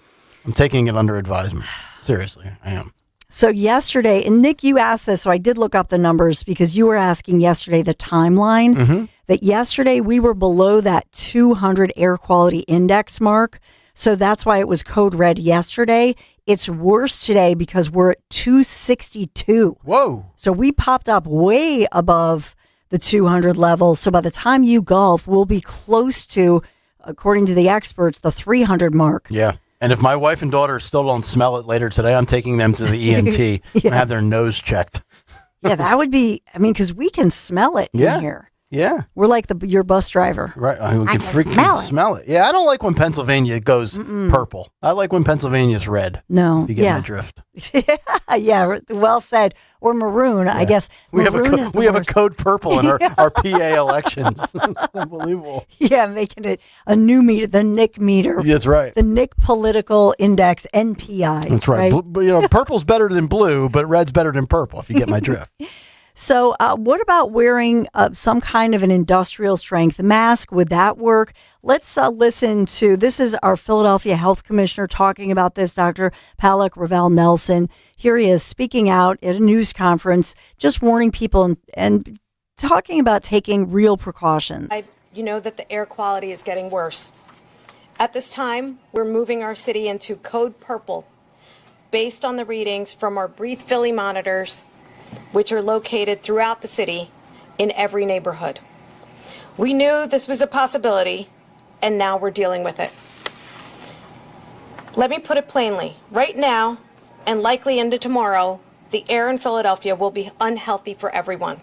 I'm taking it under advisement. Seriously, I am. So yesterday, and Nick, you asked this, so I did look up the numbers because you were asking yesterday the timeline. Mm-hmm. That yesterday we were below that 200 air quality index mark. So that's why it was code red yesterday. It's worse today because we're at 262. Whoa. So we popped up way above the 200 level. So by the time you golf, we'll be close to, according to the experts, the 300 mark. Yeah. And if my wife and daughter still don't smell it later today, I'm taking them to the ENT Yes. and have their nose checked. Yeah, that would be, because we can smell it in here. Yeah. We're like your bus driver. Right. We can freaking smell it. smell it. Yeah, I don't like when Pennsylvania goes purple. I like when Pennsylvania's red. No. If you get my drift. Yeah, well said. Or maroon, I guess. We have Maroon is the we have a worst. code purple in our PA elections. Unbelievable. Yeah, making it a new meter, the Nick meter. That's right. The Nick Political Index, NPI. That's right. Purple's better than blue, but red's better than purple, if you get my drift. So what about wearing some kind of an industrial strength mask? Would that work? Let's listen to, this is our Philadelphia Health Commissioner talking about this, Dr. Palak Ravel Nelson. Here he is speaking out at a news conference, just warning people and talking about taking real precautions. You know that the air quality is getting worse. At this time, we're moving our city into code purple based on the readings from our Breathe Philly monitors, which are located throughout the city in every neighborhood. We knew this was a possibility, and now we're dealing with it. Let me put it plainly. Right now, and likely into tomorrow, the air in Philadelphia will be unhealthy for everyone.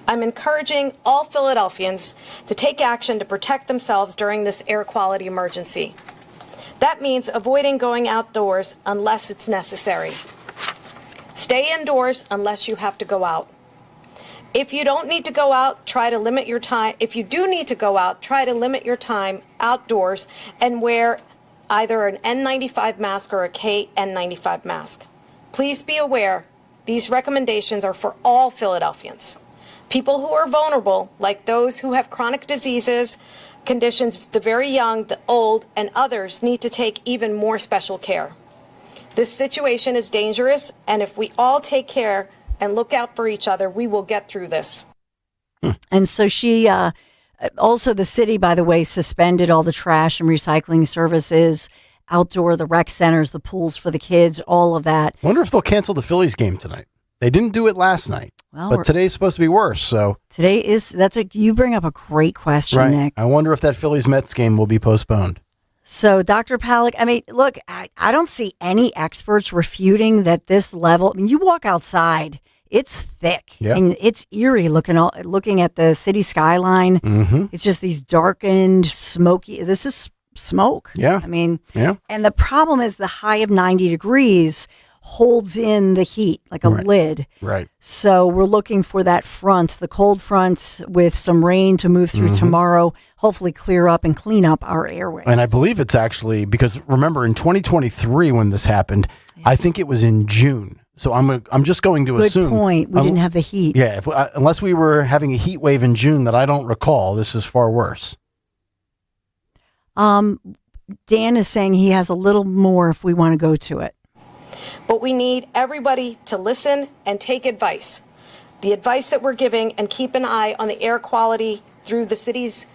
I'm encouraging all Philadelphians to take action to protect themselves during this air quality emergency. That means avoiding going outdoors unless it's necessary. Stay indoors unless you have to go out. If you don't need to go out, try to limit your time. If you do need to go out, try to limit your time outdoors and wear either an N95 mask or a KN95 mask. Please be aware, these recommendations are for all Philadelphians. People who are vulnerable, like those who have chronic diseases, conditions, the very young, the old, and others need to take even more special care. This situation is dangerous, and if we all take care and look out for each other, we will get through this. And so she, also the city, by the way, suspended all the trash and recycling services, outdoor, the rec centers, the pools for the kids, all of that. Wonder if they'll cancel the Phillies game tonight. They didn't do it last night, but today's supposed to be worse. So today is, you bring up a great question, right. Nick. I wonder if that Phillies Mets game will be postponed. So Dr. Palik, I mean, look, I don't see any experts refuting that this level. I mean, you walk outside, it's thick. Yeah. And it's eerie looking at the city skyline. Mm-hmm. It's just these darkened, smoky. This is smoke. Yeah. I mean, yeah. And the problem is the high of 90 degrees holds in the heat like a lid. Right. So we're looking for that front, the cold front with some rain to move through tomorrow, hopefully clear up and clean up our airways. And I believe it's actually, because remember in 2023 when this happened, I think it was in June. So I'm just going to assume. Good point. We didn't have the heat. Yeah. Unless we were having a heat wave in June that I don't recall, this is far worse. Dan is saying he has a little more if we want to go to it. But we need everybody to listen and take advice. The advice that we're giving, and keep an eye on the air quality through the city's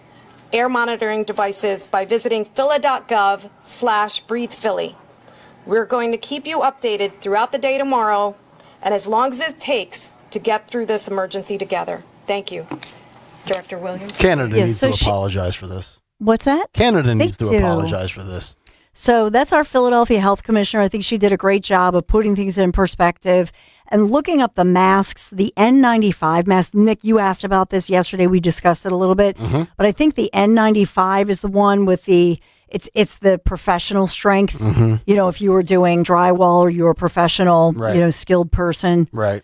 air monitoring devices by visiting phila.gov/breathephilly. We're going to keep you updated throughout the day tomorrow, and as long as it takes to get through this emergency together. Thank you. Director Williams. Canada needs to apologize for this. What's that? Canada needs to apologize for this. So that's our Philadelphia Health Commissioner. I think she did a great job of putting things in perspective and looking up the masks, the N95 mask. Nick, you asked about this yesterday. We discussed it a little bit, but I think the N95 is the one with it's the professional strength. You know, if you were doing drywall or you were a professional, skilled person. Right.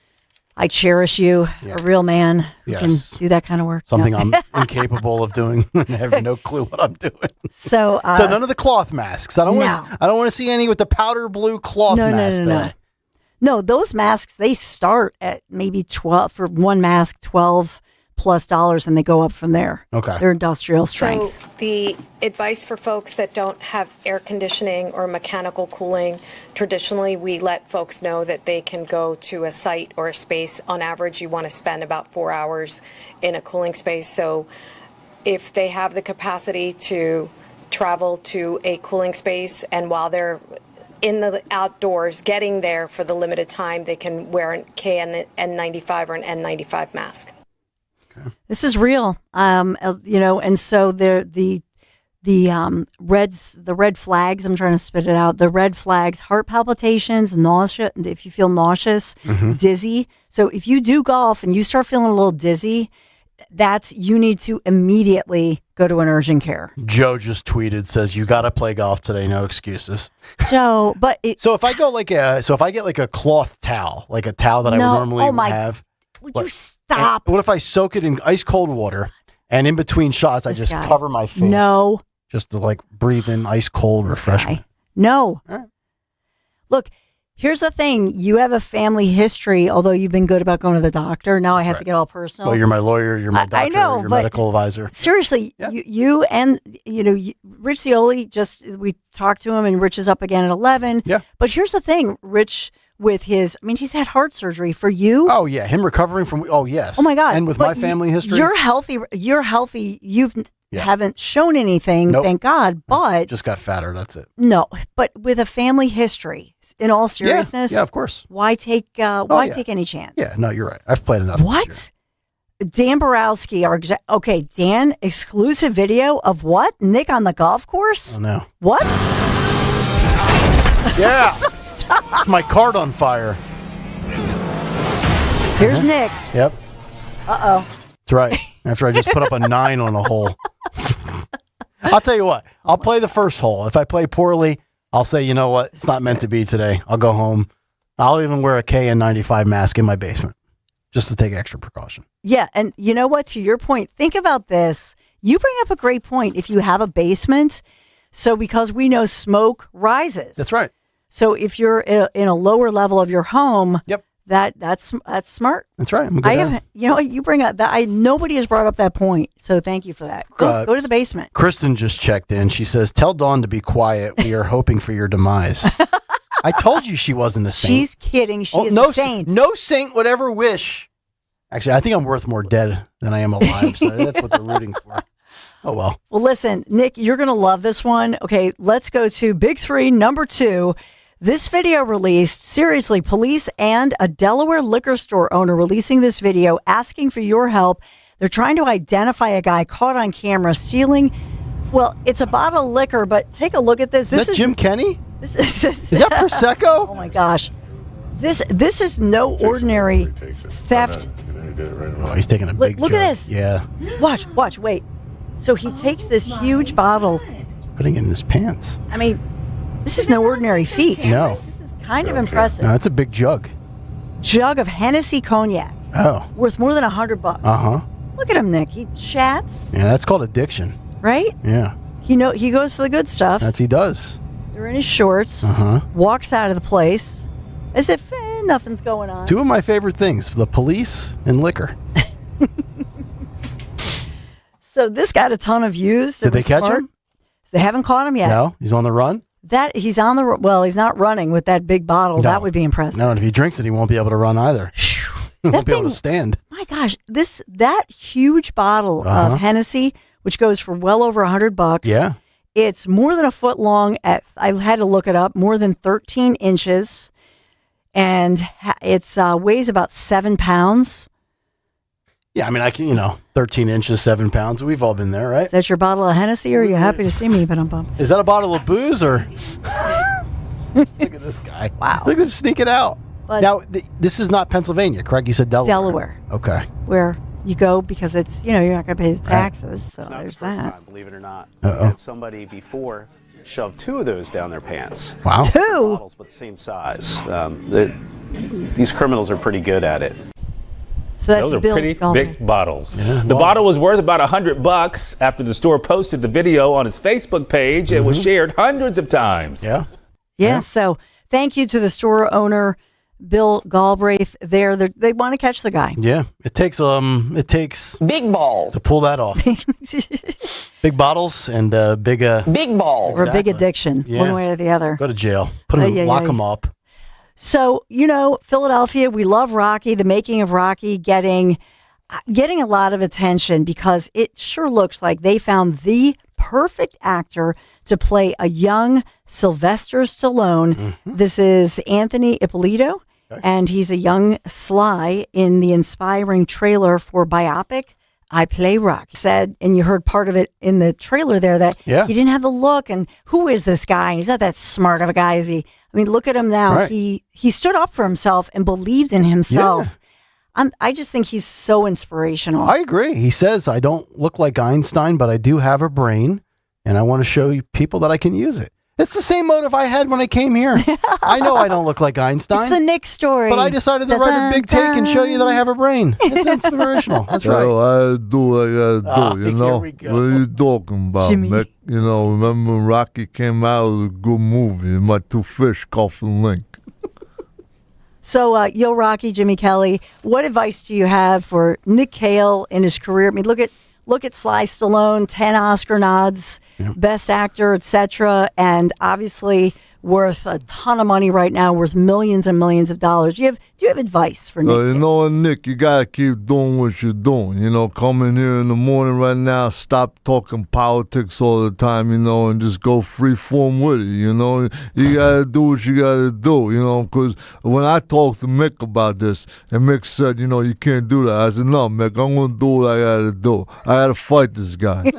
I cherish you, a real man who can do that kind of work. Something I'm incapable of doing. I have no clue what I'm doing. So none of the cloth masks. I don't want to see any with the powder blue cloth masks. No, those masks, they start at maybe 12 for one mask, $12+ and they go up from there. Okay. They're industrial strength. So the advice for folks that don't have air conditioning or mechanical cooling, traditionally we let folks know that they can go to a site or a space. On average, you want to spend about 4 hours in a cooling space. So if they have the capacity to travel to a cooling space, and while they're in the outdoors getting there for the limited time, they can wear an KN95 or an N95 mask. This is real, and so the red flags. I'm trying to spit it out. The red flags: heart palpitations, nausea. If you feel nauseous, dizzy. So if you do golf and you start feeling a little dizzy, you need to immediately go to an urgent care. Joe just tweeted, says you got to play golf today, no excuses. Joe, so if I get like a cloth towel, like a towel that I would normally have. Would you stop? What if I soak it in ice cold water and in between shots I just cover my face? No. Just to like breathe in ice cold refreshment. No. All right. Look, here's the thing. You have a family history, although you've been good about going to the doctor. Now I have to get all personal. Well, you're my lawyer, you're my doctor, I know, your medical advisor. Seriously, you and Rich Cioli, we talked to him and Rich is up again at 11. Yeah. But here's the thing, Rich, with he's had heart surgery. For you? Oh, yeah. Him recovering from, yes. Oh, my God. And with my family history? You're healthy. You haven't shown anything, thank God, but... Just got fatter, that's it. No, but with a family history, in all seriousness... Yeah, of course. Why take any chance? Yeah, no, you're right. I've played enough. What? Dan Borowski, Dan, exclusive video of what? Nick on the golf course? Oh, no. What? Yeah. Stop. It's my card on fire. Here's Nick. Yep. Uh-oh. That's right. After I just put up a 9 on a hole. I'll tell you what. I'll play the first hole. If I play poorly, I'll say, you know what? It's not meant to be today. I'll go home. I'll even wear a KN95 mask in my basement just to take extra precaution. Yeah, and you know what? To your point, think about this. You bring up a great point. If you have a basement, so because we know smoke rises. That's right. So if you're in a lower level of your home, yep, that's smart. That's right. You know, you bring up that. Nobody has brought up that point. So thank you for that. Go to the basement. Kristen just checked in. She says, "Tell Dawn to be quiet. We are hoping for your demise." I told you she wasn't a saint. She's kidding. She is no a saint. No saint would ever wish. Actually, I think I'm worth more dead than I am alive. So that's what they're rooting for. Oh, well. Well, listen, Nick, you're going to love this one. Okay, let's go to Big 3, number 2. This video released, seriously, police and a Delaware liquor store owner releasing this video asking for your help. They're trying to identify a guy caught on camera stealing, well, it's a bottle of liquor, but take a look at this. Is that Jim Kenny? Is that Prosecco? Oh, my gosh. This is no ordinary theft. Oh, he's taking a big Look jug. at this. Yeah. Watch, wait. So he takes this huge bottle. Putting it in his pants. I mean, this is no ordinary feat. No. This is kind of impressive. No, it's a big jug. Jug of Hennessy cognac. Oh. Worth more than $100. Uh-huh. Look at him, Nick. He chats. Yeah, that's called addiction. Right? Yeah. He goes for the good stuff. He does. They're in his shorts. Uh-huh. Walks out of the place as if nothing's going on. Two of my favorite things, the police and liquor. So this got a ton of views. Did they catch him? They haven't caught him yet. No, he's on the run? He's not running with that big bottle. No. That would be impressive. No, and if he drinks it, he won't be able to run either. He won't be able to stand. My gosh, that huge bottle of Hennessy, which goes for well over $100. Yeah. It's more than a foot long. I had to look it up. More than 13 inches, and it's weighs about 7 pounds. Yeah, I mean, 13 inches, 7 pounds. We've all been there, right? Is that your bottle of Hennessy, or are you happy to see me? But Is that a bottle of booze, or? Look at this guy. Wow. Look at him sneak it out. But now, this is not Pennsylvania, correct? You said Delaware. Delaware. Okay. Where you go because it's, you're not going to pay the taxes. So there's that. Time, believe it or not. Uh-oh. Had somebody before shove 2 of those down their pants. Wow. 2? Bottles, but the same size. These criminals are pretty good at it. So that's Those are Bill pretty Galbraith. big bottles. The bottle was worth about $100 after the store posted the video on its Facebook page. It was shared hundreds of times. Yeah. So thank you to the store owner, Bill Galbraith. They want to catch the guy. Yeah. It takes big balls to pull that off. Big bottles and big balls or big addiction, one way or the other. Go to jail. Lock them up. So, Philadelphia, we love Rocky, the making of Rocky getting a lot of attention because it sure looks like they found the perfect actor to play a young Sylvester Stallone. Mm-hmm. This is Anthony Ippolito, and he's a young Sly in the inspiring trailer for biopic I Play Rocky. Said, and you heard part of it in the trailer there, that he didn't have the look, and who is this guy? He's not that smart of a guy, is he? I mean, look at him now. Right. He stood up for himself and believed in himself. Yeah. I just think he's so inspirational. I agree. He says, I don't look like Einstein, but I do have a brain, and I want to show you people that I can use it. It's the same motive I had when I came here. I know I don't look like Einstein. It's the Nick story. But I decided to write a big take and show you that I have a brain. It's inspirational. That's right. I do what I gotta do, What are you talking about, Jimmy. Mick? Remember when Rocky came out? It was a good movie. My 2 fish, Cuff and Link. So, Yo Rocky, Jimmy Kelly, what advice do you have for Nick Kayal in his career? I mean, look at Sly Stallone, 10 Oscar nods, Best Actor, etc., and obviously worth a ton of money right now, worth millions and millions of dollars. Do you have advice for Nick? Nick, you gotta keep doing what you're doing. Come in here in the morning right now, stop talking politics all the time, and just go free form with it, You gotta do what you gotta do, because when I talked to Mick about this, and Mick said, you can't do that, I said, no, Mick, I'm gonna do what I gotta do. I gotta fight this guy.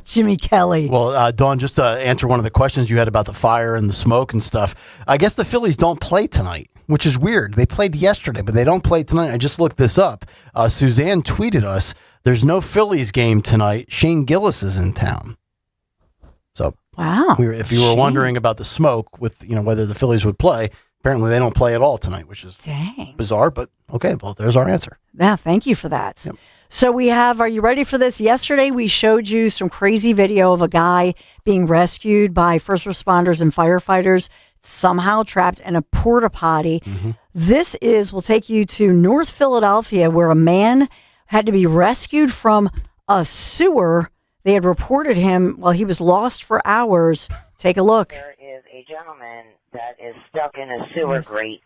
Jimmy Kelly. Well, Dawn, just to answer one of the questions you had about the fire and the smoke and stuff, I guess the Phillies don't play tonight, which is weird. They played yesterday, but they don't play tonight. I just looked this up. Suzanne tweeted us there's no Phillies game tonight. Shane Gillis is in town. So wow. If you were wondering about the smoke with whether the Phillies would play, apparently they don't play at all tonight, which is bizarre. But okay, well, there's our answer. Yeah, thank you for that. Yep. So we have, are you ready for this? Yesterday we showed you some crazy video of a guy being rescued by first responders and firefighters, somehow trapped in a porta potty. Mm-hmm. This will take you to North Philadelphia, where a man had to be rescued from a sewer. They had reported him while he was lost for hours. Take a look. There is a gentleman that is stuck in a sewer grate.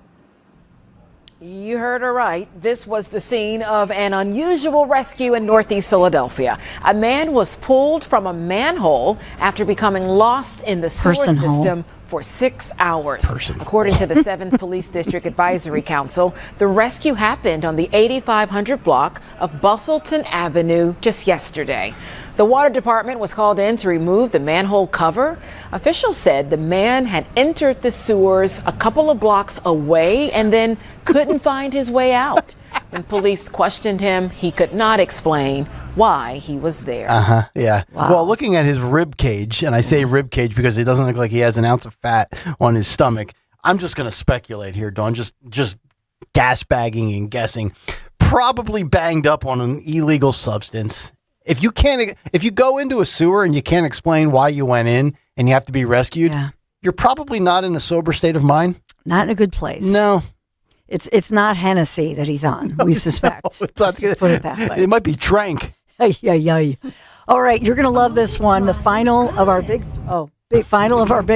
You heard her right. This was the scene of an unusual rescue in Northeast Philadelphia. A man was pulled from a manhole after becoming lost in the sewer system for 6 hours. According to the 7th Police District Advisory Council, the rescue happened on the 8500 block of Bustleton Avenue just yesterday. The water department was called in to remove the manhole cover. Officials said the man had entered the sewers a couple of blocks away and then couldn't find his way out. When police questioned him, he could not explain why he was there. Yeah. Wow. Well, looking at his rib cage, and I say rib cage because it doesn't look like he has an ounce of fat on his stomach. I'm just going to speculate here, Dawn. Just gas bagging and guessing. Probably banged up on an illegal substance. If you go into a sewer and you can't explain why you went in and you have to be rescued, you're probably not in a sober state of mind. Not in a good place. No. It's not Hennessy that he's on, we suspect. No, Let's just put it that way. It might be Trank. All right, you're going to love this one. The final of our big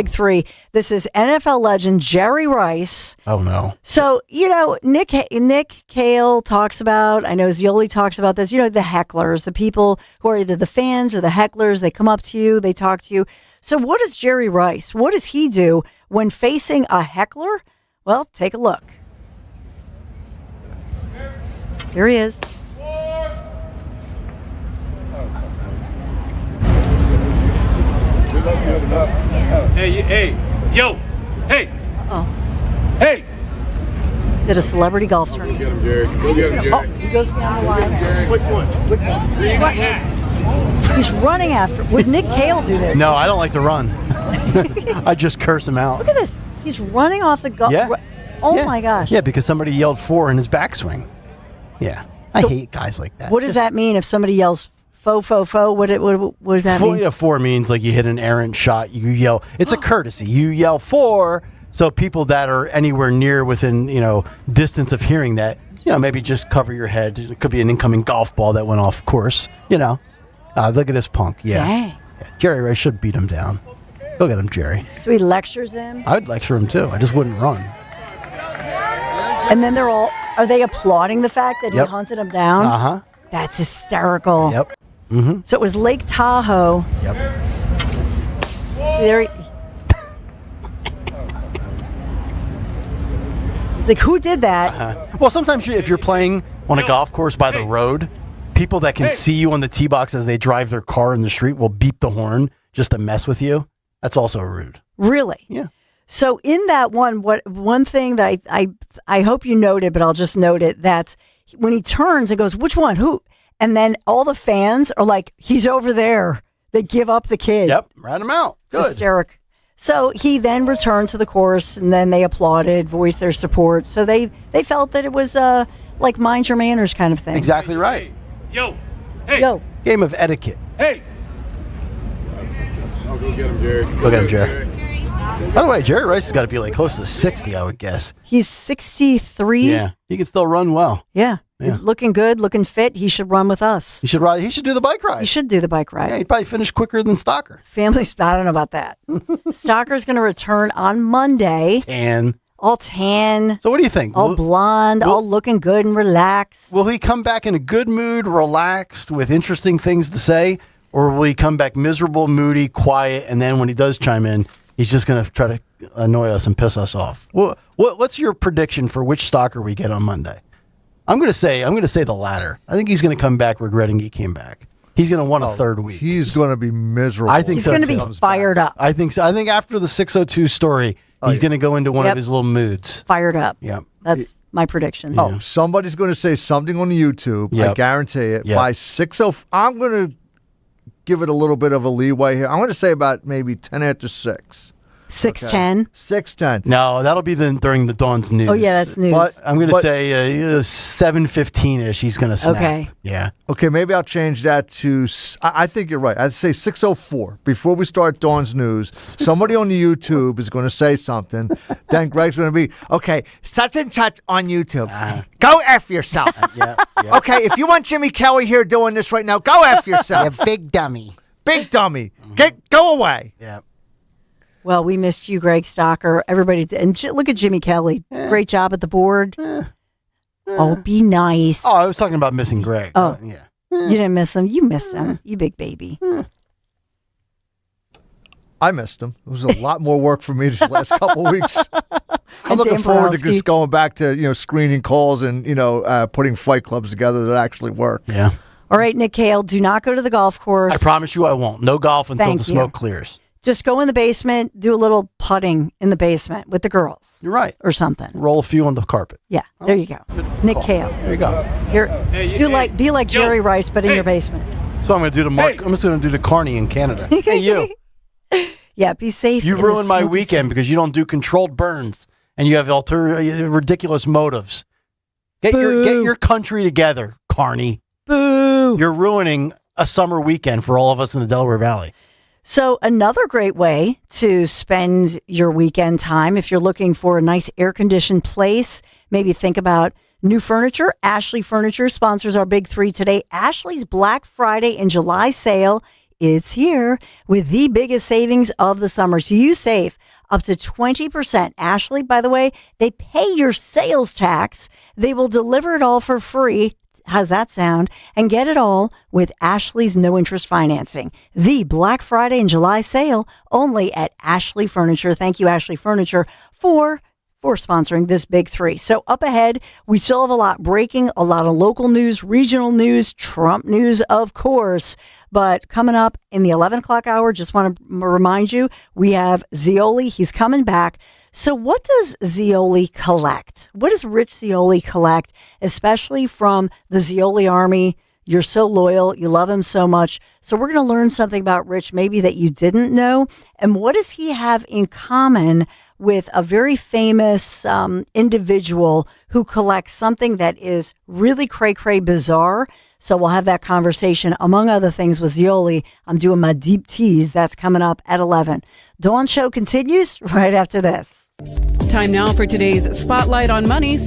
three. This is NFL legend Jerry Rice. Oh no. So, Nick Kayal talks about, I know Zioli talks about this, the hecklers, the people who are either the fans or the hecklers, they come up to you, they talk to you. So what does Jerry Rice, what does he do when facing a heckler? Well, take a look. Here he is. Hey. Is it a celebrity golf tournament? Go get him, Jerry. Go get him, Jerry. Oh, he goes beyond the line. Which one? He's running after. Would Nick Kayal do this? No, I don't like to run. I just curse him out. Look at this. He's running off the golf. Yeah. My gosh. Yeah, because somebody yelled 4 in his backswing. Yeah. I hate guys like that. What does that mean if somebody yells faux? What does that mean? Yeah, 4 means like you hit an errant shot. You yell. It's a courtesy. You yell 4, so people that are anywhere near within distance of hearing that, maybe just cover your head. It could be an incoming golf ball that went off course. Look at this punk. Yeah. Dang. Jerry Rice should beat him down. Go get him, Jerry. So he lectures him. I would lecture him too. I just wouldn't run. And then are they applauding the fact that he hunted him down? Uh-huh. That's hysterical. Yep. Mm-hmm. So it was Lake Tahoe. Yep. It's like, who did that? Uh-huh. Well, sometimes if you're playing on a golf course by the road, people that can see you on the tee box as they drive their car in the street will beep the horn just to mess with you. That's also rude. Really? Yeah. So in that one thing that I hope you noted, but I'll just note it, that when he turns and goes, which one? Who? And then all the fans are like, he's over there. They give up the kid. Yep. Rat him out. It's hysterical. So he then returned to the course, and then they applauded, voiced their support. So they felt that it was like mind your manners kind of thing. Exactly right. Yo. Game of etiquette. Hey. Oh, go get him, Jerry. Go get him, Jerry. By the way, Jerry Rice has got to be like close to 60, I would guess. He's 63. Yeah, he can still run well. Yeah. Looking good, looking fit. He should run with us. He should ride. He should do the bike ride. He should do the bike ride. Yeah, he'd probably finish quicker than Stalker. I don't know about that. Stalker's going to return on Monday. All tan. So what do you think? All blonde, all looking good and relaxed. Will he come back in a good mood, relaxed, with interesting things to say? Or will he come back miserable, moody, quiet, and then when he does chime in, he's just going to try to annoy us and piss us off? What's your prediction for which Stalker we get on Monday? I'm going to say the latter. I think he's going to come back regretting he came back. He's going to want a third week. He's going to be miserable. I think he's going to be fired up. I think so. I think after the 602 story, he's going to go into one of his little moods. Fired up. Yep. That's my prediction. Oh, somebody's going to say something on YouTube. I Yep. guarantee it. Yep. By 6:00, I'm going to give it a little bit of a leeway here. I'm going to say about maybe 10 after 6. 6:10. 6:10. No, that'll be during the Dawn's news. Oh, yeah, that's news. But- I'm going to say 7:15ish. He's going to snap. Okay. Yeah. Okay, maybe I'll change that to. I think you're right. I'd say 6:04 before we start Dawn's news. Somebody on the YouTube is going to say something. Then Greg's going to be okay. Such and such on YouTube. Go f yourself. Yeah. Okay, if you want Jimmy Kelly here doing this right now, go f yourself. Big dummy. Big dummy. Go away. Yeah. Well, we missed you, Greg Stocker. Everybody, and look at Jimmy Kelly. Great job at the board. Oh, be nice. Oh, I was talking about missing Greg. Oh. Yeah. You didn't miss him. You missed him. You big baby. I missed him. It was a lot more work for me this last couple of weeks. I'm And looking Dan forward to Borowski. just going back to screening calls and putting fight clubs together that actually work. Yeah. All right, Nick Kayal, do not go to the golf course. I promise you I won't. No golf until Thank the you. smoke clears. Just go in the basement, do a little putting in the basement with the girls. You're right. Or something. Roll a few on the carpet. Yeah, there you go. Nick Kayal. There you go. Be like Jerry Rice, but in your basement. So I'm going to do the Mark. I'm just going to do the Carney in Canada. Hey, you. Yeah, be safe. You in the ruined my smoky weekend because you don't do controlled burns and you have ridiculous motives. Get your country together, Carney. Boo. You're ruining a summer weekend for all of us in the Delaware Valley. So another great way to spend your weekend time, if you're looking for a nice air-conditioned place, maybe think about new furniture. Ashley Furniture sponsors our Big Three today. Ashley's Black Friday and July sale. It's here with the biggest savings of the summer. So you save up to 20%. Ashley, by the way, they pay your sales tax. They will deliver it all for free. How's that sound? And get it all with Ashley's no interest financing. The Black Friday and July sale only at Ashley Furniture. Thank you, Ashley Furniture, for sponsoring this Big Three. So up ahead, we still have a lot breaking, a lot of local news, regional news, Trump news, of course. But coming up in the 11 o'clock hour, just want to remind you, we have Zeoli. He's coming back. So what does Zeoli collect? What does Rich Zeoli collect, especially from the Zeoli Army? You're so loyal. You love him so much. So we're going to learn something about Rich maybe that you didn't know. And what does he have in common with a very famous individual who collects something that is really cray-cray bizarre? So we'll have that conversation, among other things, with Zeoli. I'm doing my deep tease. That's coming up at 11. Dawn Show continues right after this. Time now for today's Spotlight on Money.